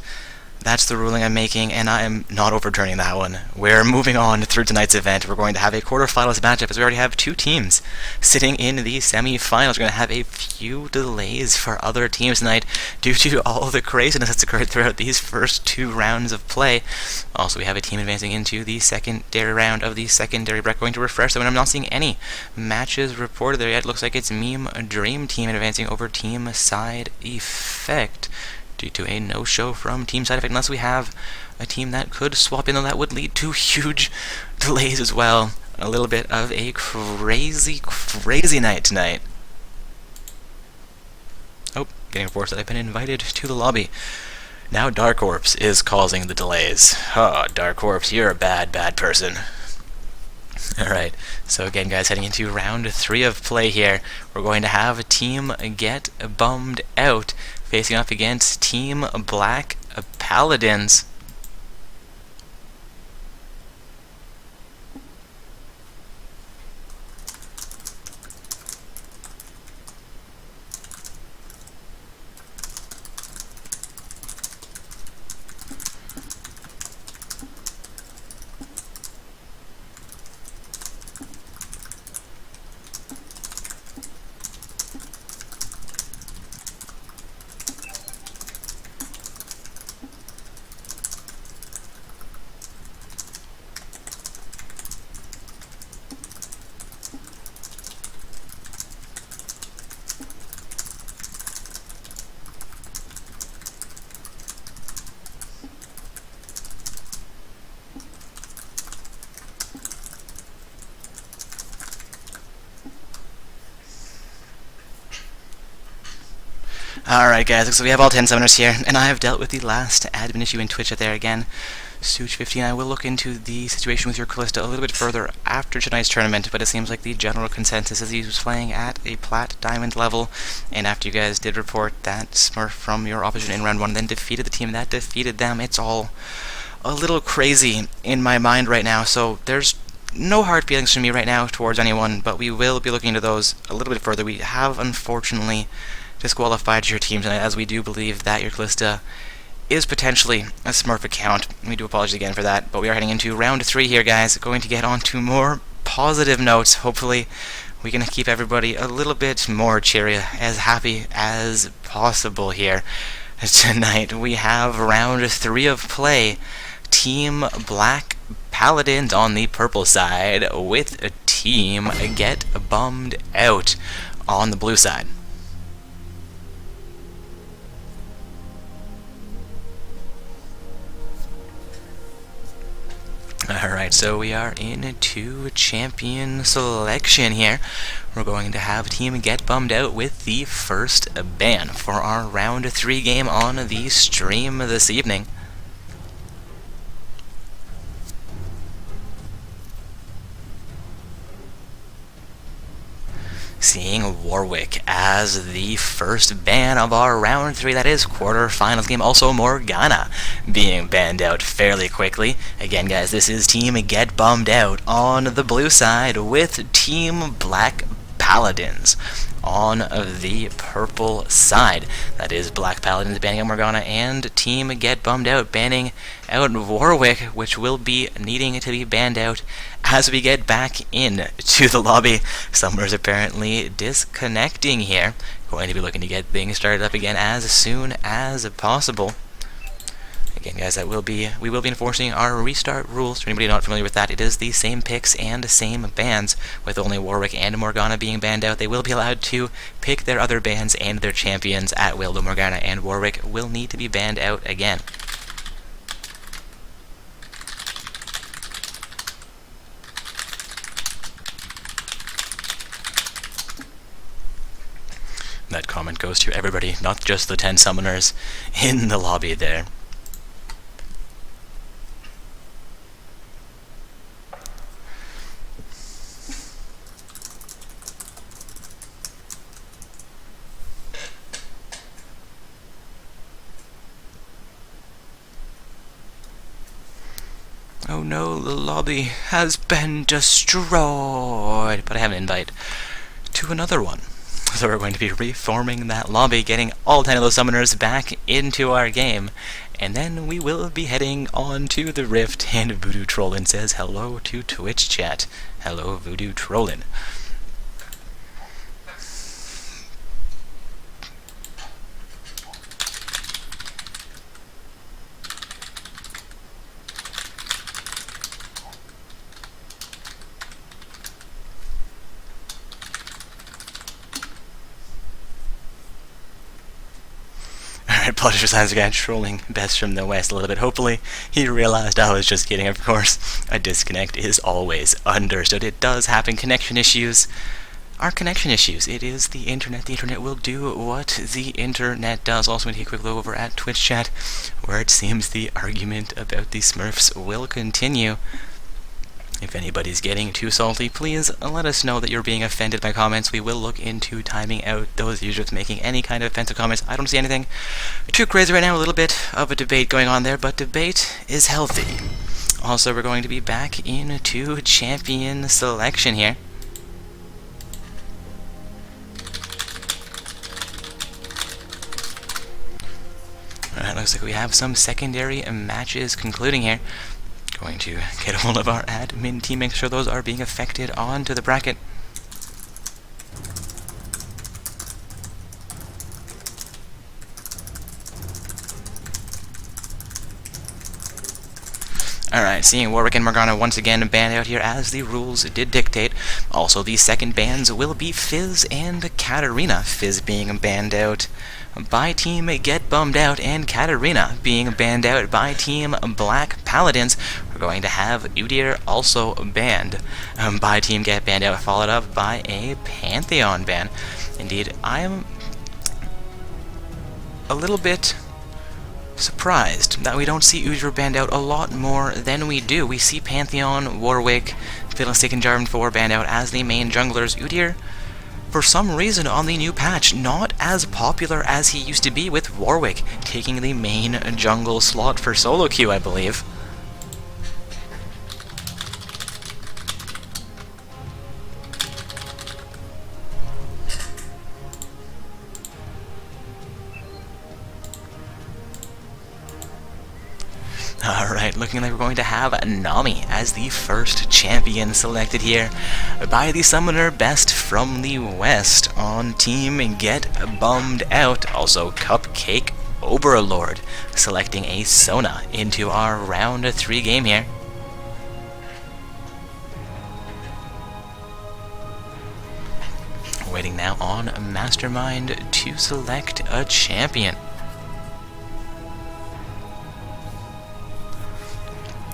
That's the ruling I'm making, and I am not overturning that one. We're moving on through tonight's event. We're going to have a quarterfinals matchup, as we already have two teams sitting in the semifinals. We're going to have a few delays for other teams tonight due to all the craziness that's occurred throughout these first two rounds of play. Also, we have a team advancing into the secondary round of the secondary bracket. Going to refresh them, and I'm not seeing any matches reported there yet. Looks like it's Meme Dream Team advancing over Team Side Effect, due to a no-show from Team Side Effect, unless we have a team that could swap in, though that would lead to huge delays as well. A little bit of a crazy, crazy night tonight. Oh, getting reports that I've been invited to the lobby. Now Dark Corpse is causing the delays. Oh, Dark Corpse, you're a bad, bad person. Alright, so again, guys, heading into round 3 of play here, we're going to have a team Get Bummed Out facing off against Team Black Paladins. Alright, guys, so we have all 10 summoners here, and I have dealt with the last admin issue in Twitch there again. Such15, I will look into the situation with your Callista a little bit further after tonight's tournament, but it seems like the general consensus is he was playing at a plat diamond level, and after you guys did report that Smurf from your opposition in round 1 then defeated the team that defeated them, it's all a little crazy in my mind right now, so there's no hard feelings from me right now towards anyone, but we will be looking into those a little bit further. We have, unfortunately, disqualified your team tonight, as we do believe that your Callista is potentially a Smurf account. We do apologize again for that, but we are heading into round 3 here, guys. Going to get on to more positive notes. Hopefully, we can keep everybody a little bit more cheery, as happy as possible here. Tonight, we have round 3 of play. Team Black Paladins on the purple side, with a Team Get Bummed Out on the blue side. Alright, so we are into champion selection here. We're going to have Team Get Bummed Out with the first ban for our round 3 game on the stream this evening. Seeing Warwick as the first ban of our round 3, that is quarterfinals game. Also Morgana being banned out fairly quickly. Again, guys, this is Team Get Bummed Out on the blue side, with Team Black Paladins on the purple side. That is Black Paladins banning out Morgana, and Team Get Bummed Out banning out Warwick, which will be needing to be banned out as we get back in to the lobby. Summer's apparently disconnecting here. Going to be looking to get things started up again as soon as possible. Again, guys, we will be enforcing our restart rules. For anybody not familiar with that, it is the same picks and same bans, with only Warwick and Morgana being banned out. They will be allowed to pick their other bans and their champions at will, though Morgana and Warwick will need to be banned out again. That comment goes to everybody, not just the 10 summoners in the lobby there. Oh no, the lobby has been destroyed, but I have an invite to another one. So we're going to be reforming that lobby, getting all 10 of those summoners back into our game, and then we will be heading on to the Rift, and Voodoo Trollin says hello to Twitch chat. Hello, Voodoo Trollin. Alright, apologies for signs again, trolling Best from the West a little bit. Hopefully, he realized I was just kidding, of course. A disconnect is always understood. It does happen. Connection issues are connection issues. It is the internet. The internet will do what the internet does. Also, want to take a quick look over at Twitch chat, where it seems the argument about the Smurfs will continue. If anybody's getting too salty, please let us know that you're being offended by comments. We will look into timing out those users making any kind of offensive comments. I don't see anything too crazy right now. A little bit of a debate going on there, but debate is healthy. Also, we're going to be back into champion selection here. Alright, looks like we have some secondary matches concluding here. Going to get a hold of our admin team, make sure those are being affected onto the bracket. Alright, seeing Warwick and Morgana once again banned out here as the rules did dictate. Also, the second bans will be Fizz and Katarina. Fizz being banned out by Team Get Bummed Out, and Katarina being banned out by Team Black Paladins. We're going to have Udyr also banned by Team Get Banned Out, followed up by a Pantheon ban. Indeed, I am a little bit surprised that we don't see Udyr banned out a lot more than we do. We see Pantheon, Warwick, Fiddlestick, and Jarvan 4 banned out as the main junglers. Udyr, for some reason on the new patch, not as popular as he used to be, with Warwick taking the main jungle slot for solo queue, I believe. Alright, looking like we're going to have Nami as the first champion selected here by the summoner Best from the West on Team Get Bummed Out. Also, Cupcake Overlord selecting a Sona into our round 3 game here. Waiting now on Mastermind to select a champion.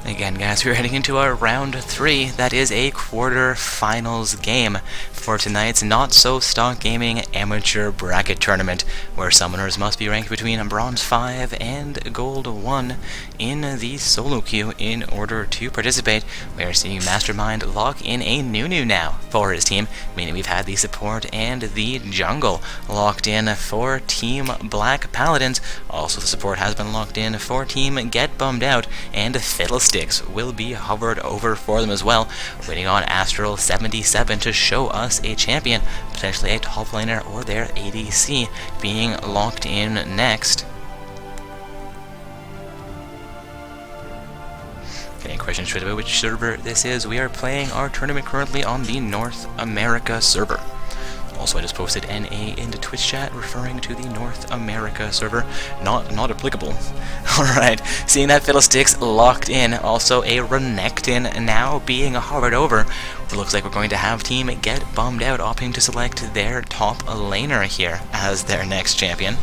Again, guys, we're heading into our round 3. That is a quarter-finals game for tonight's not-so-stock gaming amateur bracket tournament, where summoners must be ranked between bronze 5 and gold 1 in the solo queue in order to participate. We are seeing Mastermind lock in a Nunu now for his team, meaning we've had the support and the jungle locked in for Team Black Paladins. Also, the support has been locked in for Team Get Bummed Out, and Fiddlesticks will be hovered over for them as well, waiting on Astral77 to show us a champion, potentially a top laner or their ADC being locked in next. Getting questions straight about which server this is. We are playing our tournament currently on the North America server. Also, I just posted NA into Twitch chat referring to the North America server. Not applicable. Alright, seeing that Fiddlesticks locked in. Also, a Renekton now being hovered over. It looks like we're going to have Team Get Bummed Out opting to select their top laner here as their next champion.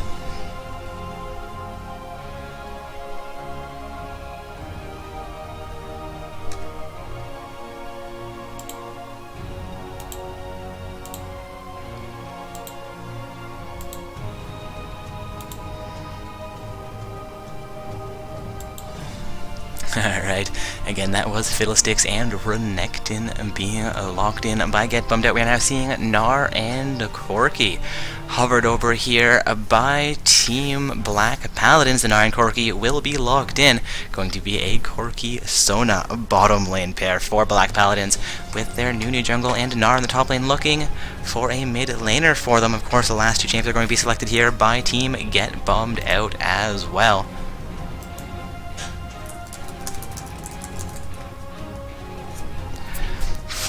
Alright, again, that was Fiddlesticks and Renekton being locked in by Get Bummed Out. We are now seeing Gnar and Corki hovered over here by Team Black Paladins. The Gnar and Corki will be locked in. Going to be a Corki Sona bottom lane pair for Black Paladins, with their Nunu jungle and Gnar in the top lane looking for a mid laner for them. Of course, the last two champions are going to be selected here by Team Get Bummed Out as well.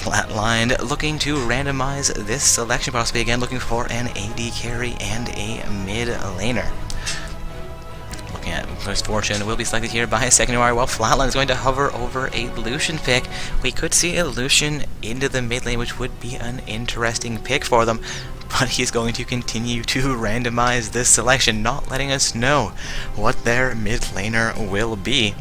Flatlined looking to randomize this selection, possibly again looking for an AD carry and a mid laner. Looking at Most Fortune will be selected here by Secondary, while Flatline is going to hover over a Lucian pick. We could see a Lucian into the mid lane, which would be an interesting pick for them, but he's going to continue to randomize this selection, not letting us know what their mid laner will be.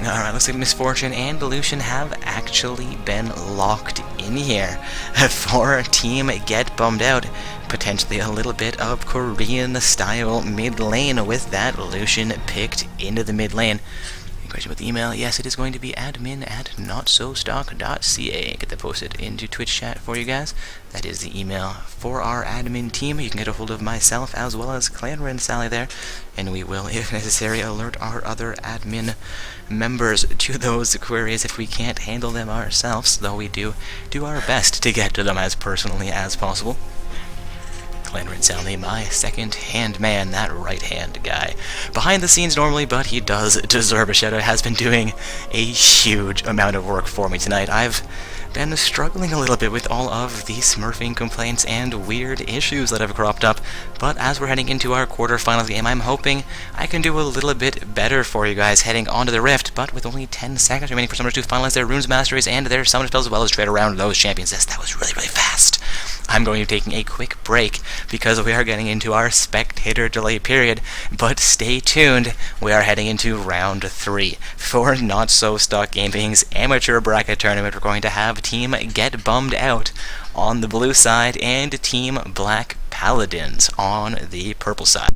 Alright, looks like Misfortune and Lucian have actually been locked in here for Team Get Bummed Out. Potentially a little bit of Korean-style mid lane with that Lucian picked into the mid lane. Question about the email, yes, it is going to be admin@notsostock.ca. Get that posted into Twitch chat for you guys. That is the email for our admin team. You can get a hold of myself as well as Clanra and Sally there, and we will, if necessary, alert our other admin members to those queries if we can't handle them ourselves, though we do our best to get to them as personally as possible. Clanra and Sally, my second-hand man, that right-hand guy. Behind the scenes normally, but he does deserve a shout-out. Has been doing a huge amount of work for me tonight. I've been struggling a little bit with all of the smurfing complaints and weird issues that have cropped up, but as we're heading into our quarterfinals game, I'm hoping I can do a little bit better for you guys heading onto the Rift, but with only 10 seconds remaining for Summoners to finalize their Runes Masteries and their Summon Spells as well as trade around those champions. Yes, that was really, really fast. I'm going to be taking a quick break because we are getting into our spectator delay period, but stay tuned, we are heading into round 3 for Not So Stock Gaming's amateur bracket tournament. We're going to have Team Get Bummed Out on the blue side and Team Black Paladins on the purple side.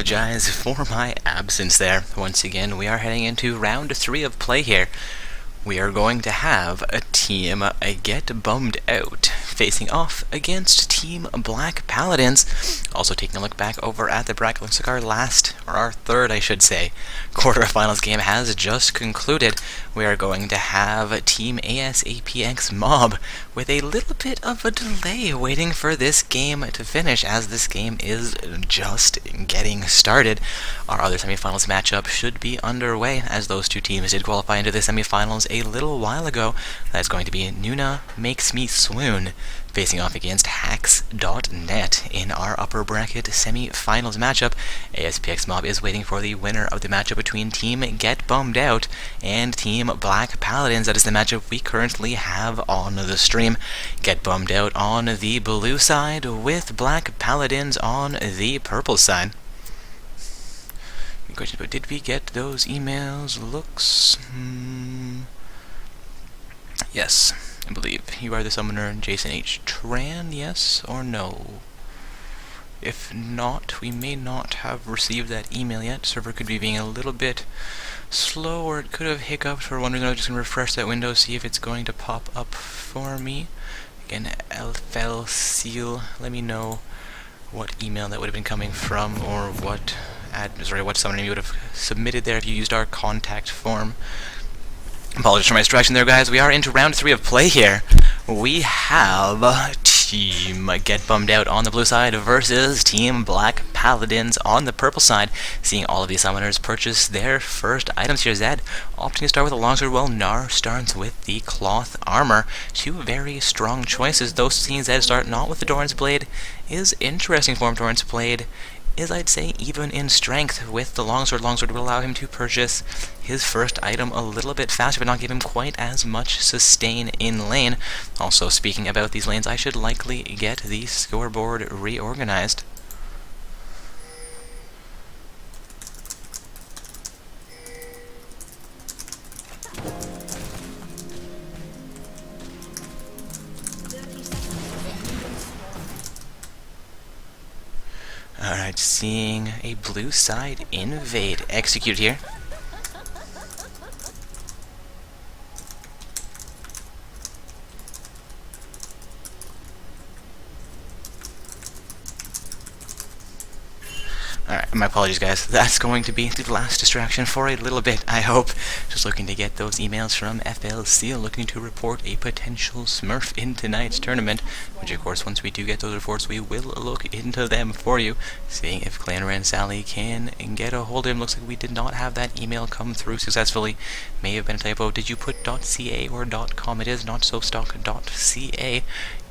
apologize for my absence there. Once again, we are heading into round 3 of play here. We are going to have a team Get Bummed Out facing off against Team Black Paladins. Also taking a look back over at the bracket, looks like our third, I should say, quarterfinals game has just concluded. We are going to have Team ASAPX Mob with a little bit of a delay waiting for this game to finish, as this game is just getting started. Our other semifinals matchup should be underway, as those two teams did qualify into the semifinals a little while ago. That's going to be Nuna Makes Me Swoon facing off against Hacks.net in our upper bracket semi-finals matchup. ASPX Mob is waiting for the winner of the matchup between Team Get Bummed Out and Team Black Paladins. That is the matchup we currently have on the stream. Get Bummed Out on the blue side with Black Paladins on the purple side. Question, but did we get those emails? Looks... Yes, I believe. You are the summoner, Jason H. Tran, yes or no? If not, we may not have received that email yet. Server could be being a little bit slow, or it could have hiccuped for one reason. I'm just going to refresh that window, see if it's going to pop up for me. Again, Elfel Seal, let me know what email that would have been coming from, or what summoner you would have submitted there if you used our contact form. Apologies for my distraction there, guys. We are into round 3 of play here. We have Team Get Bummed Out on the blue side versus Team Black Paladins on the purple side. Seeing all of these summoners purchase their first items here. Zed opting to start with a longsword, while Nar starts with the cloth armor. Two very strong choices. Though seeing Zed start not with the Doran's Blade is interesting for him. Doran's Blade is, I'd say, even in strength with the longsword. Longsword will allow him to purchase his first item a little bit faster, but not give him quite as much sustain in lane. Also, speaking about these lanes, I should likely get the scoreboard reorganized. Alright, seeing a blue side invade execute here. Alright, my apologies, guys. That's going to be the last distraction for a little bit, I hope. Just looking to get those emails from FLC, looking to report a potential Smurf in tonight's tournament, which, of course, once we do get those reports, we will look into them for you, seeing if Clan Sally can get a hold of him. Looks like we did not have that email come through successfully. May have been a typo. Did you put .ca or .com? It is notsostock.ca.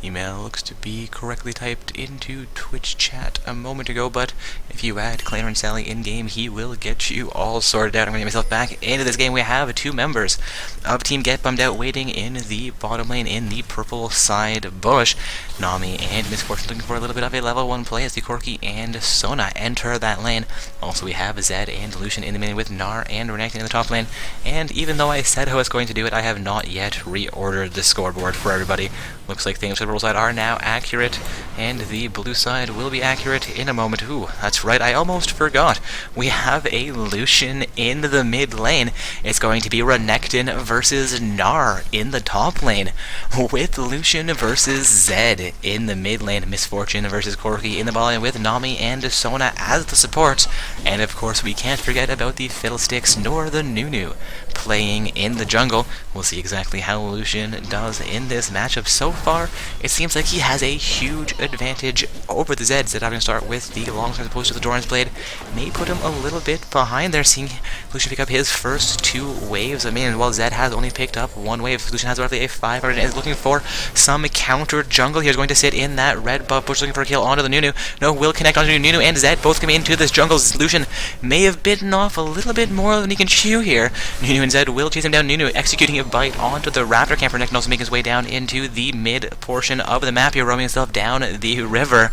Email looks to be correctly typed into Twitch chat a moment ago, but if you add Clan Sally in-game, he will get you all sorted out. I'm going to get myself back into this game. We have 2 members of Team Get Bummed Out waiting in the bottom lane in the purple side bush. Nami and Misfortune looking for a little bit of a level 1 play as the Corki and Sona enter that lane. Also, we have Zed and Lucian in the mid with Nar and Renekton in the top lane. And even though I said I was going to do it, I have not yet reordered the scoreboard for everybody. Looks like things on the purple side are now accurate, and the blue side will be accurate in a moment. Ooh, that's right, I almost forgot. We have a Lucian in the mid lane. It's going to be Renekton versus Nar in the top lane, with Lucian versus Zed in the mid lane. Misfortune versus Corki in the bottom lane with Nami and Sona as the supports. And of course, we can't forget about the Fiddlesticks nor the Nunu playing in the jungle. We'll see exactly how Lucian does in this matchup. So far, it seems like he has a huge advantage over the Zed. Zed having to start with the longsword as opposed to the Doran's Blade may put him a little bit behind there, seeing Lucian pick up his first 2 waves. I mean, while Zed has only picked up 1 wave, Lucian has roughly a 5 and is looking for some counter jungle. He's going to sit in that red buff bush looking for a kill onto the Nunu. No, will connect onto Nunu and Zed both come into this jungle. Lucian may have bitten off a little bit more than he can chew here. Nunu and Zed will chase him down. Nunu executing a bite onto the Raptor camper neck and also making his way down into the mid portion portion of the map here, roaming himself down the river.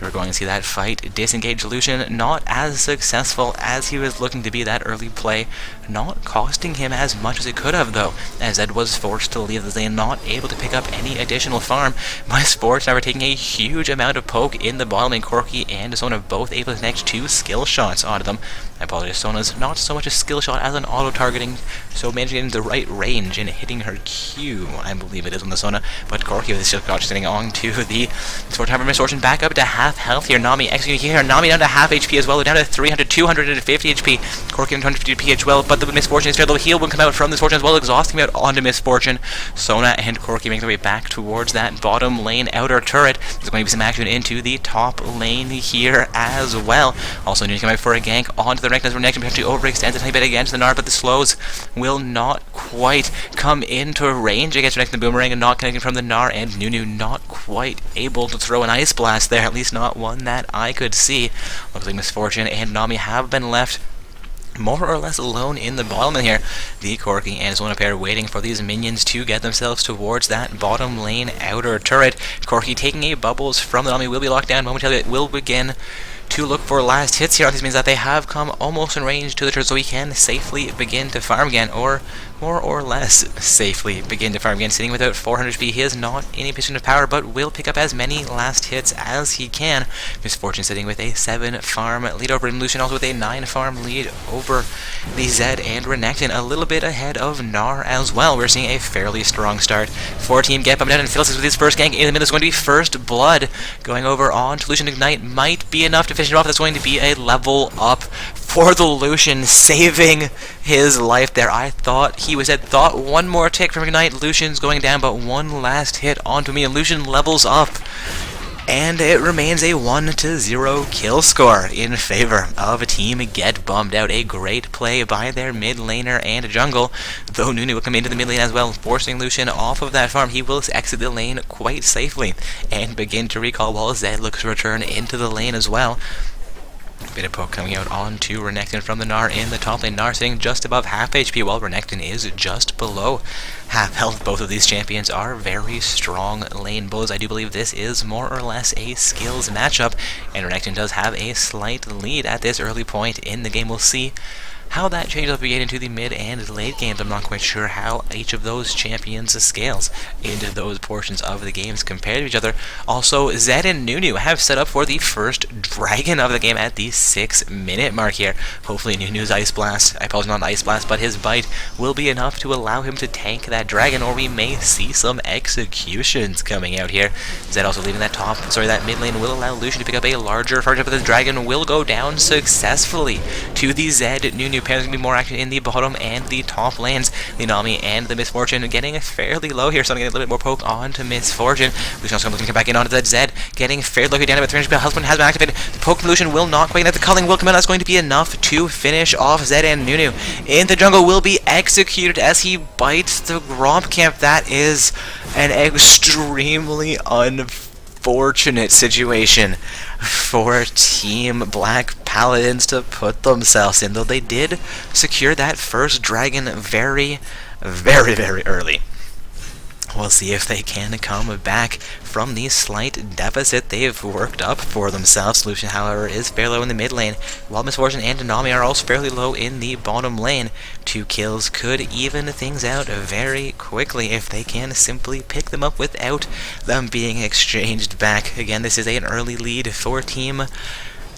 We're going to see that fight disengage Lucian, not as successful as he was looking to be. That early play not costing him as much as it could have, though, as Zed was forced to leave the lane, not able to pick up any additional farm. My Sports now are taking a huge amount of poke in the bottom lane. Corki and Sona both able to connect 2 skill shots onto them. I apologize, Sona's not so much a skill shot as an auto-targeting, so managing the right range and hitting her Q, I believe it is on the Sona, but Corki with the skill shot sitting on to the Sword Misfortune. Misfortune back up to half health here. Nami executing here. Nami down to half HP as well. We're down to 300, 250 HP. Corki on 250 HP as well, but the Misfortune is fair. The heal will come out from Misfortune as well, exhausting out onto Misfortune. Sona and Corki make their way back towards that bottom lane outer turret. There's going to be some action into the top lane here as well. Also, need to come out for a gank onto the Renekton as Renekton potentially overextends a tiny bit against the Gnar, but the slows will not quite come into range against Renekton. The Boomerang and not connecting from the Gnar, and Nunu not quite able to throw an Ice Blast there, at least not one that I could see. Looks like Misfortune and Nami have been left more or less alone in the bottom lane here. The Corki and Sona pair waiting for these minions to get themselves towards that bottom lane outer turret. Corki taking a bubbles from the Nami, will be locked down momentarily. It will begin to look for last hits here. This means that they have come almost in range to the turret, so he can safely begin to farm again, or more or less safely begin to farm again. Sitting without 400 HP, he is not in a position of power, but will pick up as many last hits as he can. Misfortune sitting with a 7 farm lead over him. Lucian also with a 9 farm lead over the Zed and Renekton, a little bit ahead of Gnar as well. We're seeing a fairly strong start for Team Get Bumped Out, and Phyllis with his first gank in the middle is going to be first blood. Going over on to Lucian. Ignite might be enough to finish it off. That's going to be a level up for the Lucian, saving his life there. I thought he was dead. Thought one more tick from Ignite. Lucian's going down, but one last hit onto me, and Lucian levels up. And it remains a 1-0 kill score in favor of Team Get Bummed Out. A great play by their mid laner and jungle, though Nunu will come into the mid lane as well, forcing Lucian off of that farm. He will exit the lane quite safely and begin to recall while Zed looks to return into the lane as well. Bit of poke coming out onto Renekton from the Gnar in the top lane. Gnar sitting just above half HP, while Renekton is just below half health. Both of these champions are very strong lane bulls. I do believe this is more or less a skills matchup, and Renekton does have a slight lead at this early point in the game. We'll see how that changes up again into the mid and late games. I'm not quite sure how each of those champions scales into those portions of the games compared to each other. Also, Zed and Nunu have set up for the first dragon of the game at the 6-minute mark here. Hopefully Nunu's Ice Blast, I apologize, not Ice Blast, but his bite will be enough to allow him to tank that dragon, or we may see some executions coming out here. Zed also leaving that mid lane will allow Lucian to pick up a larger farm, but the dragon will go down successfully to the Zed Nunu. There's going to be more action in the bottom and the top lanes. The Nami and the Misfortune getting fairly low here, so I'm getting a little bit more poke onto Misfortune. Lucian also looking to come back in onto that Zed, getting fairly low here, down about 300 HP. Health point has been activated. The poke from Lucian will not quite get the culling will come out. That's going to be enough to finish off Zed and Nunu. In the jungle will be executed as he bites the Gromp Camp. That is an extremely unfortunate situation for Team Black Paladins to put themselves in, though they did secure that first dragon very, very, very early. We'll see if they can come back from the slight deficit they've worked up for themselves. Lucian, however, is fairly low in the mid lane, while Misfortune and Nami are also fairly low in the bottom lane. 2 kills could even things out very quickly if they can simply pick them up without them being exchanged back. Again, this is an early lead for Team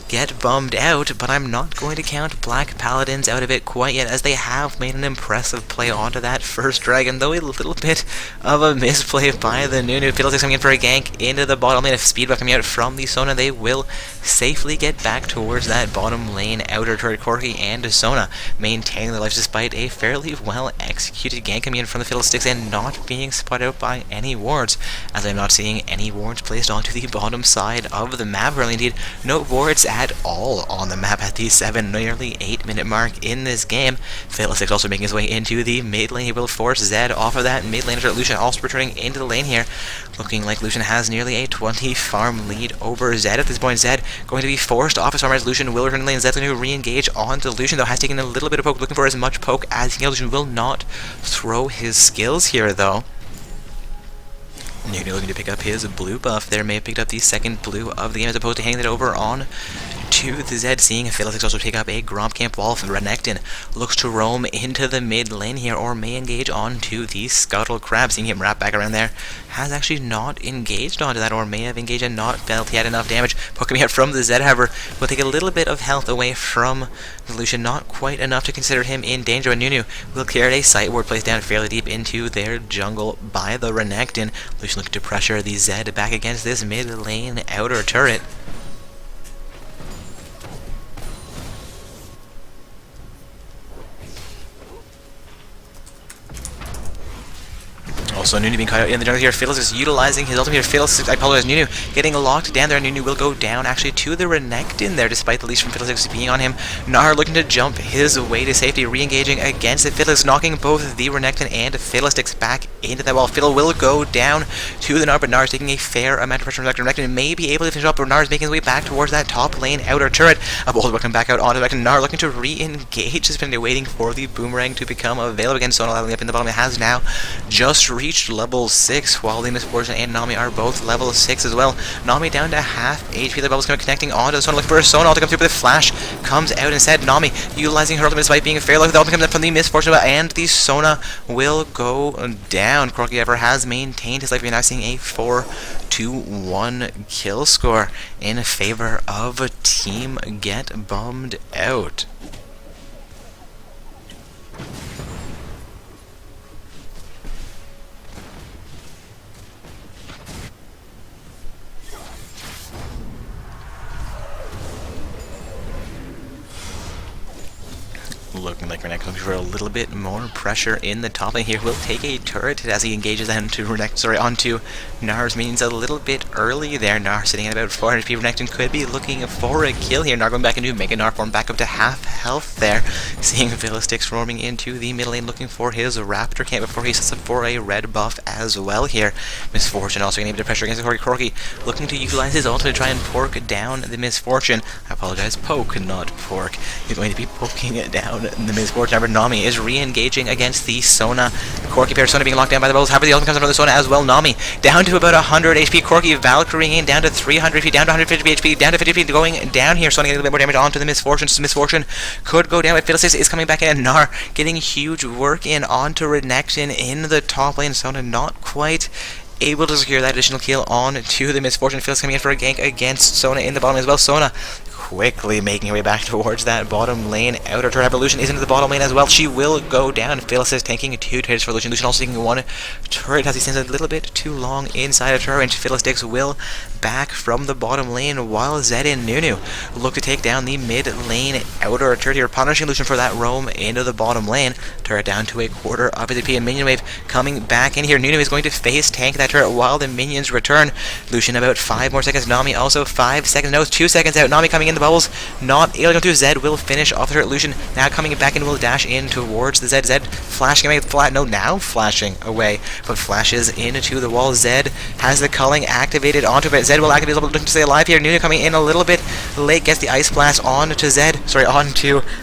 Get Bummed Out, but I'm not going to count Black Paladins out of it quite yet, as they have made an impressive play onto that first dragon, though a little bit of a misplay by the Nunu. Fiddlesticks coming in for a gank into the bottom lane. If speed buff coming out from the Sona, they will safely get back towards that bottom lane outer turret. Corki and Sona maintaining their lives despite a fairly well executed gank coming in from the Fiddlesticks and not being spotted out by any wards, as I'm not seeing any wards placed onto the bottom side of the map. Really, indeed, no wards at all on the map at the nearly 8-minute mark in this game. Fiddlesticks also making his way into the mid lane. He will force Zed off of that mid lane. Lucian also returning into the lane here, looking like Lucian has nearly a 20 farm lead over Zed at this point. Zed going to be forced off his farm as Lucian will return to the lane. Zed's going to re-engage onto Lucian, though has taken a little bit of poke, looking for as much poke as he can. Lucian will not throw his skills here, though. Nunu looking to pick up his blue buff there, may have picked up the second blue of the game as opposed to handing it over on to the Zed, seeing Felix also pick up a Gromp Camp wall from Renekton. Looks to roam into the mid lane here, or may engage onto the Scuttle Crab, seeing him wrap back around there. Has actually not engaged onto that, or may have engaged and not felt he had enough damage. Poking out from the Zed, however, will take a little bit of health away from the Lucian, not quite enough to consider him in danger, and Nunu will clear a sight ward placed down fairly deep into their jungle by the Renekton. Lucian looking to pressure the Zed back against this mid lane outer turret. Also, Nunu being caught out in the jungle here. Fiddles is utilizing his ultimate here. Fiddles, I apologize, Nunu getting locked down there. Nunu will go down actually to the Renekton there, despite the leash from Fiddlesticks being on him. Gnar looking to jump his way to safety, re-engaging against it. Fiddlesticks knocking both the Renekton and Fiddlesticks back into that wall. Fiddle will go down to the Gnar, but Gnar is taking a fair amount of pressure from Renekton and may be able to finish up, but Gnar is making his way back towards that top lane outer turret. A bolt will come back out onto the Renekton. Gnar looking to re-engage, just been waiting for the boomerang to become available again. Sona leveling up in the bottom. It has now just reached level 6, while the Misfortune and Nami are both level 6 as well. Nami down to half HP. The bubbles connecting onto the Sona, looking for a Sona to come through, but the flash comes out instead. Nami utilizing her ultimate despite being fair. Look, the ultimate comes up from the Misfortune, and the Sona will go down. Corki ever has maintained his life. We're now seeing a 4-1 kill score in favor of Team Get Bummed Out. Looking like Renekton looking for a little bit more pressure in the top lane here. Will take a turret as he engages onto Gnar's minions a little bit early there. Gnar sitting at about 400 HP. Renekton could be looking for a kill here. Gnar going back into Mega Gnar form back up to half health there. Seeing Fiddlesticks roaming into the middle lane looking for his Raptor camp before he sets up for a red buff as well here. Misfortune also getting a bit of pressure against the Corki. Looking to utilize his ult to try and pork down the Misfortune. I apologize, poke, not pork. He's going to be poking it down the Misfortune. However, Nami is re-engaging against the Sona. Corki pair, Sona being locked down by the bubbles. However, the ultimate comes from the Sona as well. Nami down to about 100 HP. Corki Valkyrie in down to 300 HP, down to 150 HP, down to 50 HP, going down here. Sona getting a little bit more damage onto the Misfortune. So Misfortune could go down, but Fiddlesticks is coming back in. Gnar getting huge work in onto Renekton in the top lane. Sona not quite able to secure that additional kill on to the Misfortune. Fiddlesticks coming in for a gank against Sona in the bottom as well. Sona quickly making her way back towards that bottom lane. Outer turret. Lucian is into the bottom lane as well. She will go down. Fiddlesticks tanking 2 turrets for Lucian. Lucian also taking 1 turret as he stands a little bit too long inside of turret. And Fiddlesticks will back from the bottom lane while Zed and Nunu look to take down the mid lane outer turret here, punishing Lucian for that roam into the bottom lane. Turret down to a quarter of his HP, and minion wave coming back in here. Nunu is going to face tank that turret while the minions return. Lucian about 5 more seconds. Nami also 5 seconds. No, 2 seconds out. Nami coming in the bubbles, not able to go through. Zed will finish off the turret. Lucian now coming back and will dash in towards the Zed. Zed flashing away, now flashing away, but flashes into the wall. Zed has the culling activated onto it. Zed will activate his ult, looking to stay alive here. Nunu coming in a little bit late, gets the ice blast onto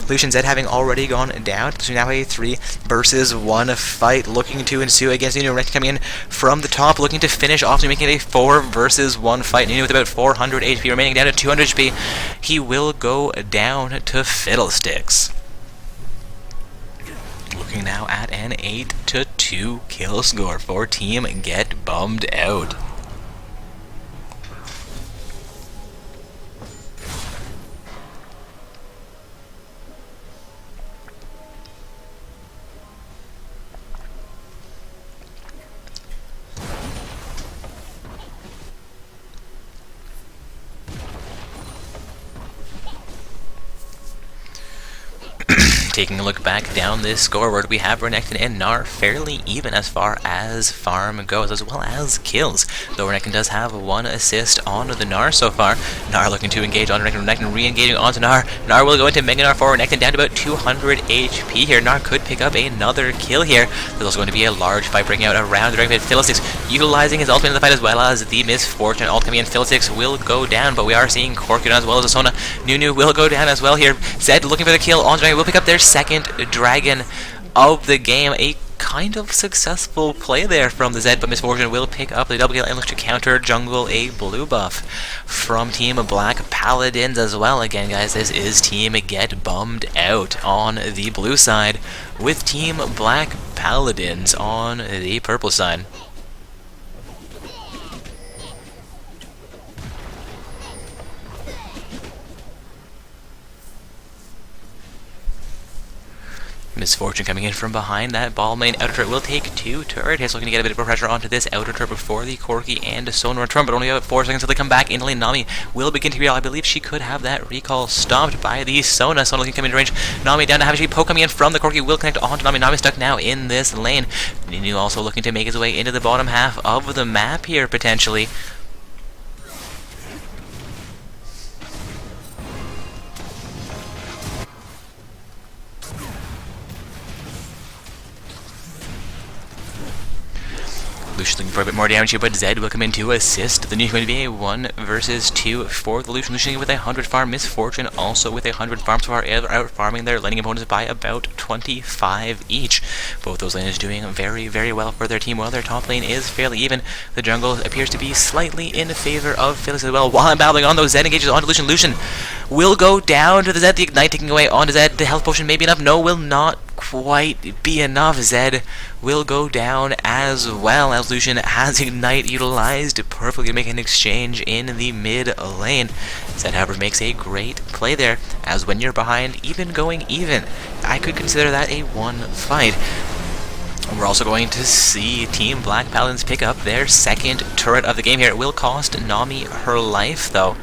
Lucian. Zed having already gone down. So now a 3 versus 1 fight looking to ensue against Nunu. Renekton coming in from the top, looking to finish off, making it a 4 versus 1 fight. Nunu with about 400 HP remaining, down to 200 HP. He will go down to Fiddlesticks. Looking now at an 8-2 kill score for Team Get Bummed Out. Taking a look back down this scoreboard, we have Renekton and Gnar fairly even as far as farm goes, as well as kills. Though Renekton does have 1 assist on the Gnar so far. Gnar looking to engage on Renekton. Renekton re-engaging onto Gnar. Gnar will go into Mega Gnar for Renekton, down to about 200 HP here. Gnar could pick up another kill here. There's also going to be a large fight breaking out around the Renekton. Fiddlesticks utilizing his ultimate in the fight, as well as the Misfortune ult coming in. Fiddlesticks will go down, but we are seeing Corki as well as Sona. Nunu will go down as well here. Zed looking for the kill on Dragon, will pick up their second dragon of the game. A kind of successful play there from the Zed, but Misfortune will pick up the double kill and look to counter jungle a blue buff from Team Black Paladins as well. Again, guys, this is Team Get Bummed Out on the blue side, with Team Black Paladins on the purple side. Misfortune coming in from behind that ball main. Outer turret will take 2 turret hits, looking to get a bit of pressure onto this outer turret before the Corki and Sona return, but only about 4 seconds until they come back. In lane, Nami will begin to recall. I believe she could have that recall stopped by the Sona. Sona looking to come into range. Nami down to have a poke coming in from the Corki, will connect onto Nami. Nami stuck now in this lane. Nunu also looking to make his way into the bottom half of the map here, potentially. Lucian's looking for a bit more damage here, but Zed will come in to assist. The Nunu's going to be a 1 versus 2 for the Lucian. Lucian with a 100 farm. Misfortune also with a 100 farm. So far, out farming their laning opponents by about 25 each. Both those lanes doing very, very well for their team. While their top lane is fairly even, the jungle appears to be slightly in favor of Phyllis as well. While I'm battling on those, Zed engages onto Lucian. Lucian will go down to the Zed. The Ignite taking away onto Zed. The health potion may be enough. No, will not quite be enough. Zed will go down as well, as Lucian has Ignite utilized perfectly to make an exchange in the mid lane. Zed, however, makes a great play there, as when you're behind, even going even, I could consider that a 1 fight. We're also going to see Team Black Paladins pick up their 2nd turret of the game here. It will cost Nami her life, though.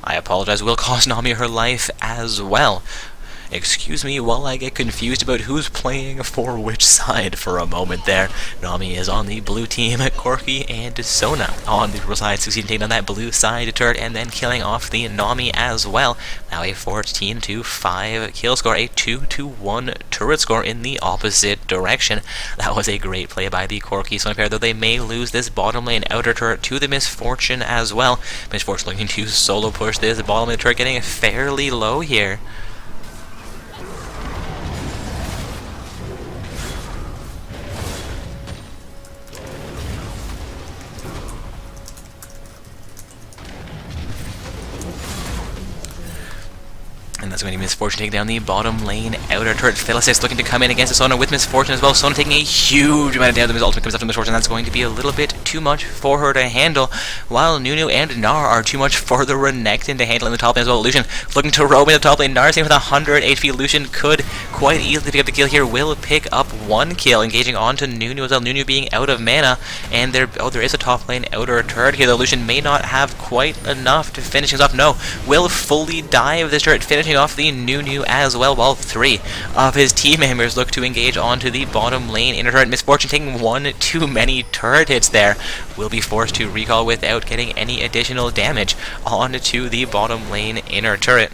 I apologize, will cost Nami her life as well. Excuse me while I get confused about who's playing for which side for a moment there. Nami is on the blue team, Corki and Sona on the purple side, succeeding taking on that blue side turret and then killing off the Nami as well. Now a 14-5 kill score, a 2-1 turret score in the opposite direction. That was a great play by the Corki Sona pair, though they may lose this bottom lane outer turret to the Misfortune as well. Misfortune looking to solo push this bottom lane turret, getting fairly low here. And that's going to be Misfortune taking down the bottom lane outer turret. Phyllis looking to come in against the Sona with Misfortune as well. Sona taking a huge amount of damage. His ultimate comes after Misfortune. That's going to be a little bit too much for her to handle, while Nunu and Nar are too much for the Renekton to handle in the top lane as well. Lucian looking to roam in the top lane. Nar staying with 100 HP. Lucian could quite easily pick up the kill here. Will pick up 1 kill, engaging onto Nunu as well. Nunu being out of mana, and there is a top lane outer turret here. The Lucian may not have quite enough to finish things off. No, will fully dive this turret, finishing off the Nunu as well, while 3 of his team members look to engage onto the bottom lane inner turret. Misfortune taking 1 too many turret hits there, will be forced to recall without getting any additional damage onto the bottom lane inner turret.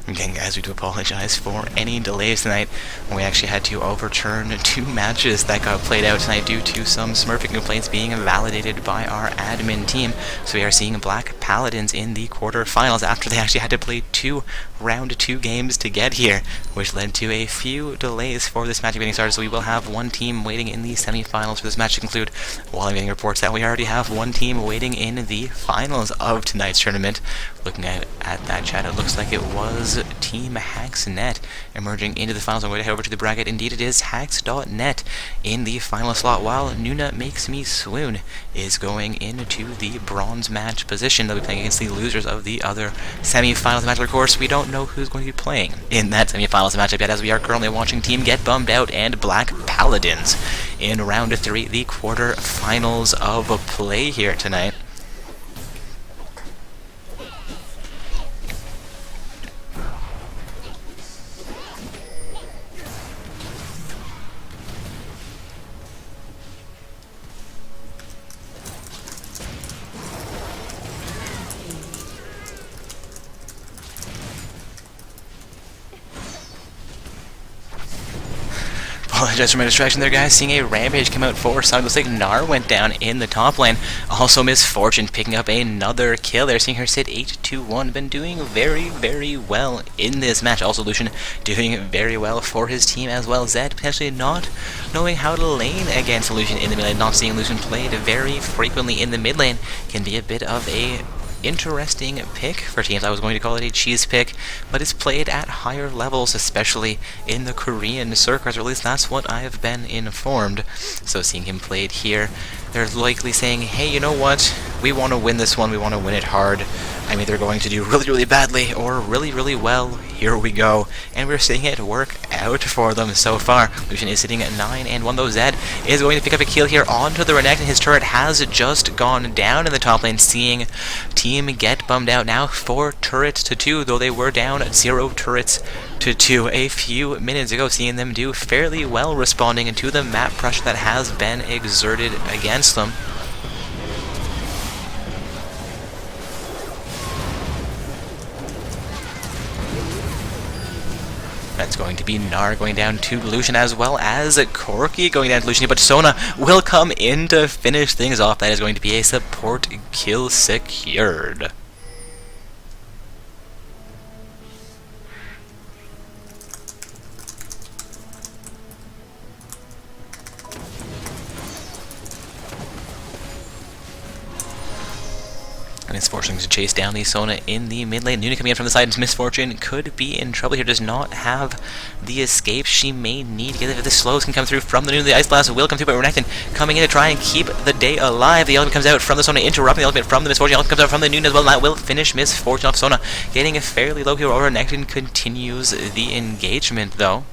Again, guys, we do apologize for any delays tonight. We actually had to overturn 2 matches that got played out tonight due to some smurfing complaints being validated by our admin team. So we are seeing Black Paladins in the quarterfinals after they actually had to play 2 round 2 games to get here, which led to a few delays for this match getting started. So we will have 1 team waiting in the semifinals for this match to conclude, while I'm getting reports that we already have 1 team waiting in the finals of tonight's tournament. Looking at that chat, it looks like it was Team HacksNet emerging into the finals. I'm going to head over to the bracket. Indeed, it is Hacks.net in the final slot, while Nuna Makes Me Swoon is going into the bronze match position. They'll be playing against the losers of the other semi-finals match. Of course, we don't know who's going to be playing in that semi-finals matchup yet, as we are currently watching Team Get Bummed Out and Black Paladins in round 3, the quarter-finals of play here tonight. Apologize for my distraction there, guys. Seeing a Rampage come out for Sonic. Looks like Gnar went down in the top lane. Also, Misfortune picking up another kill there. Seeing her sit 8-2-1. Been doing very, very well in this match. Also, Lucian doing very well for his team as well. Zed potentially not knowing how to lane against Lucian in the mid lane. Not seeing Lucian played very frequently in the mid lane can be a bit of a interesting pick for teams. I was going to call it a cheese pick, but it's played at higher levels, especially in the Korean circuits, or at least that's what I have been informed. So seeing him played here, they're likely saying, hey, you know what, we want to win this one, we want to win it hard. I'm either going to do really, really badly or really, really well. Here we go. And we're seeing it work out for them so far. Lucian is sitting at 9-1, though. Zed is going to pick up a kill here onto the Renekton. His turret has just gone down in the top lane, seeing team get bummed out now 4 turrets to 2, though they were down 0 turrets to 2 a few minutes ago, seeing them do fairly well responding to the map pressure that has been exerted against them. That's going to be Gnar going down to Lucian, as well as Corki going down to Lucian, but Sona will come in to finish things off. That is going to be a support kill secured. Misfortune to chase down the Sona in the mid lane. Nuna coming in from the side. Misfortune could be in trouble here. Does not have the escape she may need. The slows can come through from the Nuna. The Ice Blast will come through, but Renekton coming in to try and keep the day alive. The ultimate comes out from the Sona, interrupting the ultimate from the Misfortune. The ultimate comes out from the Nuna as well, and that will finish Misfortune off. Sona getting a fairly low here. Renekton continues the engagement, though.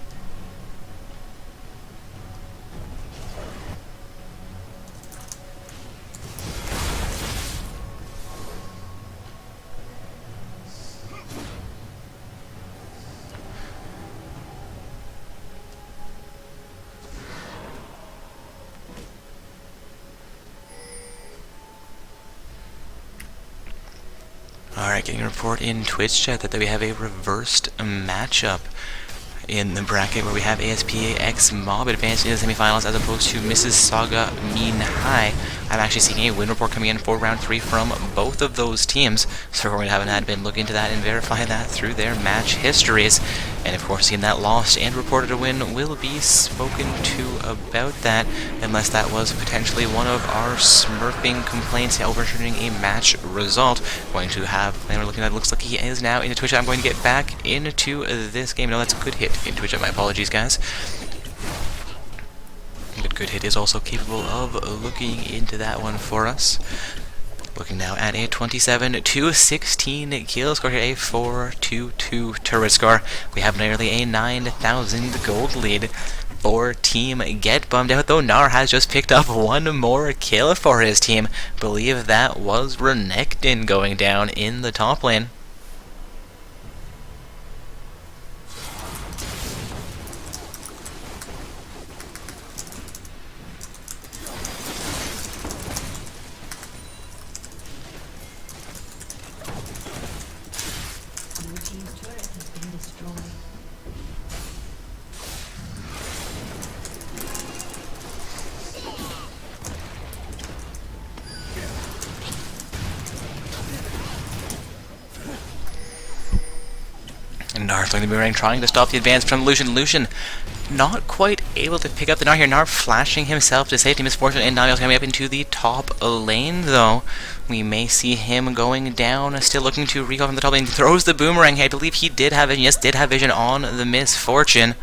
Alright, getting a report in Twitch chat that we have a reversed matchup in the bracket where we have ASPAX Mob advancing to the semifinals as opposed to Mrs. Saga Mean High. I'm actually seeing a win report coming in for round 3 from both of those teams, so we're going to have an admin look into that and verify that through their match histories. And of course, seeing that lost and reported a win will be spoken to about that, unless that was potentially one of our smurfing complaints overturning a match result. Going to have, and we're looking at it, looks like he is now into Twitch. I'm going to get back into this game. No, that's a good hit in Twitch. My apologies, guys. Good hit is also capable of looking into that one for us. Looking now at a 27-16 kill score here, a 4-2-2 turret score. We have nearly a 9,000 gold lead for Team Get Bummed Out, though Gnar has just picked up one more kill for his team. Believe that was Renekton going down in the top lane. Gnar's going to be running, trying to stop the advance from Lucian. Lucian not quite able to pick up the Gnar here. Gnar flashing himself to safety. Misfortune and Naviel's coming up into the top lane, though. We may see him going down, still looking to recall from the top lane. Throws the boomerang. I believe he did have vision. Yes, did have vision on the Misfortune.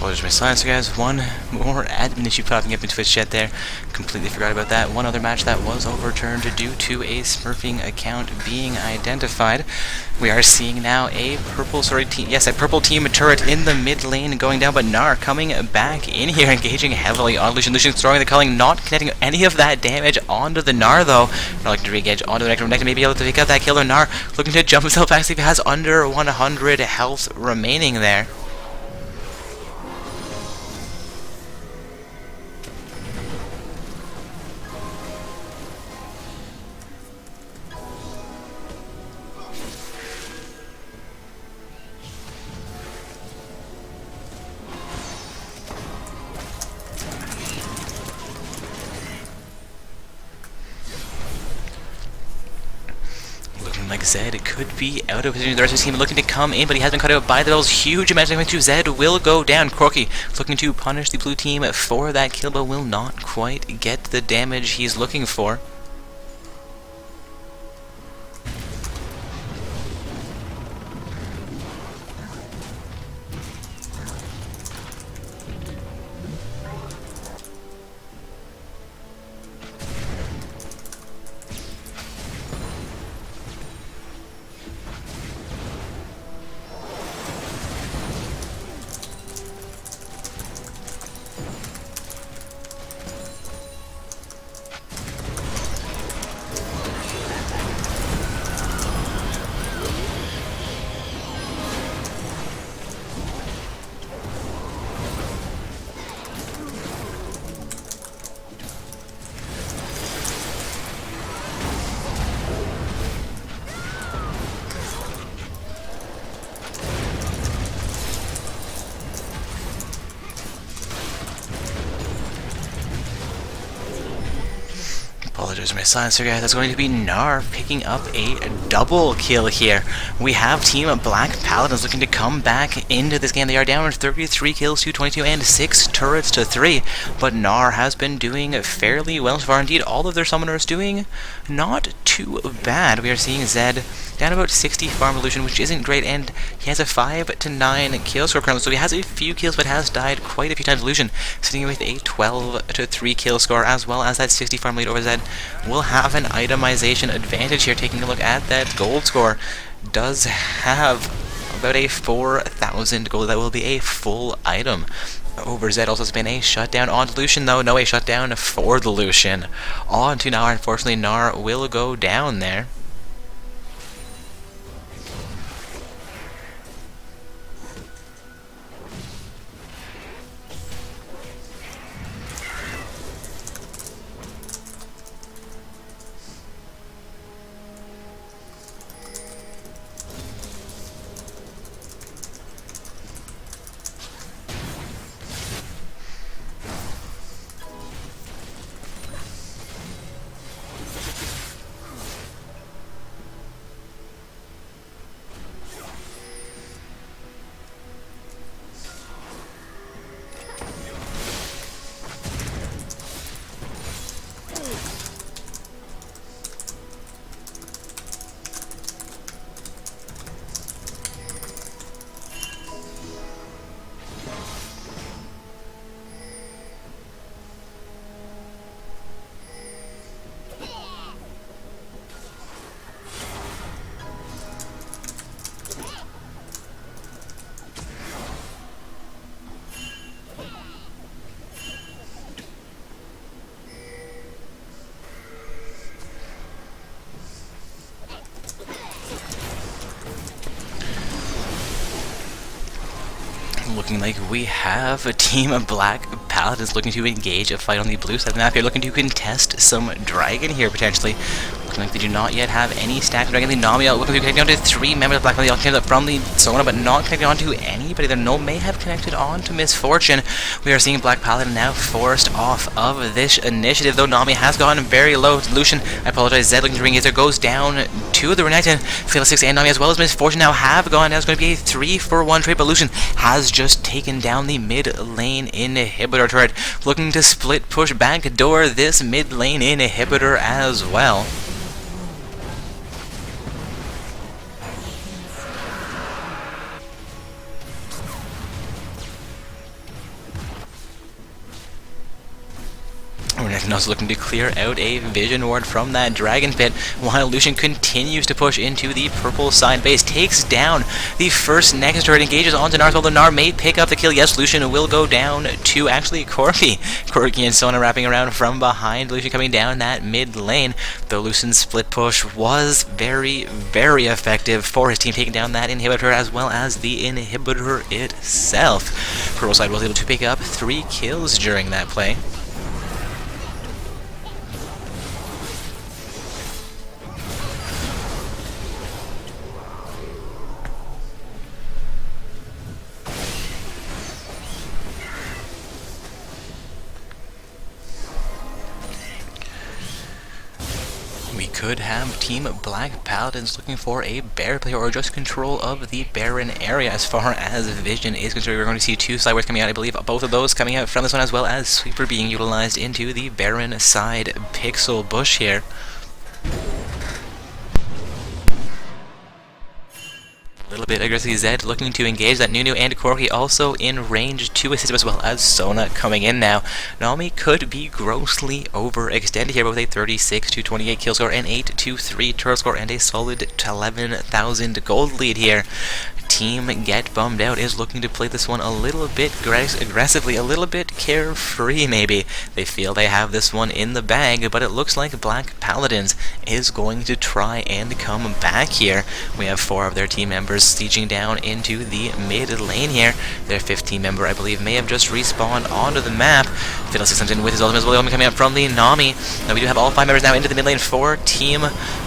Apologies for my silence, guys. One more admin issue popping up in Twitch chat there. Completely forgot about that. One other match that was overturned due to a smurfing account being identified. We are seeing now a purple team turret in the mid lane going down, but Gnar coming back in here, engaging heavily on Lucian. Lucian throwing the culling, not connecting any of that damage onto the Gnar though. Not looking to re-engage onto the Nectar. Nectar may be able to pick up that kill. Gnar looking to jump himself back, see if he has under 100 health remaining there. Like Zed could be out of position. The rest of his team looking to come in, but he has been cut out by the Bells. Huge amount of damage to Zed will go down. Corky looking to punish the blue team for that kill, but will not quite get the damage he's looking for. Apologies for my silencer, guys. That's going to be Gnar picking up a double kill here. We have Team Black Paladins looking to come back into this game. They are down 33 kills to 22 and 6 turrets to 3. But Gnar has been doing fairly well so far. Indeed, all of their summoners doing not too bad. We are seeing Zed down about 60 farm illusion, which isn't great, and he has a 5 to 9 kill score currently, so he has a few kills but has died quite a few times. Illusion sitting with a 12 to 3 kill score, as well as that 60 farm lead over Zed. Will have an itemization advantage here. Taking a look at that gold score, does have about a 4,000 gold. That will be a full item over Zed. Also has been a shutdown on Lucian though. No, a shutdown for the Lucian. On to Gnar. Unfortunately, Gnar will go down there. Looking like we have a team of Black Paladins looking to engage a fight on the blue side of the map here, looking to contest some Dragon here potentially. Looking like they do not yet have any stacks of Dragon. The Namia looking to connect on to 3 members of Black Paladins. They all connected up from the Sona, but not connected on to anybody. The No may have connected on to Misfortune. We are seeing Black Paladin now forced off of this initiative, though Nami has gone very low. Lucian, I apologize, Zed looking to ring there goes down to the Renekton. Phil 6 and Nami as well as Misfortune now have gone. Now it's going to be a 3-for-1 trade, but Lucian has just taken down the mid lane inhibitor turret. Looking to split push backdoor this mid lane inhibitor as well. Technos looking to clear out a Vision Ward from that Dragon Pit, while Lucian continues to push into the purple side base, takes down the first Nexus turret, engages onto Gnar, although Gnar may pick up the kill. Yes, Lucian will go down to actually Corki. Corki and Sona wrapping around from behind, Lucian coming down that mid lane. The Lucian's split push was very, very effective for his team, taking down that inhibitor as well as the inhibitor itself. Purple side was able to pick up 3 kills during that play. We could have Team Black Paladins looking for a Baron player or just control of the Baron area. As far as Vision is concerned, we're going to see 2 side wards coming out. I believe both of those coming out from this one, as well as Sweeper being utilized into the Baron side pixel bush here. A little bit aggressive. Zed looking to engage that Nunu, and Corki also in range to assist him, as well as Sona coming in now. Nami could be grossly overextended here with a 36-28 kill score, an 8-3 turret score, and a solid 11,000 gold lead here. Team Get Bummed Out is looking to play this one a little bit aggressively, a little bit carefree maybe. They feel they have this one in the bag, but it looks like Black Paladins is going to try and come back here. We have 4 of their team members sieging down into the mid lane here. Their 5th team member, I believe, may have just respawned onto the map. Fiddlesticks comes in with his ultimate as well, coming out from the Nami. Now we do have all 5 members now into the mid lane for Team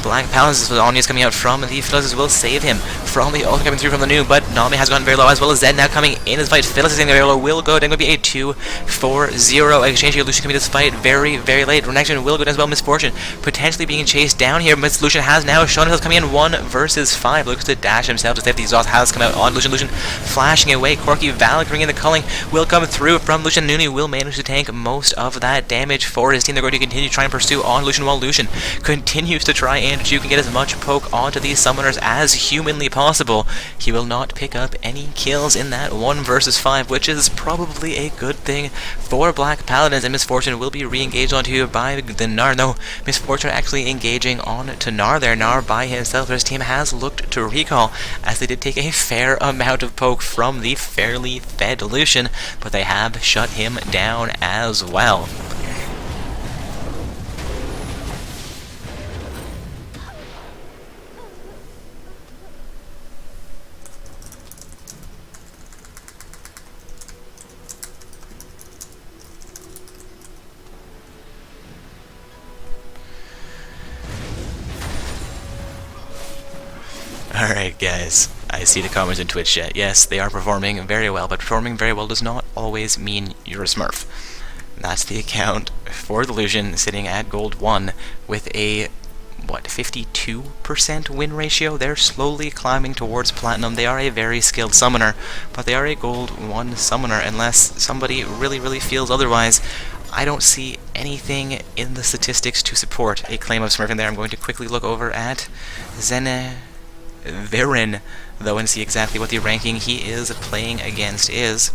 Black Paladins. Anya's coming out from the Fiddlesticks will save him from the ultimate coming through from the new, but Nami has gotten very low, as well as Zed now coming in this fight. Fiddlesticks getting very low, will go down, going to be a 2-4-0 exchange here. Lucian coming to this fight very, very late. Renection will go down as well. Misfortune potentially being chased down here. Miss Lucian has now shown himself coming in 1 versus 5. Looks to dash himself to save the exhaust. Has come out on Lucian. Lucian flashing away. Corki Valkyrie in the culling will come through from Lucian. Nunu will manage to tank most of that damage for his team. They're going to continue to try and pursue on Lucian, while Lucian continues to try and juke and get as much poke onto these summoners as humanly possible. He will not pick up any kills in that 1 versus 5, which is probably a good thing for Black Paladins, and Misfortune will be re-engaged onto by the Gnar. No, Misfortune actually engaging on to Gnar there. Gnar by himself, but his team has looked to recall, as they did take a fair amount of poke from the fairly fed Lucian, but they have shut him down as well. Alright guys, I see the comments in Twitch chat. Yes, they are performing very well, but performing very well does not always mean you're a smurf. That's the account for the Lucian, sitting at gold 1 with a, what, 52% win ratio? They're slowly climbing towards platinum. They are a very skilled summoner, but they are a gold 1 summoner unless somebody really feels otherwise. I don't see anything in the statistics to support a claim of smurfing there. I'm going to quickly look over at Viren, though, and see exactly what the ranking he is playing against is.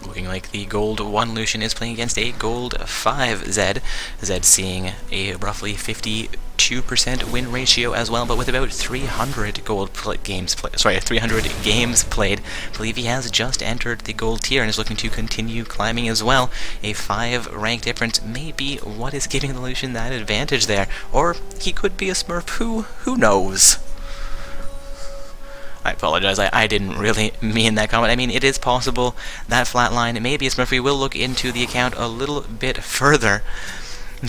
Looking like the gold 1 Lucian is playing against a gold 5 Zed. Zed seeing a roughly 52% win ratio as well, but with about 300 games played. I believe he has just entered the gold tier and is looking to continue climbing as well. A 5 rank difference may be what is giving the Lucian that advantage there, or he could be a smurf. Who knows? I apologize, I didn't really mean that comment. I mean, it is possible that Flatline may be a smurf. We will look into the account a little bit further.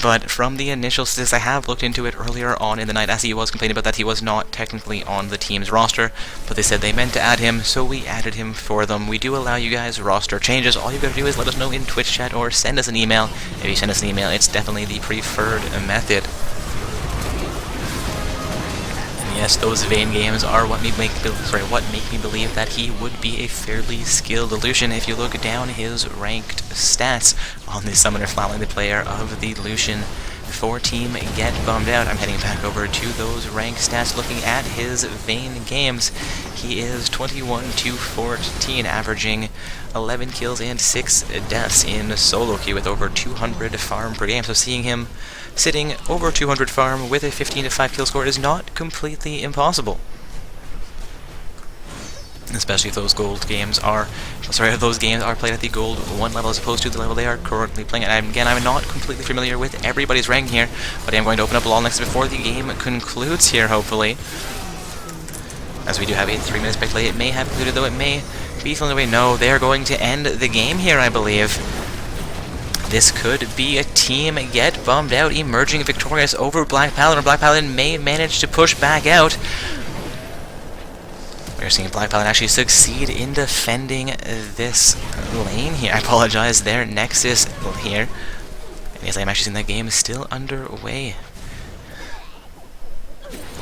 But from the initial statistics, I have looked into it earlier on in the night, as he was complaining about that he was not technically on the team's roster, but they said they meant to add him, so we added him for them. We do allow you guys roster changes. All you gotta do is let us know in Twitch chat or send us an email. If you send us an email, it's definitely the preferred method. Yes, those Vayne games are what make me believe that he would be a fairly skilled Lucian. If you look down his ranked stats on the Summoner Flatline, the player of the Lucian for Team Get Bummed Out. I'm heading back over to those rank stats, looking at his Vayne games. He is 21-14, averaging 11 kills and 6 deaths in solo queue with over 200 farm per game. So seeing him sitting over 200 farm with a 15-5 kill score is not completely impossible. Especially if those games are played at the gold 1 level as opposed to the level they are currently playing at. And again, I'm not completely familiar with everybody's ranking here, but I am going to open up LoL next before the game concludes here, hopefully. As we do have a 3-minute spec delay. It may have concluded, though it may be filling away. No, they are going to end the game here, I believe. This could be a Team Get Bummed Out emerging victorious over Black Paladin, or Black Paladin may manage to push back out. We're seeing Black Paladin actually succeed in defending this lane here. I apologize, their Nexus here. And yes, I'm actually seeing that game is still underway.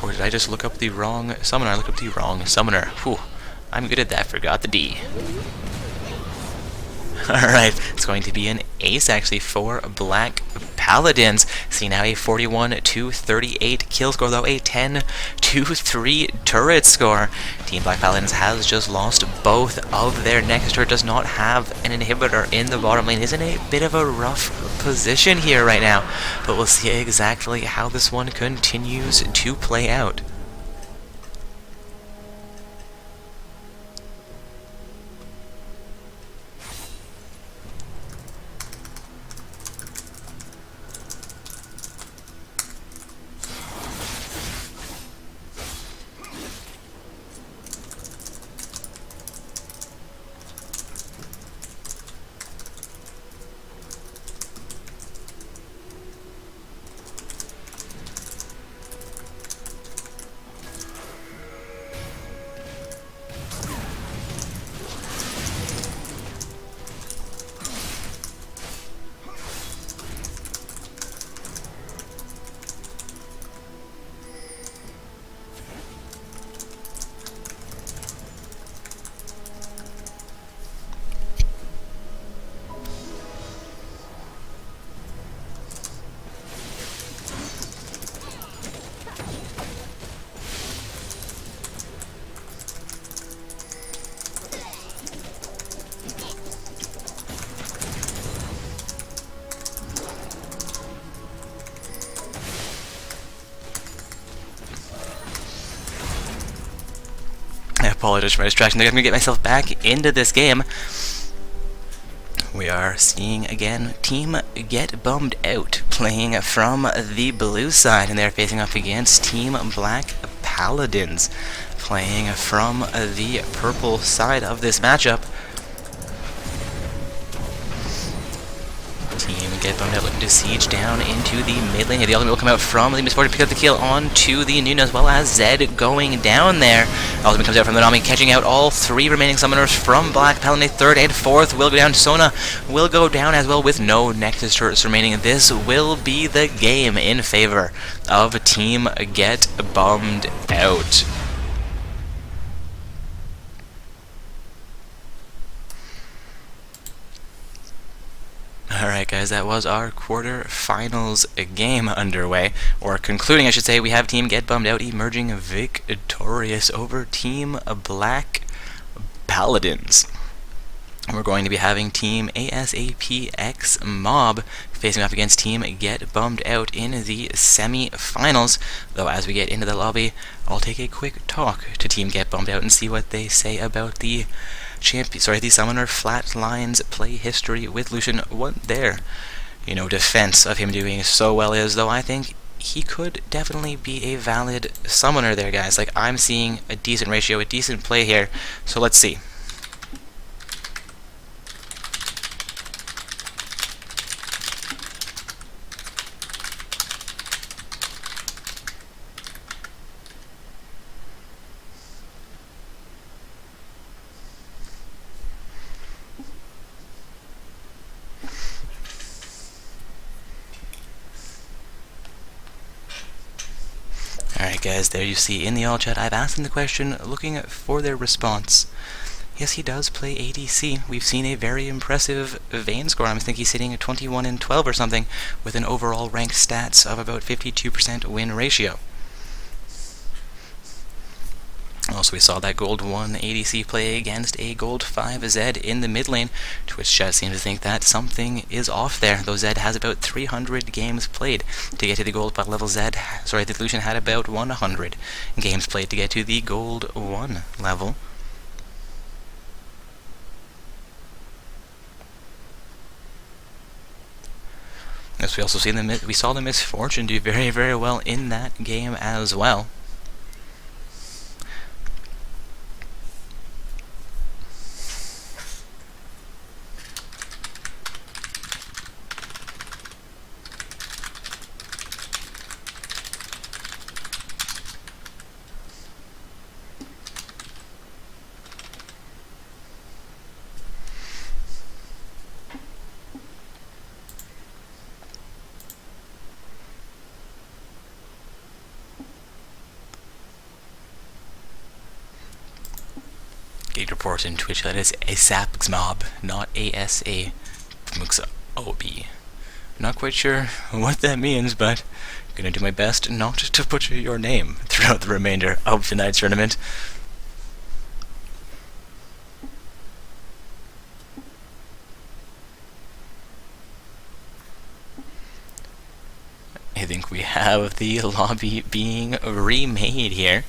Or did I just look up the wrong summoner? I looked up the wrong summoner. Whew, I'm good at that, forgot the D. Alright, it's going to be an ace actually for Black Paladins. See now a 41-38 kill score, though a 10-3 turret score. Team Black Paladins has just lost both of their Nexus turret, does not have an inhibitor in the bottom lane. Is in a bit of a rough position here right now, but we'll see exactly how this one continues to play out. I apologize for my distraction. I'm going to get myself back into this game. We are seeing again Team Get Bummed Out playing from the blue side, and they're facing up against Team Black Paladins playing from the purple side of this matchup. Team Get Bummed Out looking to siege down into the mid lane. The ultimate will come out from the Miss Fortune to pick up the kill onto the Nunu, as well as Zed going down there. Ultimate comes out from the Nami, catching out all 3 remaining summoners from Black Paladin. 3rd and 4th will go down. Sona will go down as well with no Nexus turrets remaining. This will be the game in favor of Team Get Bummed Out. Alright guys, that was our quarterfinals game underway, or concluding I should say. We have Team Get Bummed Out emerging victorious over Team Black Paladins. We're going to be having Team ASAPX Mob facing off against Team Get Bummed Out in the semi-finals. Though as we get into the lobby, I'll take a quick talk to Team Get Bummed Out and see what they say about the the Summoner Flatlines play history with Lucian. What their, defense of him doing so well is, though I think he could definitely be a valid summoner there, guys. Like, I'm seeing a decent ratio, a decent play here, so let's see. Alright guys, there you see in the all chat, I've asked them the question, looking for their response. Yes, he does play ADC. We've seen a very impressive Vayne score. I think he's sitting at 21 and 12 or something, with an overall ranked stats of about 52% win ratio. Also, we saw that Gold 1 ADC play against a Gold 5 Zed in the mid lane. Twitch chat seems to think that something is off there, though Zed has about 300 games played to get to the Gold 5 level. The Lucian had about 100 games played to get to the Gold 1 level. Yes, we also saw the Misfortune do very, very well in that game as well. Gate report in Twitch that is ASAP mob, not ASA OB. Not quite sure what that means, but I'm gonna do my best not to butcher your name throughout the remainder of tonight's tournament. I think we have the lobby being remade here.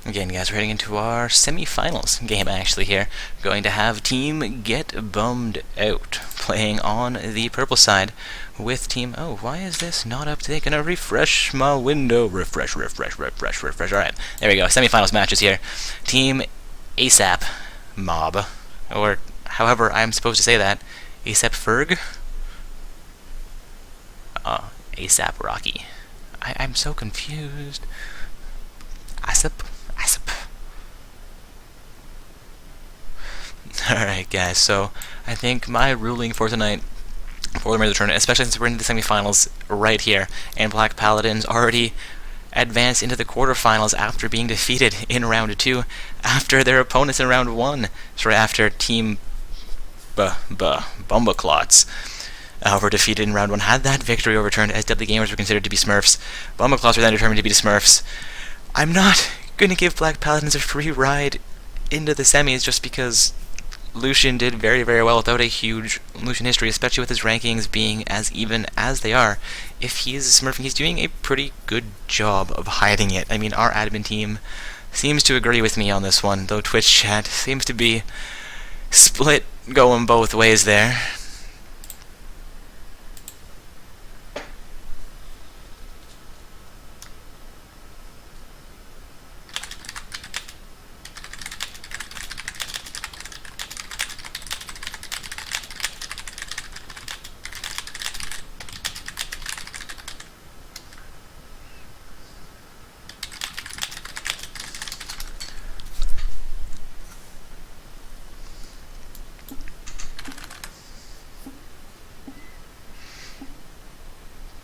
Again, guys, we're heading into our semi-finals game, actually, here. We're going to have Team Get Bummed Out playing on the purple side with Team... Oh, why is this not up to date? Gonna refresh my window. Refresh. Alright, there we go. Semi-finals matches here. Team ASAP Mob, or however I'm supposed to say that. ASAP Ferg? ASAP Rocky. I'm so confused. ASAP? Alright, guys, so I think my ruling for tonight, for the remainder of the tournament, especially since we're in the semifinals right here, and Black Paladins already advanced into the quarterfinals after being defeated in round 2, after their opponents in round 1, after Team Bumbaclots were defeated in round 1, had that victory overturned as Deadly Gamers were considered to be Smurfs. Bumbaclots were then determined to be the Smurfs. I'm not going to give Black Paladins a free ride into the semis just because Lucian did very, very well without a huge Lucian history, especially with his rankings being as even as they are. If he's smurfing, he's doing a pretty good job of hiding it. I mean, our admin team seems to agree with me on this one, though Twitch chat seems to be split going both ways there.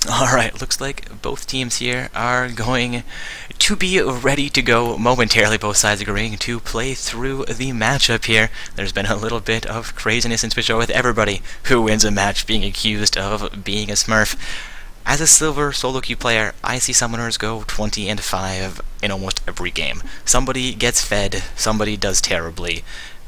Alright, looks like both teams here are going to be ready to go momentarily, both sides agreeing to play through the matchup here. There's been a little bit of craziness in Twitch with everybody who wins a match being accused of being a smurf. As a silver solo queue player, I see summoners go 20 and 5 in almost every game. Somebody gets fed, somebody does terribly,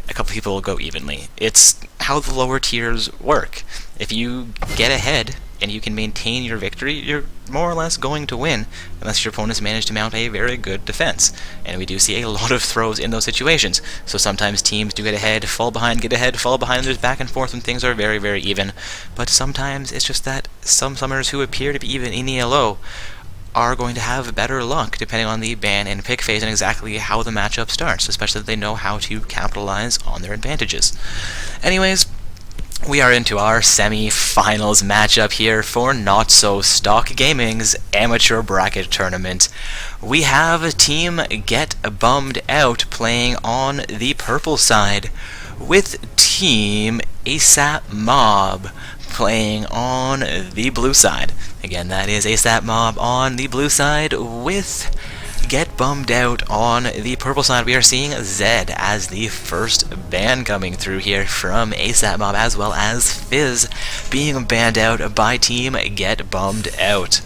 a couple people will go evenly. It's how the lower tiers work. If you get ahead and you can maintain your victory, you're more or less going to win, unless your opponents manage to mount a very good defense. And we do see a lot of throws in those situations. So sometimes teams do get ahead, fall behind, get ahead, fall behind, and there's back and forth when things are very, very even. But sometimes it's just that some summoners who appear to be even in ELO are going to have better luck depending on the ban and pick phase and exactly how the matchup starts, especially if they know how to capitalize on their advantages. Anyways, We are into our semi-finals matchup here for Not So Stock Gaming's Amateur Bracket Tournament. We have Team Get Bummed Out playing on the purple side, with Team ASAP Mob playing on the blue side. Again, that is ASAP Mob on the blue side with Get Bummed Out on the purple side. We are seeing Zed as the first ban coming through here from ASAP Mob, as well as Fizz being banned out by Team Get Bummed Out.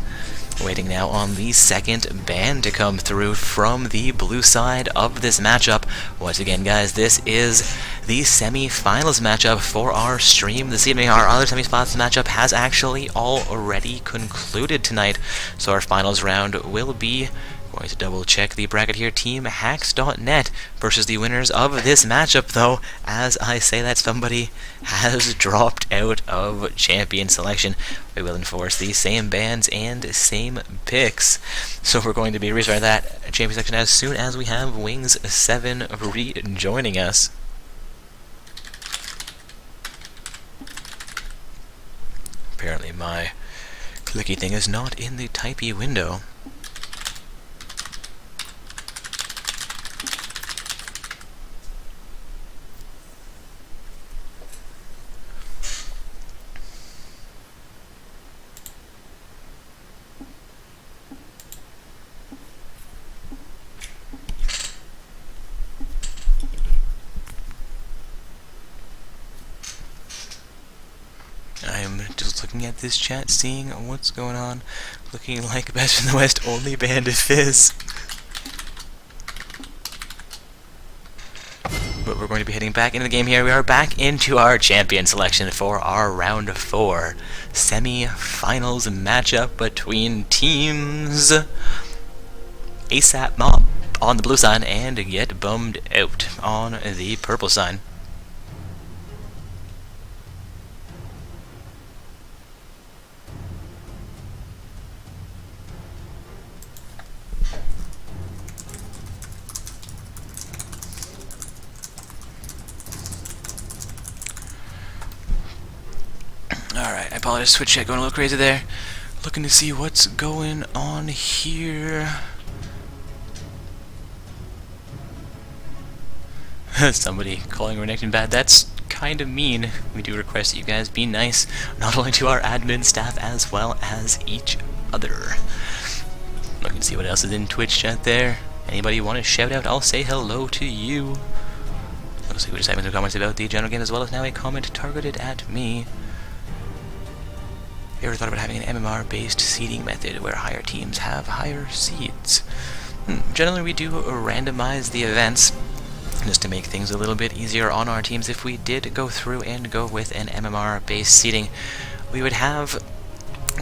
Waiting now on the second ban to come through from the blue side of this matchup. Once again, guys, this is the semi-finals matchup for our stream this evening. Our other semi-finals matchup has actually already concluded tonight, so our finals round will be, going to double check the bracket here, Team Hacks.net versus the winners of this matchup, though, as I say that, somebody has dropped out of champion selection. We will enforce the same bans and same picks, so we're going to be restarting that champion selection as soon as we have Wings7 rejoining us. Apparently my clicky thing is not in the typey window. I'm just looking at this chat, seeing what's going on. Looking like Best in the West only banned Fizz. But we're going to be heading back into the game here. We are back into our champion selection for our round 4 semi-finals matchup between teams ASAP Mob on the blue side and Get Bummed Out on the purple side. Alright, I apologize, Switch chat going a little crazy there. Looking to see what's going on here. Somebody calling Renekton bad. That's kind of mean. We do request that you guys be nice, not only to our admin staff as well as each other. Looking to see what else is in Twitch chat there. Anybody want to shout out? I'll say hello to you. Let's see, we just have some comments about the general game, as well as now a comment targeted at me. Have you ever thought about having an MMR-based seeding method where higher teams have higher seeds? Generally, we do randomize the events just to make things a little bit easier on our teams. If we did go through and go with an MMR-based seeding, we would have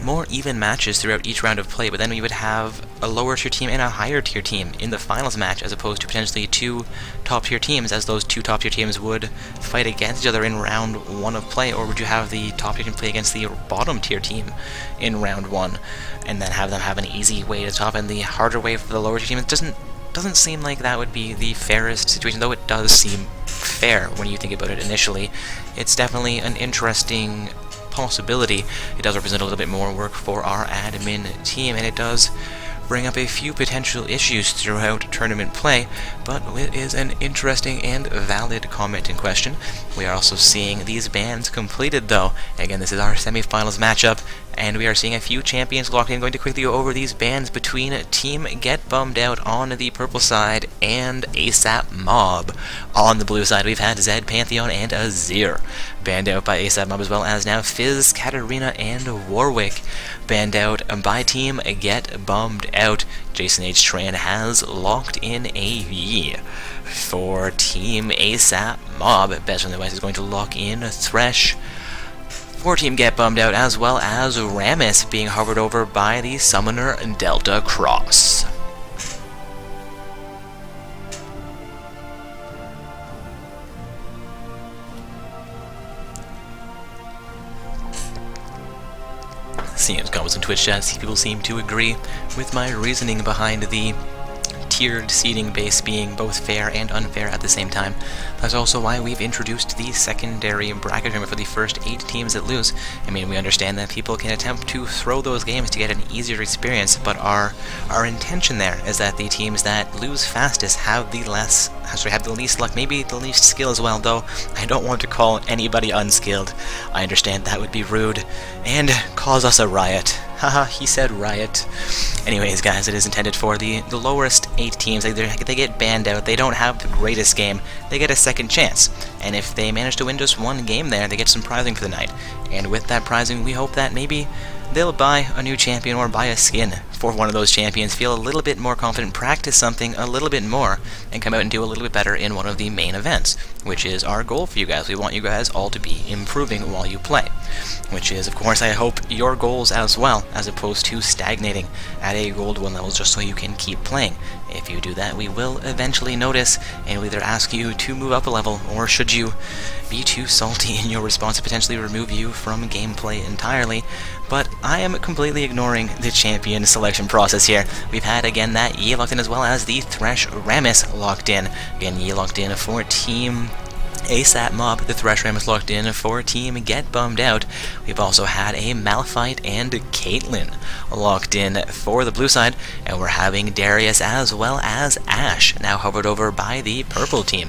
more even matches throughout each round of play, but then we would have a lower tier team and a higher tier team in the finals match, as opposed to potentially 2 top tier teams, as those 2 top tier teams would fight against each other in round 1 of play. Or would you have the top tier team play against the bottom tier team in round 1 and then have them have an easy way to top and the harder way for the lower tier team? It doesn't seem like that would be the fairest situation, though it does seem fair when you think about it initially. It's definitely an interesting possibility. It does represent a little bit more work for our admin team, and it does bring up a few potential issues throughout tournament play, but it is an interesting and valid comment in question. We are also seeing these bans completed, though. Again, this is our semi-finals matchup, and we are seeing a few champions locked in. Going to quickly go over these bans between Team Get Bummed Out on the purple side and ASAP Mob on the blue side. We've had Zed, Pantheon, and Azir banned out by ASAP Mob, as well as now Fizz, Katarina, and Warwick banned out by Team Get Bummed Out. Jason H. Tran has locked in AV for Team ASAP Mob. Best in the West is going to lock in Thresh for Team Get Bummed Out, as well as Rammus being hovered over by the Summoner Delta Cross. Seeing comments in Twitch chat, people seem to agree with my reasoning behind the tiered seeding base being both fair and unfair at the same time. That's also why we've introduced the secondary bracket tournament for the first 8 teams that lose. I mean, we understand that people can attempt to throw those games to get an easier experience, but our intention there is that the teams that lose fastest have the least luck, maybe the least skill as well, though I don't want to call anybody unskilled. I understand that would be rude and cause us a riot. Haha, he said riot. Anyways, guys, it is intended for the lowest 8 teams. They get banned out. They don't have the greatest game. They get a second chance. And if they manage to win just one game there, they get some prizing for the night. And with that prizing, we hope that maybe they'll buy a new champion or buy a skin for one of those champions, feel a little bit more confident, practice something a little bit more, and come out and do a little bit better in one of the main events, which is our goal for you guys. We want you guys all to be improving while you play, which is, of course, I hope, your goals as well, as opposed to stagnating at a gold 1 level just so you can keep playing. If you do that, we will eventually notice and we'll either ask you to move up a level, or should you be too salty in your response to potentially remove you from gameplay entirely. But I am completely ignoring the champion selection process here. We've had, again, that Yi locked in as well as the Thresh Rammus locked in. Again, Yi locked in for Team ASAP Mob, the Thresh Rammus locked in for Team Get Bummed Out. We've also had a Malphite and Caitlyn locked in for the blue side, and we're having Darius as well as Ashe now hovered over by the purple team.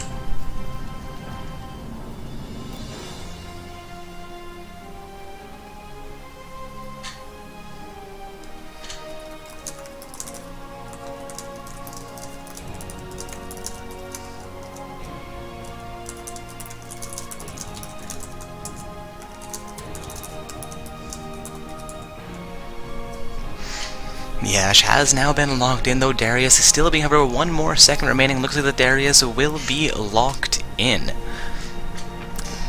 The Ashe has now been locked in, though Darius is still being hovered over. 1 more second remaining. Looks like the Darius will be locked in.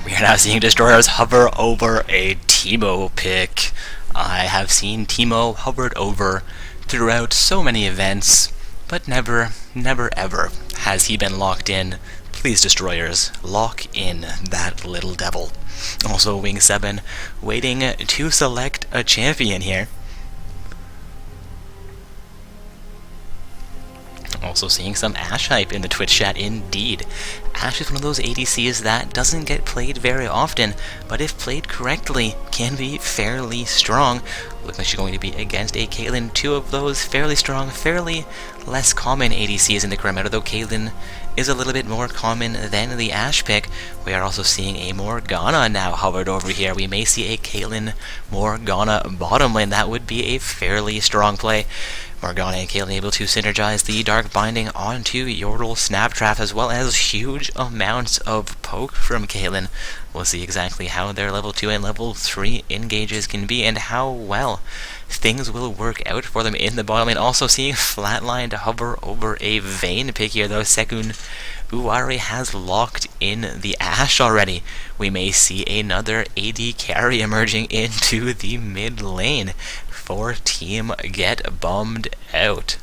We are now seeing Destroyers hover over a Teemo pick. I have seen Teemo hovered over throughout so many events, but never ever has he been locked in. Please, Destroyers, lock in that little devil. Also, Wing7 waiting to select a champion here. Also seeing some Ashe hype in the Twitch chat indeed. Ashe is one of those ADCs that doesn't get played very often, but if played correctly, can be fairly strong. Looks like she's going to be against a Caitlyn, 2 of those fairly strong, fairly less common ADCs in the current meta, though Caitlyn is a little bit more common than the Ashe pick. We are also seeing a Morgana now hovered over here. We may see a Caitlyn Morgana bottom lane. That would be a fairly strong play. Morgana and Caitlyn able to synergize the Dark Binding onto Yordle Snaptrap, as well as huge amounts of poke from Caitlyn. We'll see exactly how their level 2 and level 3 engages can be, and how well things will work out for them in the bottom lane. Also seeing Flatline to hover over a Vayne pick here, though Sekun Uwari has locked in the Ashe already. We may see another AD carry emerging into the mid lane for Team Get Bummed Out.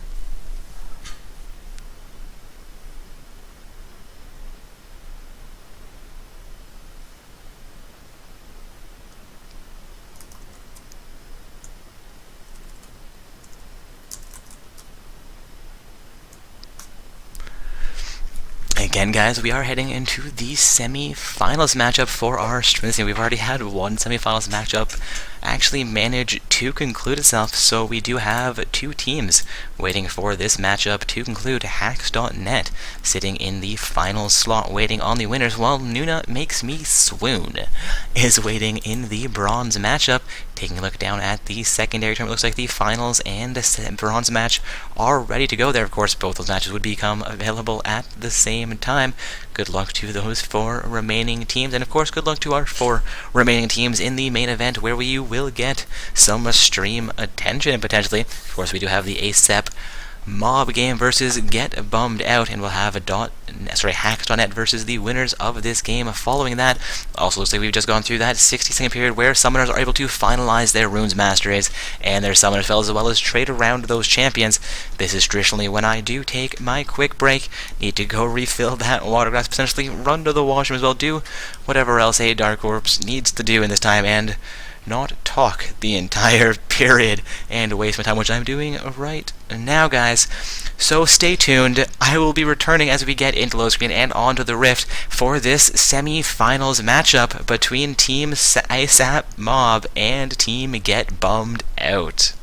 Again, guys, we are heading into the semi-finals matchup for our stream. We've already had one semi-finals matchup actually manage to conclude itself, so we do have 2 teams waiting for this matchup to conclude. Hacks.net sitting in the final slot waiting on the winners, while Nuna Makes Me Swoon is waiting in the bronze matchup. Taking a look down at the secondary tournament, looks like the finals and the bronze match are ready to go there. Of course, both those matches would become available at the same time. Good luck to those 4 remaining teams, and of course, good luck to our 4 remaining teams in the main event, where we will get some stream attention potentially. Of course, we do have the ASAP Mob game versus Get Bummed Out, and we'll have Hacks.net versus the winners of this game following that. Also looks like we've just gone through that 60-second period where summoners are able to finalize their runes masteries and their summoner spells, as well as trade around those champions. This is traditionally when I do take my quick break. Need to go refill that water glass, potentially run to the washroom as well, do whatever else a Dark Corpse needs to do in this time, and not talk the entire period and waste my time, which I'm doing right now, guys. So stay tuned. I will be returning as we get into low screen and onto the Rift for this semi-finals matchup between Team ASAP Mob and Team Get Bummed Out.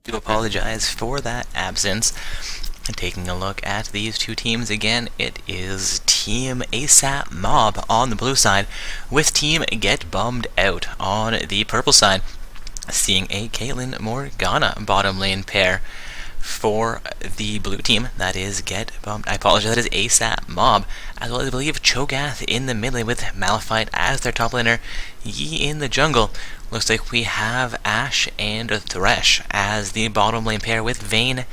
I do apologize for that absence. And taking a look at these two teams again, it is Team ASAP Mob on the blue side, with Team Get Bummed Out on the purple side. Seeing a Caitlyn Morgana bottom lane pair for the blue team, that is Get Bummed. I apologize, that is ASAP Mob, as well as I believe Cho'Gath in the mid lane with Malphite as their top laner, Yi in the jungle. Looks like we have Ashe and Thresh as the bottom lane pair, with Vayne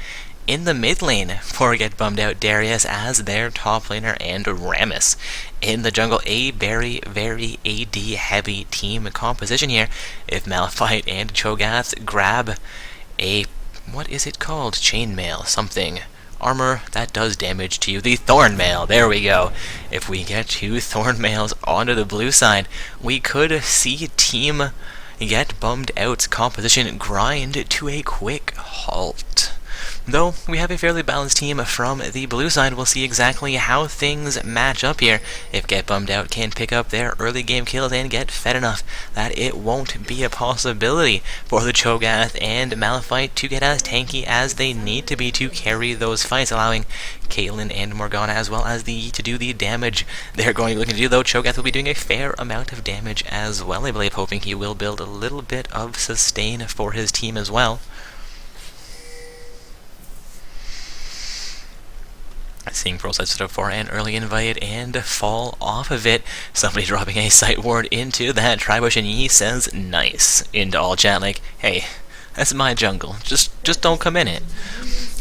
in the mid lane for Get Bummed Out, Darius as their top laner, and Rammus in the jungle. A very, very AD heavy team composition here. If Malphite and Cho'Gath grab a, what is it called? Chainmail something armor, that does damage to you. The Thorn Mail, there we go. If we get 2 Thorn Mails onto the blue side, we could see Team Get Bummed Out's composition grind to a quick halt. Though we have a fairly balanced team from the blue side, we'll see exactly how things match up here. If Get Bummed Out can pick up their early game kills and get fed enough that it won't be a possibility for the Cho'Gath and Malphite to get as tanky as they need to be to carry those fights, allowing Caitlyn and Morgana as well as the Yi to do the damage they're going to be looking to do, though Cho'Gath will be doing a fair amount of damage as well, I believe, hoping he will build a little bit of sustain for his team as well. Seeing Pearlside set up for an early invite and fall off of it. Somebody dropping a sight ward into that Tribush, and Yi says nice into all chat, like, hey, that's my jungle, just don't come in it.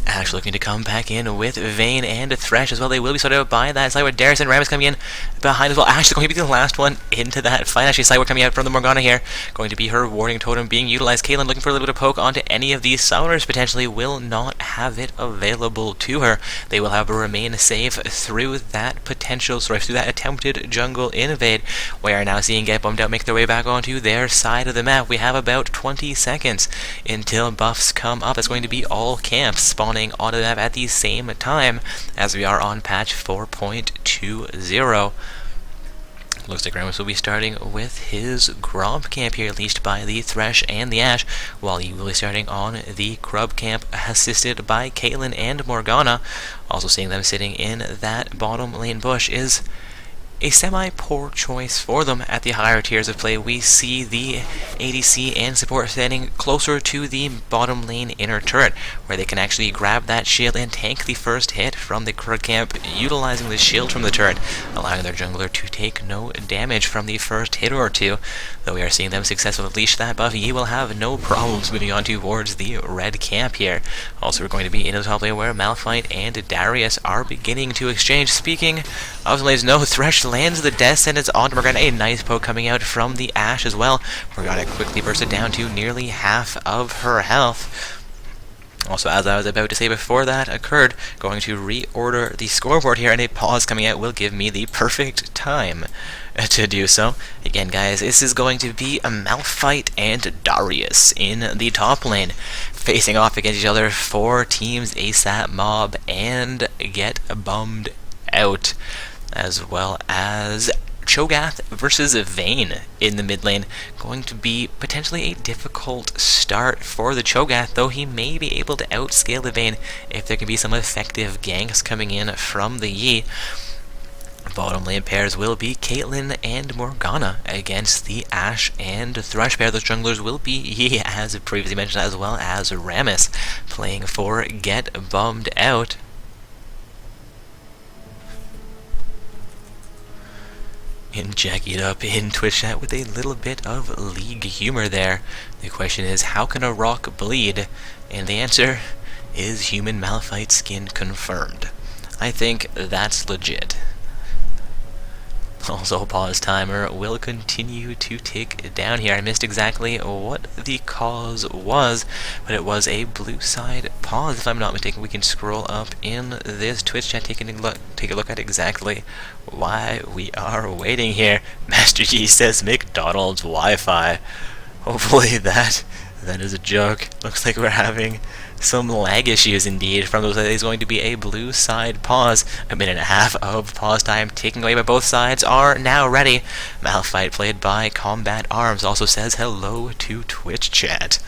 Ash looking to come back in with Vayne and Thresh as well. They will be sorted out by that side where Darius and Rammus coming in behind as well. Ash is going to be the last one into that fight. Actually, sideward coming out from the Morgana here. Going to be her warding totem being utilized. Caitlyn looking for a little bit of poke onto any of these summoners. Potentially will not have it available to her. They will have to remain safe through that through that attempted jungle invade. We are now seeing Get Bummed Out make their way back onto their side of the map. We have about 20 seconds until buffs come up. That's going to be all camps spawning onto the map at the same time as we are on patch 4.20. Looks like Rammus will be starting with his Gromp camp here, leashed by the Thresh and the Ashe, while he will be starting on the Grub camp, assisted by Caitlyn and Morgana. Also seeing them sitting in that bottom lane bush is a semi-poor choice for them. At the higher tiers of play, we see the ADC and support standing closer to the bottom lane inner turret, where they can actually grab that shield and tank the first hit from the Krug camp, utilizing the shield from the turret, allowing their jungler to take no damage from the first hit or two. Though we are seeing them successfully leash that buff, Yi will have no problems moving on towards the red camp here. Also, we're going to be in the top lane where Malphite and Darius are beginning to exchange. Speaking of lanes, no, Thresh lands the death sentence onto Morgana. A nice poke coming out from the Ashe as well. Morgana quickly bursted down to nearly half of her health. Also, as I was about to say before that occurred, going to reorder the scoreboard here, and a pause coming out will give me the perfect time to do so. Again, guys, this is going to be a Malphite and Darius in the top lane, facing off against each other for teams ASAP Mob and Get Bummed Out, as well as Cho'Gath versus Vayne in the mid lane. Going to be potentially a difficult start for the Cho'Gath, though he may be able to outscale the Vayne if there can be some effective ganks coming in from the Yi. Bottom lane pairs will be Caitlyn and Morgana against the Ashe and Thresh pair. Those junglers will be Yi, as previously mentioned, as well as Rammus, playing for Get Bummed Out. And Jack it up in Twitch chat with a little bit of League humor there. The question is, how can a rock bleed? And the answer is human Malphite skin confirmed. I think that's legit. Also, pause timer will continue to tick down here. I missed exactly what the cause was, but it was a blue side pause, if I'm not mistaken. We can scroll up in this Twitch chat, take a look at exactly why we are waiting here. Master G says McDonald's Wi-Fi. Hopefully that is a joke. Looks like we're having some lag issues indeed. From those, is going to be a blue side pause. A minute and a half of pause time taken away, but both sides are now ready. Malphite, played by Combat Arms, also says hello to Twitch chat.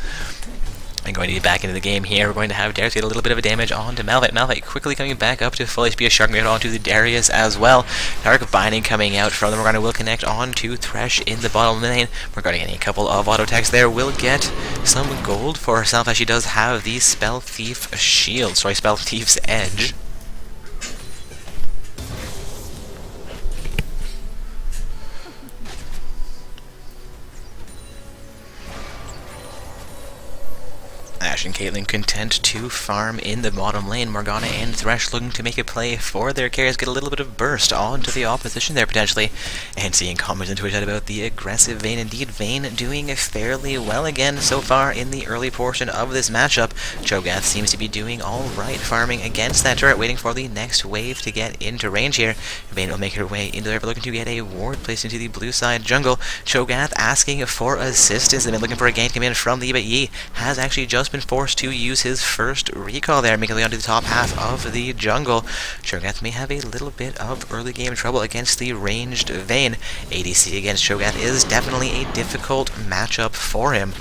I'm going to get back into the game here. We're going to have Darius get a little bit of a damage onto Malphite. Malphite quickly coming back up to full HP. A Shark made onto the Darius as well. Dark Binding coming out from the Morgana will connect onto Thresh in the bottom lane. Morgana getting a couple of auto attacks there. Will get some gold for herself, as she does have the Spell Thief shield. Sorry, Spell Thief's Edge. Thresh and Caitlyn content to farm in the bottom lane. Morgana and Thresh looking to make a play for their carries, get a little bit of burst onto the opposition there potentially. And seeing comments into chat about the aggressive Vayne. Indeed, Vayne doing fairly well again so far in the early portion of this matchup. Cho'Gath seems to be doing alright, farming against that turret, waiting for the next wave to get into range here. Vayne will make her way into there, but looking to get a ward placed into the blue side jungle. Cho'Gath asking for assistance. They've been looking for a gank to come in from the, but Yi has actually just been forced to use his first recall there, making it onto the top half of the jungle. Cho'Gath may have a little bit of early game trouble against the ranged Vayne. ADC against Cho'Gath is definitely a difficult matchup for him.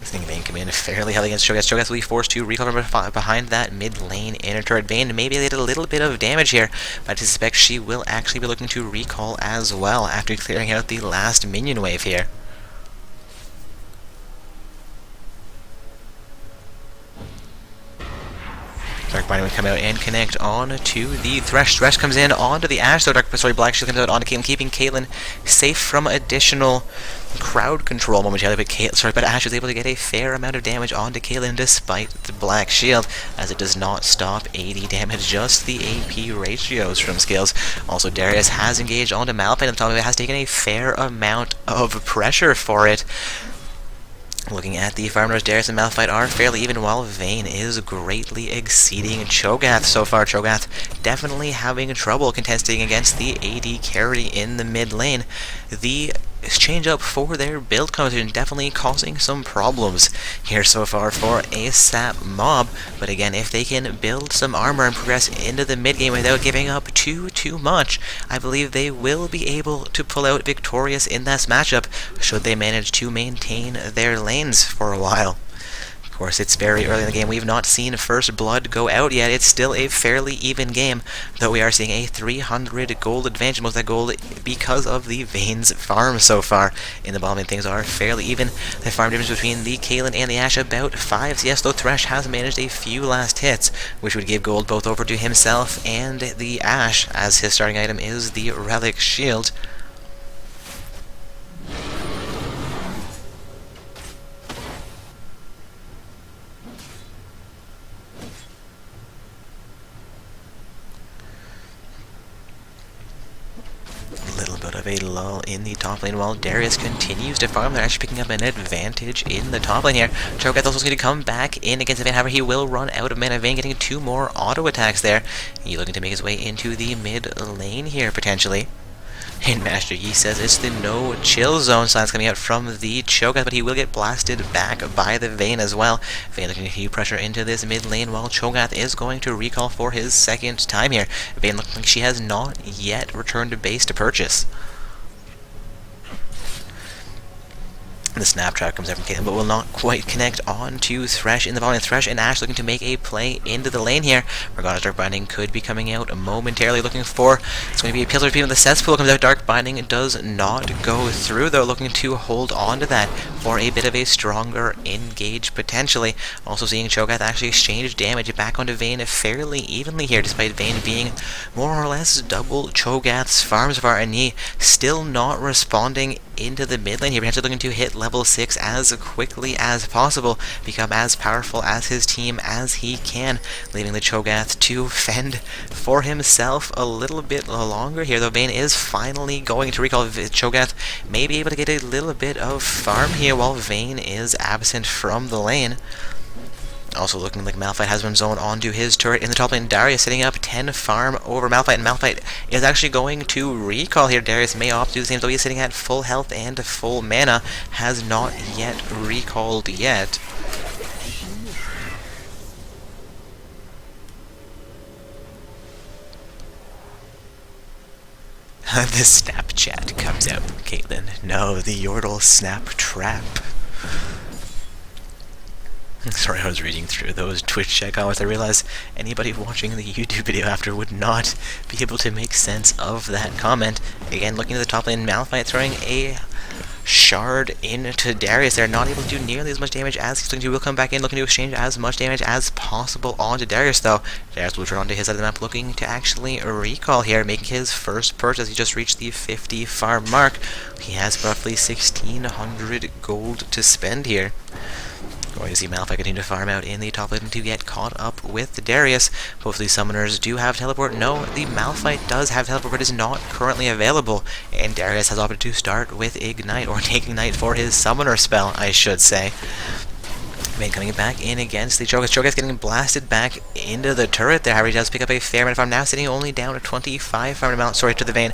I think Vayne come in fairly heavily against Cho'Gath. Cho'Gath will be forced to recall from behind that mid lane inner turret. Vayne maybe did a little bit of damage here, but I suspect she will actually be looking to recall as well after clearing out the last minion wave here. Dark Binding would come out and connect on to the Thresh. Thresh comes in onto the Ashe, though Black Shield comes out onto Caitlyn, keeping Caitlyn safe from additional crowd control momentarily, but Ashe was able to get a fair amount of damage onto Caitlyn despite the Black Shield, as it does not stop AD damage, just the AP ratios from skills. Also, Darius has engaged onto Malphite, and the top of it has taken a fair amount of pressure for it. Looking at the farm rush, Darius and Malphite are fairly even, while Vayne is greatly exceeding Cho'Gath so far. Cho'Gath definitely having trouble contesting against the AD carry in the mid lane. The change up for their build competition definitely causing some problems here so far for ASAP Mob, but again, if they can build some armor and progress into the mid game without giving up too much, I believe they will be able to pull out victorious in this matchup should they manage to maintain their lanes for a while. Of course, it's very early in the game. We've not seen first blood go out yet. It's still a fairly even game, though we are seeing a 300 gold advantage, most of that gold because of the Vayne's farm so far. In the bottom lane, things are fairly even. The farm difference between the Caitlyn and the Ashe about 5. Yes, though Thresh has managed a few last hits, which would give gold both over to himself and the Ashe, as his starting item is the Relic Shield. Of a lull in the top lane while Darius continues to farm. They're actually picking up an advantage in the top lane here. Cho'Gath also going to come back in against the Vayne. However, he will run out of mana. Vayne getting 2 more auto attacks there. He's looking to make his way into the mid lane here potentially. And Master Yi says it's the no chill zone signs coming out from the Cho'Gath, but he will get blasted back by the Vayne as well. Vayne looking to continue pressure into this mid lane while Cho'Gath is going to recall for his second time here. Vayne looking like she has not yet returned to base to purchase. The snap trap comes out from Caitlyn, but will not quite connect on to Thresh in the bottom. Thresh and Ashe looking to make a play into the lane here. Morgana's Dark Binding could be coming out momentarily, looking for, it's going to be a Pillar Beam. The cesspool comes out. Dark Binding does not go through, though, looking to hold on to that for a bit of a stronger engage potentially. Also seeing Cho'Gath actually exchange damage back onto Vayne fairly evenly here, despite Vayne being more or less double Cho'Gath's farm so far, and Yi still not responding into the mid lane here, potentially looking to hit level 6 as quickly as possible, become as powerful as his team as he can, leaving the Cho'Gath to fend for himself a little bit longer here, though Vayne is finally going to recall. Cho'Gath may be able to get a little bit of farm here while Vayne is absent from the lane. Also looking like Malphite has been zoned onto his turret in the top lane. Darius setting up 10 farm over Malphite, and Malphite is actually going to recall here. Darius may opt to do the same, though he's sitting at full health and full mana. Has not yet recalled yet. The Snapchat comes out from Caitlyn. No, the Yordle snap trap. Sorry, I was reading through those Twitch chat comments. I realized anybody watching the YouTube video after would not be able to make sense of that comment. Again, looking at the top lane, Malphite throwing a shard into Darius. They're not able to do nearly as much damage as he's looking to. Will come back in, looking to exchange as much damage as possible onto Darius, though. Darius will turn onto his side of the map, looking to actually recall here, making his first purchase. He just reached the 50 farm mark. He has roughly 1,600 gold to spend here. Going to see Malphite continue to farm out in the top lane to get caught up with Darius. Both of these summoners do have teleport. No, the Malphite does have teleport, but is not currently available. And Darius has opted to start with Ignite, or take Ignite for his summoner spell, I should say. Vayne coming back in against the Cho'Gath. Cho'Gath getting blasted back into the turret there. However, he does pick up a fair amount of farm. Now sitting only down to 25 farm amount. Sorry to the Vayne.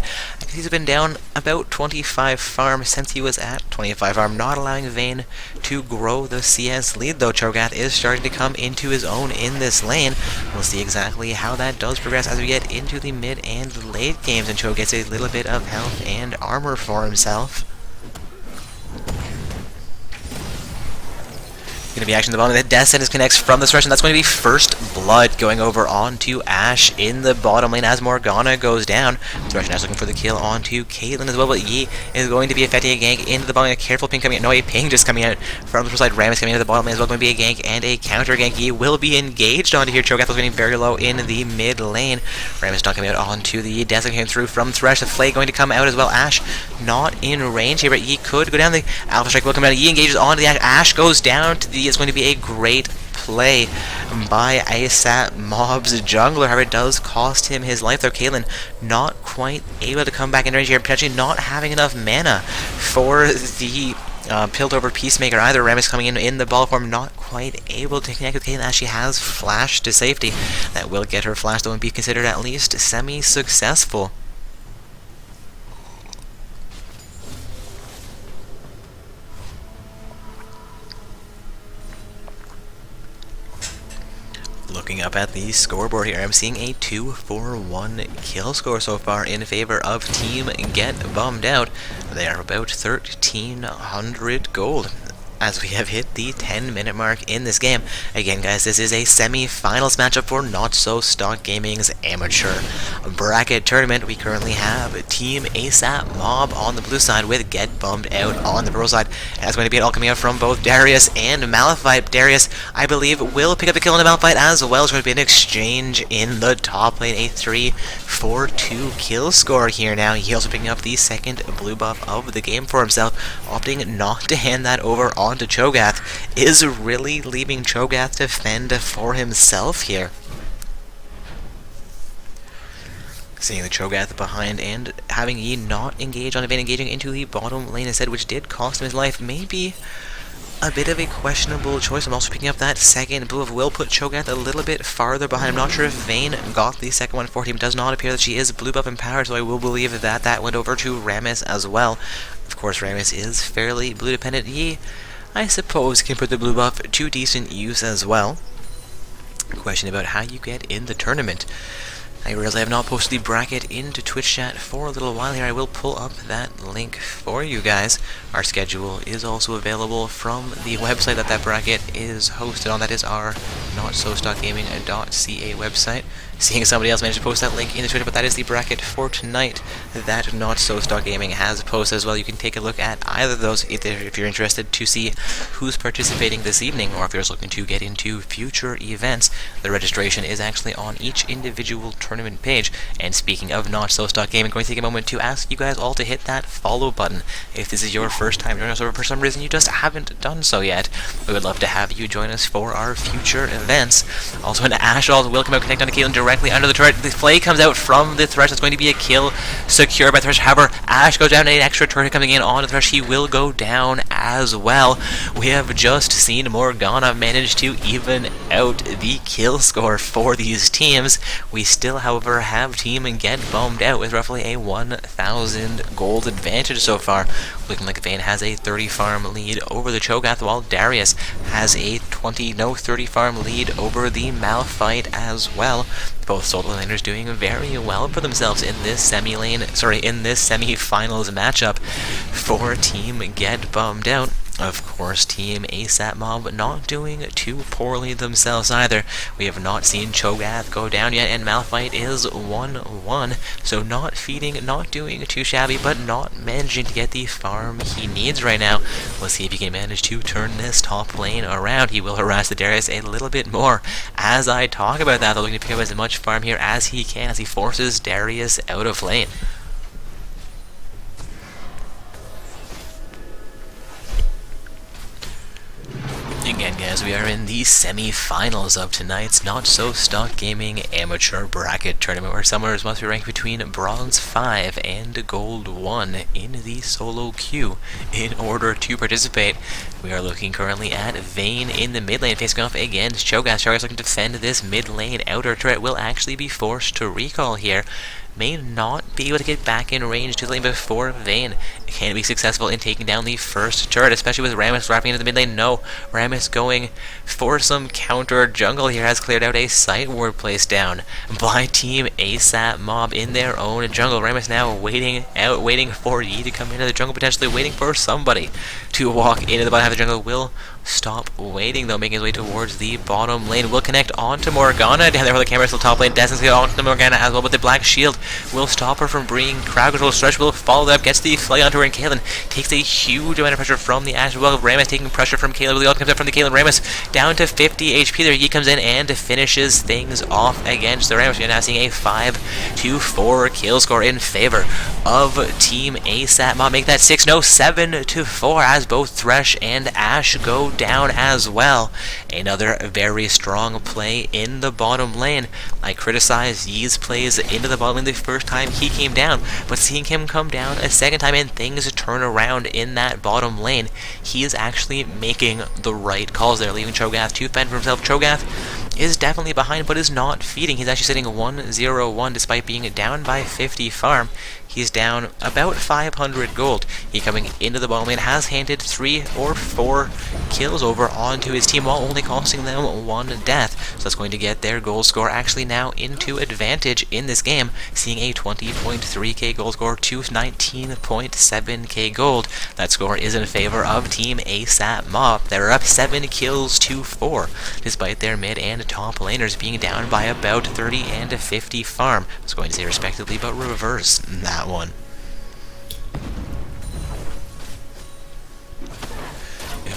He's been down about 25 farm since he was at 25 farm, not allowing Vayne to grow the CS lead, though. Cho'Gath is starting to come into his own in this lane. We'll see exactly how that does progress as we get into the mid and late games, and Cho gets a little bit of health and armor for himself. Going to be action at the bottom. The Death Sentence connects from the Thresh, and that's going to be first blood going over onto Ashe in the bottom lane as Morgana goes down. Thresh now looking for the kill onto Caitlyn as well, but Yi is going to be affecting a gank into the bottom lane. A careful ping coming out. No, a ping just coming out from the side. Ram is coming into the bottom lane as well. Going to be a gank and a counter gank. Yi will be engaged onto here. Cho'Gath was getting very low in the mid lane. Ram is not coming out onto the Death Sentence coming through from Thresh. The Flay going to come out as well. Ashe not in range here, but Yi could go down. The Alpha Strike will come out. Yi engages onto the Ashe. Ashe goes down to the. It's going to be a great play by ASAP Mob's jungler. However, it does cost him his life, though. Caitlyn not quite able to come back in range here, potentially not having enough mana for the Piltover Peacemaker either. Ram is coming in the ball form, not quite able to connect with Caitlyn as she has flash to safety. That will get her flash, though, and be considered at least semi-successful. Looking up at the scoreboard here, I'm seeing a 2-4-1 kill score so far in favor of Team Get Bummed Out. They are about 1,300 gold as we have hit the 10-minute mark in this game. Again, guys, this is a semi-finals matchup for Not So Stock Gaming's amateur bracket tournament. We currently have Team ASAP Mob on the blue side with Get Bummed Out on the purple side. And that's going to be an all coming out from both Darius and Malphite. Darius, I believe, will pick up the kill on the Malphite as well. It's going to be an exchange in the top lane, a 3-4-2 kill score here now. He also picking up the second blue buff of the game for himself, opting not to hand that over onto Cho'Gath. Is really leaving Cho'Gath to fend for himself here. Seeing the Cho'Gath behind and having Yi not engage on Vayne, engaging into the bottom lane instead, which did cost him his life. Maybe a bit of a questionable choice. I'm also picking up that second blue buff. Will put Cho'Gath a little bit farther behind. I'm not sure if Vayne got the second one for him. It does not appear that she is blue buff empowered, so I will believe that that went over to Rammus as well. Of course, Rammus is fairly blue dependent. Yi, I suppose, can put the blue buff to decent use as well. Question about how you get in the tournament. I realize I have not posted the bracket into Twitch chat for a little while here. I will pull up that link for you guys. Our schedule is also available from the website that bracket is hosted on. That is our notsostockgaming.ca website. Seeing somebody else managed to post that link in the Twitter, but that is the bracket for tonight that Not So Stock Gaming has posted as well. You can take a look at either of those if you're interested to see who's participating this evening, or if you're just looking to get into future events. The registration is actually on each individual tournament page. And speaking of Not So Stock Gaming, I'm going to take a moment to ask you guys all to hit that follow button. If this is your first time joining us, or for some reason you just haven't done so yet, we would love to have you join us for our future events. Also, an Ashe will come out, connect on to Caitlyn directly under the turret. The Flay comes out from the Thresh. That's going to be a kill secured by Thresh. However, Ashe goes down, and an extra turret coming in on the Thresh. He will go down as well. We have just seen Morgana manage to even out the kill score for these teams. We still, however, have Team Get Bummed Out with roughly a 1,000 gold advantage so far. Looking like Vayne has a 30 farm lead over the Cho'Gath, while Darius has a 30 farm lead over the Malphite as well. Both solo laners doing very well for themselves in this semi-finals matchup for Team Get Bummed Out. Of course, Team ASAP Mob not doing too poorly themselves either. We have not seen Cho'Gath go down yet, and Malphite is 1-1, so not feeding, not doing too shabby, but not managing to get the farm he needs right now. We'll see if he can manage to turn this top lane around. He will harass the Darius a little bit more. As I talk about that, they're looking to pick up as much farm here as he can as he forces Darius out of lane. Again, guys, we are in the semi-finals of tonight's Not So Stock Gaming Amateur Bracket Tournament, where summoners must be ranked between Bronze 5 and Gold 1 in the solo queue in order to participate. We are looking currently at Vayne in the mid lane, facing off against Cho'Gath. Cho'Gath looking to defend this mid lane. Outer turret will actually be forced to recall here. May not be able to get back in range to the lane before Vayne can be successful in taking down the first turret, especially with Rammus wrapping into the mid lane. No, Rammus going for some counter jungle here, has cleared out a sight ward placed down by Team ASAP Mob in their own jungle. Rammus now waiting for Yi to come into the jungle, potentially waiting for somebody to walk into the bottom half of the jungle. Will stop waiting though, making his way towards the bottom lane. Will connect onto Morgana down there for the camera, still top lane. Destin's get onto Morgana as well, but the black shield will stop her from bringing crowd control. Stretch will follow that up, gets the fly onto her, and Kaylin takes a huge amount of pressure from the Ashe. Well, Rammus taking pressure from Kaylin, but the ult comes up from the Kaylin. Rammus down to 50 HP there. He comes in and finishes things off against the Rammus. You're now seeing a 5-4 kill score in favor of Team ASAP Mob. Make that 7-4 as both Thresh and Ashe go down as well. Another very strong play in the bottom lane. I criticized Yi's plays into the bottom lane the first time he came down, but seeing him come down a second time and things turn around in that bottom lane, he is actually making the right calls there, leaving Cho'Gath to fend for himself. Cho'Gath is definitely behind, but is not feeding. He's actually sitting 1-0-1 despite being down by 50 farm. He's down about 500 gold. He coming into the bottom lane has handed 3 or 4 kills over onto his team while only costing them 1 death. So that's going to get their goal score actually now into advantage in this game, seeing a 20.3k gold score to 19.7k gold. That score is in favor of Team ASAP Mob. They're up 7 kills to 4, despite their mid and top laners being down by about 30 and 50 farm. I was going to say respectively, but reverse that one.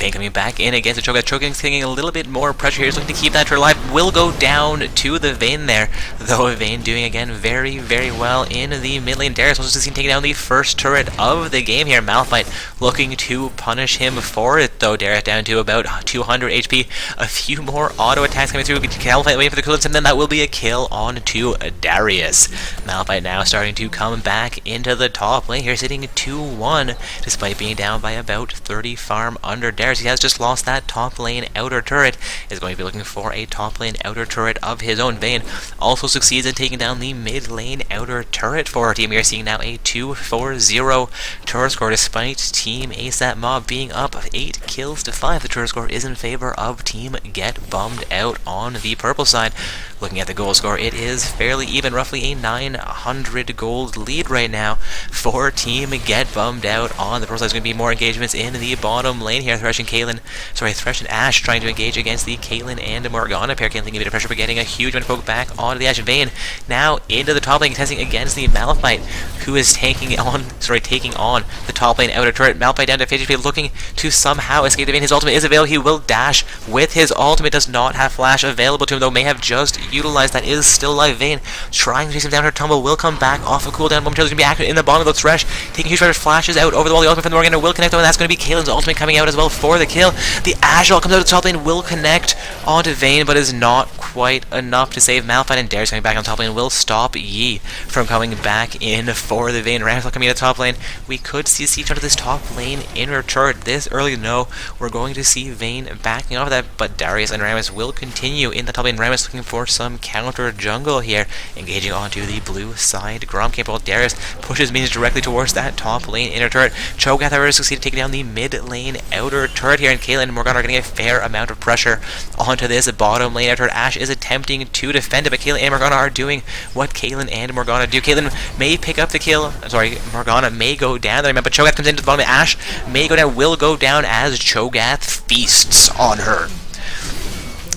Vayne coming back in against the Cho'Gath. Cho'Gath's taking a little bit more pressure here. He's looking to keep that turret alive. Will go down to the Vayne there, though Vayne doing again very, very well in the mid lane. Darius was just taking down the first turret of the game here. Malphite looking to punish him for it, though. Darius down to about 200 HP. A few more auto attacks coming through. Malphite waiting for the coolers, and then that will be a kill on to Darius. Malphite now starting to come back into the top lane here, sitting 2-1, despite being down by about 30 farm under Darius. He has just lost that top lane outer turret. Is going to be looking for a top lane outer turret of his own. Vayne also succeeds in taking down the mid lane outer turret for our team. We are seeing now a 2-4-0 turret score, despite Team ASAP Mob being up 8 kills to 5. The turret score is in favor of Team Get Bummed Out on the purple side. Looking at the goal score, it is fairly even, roughly a 900 gold lead right now for Team Get Bummed Out on the purple side. There's going to be more engagements in the bottom lane here. Thresh and Ashe trying to engage against the Kaylin and Morgana pair. Kaylin taking a bit of pressure, but getting a huge amount of poke back onto the Ashe. Vayne now into the top lane, testing against the Malphite, who is taking on the top lane outer turret. Malphite down to 50 HP, looking to somehow escape the Vayne. His ultimate is available. He will dash with his ultimate. Does not have flash available to him, though. May have just utilized that. Is still alive. Vayne trying to chase him down. Her tumble will come back off a cooldown momentarily. He's going to be active in the bottom of the Thresh, taking huge pressure, flashes out over the wall. The ultimate from the Morgana will connect, though, and that's going to be Kaylin's ultimate coming out as well for the kill. The Ashe ult comes out of the top lane, will connect onto Vayne, but is not quite enough to save Malphite, and Darius coming back on top lane will stop Yi from coming back in for the Vayne. Rammus coming in the top lane. We could see siege onto this top lane inner turret this early. No, we're going to see Vayne backing off that, but Darius and Rammus will continue in the top lane. Rammus looking for some some counter jungle here, engaging onto the blue side Grom camp, while Darius pushes minions directly towards that top lane inner turret. Cho'Gath, however, succeeded taking down the mid lane outer turret here, and Caitlyn and Morgana are getting a fair amount of pressure onto this bottom lane outer turret. Ashe is attempting to defend it, but Caitlyn and Morgana are doing what Caitlyn and Morgana do. Caitlyn may pick up the kill. Sorry, Morgana may go down there, but Cho'Gath comes into the bottom. Ashe may go down, will go down as Cho'Gath feasts on her.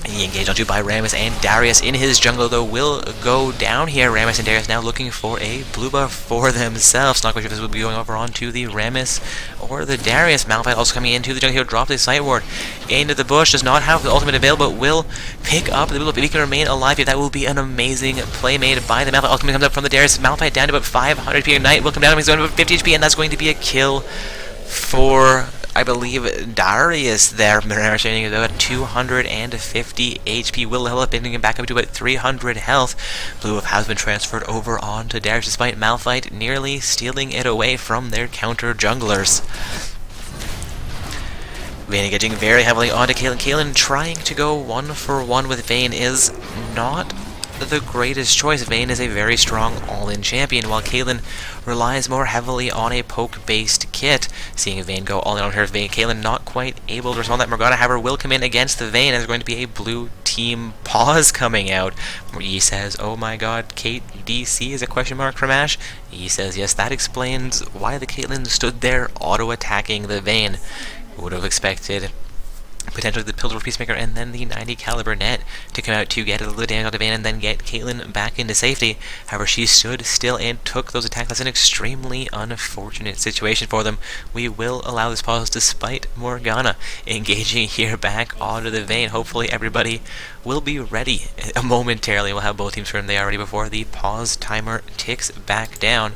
He engaged onto by Rammus and Darius in his jungle, though, will go down here. Rammus and Darius now looking for a blue buff for themselves. Not quite sure if this will be going over onto the Rammus or the Darius. Malphite also coming into the jungle here, dropped his sight ward into the bush. Does not have the ultimate available, but will pick up the blue buff if he can remain alive here. That will be an amazing play made by the Malphite. Ultimate comes up from the Darius. Malphite down to about 500 HP. Knight will come down. He's going to about 50 HP, and that's going to be a kill for, I believe, Darius there. Standing at about 250 HP. Will level up, bringing him back up to about 300 health. Blue buff has been transferred over onto Darius, despite Malphite nearly stealing it away from their counter junglers. Vayne engaging very heavily onto Caitlyn. Caitlyn trying to go 1-for-1 with Vayne is not the greatest choice. Vayne is a very strong all-in champion, while Caitlyn relies more heavily on a poke-based kit. Seeing Vayne go all in on her, Caitlyn not quite able to respond. That Morgana, however, will come in against the Vayne, as there's going to be a blue team pause coming out. He says, "Oh my god, Kate DC is a question mark from Ashe?" He says, "Yes, that explains why the Caitlyn stood there auto-attacking the Vayne." Would have expected potentially the Pillar Peacemaker and then the 90 caliber net to come out to get a little damage out of Vayne and then get Caitlyn back into safety. However, she stood still and took those attacks. That's an extremely unfortunate situation for them. We will allow this pause despite Morgana engaging here back onto the Vayne. Hopefully everybody will be ready momentarily. We'll have both teams firm they are ready before the pause timer ticks back down.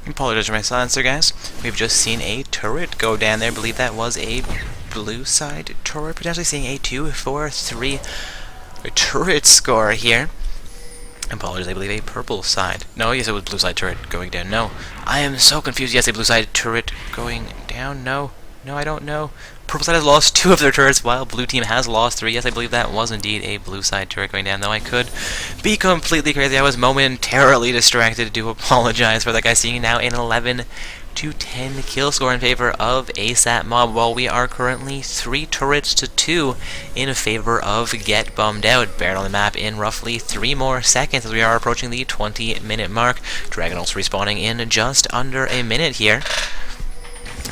Apologize for my silencer, guys. We've just seen a turret go down there. I believe that was a blue side turret, potentially seeing a 2-4-3 turret score here. Apologies, I believe a purple side. No, yes, it was blue side turret going down. No, I am so confused. Yes, a blue side turret going down. No, I don't know. Purple side has lost 2 of their turrets, while blue team has lost 3. Yes, I believe that was indeed a blue side turret going down, though I could be completely crazy. I was momentarily distracted. Do apologize for that, guys. Seeing now an 11-10 kill score in favor of ASAP Mob, while we are currently 3 turrets to 2 in favor of Get Bummed Out. Baron on the map in roughly 3 more seconds as we are approaching the 20-minute mark. Dragon also respawning in just under a minute here.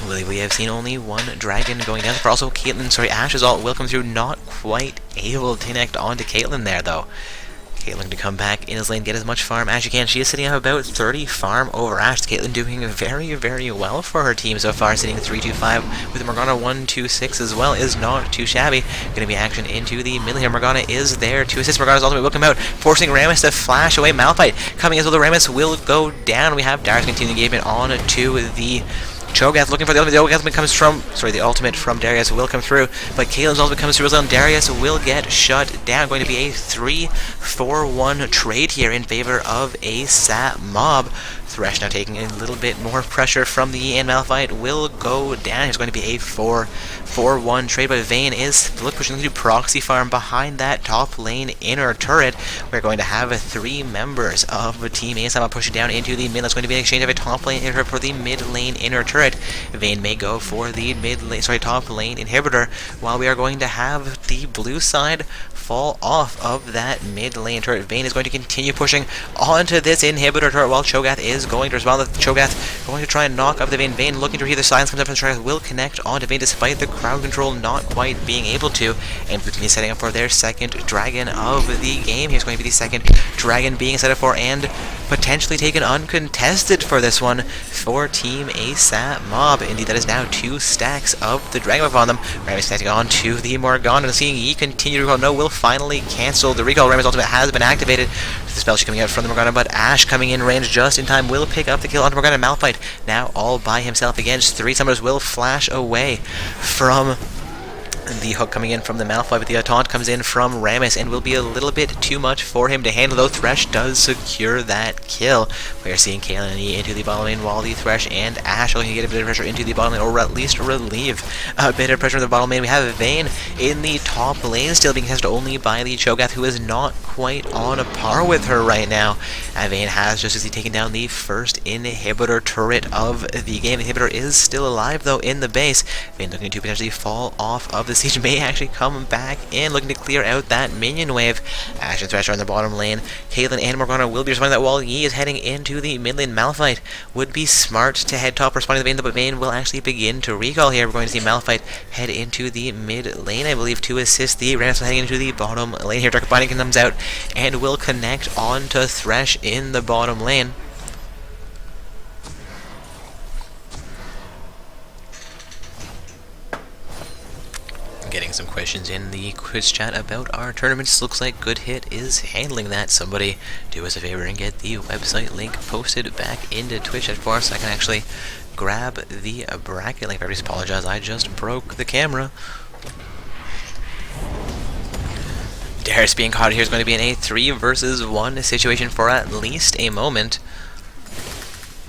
We have seen only 1 dragon going down. For also Ashe's ult will come through. Not quite able to connect onto Caitlyn there, though. Caitlyn to come back in his lane, get as much farm as she can. She is sitting at about 30 farm over Ashe. Caitlyn doing very, very well for her team so far, sitting at 3-2-5 with Morgana 1-2-6 as well. Is not too shabby. Going to be action into the middle here. Morgana is there to assist. Morgana's ultimate will come out, forcing Rammus to flash away. Malphite coming as well. The Rammus will go down. We have Darius continuing the engagement on to the Cho'Gath looking for the ultimate. The ultimate comes from, the ultimate from Darius will come through, but Caitlyn's ultimate comes through as well, and Darius will get shut down. Going to be a 3-4-1 trade here in favor of ASAP Mob. Thresh now taking a little bit more pressure from the Yi, and Malphite will go down. Here's going to be a 4-4-1 trade, but Vayne is pushing to proxy farm behind that top lane inner turret. We're going to have 3 members of Team ASAP pushing down into the mid. That's going to be an exchange of a top lane inner turret for the mid lane inner turret. turret. Vayne may go for the top lane inhibitor, while we are going to have the blue side fall off of that mid lane turret. Vayne is going to continue pushing onto this inhibitor turret while Cho'Gath is going to respond. Cho'Gath going to try and knock up the Vayne. Vayne looking to hear the silence comes up from the Cho'Gath, will connect onto Vayne despite the crowd control not quite being able to. And Blue team is setting up for their second dragon of the game. Here's going to be the second dragon being set up for and potentially taken uncontested for this one for Team ASAP Mob. Indeed, that is now 2 stacks of the dragon on them. Rammus connecting on to the Morgana, seeing Yi continue to recall. No, will finally cancel the recall. Rammus' ultimate has been activated. The spell coming out from the Morgana, but Ashe coming in range just in time will pick up the kill onto Morgana. Malphite now all by himself against 3 summoners, will flash away from the hook coming in from the Malphite, but the taunt comes in from Rammus and will be a little bit too much for him to handle, though Thresh does secure that kill. We are seeing Kayle and E into the bottom lane, while the Thresh and Ashe are going to get a bit of pressure into the bottom lane, or at least relieve a bit of pressure in the bottom lane. We have Vayne in the top lane, still being tested only by the Cho'Gath, who is not quite on a par with her right now. And Vayne has just as he taken down the first inhibitor turret of the game. The inhibitor is still alive, though, in the base. Vayne looking to potentially fall off of the siege, may actually come back in, looking to clear out that minion wave. Ashe and Thresh are in the bottom lane. Caitlyn and Morgana will be responding to that, while Yi is heading into the mid lane. Malphite would be smart to head top, responding to Vayne, but Vayne will actually begin to recall here. We're going to see Malphite head into the mid lane, I believe, to assist the Rammus heading into the bottom lane here. Dark Binding comes out and will connect onto Thresh in the bottom lane. Getting some questions in the quiz chat about our tournaments. Looks like Good Hit is handling that. Somebody do us a favor and get the website link posted back into Twitch chat for us. I can actually grab the bracket link. I just apologize, I just broke the camera. Darius being caught here is going to be in a 3 versus 1 situation for at least a moment.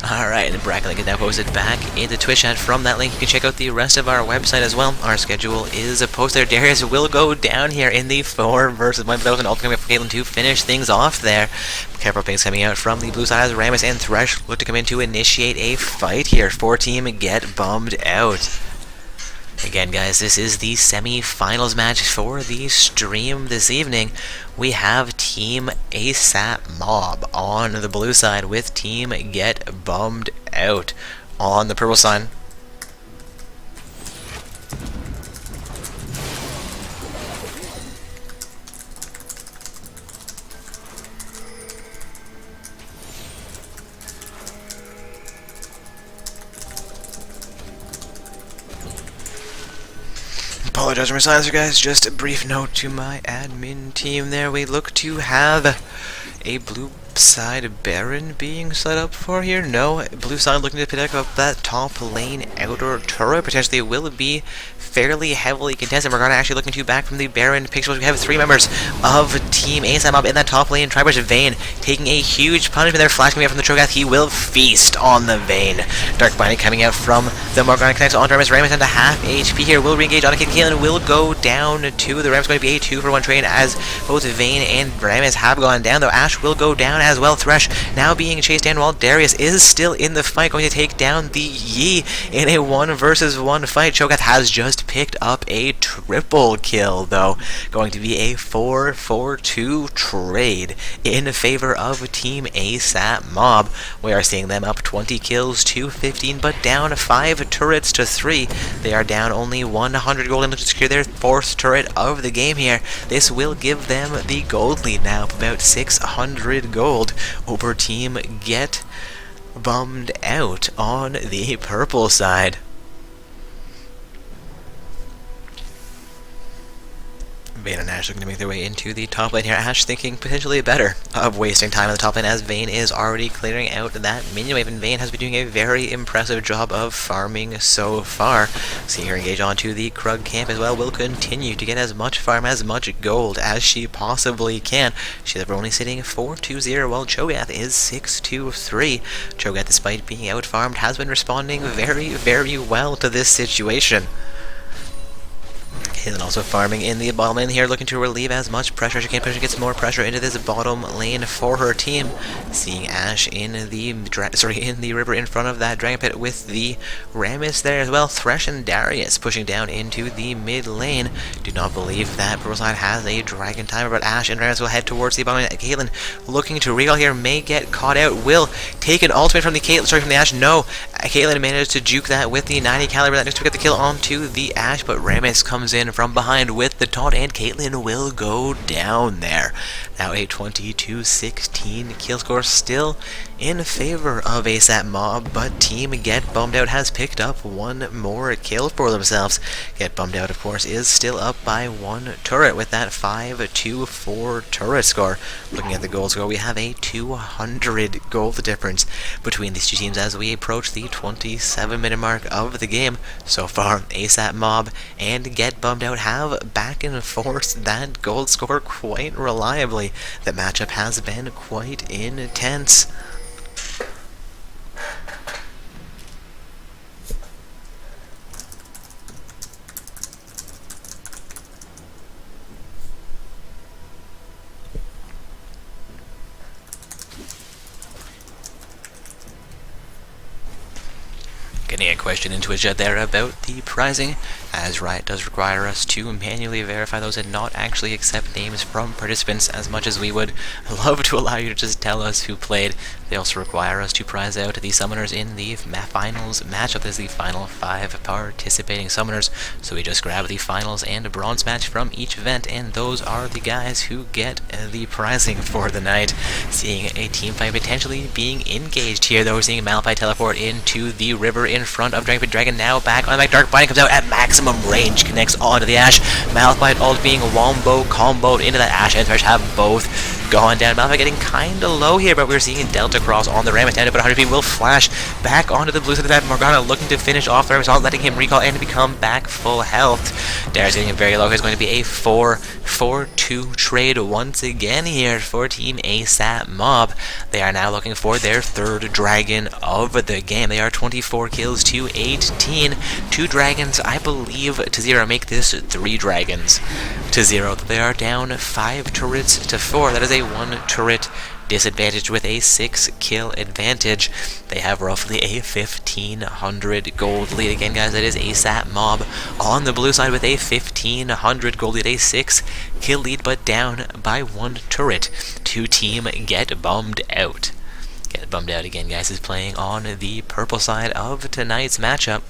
Alright, the bracket link is now posted back into Twitch chat. From that link, you can check out the rest of our website as well. Our schedule is posted there. Darius will go down here in the 4 versus 1, but that was an ult coming up for Caitlyn to finish things off there. Careful things coming out from the blue side as Rammus and Thresh look to come in to initiate a fight here. 4 team get bummed out. Again, guys, this is the semi-finals match for the stream this evening. We have Team ASAP Mob on the blue side with Team Get Bummed Out on the purple side. Apologize for my silence, guys. Just a brief note to my admin team there. We look to have a blue side Baron being set up for here. No, blue side looking to pick up that top lane outer turret. Potentially will be fairly heavily contested. We're going to actually look into back from the Baron pixels. We have 3 members of Team ASAP up in that top lane. Tribush Vayne taking a huge punishment there. Flash coming out from the Cho'Gath. He will feast on the Vayne. Dark Binding coming out from the Morgana connects on Rammus. Rammus down to half HP here. Will re-engage on a kid. Kaylin will go down to the Rammus. Going to be a 2-for-1 trade as both Vayne and Rammus have gone down, though Ashe will go down as well. Thresh now being chased down while Darius is still in the fight, going to take down the Yi in a 1 versus 1 fight. Cho'Gath has just picked up a triple kill, though. Going to be a 4-4-2 trade in favor of Team ASAP Mob. We are seeing them up 20 kills to 15, but down 5 turrets to 3. They are down only 100 gold and to secure their 4th turret of the game here. This will give them the gold lead now of about 600 gold over Team Get Bummed Out on the purple side. Vayne and Ashe looking to make their way into the top lane here. Ashe thinking potentially better of wasting time on the top lane, as Vayne is already clearing out that minion wave, and Vayne has been doing a very impressive job of farming so far. Seeing her engage onto the Krug camp as well, will continue to get as much farm, as much gold as she possibly can. She's only sitting 4-2-0, while Cho'Gath is 6-2-3. Cho'Gath, despite being out farmed, has been responding very, very well to this situation. Caitlyn also farming in the bottom lane here, looking to relieve as much pressure as she can. Pressure gets more pressure into this bottom lane for her team. Seeing Ashe in the river in front of that Dragon Pit with the Rammus there as well. Thresh and Darius pushing down into the mid lane. Do not believe that Purple Side has a Dragon Timer, but Ashe and Rammus will head towards the bottom lane. Caitlyn looking to recall here, may get caught out. Will take an ultimate from the Ashe. No, Caitlyn managed to juke that with the 90 caliber. That needs to get the kill onto the Ashe, but Rammus comes in from behind with the taunt, and Caitlyn will go down there. Now a 22-16 kill score, still in favor of ASAP Mob, but Team Get Bummed Out has picked up one more kill for themselves. Get Bummed Out, of course, is still up by one turret with that 5-2-4 turret score. Looking at the goal score, we have a 200 goal difference between these two teams as we approach the 27-minute mark of the game. So far, ASAP Mob and Get Bummed Out have back and forth that goal score quite reliably. The matchup has been quite intense. Getting a question into a chat there about the pricing, as Riot does require us to manually verify those and not actually accept names from participants. As much as we would love to allow you to just tell us who played, they also require us to prize out the summoners in the finals matchup. This is the final 5 participating summoners, so we just grab the finals and a bronze match from each event, and those are the guys who get the pricing for the night. Seeing a team fight potentially being engaged here, though. We're seeing Malphite teleport into the river in front of Dragon. Dragon now back on the back. Dark Binding comes out at maximum range, connects onto the Ashe. Malphite ult being wombo comboed into that Ashe, and Thresh have both gone down. Malphite getting kinda low here, but we're seeing Delta Cross on the Rammus, and about 100 feet will flash back onto the blue side of the map. Morgana looking to finish off the Rammus, not letting him recall and become back full health. Darius getting very low. It's going to be a 4-4-2 trade once again here for Team ASAP Mob. They are now looking for their 3rd dragon of the game. They are 24 kills to 18. 2 dragons, I believe, to 0. Make this 3 dragons to 0. They are down 5 turrets to 4. That is a 1 turret disadvantage with a 6 kill advantage. They have roughly a 1,500 gold lead. Again, guys, that is ASAP Mob on the blue side with a 1,500 gold lead, a 6 kill lead, but down by 1 turret to Team Get Bummed Out. Get Bummed Out, again, guys, is playing on the purple side of tonight's matchup.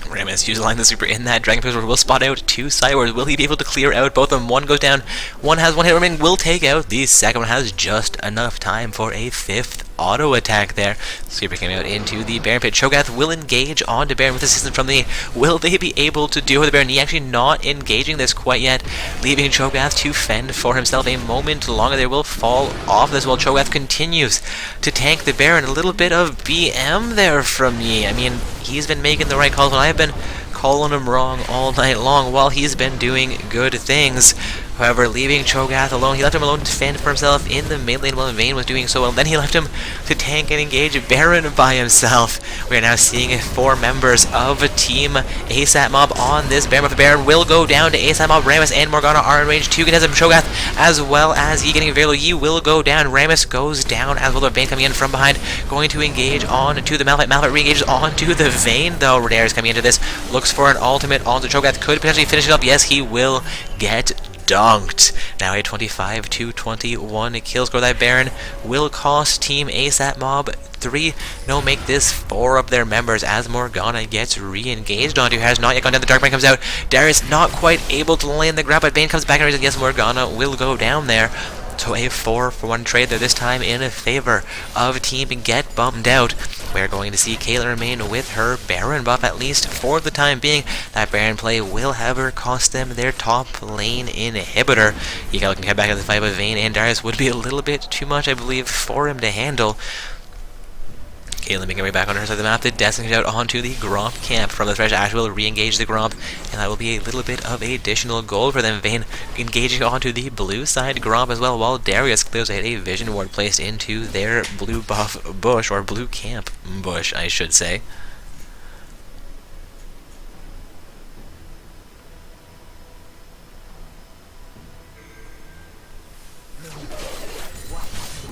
Rammus utilizing the super in that Dragon Pit will spot out 2 Cywars. Will he be able to clear out both of them? One goes down, one has 1 hit remaining, will take out. The second one has just enough time for a 5th auto attack there. Super came out into the Baron Pit. Cho'Gath will engage onto Baron with assistance from the... Will they be able to deal with the Baron? He actually not engaging this quite yet, leaving Cho'Gath to fend for himself a moment longer. They will fall off this while Cho'Gath continues to tank the Baron. A little bit of BM there from me. I mean, he's been making the right calls when I've been calling him wrong all night long while he's been doing good things. However, leaving Cho'Gath alone, he left him alone to fend for himself in the mid lane while Vayne was doing so well. Then he left him to tank and engage Baron by himself. We are now seeing 4 members of Team ASAP Mob on this Baron, but the Baron will go down to ASAP Mob. Rammus and Morgana are in range to contest him. Cho'Gath, as well as he getting very low, he will go down. Rammus goes down, as well as Vayne coming in from behind, going to engage on to the Malphite. Malphite re-engages onto the Vayne, though. Darius coming into this, looks for an ultimate onto Cho'Gath, could potentially finish it up. Yes, he will get dunked. Now a 25-21 kill score. That Baron will cost Team ASAP Mob 3. No, make this 4 of their members as Morgana gets re-engaged onto. Has not yet gone down. The Dark Brand comes out. Darius not quite able to land the grab, but Vayne comes back and says, yes, Morgana will go down there. So a 4-for-1 trade there, this time in favor of Team Get Bummed Out. We're going to see Kayla remain with her Baron buff, at least for the time being. That Baron play will, however, cost them their top lane inhibitor. You can come back at the fight, but Vayne and Darius would be a little bit too much, I believe, for him to handle. Caitlyn making her way back on her side of the map. The Destiny out onto the Gromp camp. From the Thresh, Ash will re-engage the Gromp, and that will be a little bit of additional gold for them. Vayne engaging onto the blue side Gromp as well, while Darius clears a vision ward placed into their blue buff bush, or blue camp bush, I should say.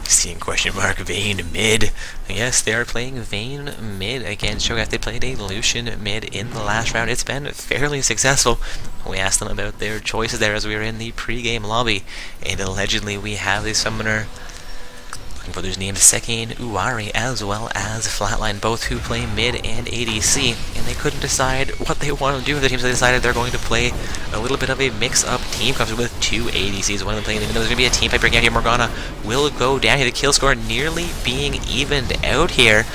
Seeing question mark Vayne mid. Yes, they are playing Vayne mid against Cho'Gath. They played a Lucian mid in the last round. It's been fairly successful. We asked them about their choices there as we were in the pre-game lobby, and allegedly we have the summoner brothers named Sekine Uwari as well as Flatline, both who play mid and ADC, and they couldn't decide what they want to do with the team, so they decided they're going to play a little bit of a mix-up team consisting with two ADCs, one of them playing, even though there's going to be a team fight breaking out here. Morgana will go down here, the kill score nearly being evened out here.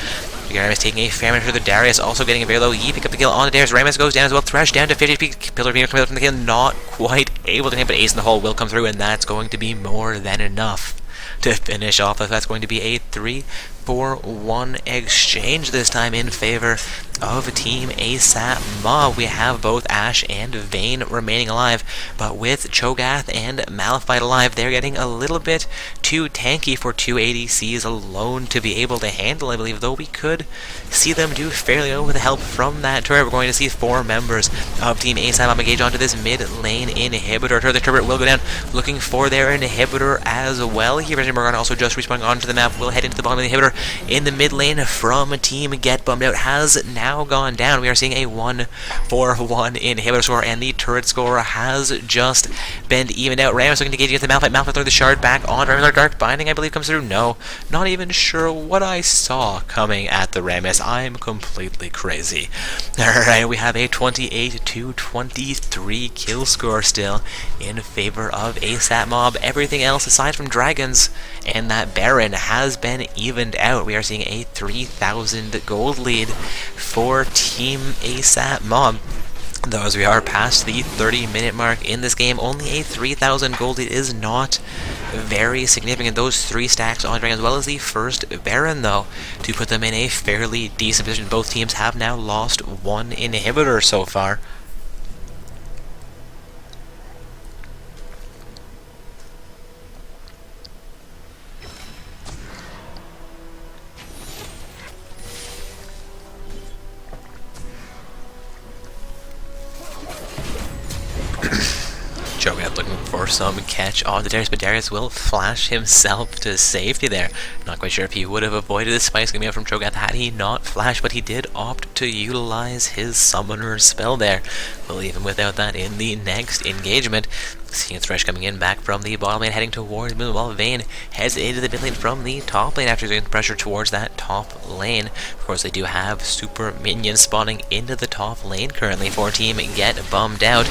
Ramis taking a fair minute for the Darius, also getting a very low E, pick up the kill on the Darius. Ramis goes down as well, Thresh down to 50 HP, Pillar being coming out from the kill, not quite able to hit, but Ace in the hole will come through, and that's going to be more than enough to finish off. That's going to be a 3-4-1 exchange this time in favor of Team ASAP Mob. We have both Ashe and Vayne remaining alive, but with Cho'Gath and Malphite alive, they're getting a little bit too tanky for two ADCs alone to be able to handle, I believe, though we could see them do fairly well with the help from that turret. We're going to see four members of Team ASAP Mob engage onto this mid lane inhibitor. The turret will go down looking for their inhibitor as well. Here, Morgana also just respawning onto the map, will head into the bottom of the inhibitor in the mid lane from Team Get Bummed Out has now gone down. We are seeing a 1-4-1 inhibitor score, and the turret score has just been evened out. Ramos looking to engage against the Malphite. Malphite throw the shard back on. Ramos Dark Binding, I believe, comes through. No, not even sure what I saw coming at the Ramus. I'm completely crazy. Alright, we have a 28-23 kill score still in favor of ASAP Mob. Everything else aside from dragons and that Baron has been evened out. We are seeing a 3,000 gold lead for Team ASAP Mob. Though as we are past the 30-minute mark in this game, only a 3,000 gold lead is not very significant. Those 3 stacks on Dragon as well as the first Baron, though, to put them in a fairly decent position. Both teams have now lost one inhibitor so far. Cho'Gath looking for some catch on the Darius, but Darius will flash himself to safety there. Not quite sure if he would have avoided the spikes coming out from Cho'Gath had he not flashed, but he did opt to utilize his summoner spell there. We'll leave him without that in the next engagement. Seeing Thresh coming in back from the bottom lane, heading towards mid, while Vayne heads into the mid lane from the top lane after doing pressure towards that top lane. Of course, they do have super minions spawning into the top lane currently for Team Get Bummed Out.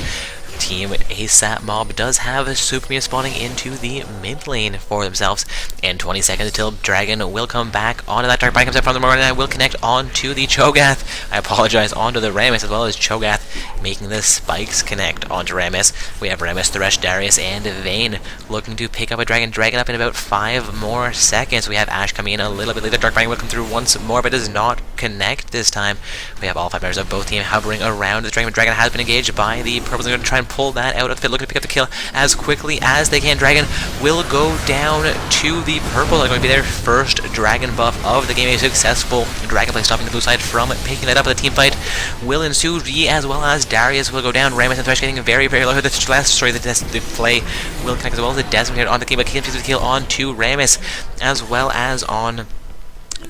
Team ASAP Mob does have a super minion spawning into the mid lane for themselves, and 20 seconds until Dragon will come back onto that Dark Bite comes out from the Morgan, and I will connect onto the Cho'Gath. I apologize, onto the Ramus, as well as Cho'Gath making the spikes connect onto Ramus. We have Ramus, Thresh, Darius, and Vayne looking to pick up a Dragon. Dragon up in about 5 more seconds. We have Ashe coming in a little bit later. Dark Bite will come through once more, but does not connect this time. We have all 5 members of both teams hovering around the Dragon. Dragon has been engaged by the purple. They're going to try and pull that out of the pit, looking to pick up the kill as quickly as they can. Dragon will go down to the purple. They're going to be their first Dragon buff of the game. A successful Dragon play, stopping the blue side from picking that up. The team fight will ensue. Yi as well as Darius will go down. Ramus and Thresh getting very, very low. The play will connect as well as the Desmond on the team, but he takes the kill on to Ramus as well as on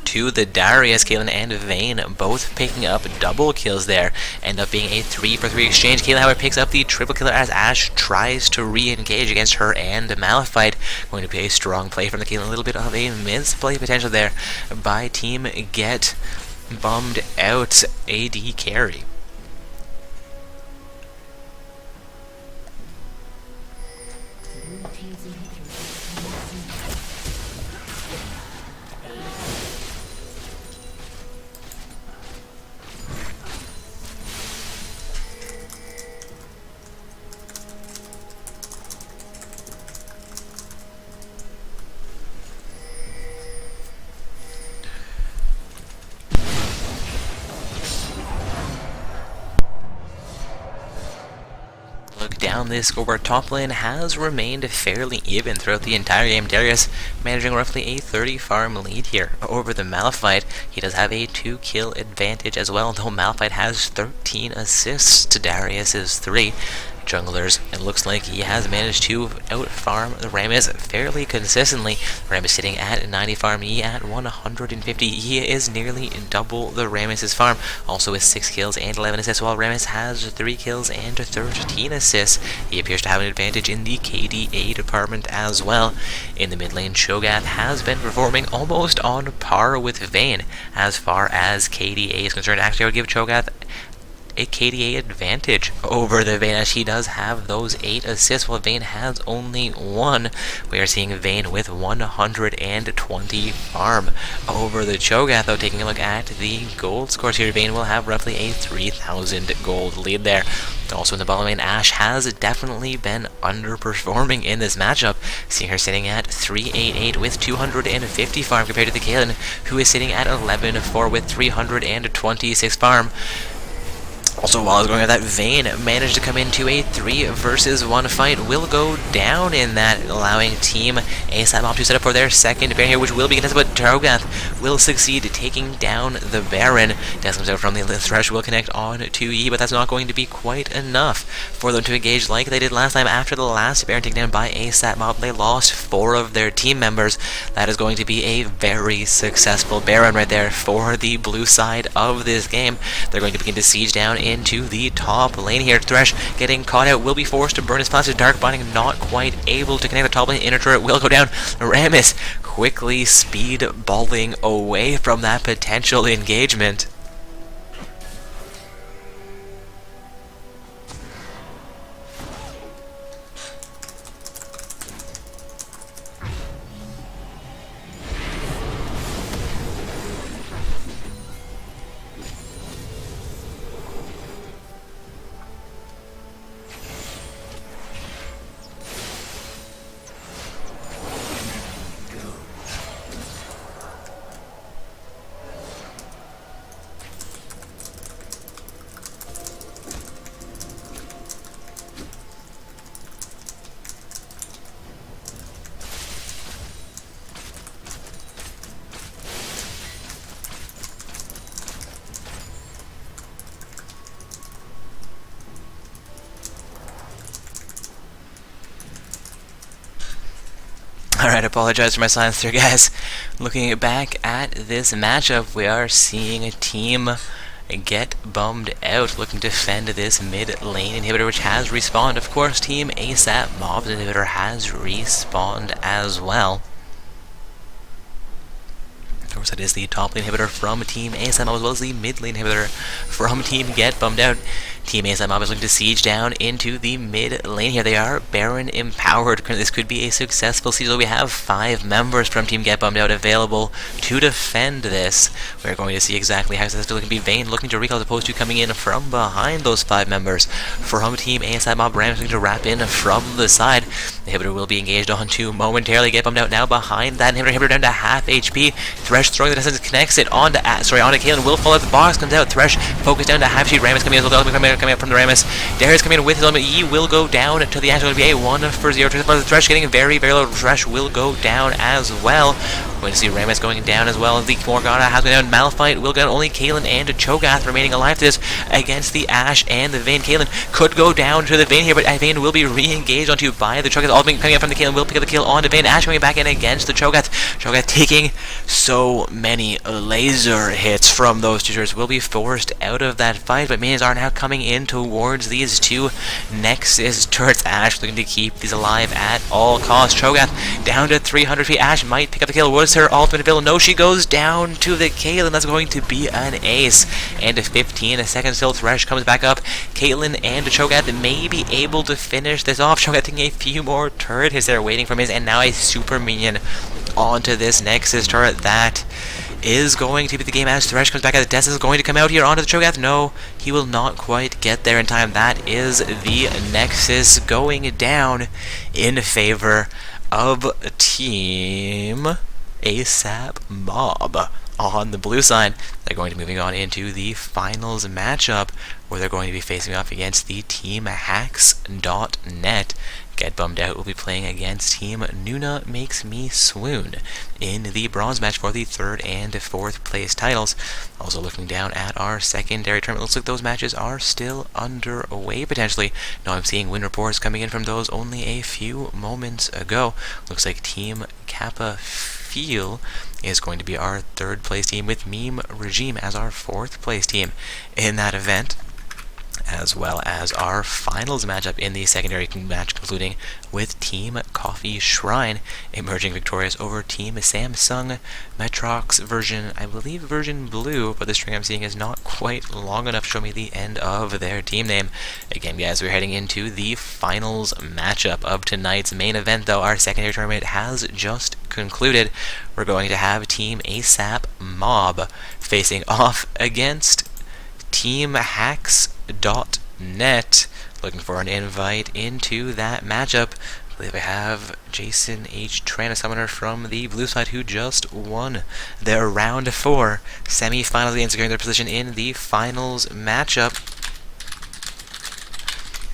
to the Darius. Caitlyn and Vayne both picking up double kills there. End up being a 3-for-3 exchange. Caitlyn, however, picks up the triple kill as Ashe tries to re-engage against her and Malphite. Going to be a strong play from the Caitlyn. A little bit of a misplay potential there by Team Get Bummed Out AD carry. Look down this scoreboard, top lane has remained fairly even throughout the entire game. Darius managing roughly a 30 farm lead here over the Malphite. He does have a 2-kill advantage as well, though Malphite has 13 assists to Darius's 3. Junglers, it looks like he has managed to out-farm the Rammus fairly consistently. Rammus sitting at 90 farm, he at 150. He is nearly double the Rammus' farm, also with 6 kills and 11 assists, while Rammus has 3 kills and 13 assists. He appears to have an advantage in the KDA department as well. In the mid lane, Cho'Gath has been performing almost on par with Vayne as far as KDA is concerned. Actually, I would give Cho'Gath a KDA advantage over the Vayne, as he does have those 8 assists while Vayne has only 1. We are seeing Vayne with 120 farm over the Cho'Gath, though. Taking a look at the gold scores here, Vayne will have roughly a 3,000 gold lead there. Also in the bottom lane, Ashe has definitely been underperforming in this matchup, seeing her sitting at 388 with 250 farm compared to the Kaelin, who is sitting at 11-4 with 326 farm. Also, while I was going over that, Vayne managed to come into a 3 versus 1 fight. Will go down in that, allowing Team ASAP Mob to set up for their second Baron here, which will be contested, but Cho'Gath will succeed taking down the Baron. Death comes out from the Thresh, will connect on to Yi, but that's not going to be quite enough for them to engage like they did last time. After the last Baron taken down by ASAP Mob, they lost 4 of their team members. That is going to be a very successful Baron right there for the blue side of this game. They're going to begin to siege down into the top lane here. Thresh getting caught out, will be forced to burn his plastic Dark Binding, not quite able to connect the top lane. Inner turret will go down. Rammus quickly speed balling away from that potential engagement. Alright, apologize for my silence there, guys. Looking back at this matchup, we are seeing a team get bummed out, looking to defend this mid lane inhibitor, which has respawned. Of course, Team ASAP Mob's inhibitor has respawned as well. Of course, that is the top lane inhibitor from Team ASAP Mob, as well as the mid lane inhibitor from Team Get Bummed Out. Team ASAP Mob is looking to siege down into the mid lane here. They are Baron empowered. This could be a successful siege. We have 5 members from Team Get Bummed Out available to defend this. We're going to see exactly how successful it can be. Vayne looking to recall as opposed to coming in from behind those 5 members. From Team ASAP Mob, Ram looking to wrap in from the side. The inhibitor will be engaged onto momentarily. Get Bummed Out now behind that inhibitor down to half HP. Thresh throwing the distance, connects it onto Kaelin. Will fall out. The box comes out. Thresh focused down to half HP. Ram is coming as well. Coming out from the Rammus. Darius coming in with his element. Yi will go down to the Ashe. Going to be a 1-for-0. The Thresh getting very, very low. Thresh will go down as well. We're going to see Rammus going down as well. The Morgana has gone down. Malphite will go down. Only Kaelin and Cho'Gath remaining alive to this against the Ashe and the Vayne. Kaelin could go down to the Vayne here, but Vayne will be re-engaged onto by the Cho'Gath. All coming out from the Kaelin will pick up the kill onto Vayne. Ashe coming back in against the Cho'Gath. Cho'Gath taking so many laser hits from those two turrets, will be forced out of that fight, but minions are now coming in towards these 2 Nexus turrets. Ashe looking to keep these alive at all costs. Cho'Gath down to 300 feet. Ashe might pick up the kill. What is her ultimate ability? No, she goes down to the Kaelin. That's going to be an ace. And 15 seconds till Thresh comes back up. Kaelin and Cho'Gath may be able to finish this off. Cho'Gath taking a few more turret hits there waiting for his, and now a super minion onto this Nexus turret. That is going to be the game as Thresh comes back. As Death is going to come out here onto the Cho'Gath. No, he will not quite get there in time. That is the Nexus going down in favor of Team ASAP Mob. on the blue side. They're going to be moving on into the finals matchup, where they're going to be facing off against the Team Hacks.net. Get Bummed Out will be playing against Team Nuna Makes Me Swoon in the bronze match for the 3rd and 4th place titles. Also looking down at our secondary tournament, looks like those matches are still underway potentially. Now I'm seeing win reports coming in from those only a few moments ago. Looks like Team Kappa Feel is going to be our 3rd place team, with Meme Regime as our 4th place team in that event, as well as our finals matchup in the secondary match, concluding with Team Coffee Shrine emerging victorious over Team Samsung Metrox version, I believe version blue, but the string I'm seeing is not quite long enough to show me the end of their team name. Again, guys, we're heading into the finals matchup of tonight's main event, though. Our secondary tournament has just concluded. We're going to have Team ASAP Mob facing off against Team Hacks.net. Looking for an invite into that matchup. I believe I have Jason H. Tran, a summoner from the blue side, who just won their round 4 semi-finals and securing their position in the finals matchup.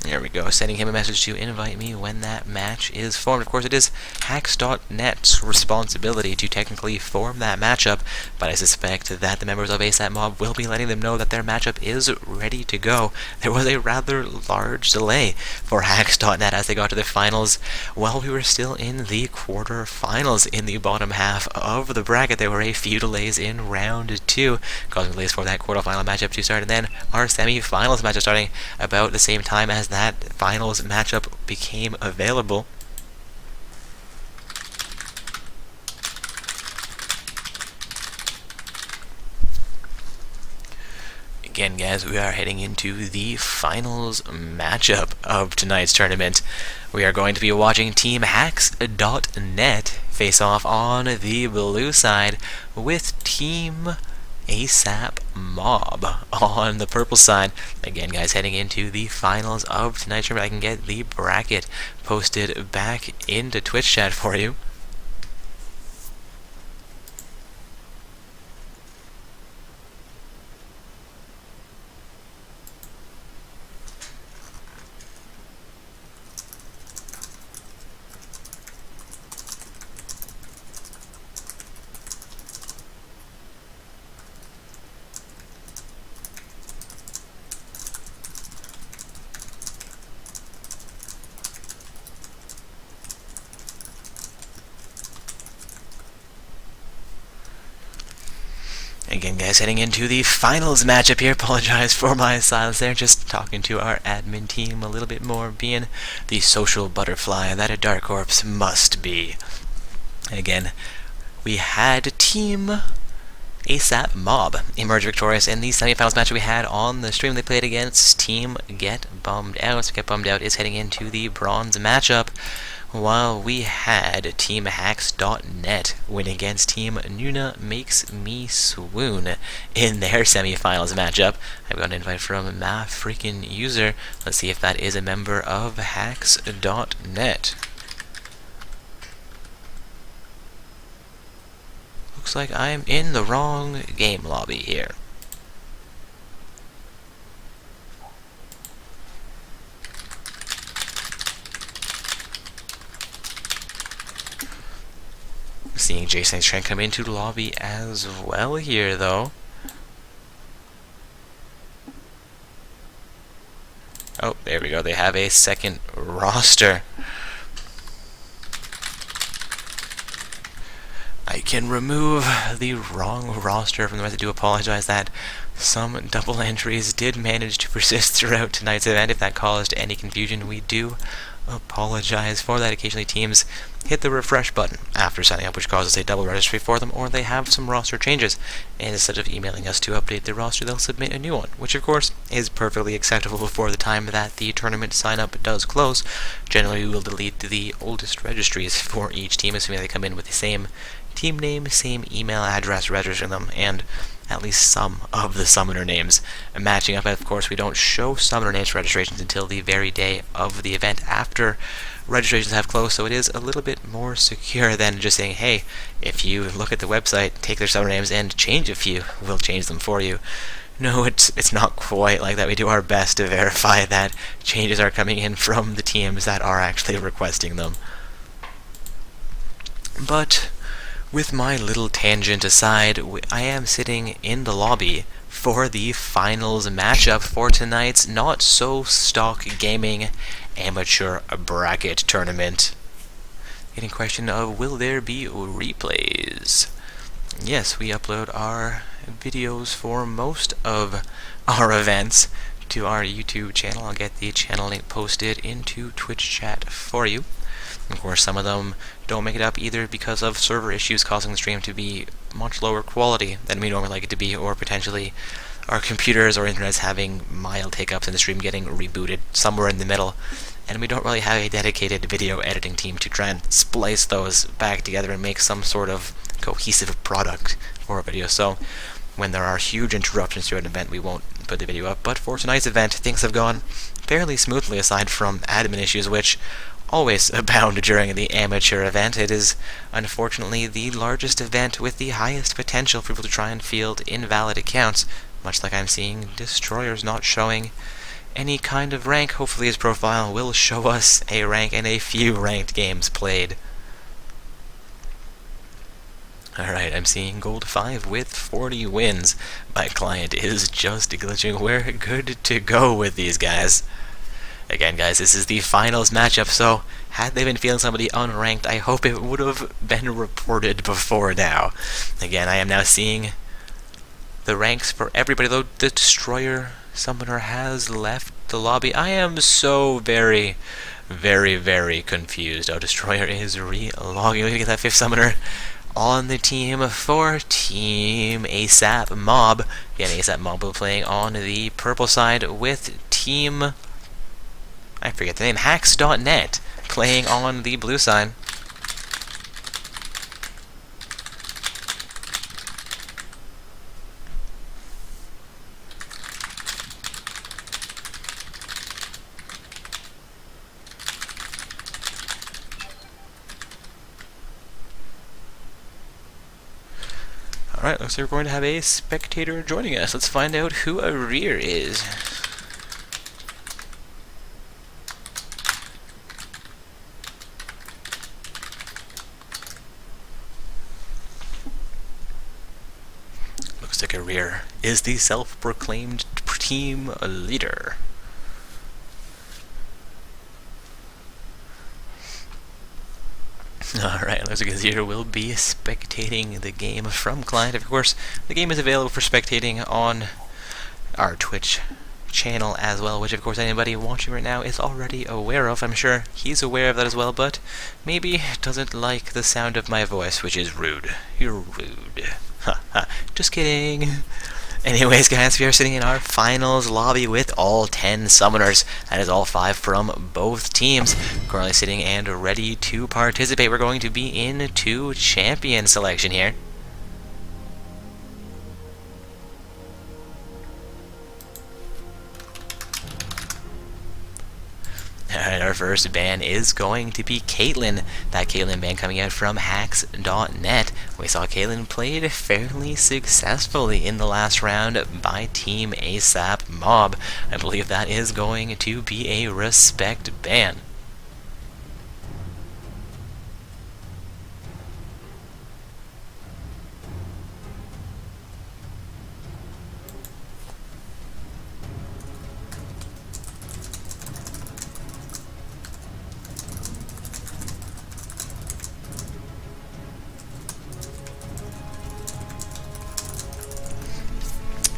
There we go, sending him a message to invite me when that match is formed. Of course, it is Hacks.net's responsibility to technically form that matchup, but I suspect that the members of ASAP Mob will be letting them know that their matchup is ready to go. There was a rather large delay for Hacks.net as they got to the finals while we were still in the quarterfinals. In the bottom half of the bracket, there were a few delays in round 2, causing delays for that quarterfinal matchup to start, and then our semi-finals matchup starting about the same time as that finals matchup became available. Again, guys, we are heading into the finals matchup of tonight's tournament. We are going to be watching Team Hacks.net face off on the blue side with Team ASAP Mob on the purple side. Again, guys, heading into the finals of tonight's tournament. I can get the bracket posted back into Twitch chat for you. Again, guys, heading into the finals matchup here. Apologize for my silence there. Just talking to our admin team a little bit more, being the social butterfly that a Dark Corpse must be. Again, we had Team ASAP Mob emerge victorious in the semifinals match we had on the stream. They played against Team Get Bummed Out. So Get Bummed Out is heading into the bronze matchup, while we had Team Hacks.net win against Team Nuna Makes Me Swoon in their semifinals matchup. I've got an invite from my freaking user. Let's see if that is a member of Hacks.net. Looks like I'm in the wrong game lobby here. Seeing Jason's trying to come into the lobby as well here, though. Oh, there we go. They have a second roster. I can remove the wrong roster from the rest. I do apologize that some double entries did manage to persist throughout tonight's event. If that caused any confusion, we do apologize for that. Occasionally teams hit the refresh button after signing up, which causes a double registry for them, or they have some roster changes, and instead of emailing us to update their roster, they'll submit a new one, which of course is perfectly acceptable before the time that the tournament sign up does close. Generally, we will delete the oldest registries for each team, assuming they come in with the same team name, same email address registering them, and at least some of the summoner names matching up. And of course, we don't show summoner names for registrations until the very day of the event after registrations have closed, so it is a little bit more secure than just saying, hey, if you look at the website, take their summoner names and change a few, we'll change them for you. No, it's not quite like that. We do our best to verify that changes are coming in from the teams that are actually requesting them. But with my little tangent aside, I am sitting in the lobby for the finals matchup for tonight's not-so-stock gaming amateur bracket tournament. Getting question of, will there be replays? Yes, we upload our videos for most of our events to our YouTube channel. I'll get the channel link posted into Twitch chat for you. Of course, some of them don't make it up either because of server issues causing the stream to be much lower quality than we normally like it to be, or potentially our computers or internet's having mild hiccups and the stream getting rebooted somewhere in the middle, and we don't really have a dedicated video editing team to try and splice those back together and make some sort of cohesive product for a video. So when there are huge interruptions to an event, we won't put the video up. But for tonight's event, things have gone fairly smoothly aside from admin issues, which always abound during the amateur event. It is unfortunately the largest event with the highest potential for people to try and field invalid accounts, much like I'm seeing Destroyer's not showing any kind of rank. Hopefully his profile will show us a rank and a few ranked games played. Alright, I'm seeing Gold 5 with 40 wins. My client is just glitching. We're good to go with these guys. Again, guys, this is the finals matchup, so had they been feeling somebody unranked, I hope it would have been reported before now. Again, I am now seeing the ranks for everybody, though the Destroyer Summoner has left the lobby. I am so very, very confused. Oh, Destroyer is re-logging. We get that 5th Summoner on the team for Team ASAP Mob. Again, ASAP Mob will be playing on the purple side with Team, I forget the name, Hacks.net playing on the blue side. Alright, looks like we're going to have a spectator joining us. Let's find out who Arir is. Looks like Arir is the self-proclaimed team leader. Alright, looks like Azir will be spectating the game from client. Of course, the game is available for spectating on our Twitch channel as well, which of course anybody watching right now is already aware of. I'm sure he's aware of that as well, but maybe doesn't like the sound of my voice, which is rude. You're rude. Ha ha. Just kidding. Anyways, guys, we are sitting in our finals lobby with all 10 summoners. That is all 5 from both teams. Currently sitting and ready to participate. We're going to be into champion selection here. Alright, our first ban is going to be Caitlyn. That Caitlyn ban coming out from Hacks.net. We saw Caitlyn played fairly successfully in the last round by Team ASAP Mob. I believe that is going to be a respect ban.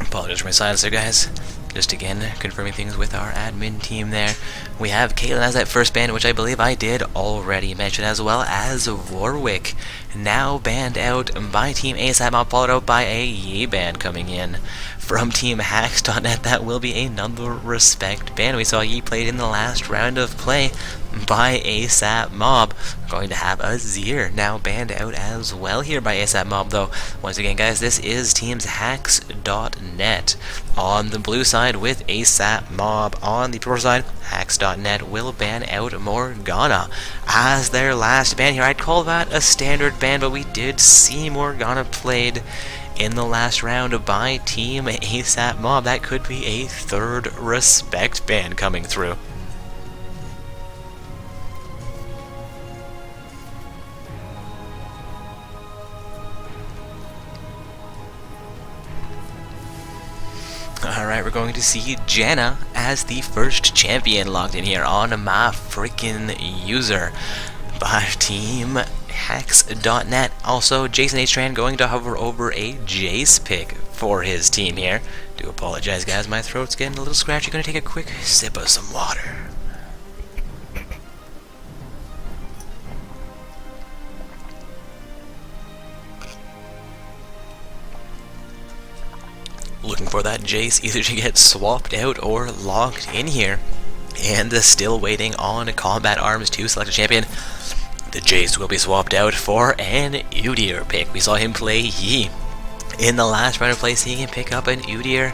Apologies for my silence there, guys. Just again, confirming things with our admin team there. We have Caitlyn as that first ban, which I believe I did already mention, as well as Warwick, now banned out by Team ASAP Mob, followed out by a Yi ban coming in from Team Hacks.net, that will be another respect ban. We saw he played in the last round of play by ASAP Mob. We're going to have Azir now banned out as well here by ASAP Mob, though. Once again, guys, this is Teams Hacks.net on the blue side with ASAP Mob. On the purple side, Hacks.net will ban out Morgana as their last ban here. I'd call that a standard ban, but we did see Morgana played in the last round by Team ASAP Mob. That could be a third respect ban coming through. Alright, we're going to see Janna as the first champion logged in here on my freaking user by Team Hacks.net. Also, Jason H. Tran going to hover over a Jace pick for his team here. Do apologize, guys, my throat's getting a little scratchy. Gonna take a quick sip of some water. Looking for that Jace either to get swapped out or locked in here. And still waiting on Combat Arms to select a champion. The Jace will be swapped out for an Udyr pick. We saw him play Yi in the last round of play. Seeing him pick up an Udyr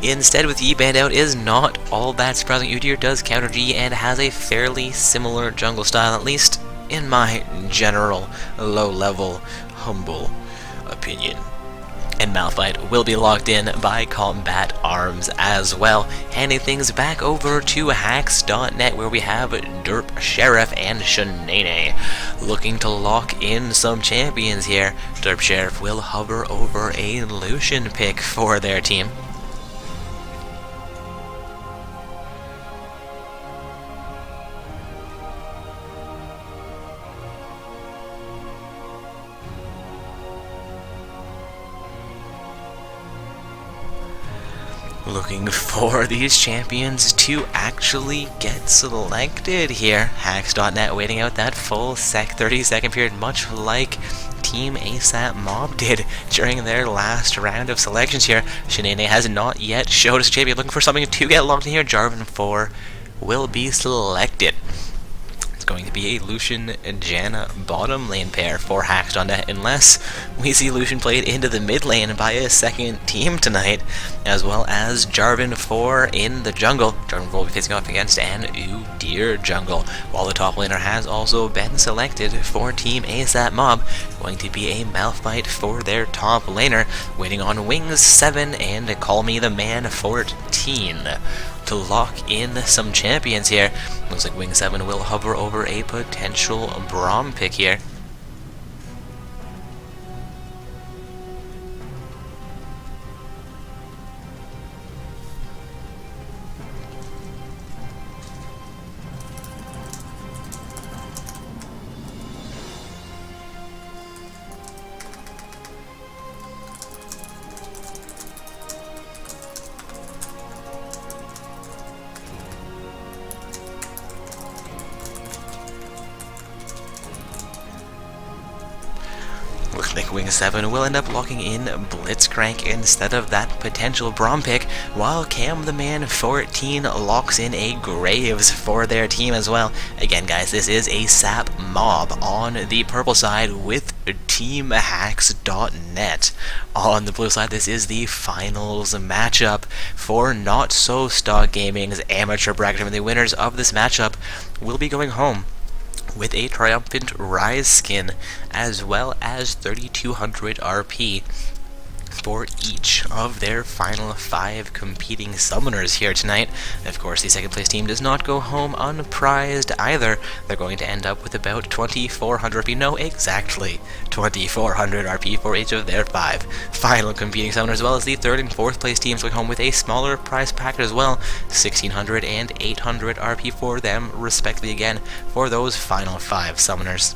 instead with Yi banned out is not all that surprising. Udyr does counter G and has a fairly similar jungle style, at least in my general low-level, humble opinion. And Malphite will be locked in by Combat Arms as well. Handing things back over to Hacks.net, where we have Derp Sheriff and Shanae looking to lock in some champions here. Derp Sheriff will hover over a Lucian pick for their team. Looking for these champions to actually get selected here. Hacks.net waiting out that full 30-second period, much like Team ASAP Mob did during their last round of selections here. Shanae has not yet showed us a champion. Looking for something to get locked in here. Jarvan 4 will be selected. Going to be a Lucian and Janna bottom lane pair for Hacks.net, unless we see Lucian played into the mid lane by a second team tonight, as well as Jarvan 4 in the jungle. Jarvan 4 will be facing off against an Udyr jungle, while the top laner has also been selected for Team ASAP Mob. Going to be a Malphite for their top laner, waiting on Wings 7 and Call Me the Man 14. To lock in some champions here. Looks like Wing 7 will hover over a potential Braum pick here. Looks like Wing 7 will end up locking in Blitzcrank instead of that potential Braum pick, while Cam the Man 14 locks in a Graves for their team as well. Again, guys, this is ASAP Mob on the purple side with Team Hacks.net. On the blue side, this is the finals matchup for Not So Stock Gaming's amateur bracket. And the winners of this matchup will be going home with a triumphant Rise skin, as well as 3200 RP for each of their final 5 competing summoners here tonight. Of course, the second place team does not go home unprized either. They're going to end up with about 2400 RP, no, exactly 2400 RP for each of their 5 final competing summoners, as well as the third and fourth place teams going home with a smaller prize packet as well, 1600 and 800 RP for them respectively, again for those final 5 summoners.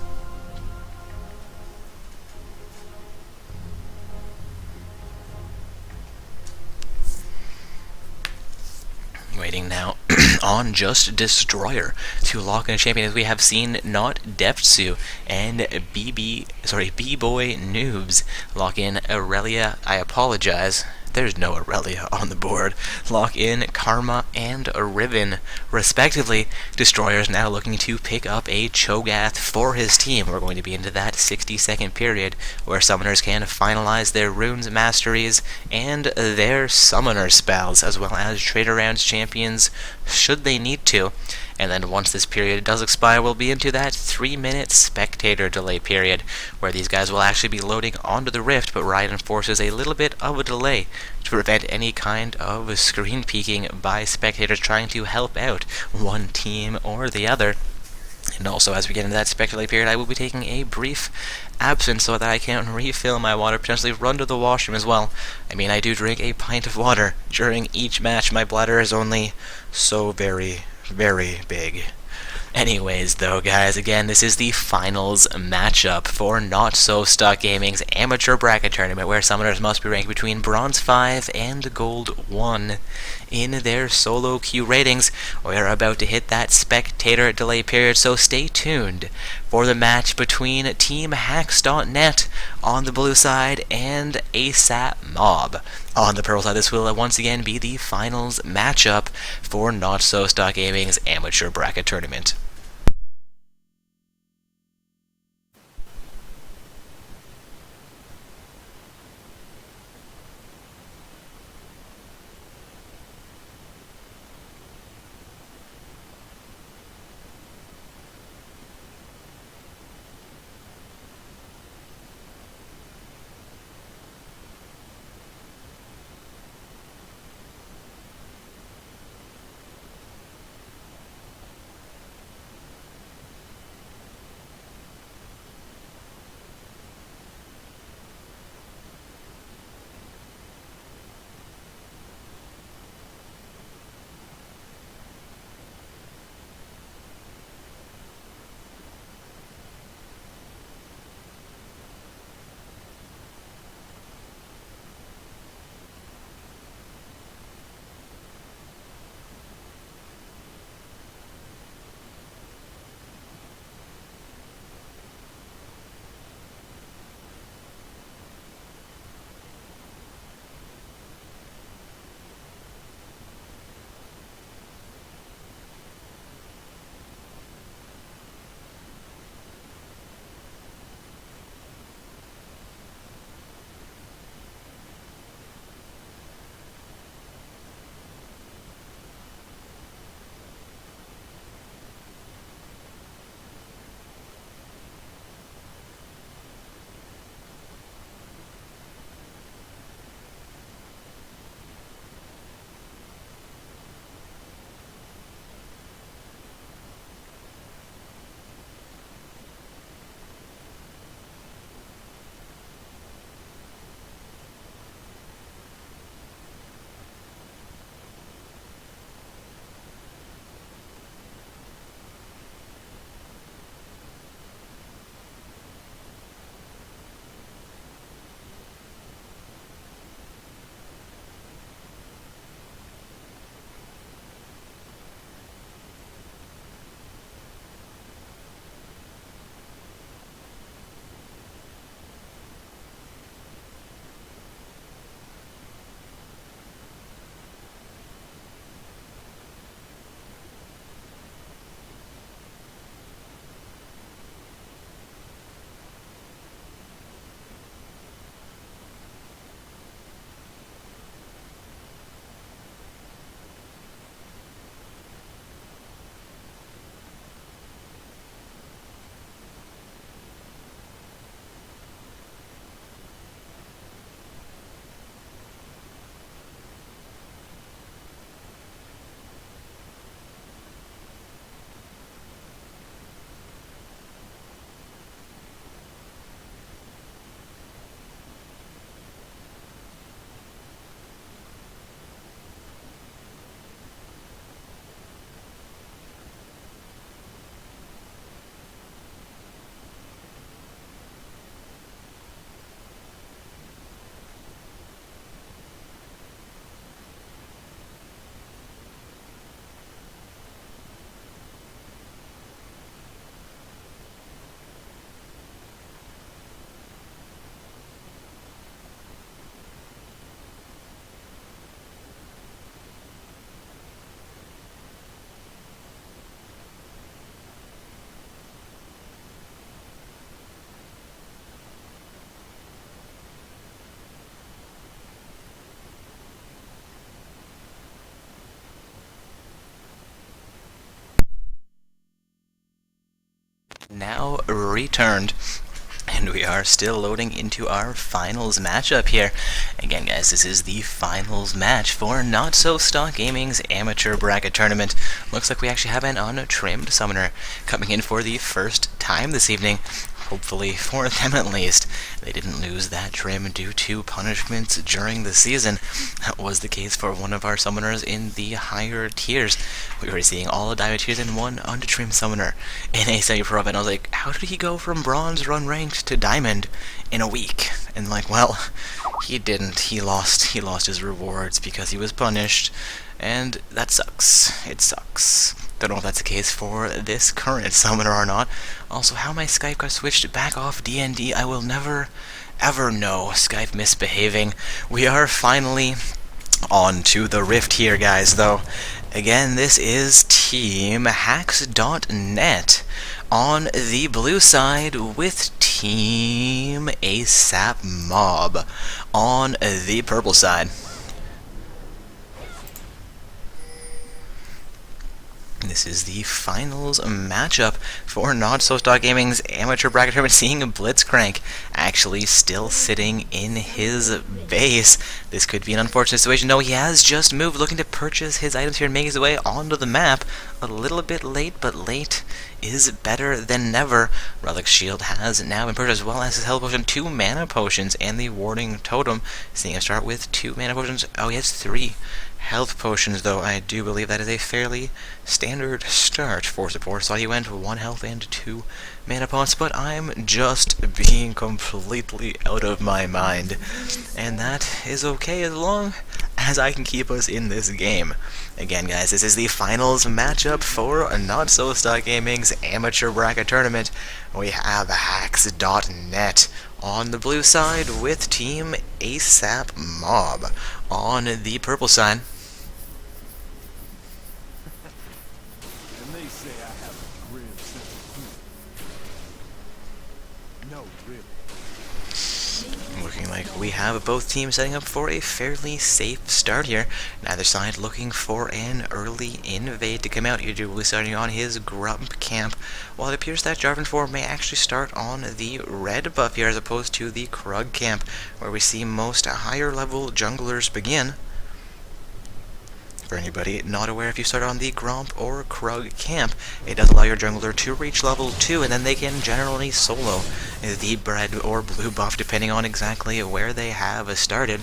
Waiting now on Just Destroyer to lock in a champion, as we have seen not Deftsu and B-Boy Noobs lock in Aurelia. I apologize, There's no Aurelia on the board. Lock in Karma and a Riven, respectively. Destroyer's now looking to pick up a Cho'Gath for his team. We're going to be into that 60-second period where summoners can finalize their runes masteries and their summoner spells, as well as trade around champions should they need to. And then once this period does expire, we'll be into that 3-minute spectator delay period, where these guys will actually be loading onto the Rift, but Riot enforces a little bit of a delay to prevent any kind of screen peeking by spectators trying to help out one team or the other. And also, as we get into that spectator period, I will be taking a brief absence so that I can refill my water, potentially run to the washroom as well. I mean, I do drink a pint of water during each match. My bladder is only so very big. Anyways, though, guys, again, this is the finals matchup for Not So Stuck Gaming's amateur bracket tournament, where summoners must be ranked between Bronze 5 and Gold 1 in their solo queue ratings. We're about to hit that spectator delay period, so stay tuned for the match between Team Hacks.net on the blue side and ASAP Mob on the purple side. This will once again be the finals matchup for Not So Stuck Gaming's amateur bracket tournament. returned. And we are still loading into our finals matchup here. Again, guys, this is the finals match for Not So Stock Gaming's amateur bracket tournament. Looks like we actually have an untrimmed summoner coming in for the first time this evening. Hopefully, for them at least, they didn't lose that trim due to punishments during the season. That was the case for one of our summoners in the higher tiers. We were seeing all the diamond tiers in one untrimmed summoner in a semi-pro event. I was like, how did he go from bronze run ranked to diamond in a week? And like, well, he didn't. He lost his rewards because he was punished, and that sucks. It sucks. Don't know if that's the case for this current summoner or not. Also, how my Skype got switched back off D&D, I will never, ever know. Skype misbehaving. We are finally on to the Rift here, guys, though. Again, this is Team Hacks.net on the blue side with Team ASAP Mob on the purple side. This is the finals matchup for Not So Stock Gaming's amateur bracket tournament, seeing Blitzcrank actually still sitting in his base. This could be an unfortunate situation. No, he has just moved, looking to purchase his items here and make his way onto the map. A little bit late, but late is better than never. Relic Shield has now been purchased, as well as his health potion, 2 mana potions, and the warding totem. Seeing him start with 2 mana potions. Oh, he has 3 health potions, though. I do believe that is a fairly standard start for support. So he went 1 health and 2 mana points, but I'm just being completely out of my mind. And that is okay as long as I can keep us in this game. Again, guys, this is the finals matchup for Not So Stock Gaming's amateur bracket tournament. We have Hacks.net on the blue side with Team ASAP Mob on the purple side. And they say I have a grim sense of humor. No, really. Looking like we have both teams setting up for a fairly safe start here. Neither side looking for an early invade to come out. Udyr will be starting on his Grump camp, while it appears that Jarvan 4 may actually start on the red buff here as opposed to the Krug camp, where we see most higher level junglers begin. For anybody not aware, if you start on the Gromp or Krug camp, it does allow your jungler to reach level 2, and then they can generally solo the red or blue buff, depending on exactly where they have started.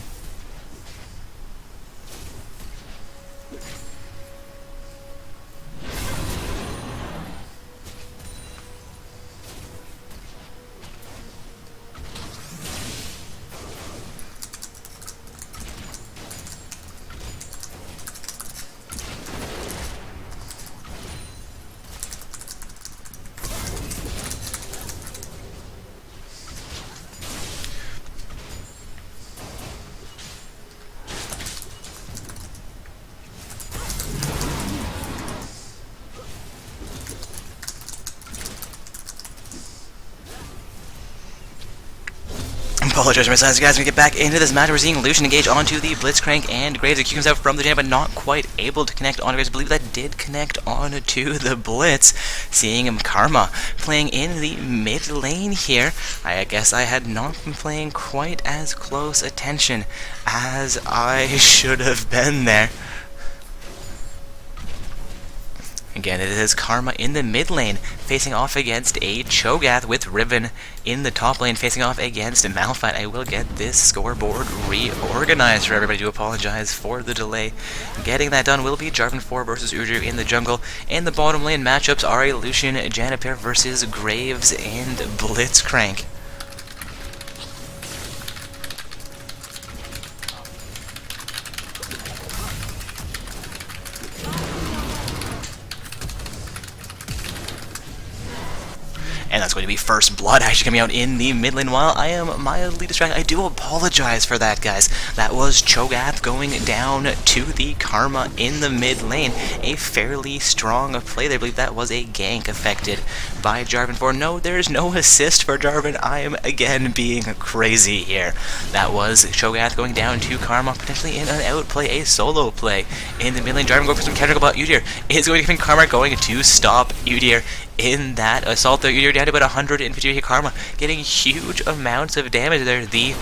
Apologize for my silence, guys. We get back into this match. We're seeing Lucian engage onto the Blitzcrank, and Graves comes out from the jam, but not quite able to connect on Graves. I believe that did connect on to the Blitz. Seeing him Karma playing in the mid lane here. I guess I had not been playing quite as close attention as I should have been there. Again, it is Karma in the mid lane, facing off against a Cho'Gath with Riven in the top lane, facing off against Malphite. I will get this scoreboard reorganized for everybody. I do apologize for the delay. Getting that done will be Jarvan 4 versus Udyr in the jungle, and the bottom lane matchups are a Lucian Janiper versus Graves and Blitzcrank. And that's going to be First Blood actually coming out in the mid lane while I am mildly distracted. I do apologize for that, guys. That was Cho'Gath going down to the Karma in the mid lane. A fairly strong play there. I believe that was a gank affected by Jarvan 4. No, there's no assist for Jarvan. I am again being crazy here. That was Cho'Gath going down to Karma, potentially in an outplay, a solo play in the mid lane. Jarvan going for some counter, but Udyr is going to come in. Karma going to stop Udyr in that assault there. You're down to about 150 Karma, getting huge amounts of damage there. The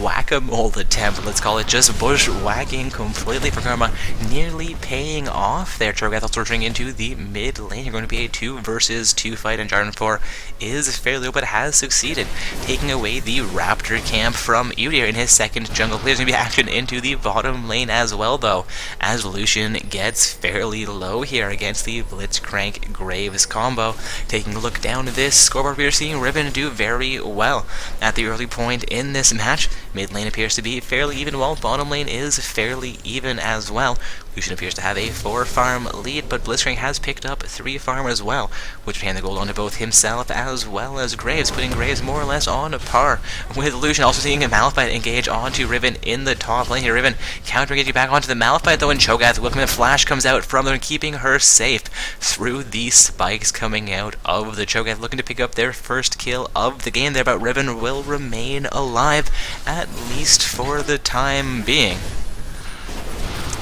whack-a-mole attempt, let's call it, just bushwhacking completely for Karma, nearly paying off there. Cho'Gath also returning into the mid lane. You're going to be a 2 versus 2 fight, and Jarvan 4 is fairly low, but has succeeded, taking away the Raptor camp from Udyr in his second jungle play. There's going to be action into the bottom lane as well, though, as Lucian gets fairly low here against the Blitzcrank Graves combo. Taking a look down this scoreboard, we are seeing Riven do very well at the early point in this match. Mid lane appears to be fairly even, while bottom lane is fairly even as well. Lucian appears to have a 4-farm lead, but Blitzcrank has picked up 3-farm as well, which would hand the gold on to both himself as well as Graves, putting Graves more or less on par with Lucian. Also seeing a Malphite engage onto Riven in the top lane here. Riven counter-engaging back onto the Malphite, though, and Cho'Gath looking at Flash comes out from them, keeping her safe through the spikes coming out of the Cho'Gath, looking to pick up their first kill of the game there, but Riven will remain alive, at least for the time being.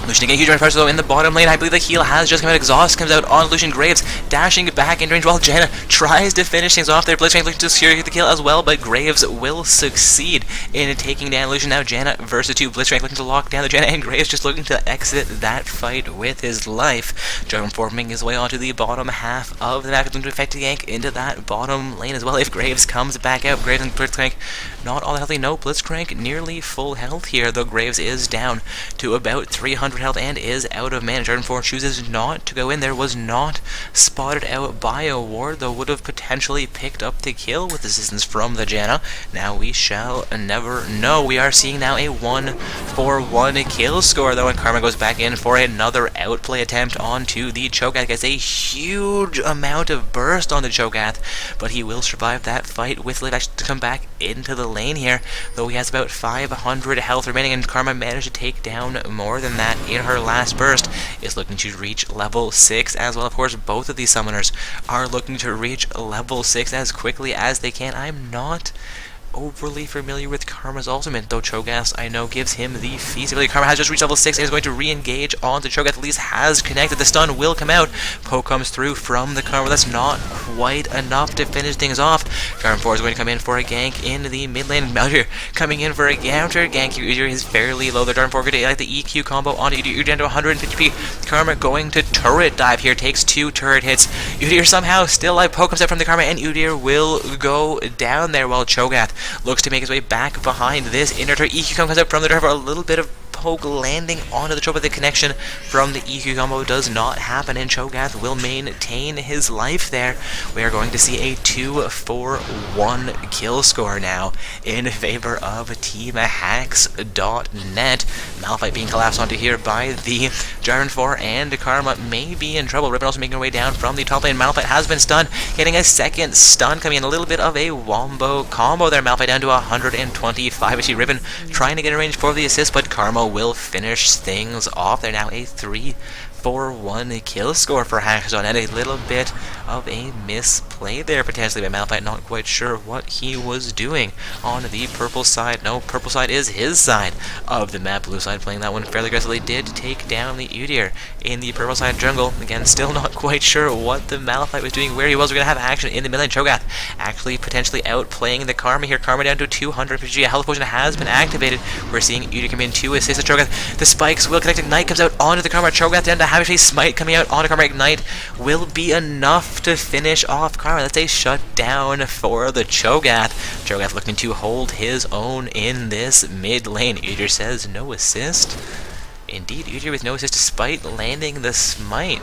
Lucian getting huge amount of pressure though in the bottom lane. I believe the heal has just come out. Exhaust comes out on Lucian. Graves dashing back into range while Janna tries to finish things off there. Blitzcrank looking to secure the kill as well, but Graves will succeed in taking down Lucian. Now Janna versus 2. Blitzcrank looking to lock down the Janna, and Graves just looking to exit that fight with his life. Jarvan forming his way onto the bottom half of the map, looking to effect a gank into that bottom lane as well. If Graves comes back out, Graves and Blitzcrank not all healthy. No, Blitzcrank nearly full health here, though Graves is down to about 300 health and is out of mana. Jarvan 4 chooses not to go in there, was not spotted out by a ward, though would have potentially picked up the kill with assistance from the Janna. Now we shall never know. We are seeing now a 1-for-1 kill score though, and Karma goes back in for another outplay attempt onto the Cho'Gath. Gets a huge amount of burst on the Cho'Gath, but he will survive that fight with life to come back into the lane here, though he has about 500 health remaining, and Karma managed to take down more than that in her last burst. Is looking to reach level 6 as well. Of course, both of these summoners are looking to reach level 6 as quickly as they can. I'm not overly familiar with Karma's ultimate, though Cho'Gath I know gives him the feasibility. Karma has just reached level 6 and is going to re-engage onto Cho'Gath. At least has connected. The stun will come out. Poke comes through from the Karma. That's not quite enough to finish things off. Karma 4 is going to come in for a gank in the mid lane. Udyr coming in for a counter gank. Udyr is fairly low. The Karma 4 going to like the EQ combo onto Udyr. Udyr down to 150p. Karma going to turret dive here. Takes 2 turret hits. Udyr somehow still alive. Poke comes out from the Karma, and Udyr will go down there, while Cho'Gath looks to make his way back behind this inner turret. EQ comes out from the driver, a little bit of poke landing onto the trope, but the connection from the EQ combo does not happen, and Cho'Gath will maintain his life there. We are going to see a 2-for-1 kill score now in favor of Team Hacks.net. Malphite being collapsed onto here by the Jarvan 4, and Karma may be in trouble. Riven also making her way down from the top lane. Malphite has been stunned, getting a second stun coming in. A little bit of a wombo combo there. Malphite down to 125 HP. Riven trying to get a range for the assist, but Karma will finish things off. They're now a 3-for-1 kill score for Hacks.net. A little bit of a misplay there potentially by Malphite. Not quite sure what he was doing on the purple side. No, purple side is his side of the map. Blue side playing that one fairly aggressively. Did take down the Udyr in the purple side jungle. Again, still not quite sure what the Malphite was doing, where he was. We're going to have action in the mid lane. Cho'Gath actually potentially outplaying the Karma here. Karma down to 250. A health potion has been activated. We're seeing Udyr come in to assist the Cho'Gath. The spikes will connect. Ignite comes out onto the Karma. Cho'Gath down to have a smite coming out onto Karma. Ignite will be enough to finish off Karma. That's a shutdown for the Cho'Gath. Cho'Gath looking to hold his own in this mid lane. Udyr says no assist. Indeed, Udyr with no assist despite landing the smite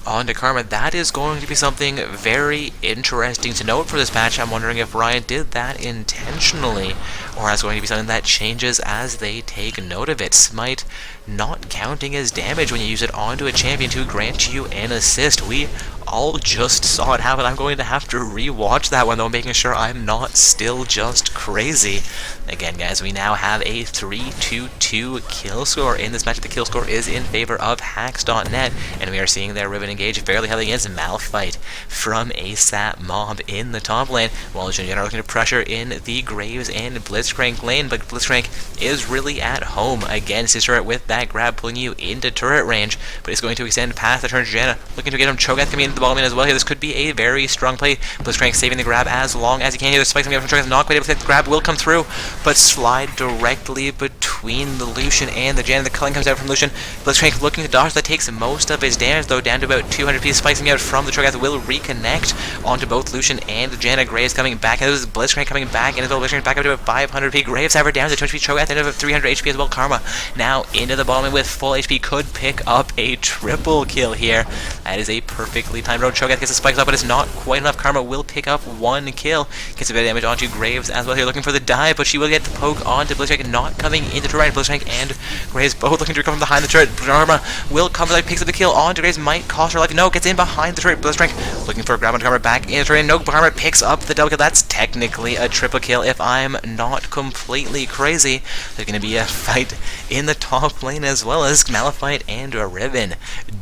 onto Karma. That is going to be something very interesting to note for this match. I'm wondering if Ryan did that intentionally, or is going to be something that changes as they take note of it. Smite not counting as damage when you use it onto a champion to grant you an assist. We all just saw it happen. I'm going to have to re-watch that one though, making sure I'm not still just crazy. Again, guys, we now have a 3-2 kill score in this match. The kill score is in favor of Hacks.net, and we are seeing their Riven engage fairly heavily against Malphite from ASAP Mob in the top lane, while Janna are looking to pressure in the Graves and Blitzcrank lane, but Blitzcrank is really at home against his turret with that grab, pulling you into turret range, but it's going to extend past the turret. Janna looking to get him. Cho'Gath coming into the bottom lane as well here. This could be a very strong play. Blitzcrank saving the grab as long as he can here. The spikes coming out from Cho'Gath, not quite able to hit the grab, will come through, but slide directly between the Lucian and the Janna. The culling comes out from Lucian. Blitzcrank looking to dodge, that takes most of his damage, though down to about 200 pieces. Spikes coming out from the Cho'Gath will reconnect onto both Lucian and Janna. Graves coming back, and this is Blitzcrank coming back, and Blitzcrank back up to about 500 HP. Graves however down to 200 HP. Cho'Gath into about 300 HP as well. Karma now into the bottom lane with full HP, could pick up a triple kill here. That is a perfectly timed road. Cho'Gath gets the spikes up, but it's not quite enough. Karma will pick up one kill, gets a bit of damage onto Graves as well here, looking for the dive, but she will get the poke onto Blitzcrank, not coming into the right. Blitzcrank and Graves both looking to recover from behind the turret. Karma will come for, like, picks up the kill onto Graves, might cost her life. No, gets in behind the turret. Blitzcrank looking for a grab on Karma, back in the turret. No, Karma picks up the double kill. That's technically a triple kill if I'm not completely crazy. There's going to be a fight in the top lane as well as Malphite and Riven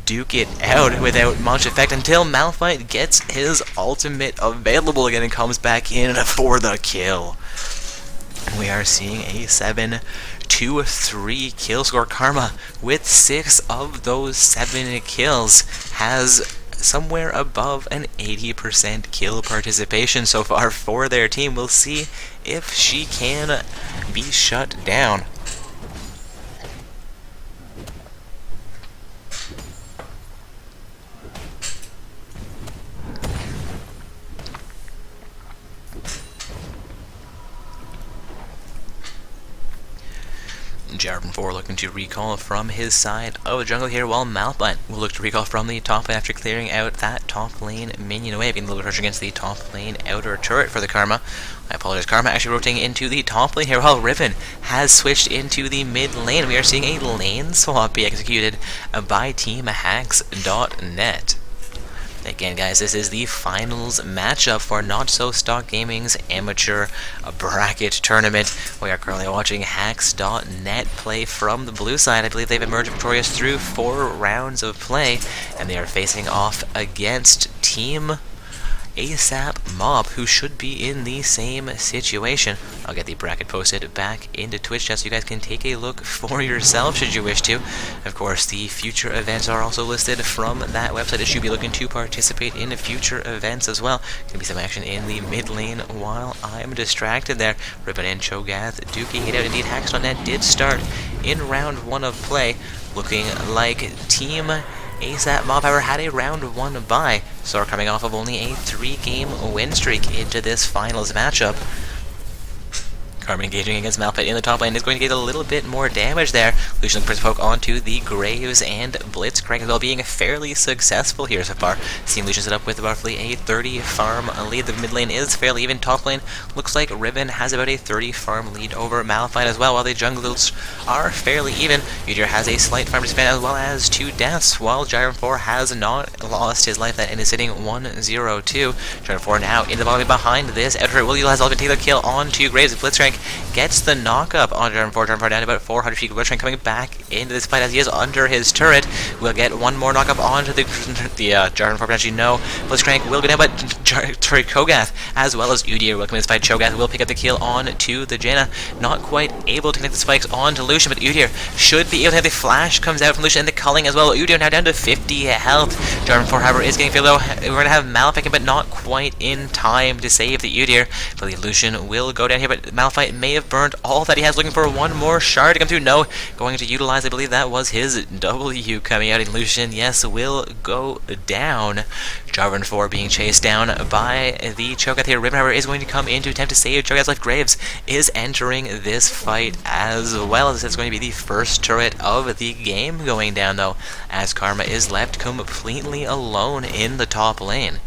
duke it out without much effect until Malphite gets his ultimate available again and comes back in for the kill. We are seeing a 7-2-3 kill score. Karma, with 6 of those 7 kills, has somewhere above an 80% kill participation so far for their team. We'll see if she can be shut down. Jarvan 4 looking to recall from his side of the jungle here, while Malphite will look to recall from the top lane after clearing out that top lane minion away, being a little bit harsh against the top lane outer turret for the Karma. I apologize, Karma actually rotating into the top lane here, while Riven has switched into the mid lane. We are seeing a lane swap be executed by TeamHacks.net. Again, guys, this is the finals matchup for Not So Stock Gaming's amateur bracket tournament. We are currently watching Hacks.net play from the blue side. I believe they've emerged victorious through 4 rounds of play, and they are facing off against Team ASAP Mob, who should be in the same situation. I'll get the bracket posted back into Twitch chat so you guys can take a look for yourself should you wish to. Of course, the future events are also listed from that website. It should be looking to participate in future events as well. Gonna be some action in the mid lane while I'm distracted there. Ribbon and Cho'Gath duking it out. Indeed, Hacks.net did start in round 1 of play, looking like Team ASAP Mob, however, had a round 1 bye, so are coming off of only a 3-game win streak into this finals matchup. Karma engaging against Malphite in the top lane is going to get a little bit more damage there. Lucian looking for poke onto the Graves and Blitzcrank as well, being fairly successful here so far. Seeing Lucian set up with roughly a 30 farm lead. The mid lane is fairly even. Top lane looks like Riven has about a 30 farm lead over Malphite as well, while the junglers are fairly even. Udyr has a slight farm to spend as well as 2 deaths, while Jarvan 4 has not lost his life and is sitting 1-0-2. Jarvan 4 now in the bottom lane behind this. Edward will utilize ultimate, take the kill onto Graves. Blitzcrank gets the knock-up on Jarvan 4. Jarvan 4 down to about 400 feet. Blitzcrank coming back into this fight as he is under his turret. We'll get one more knock-up onto the Jarvan 4, potentially no. Blitzcrank will go down, but Cho'Gath as well as Udyr will come in this fight. Cho'Gath will pick up the kill on to the Janna. Not quite able to connect the spikes onto Lucian, but Udyr should be able to have the flash comes out from Lucian and the culling as well. Udyr now down to 50 health. Jarvan 4, however, is getting filled though. We're going to have Malphite, but not quite in time to save the Udyr. I believe Lucian will go down here, but Malphite may have burned all that he has, looking for one more shard to come through. No, going to utilize, I believe that was his W coming out, and Lucian, yes, will go down. Jarvan 4 being chased down by the Cho'Gath here. Riven, however, is going to come in to attempt to save Cho'Gath's life. Graves is entering this fight as well, as it's going to be the first turret of the game going down though, as Karma is left completely alone in the top lane.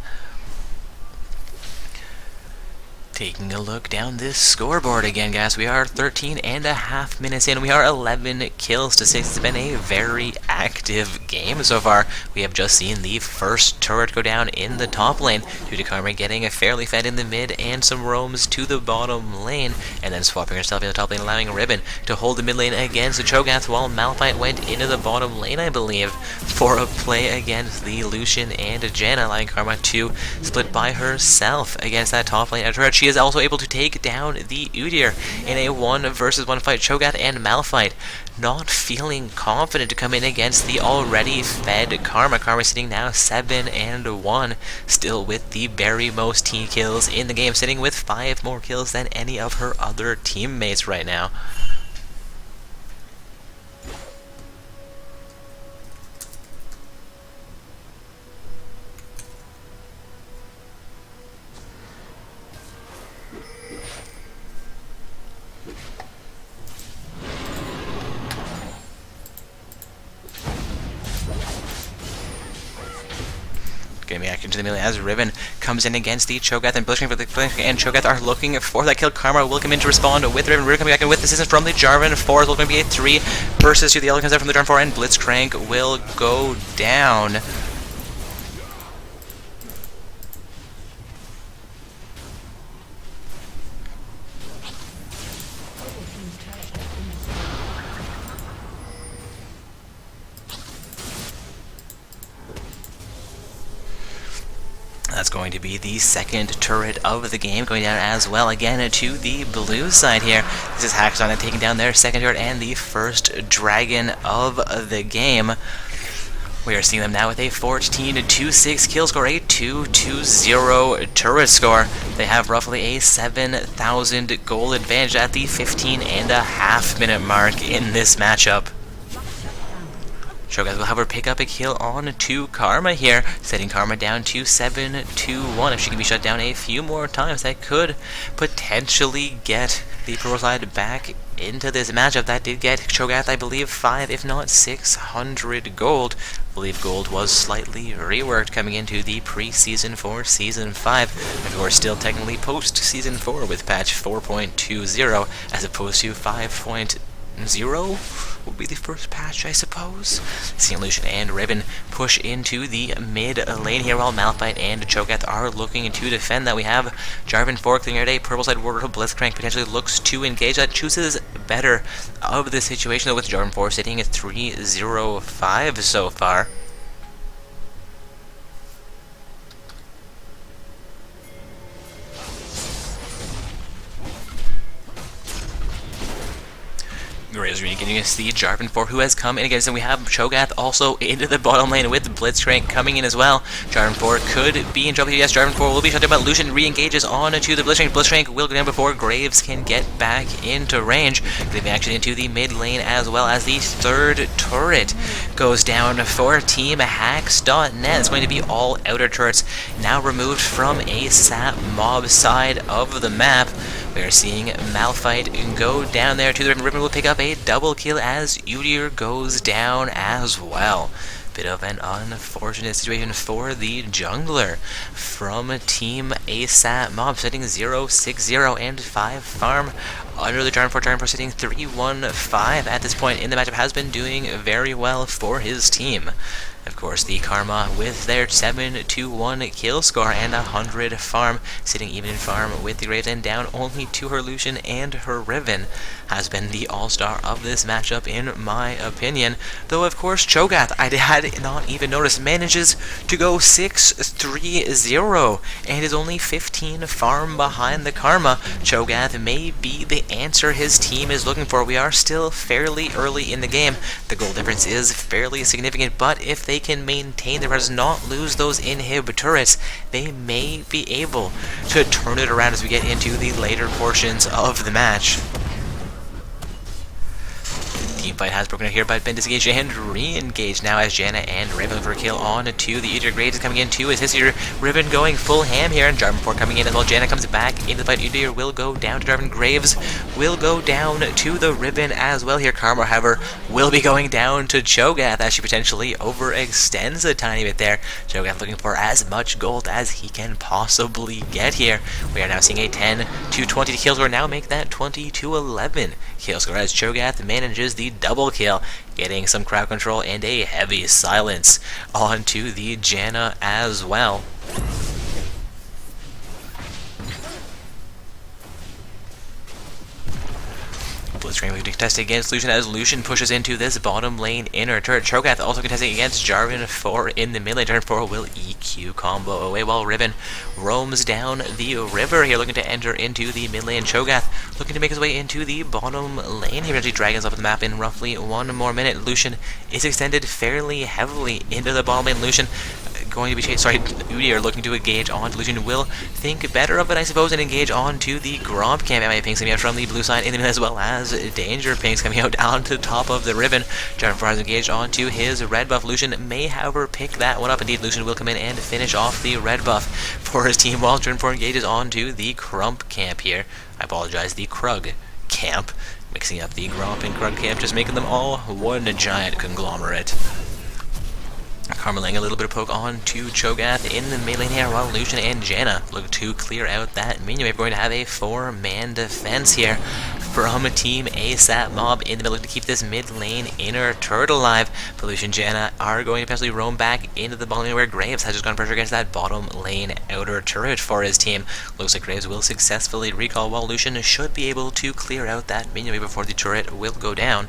Taking a look down this scoreboard again, guys, we are 13.5 minutes in. We are 11 kills to 6. It's been a very active game so far. We have just seen the first turret go down in the top lane due to Karma getting a fairly fed in the mid and some roams to the bottom lane, and then swapping herself in the top lane, allowing Ribbon to hold the mid lane against the Cho'Gath, while Malphite went into the bottom lane, I believe, for a play against the Lucian and Janna, allowing Karma to split by herself against that top lane turret. She is also able to take down the Udyr in a 1 versus 1 fight. Cho'Gath and Malphite not feeling confident to come in against the already fed Karma. Karma sitting now 7-1, still with the very most team kills in the game, sitting with 5 more kills than any of her other teammates right now. Getting back into the melee as Riven comes in against the Cho'Gath and Blitzcrank, but the Blitzcrank and Cho'Gath are looking for that kill. Karma will come in to respond with Riven. Riven coming back in with assistance from the Jarvan. 4 is going to be a 3 versus 2. The yellow comes out from the Jarvan 4, and Blitzcrank will go down. That's going to be the second turret of the game, going down as well again to the blue side here. This is Hackstone taking down their second turret and the first dragon of the game. We are seeing them now with a 14-2-6 kill score, a 2-2-0 turret score. They have roughly a 7,000 gold advantage at the 15.5-minute mark in this matchup. Cho'Gath will have her pick up a kill on to Karma here, setting Karma down to 7-2-1. If she can be shut down a few more times, that could potentially get the purple side back into this matchup. That did get Cho'Gath, I believe, 5, if not 600 gold. I believe gold was slightly reworked coming into the preseason for Season 5. And we're still technically post-Season 4 with patch 4.20 as opposed to 5.0 will be the first patch, I suppose. Seeing Lucian and Riven push into the mid lane here, while Malphite and Cho'Gath are looking to defend that. We have Jarvan 4 clearing out a purple side ward. Blitzcrank potentially looks to engage. That chooses better of the situation, though, with Jarvan 4 sitting at 3-0-5 so far. Graves getting against the Jarvan 4, who has come in against, and we have Cho'Gath also into the bottom lane with Blitzcrank coming in as well. Jarvan 4 could be in trouble here. Yes, Jarvan 4 will be shut down, but Lucian re-engages on to the Blitzcrank. Blitzcrank will go down before Graves can get back into range. Getting action into the mid lane as well, as the third turret goes down for Team Hacks.net. It's going to be all outer turrets now removed from a sap mob side of the map. We are seeing Malphite go down there to the Riven. Riven will pick up a double kill as Udyr goes down as well. Bit of an unfortunate situation for the jungler from Team ASAP Mob, sitting 0-6-0 and 5 farm under the Jarvan 4. Jarvan 4 sitting 3-1-5 at this point in the matchup, has been doing very well for his team. Of course, the Karma with their 7-1 kill score and 100 farm, sitting even in farm with the Graves and down only to her Lucian and her Riven, has been the all-star of this matchup in my opinion. Though, of course, Cho'Gath, I had not even noticed, manages to go 6-3-0 and is only 15 farm behind the Karma. Cho'Gath may be the answer his team is looking for. We are still fairly early in the game. The goal difference is fairly significant, but if they can maintain their does not lose those inhib turrets, they may be able to turn it around as we get into the later portions of the match. Teamfight has broken out here, but been disengaged and re-engaged now as Janna and Riven for a kill on to the Udyr. Graves is coming in to assist here. Riven going full ham here, and Jarvan 4 coming in as well. Janna comes back into the fight. Udyr will go down to Jarvan. Graves will go down to the Riven as well here. Karma, however, will be going down to Cho'Gath as she potentially overextends a tiny bit there. Cho'Gath looking for as much gold as he can possibly get here. We are now seeing a 10-20 kill score, now make that 20-11 kill score as Cho'Gath manages the double kill, getting some crowd control and a heavy silence onto the Janna as well. Blitzcrank will be contesting against Lucian as Lucian pushes into this bottom lane inner turret. Cho'Gath also contesting against Jarvan 4 in the mid lane. Jarvan 4 will Q combo away while Riven roams down the river here, looking to enter into the mid lane. Cho'Gath looking to make his way into the bottom lane here. Eventually Dragons up the map in roughly 1 more minute. Lucian is extended fairly heavily into the bottom lane. Lucian going to be Udyr looking to engage on. Lucian will think better of it, I suppose, and engage on to the Gromp camp. MA pings coming out from the blue side in the middle, as well as Danger pings coming out down to the top of the ribbon. Jarvan has engaged on to his red buff. Lucian may, however, pick that one up. Indeed, Lucian will come in and finish off the red buff for his team, while Turn 4 engages on to the Crump camp here. I apologize, the Krug camp. Mixing up the Gromp and Krug camp, just making them all one giant conglomerate. Karma laying a little bit of poke on to Cho'Gath in the mid lane here, while Lucian and Janna look to clear out that minion wave. We're going to have a 4-man defense here from Team ASAP Mob in the middle, looking to keep this mid lane inner turret alive. But Lucian and Janna are going to potentially roam back into the bottom lane, where Graves has just gone pressure against that bottom lane outer turret for his team. Looks like Graves will successfully recall, while Lucian should be able to clear out that minion wave before the turret will go down.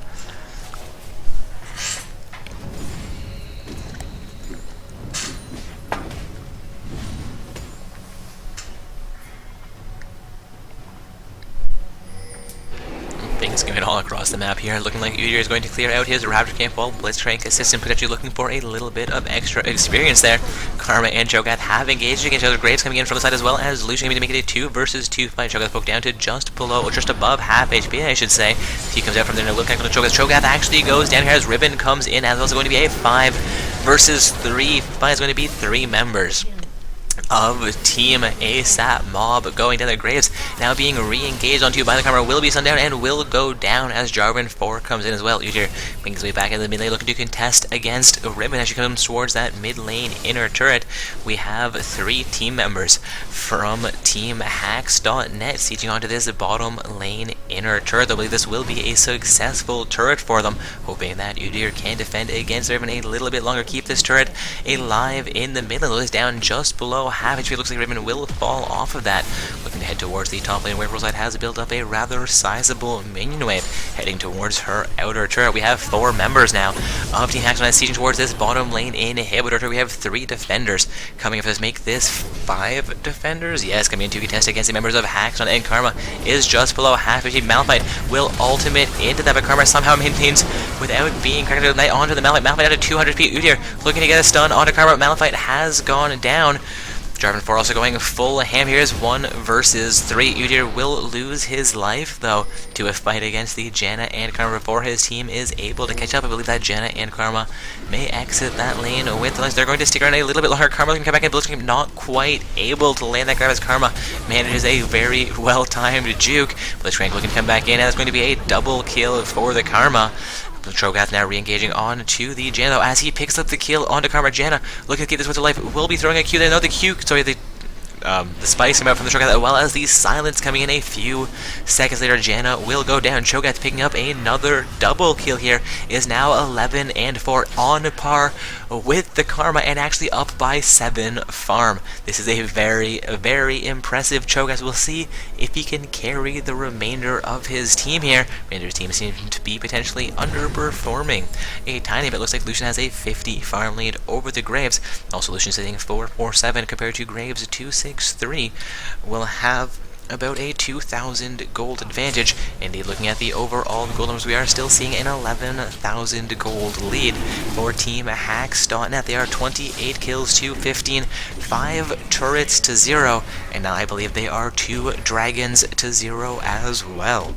Things going all across the map here, looking like Udyr is going to clear out his Raptor camp, while Blitzcrank assistant potentially looking for a little bit of extra experience there. Karma and Cho'Gath have engaged against each other. Graves coming in from the side, as well as Lucian going to make it a 2 versus 2 fight. Cho'Gath poked down to just below, or just above half HP, I should say. He comes out from there, no look on Cho'Gath. Cho'Gath actually goes down here as Ribbon comes in, as well as going to be a 5 versus 3 fight. Is going to be 3 members of Team ASAP Mob going down. The Graves now being re-engaged onto by the Karma will be sundown and will go down as Jarvan 4 comes in as well. Udyr brings his way back in the mid lane, looking to contest against Ribbon as she comes towards that mid lane inner turret. We have 3 team members from Team Hacks.net sieging onto this bottom lane inner turret. I believe this will be a successful turret for them, hoping that Udyr can defend against Ribbon a little bit longer, keep this turret alive in the mid lane. Is down just below half HP. Looks like Ribbon will fall off of that. Looking to head towards the top lane, where Rosite has built up a rather sizable minion wave, heading towards her outer turret. We have 4 members now of Team Hacks sieging towards this bottom lane inhibitor. We have 3 defenders coming up to this. Make this 5 defenders? Yes, coming in to contest against the members of Hacks, and Karma is just below half HP. Malphite will ultimate into that, but Karma somehow maintains without being cracked into the night onto the Malphite. Malphite out of 200 HP. Udyr looking to get a stun onto Karma. Malphite has gone down. Jarvan 4 also going full ham here is 1 versus 3. Udyr will lose his life, though, to a fight against the Janna and Karma before his team is able to catch up. I believe that Janna and Karma may exit that lane with the lines. They're going to stick around a little bit longer. Karma can come back, and Blitzcrank not quite able to land that grab as Karma manages a very well-timed juke. Blitzcrank looking to come back in, and it's going to be a double kill for the Karma. Cho'Gath now re-engaging on to the Janna, though, as he picks up the kill onto Karma. Janna looking to keep this with her life, will be throwing a Q there. No, the spikes come out from the Cho'Gath, as well as the silence coming in a few seconds later. Janna will go down. Cho'Gath picking up another double kill here, is now 11 and 4 on par with the Karma, and actually up by 7 farm. This is a very, very impressive Cho'Gath. We'll see if he can carry the remainder of his team here. Ranger's team seems to be potentially underperforming a tiny bit. Looks like Lucian has a 50 farm lead over the Graves. Also, Lucian sitting 4-4-7 compared to Graves 2-6-3. Will have about a 2,000 gold advantage. Indeed, looking at the overall gold numbers, we are still seeing an 11,000 gold lead for Team Hacks.net. They are 28 kills to 15, 5 turrets to 0, and now I believe they are 2 dragons to 0 as well.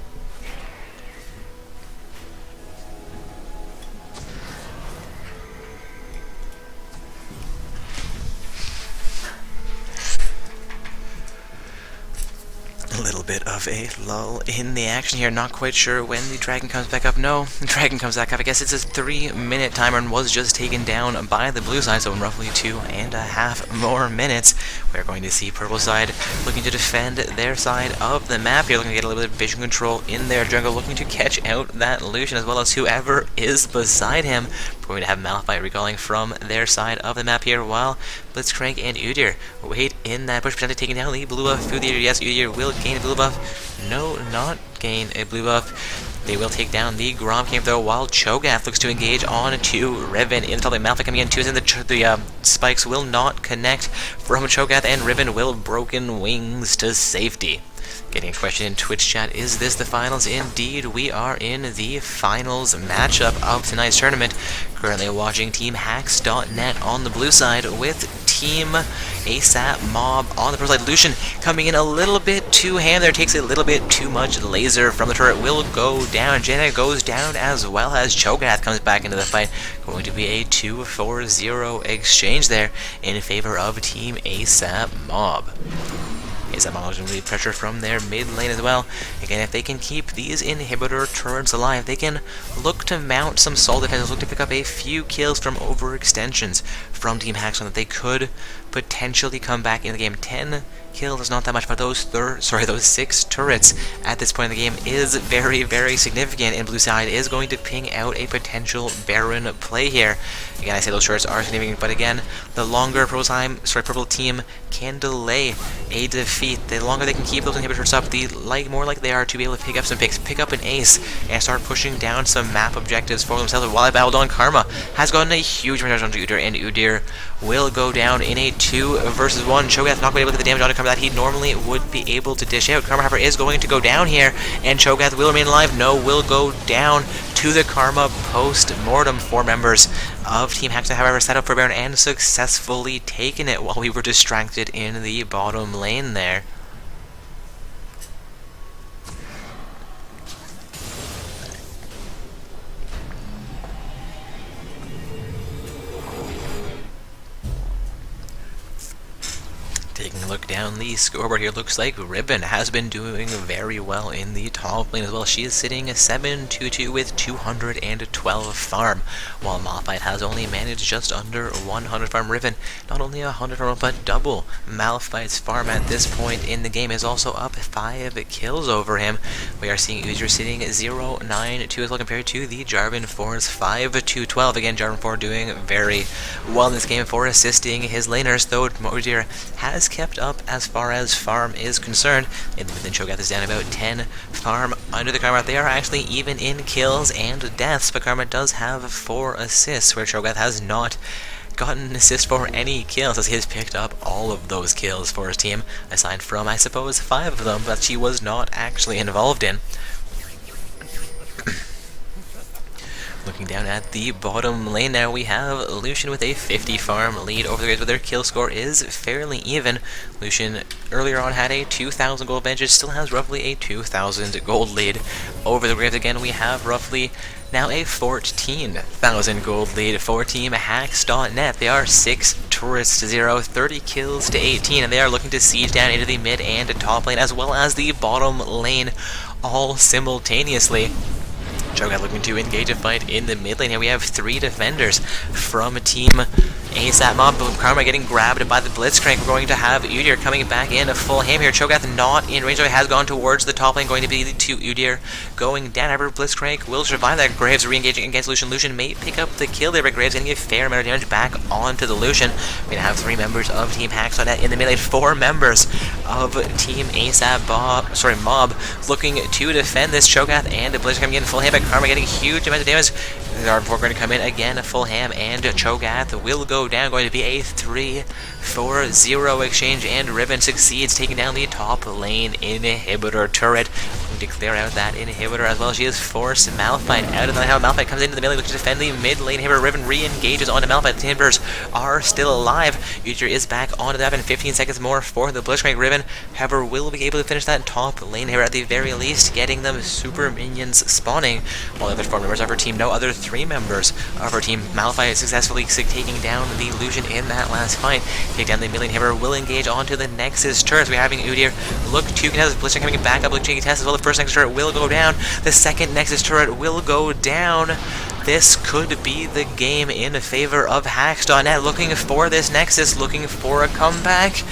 A little bit of a lull in the action here. Not quite sure when the dragon comes back up. No, the dragon comes back up. I guess it's a 3-minute timer and was just taken down by the blue side, so in roughly 2.5 more minutes, we're going to see purple side looking to defend their side of the map here, looking to get a little bit of vision control in their jungle, looking to catch out that Lucian as well as whoever is beside him. We're going to have Malphite recalling from their side of the map here, while Blitzcrank and Udyr wait in that bush, potentially taking down the blue buff through the Udyr. Yes, Udyr will gain a blue buff. No, not gain a blue buff. They will take down the Grom Came though, while Cho'Gath looks to engage on to Riven. In the top lane, Malphite coming in, two is in the spikes will not connect from Cho'Gath, and Riven will broken wings to safety. Getting a question in Twitch chat, is this the finals? Indeed, we are in the finals matchup of tonight's tournament. Currently watching Team Hacks.net on the blue side with Team ASAP Mob on the pro side. Lucian coming in a little bit too ham there, takes a little bit too much laser from the turret, will go down. Jenna goes down as well as Cho'Gath comes back into the fight. Going to be a 2-4-0 exchange there in favor of Team ASAP Mob. ASAP Mob going to need pressure from their mid lane as well. Again, if they can keep these inhibitor turrets alive, they can look to mount some soul defenses, look to pick up a few kills from overextensions from Team Hacks, so that they could potentially come back in the game. 10 kills is not that much, but those 6 turrets at this point in the game is very, very significant, and blue side is going to ping out a potential Baron play here. Again, I say those turrets are significant, but again, the longer purple team can delay a defeat, the longer they can keep those inhibitors up, the more likely they are to be able to pick up some picks, pick up an ace, and start pushing down some map objectives for themselves. While Abaddon Karma has gotten a huge advantage onto Udyr, and Udyr will go down in a 2 versus 1. Cho'Gath not going to be able to get the damage onto Karma that he normally would be able to dish out. Karma, however, is going to go down here, and Cho'Gath will remain alive. No, will go down to the Karma post-mortem. 4 members of Team Hacks, however, set up for Baron and successfully taken it while we were distracted in the bottom lane there. Taking a look down the scoreboard here, looks like Ribbon has been doing very well in the top lane as well. She is sitting 7-2-2 with 212 farm, while Malphite has only managed just under 100 farm. Ribbon, not only 100 farm, but double Malphite's farm at this point in the game, is also up 5 kills over him. We are seeing Udyr sitting 0-9-2 as well, compared to the Jarvan 4's 5-2-12. Again, Jarvan 4 doing very well in this game for assisting his laners, though Udyr has kept up as far as farm is concerned. And then Cho'Gath is down about 10 farm under the Karma. They are actually even in kills and deaths, but Karma does have 4 assists, where Cho'Gath has not gotten an assist for any kills, as he has picked up all of those kills for his team, aside from, I suppose, 5 of them that she was not actually involved in. Looking down at the bottom lane now, we have Lucian with a 50 farm lead over the Graves, but their kill score is fairly even. Lucian earlier on had a 2,000 gold advantage, still has roughly a 2,000 gold lead over the Graves. Again, we have roughly now a 14,000 gold lead for Team Hacks.net. They are 6 turrets to 0, 30 kills to 18, and they are looking to siege down into the mid and top lane, as well as the bottom lane, all simultaneously. Cho'Gath looking to engage a fight in the mid lane here. We have 3 defenders from Team ASAP Mob. Karma getting grabbed by the Blitzcrank. We're going to have Udyr coming back in a full ham here. Cho'Gath not in range, so he has gone towards the top lane, going to be to Udyr going down. However, Blitzcrank will survive that. Graves re-engaging against Lucian. Lucian may pick up the kill there, but Graves getting a fair amount of damage back onto the Lucian. We're going to have 3 members of Team Hacks.net in the mid lane, 4 members of Team ASAP Mob looking to defend this. Cho'Gath and the Blitzcrank coming in full ham, but Karma getting huge amount of damage. The R4 going to come in again, a full ham, and Cho'Gath will go down. Going to be a 3-4-0 exchange, and Ribbon succeeds, taking down the top lane inhibitor turret. Going to clear out that inhibitor as well. She has forced Malphite out of the house. Malphite comes into the melee, looking to defend the mid lane inhibitor. Ribbon re-engages onto Malphite. The inhibitors are still alive. Udyr is back onto the map in 15 seconds more for the Blitzcrank. Ribbon, however, will be able to finish that top lane inhibitor at the very least, getting them super minions spawning. While the other 4 members of her team, no other 3 members of her team. Malphite successfully taking down the Lucian in that last fight. Take down the mid lane inhibitor, will engage onto the Nexus turret. So we're having Udyr look to contest. Blitzcrank coming back up, looking to contest as well. The first Nexus turret will go down. The second Nexus turret will go down. This could be the game in favor of Hacks.net. Looking for this Nexus, looking for a comeback.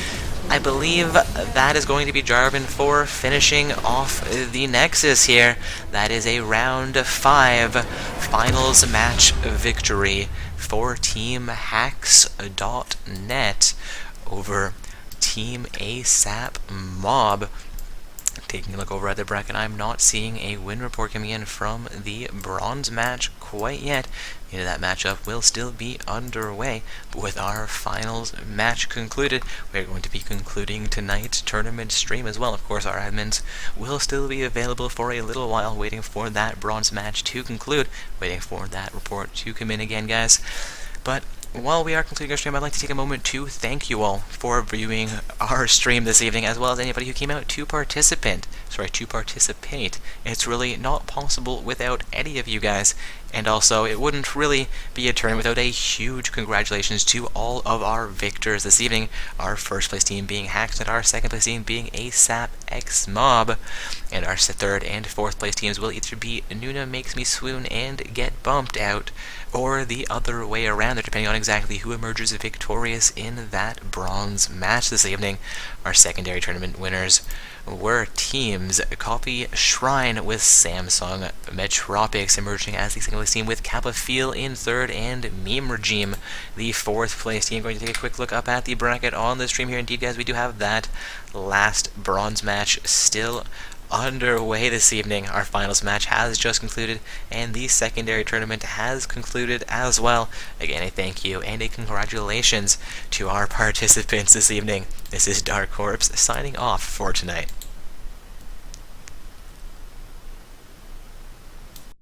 I believe that is going to be Jarvan 4 finishing off the Nexus here. That is a round 5 finals match victory for Team Hacks.net over Team ASAP Mob. Taking a look over at the bracket, I'm not seeing a win report coming in from the bronze match quite yet. That matchup will still be underway, but with our finals match concluded, we're going to be concluding tonight's tournament stream as well. Of course, our admins will still be available for a little while, waiting for that bronze match to conclude, waiting for that report to come in again, guys. But while we are concluding our stream, I'd like to take a moment to thank you all for viewing our stream this evening, as well as anybody who came out to participate. It's really not possible without any of you guys, and also it wouldn't really be a tournament without a huge congratulations to all of our victors this evening. Our first place team being Hacked, and our second place team being ASAP X Mob, and our third and fourth place teams will either be Nuna Makes Me Swoon and Get Bumped Out, or the other way around, depending on exactly who emerges victorious in that bronze match this evening. Our secondary tournament winners were teams Copy Shrine with Samsung, Metropics emerging as the second place team with Kappa Feel in third, and Meme Regime, the fourth place team. Going to take a quick look up at the bracket on the stream here. Indeed, guys, we do have that last bronze match still underway this evening. Our finals match has just concluded, and the secondary tournament has concluded as well. Again, a thank you and a congratulations to our participants this evening. This is Dark Corpse signing off for tonight.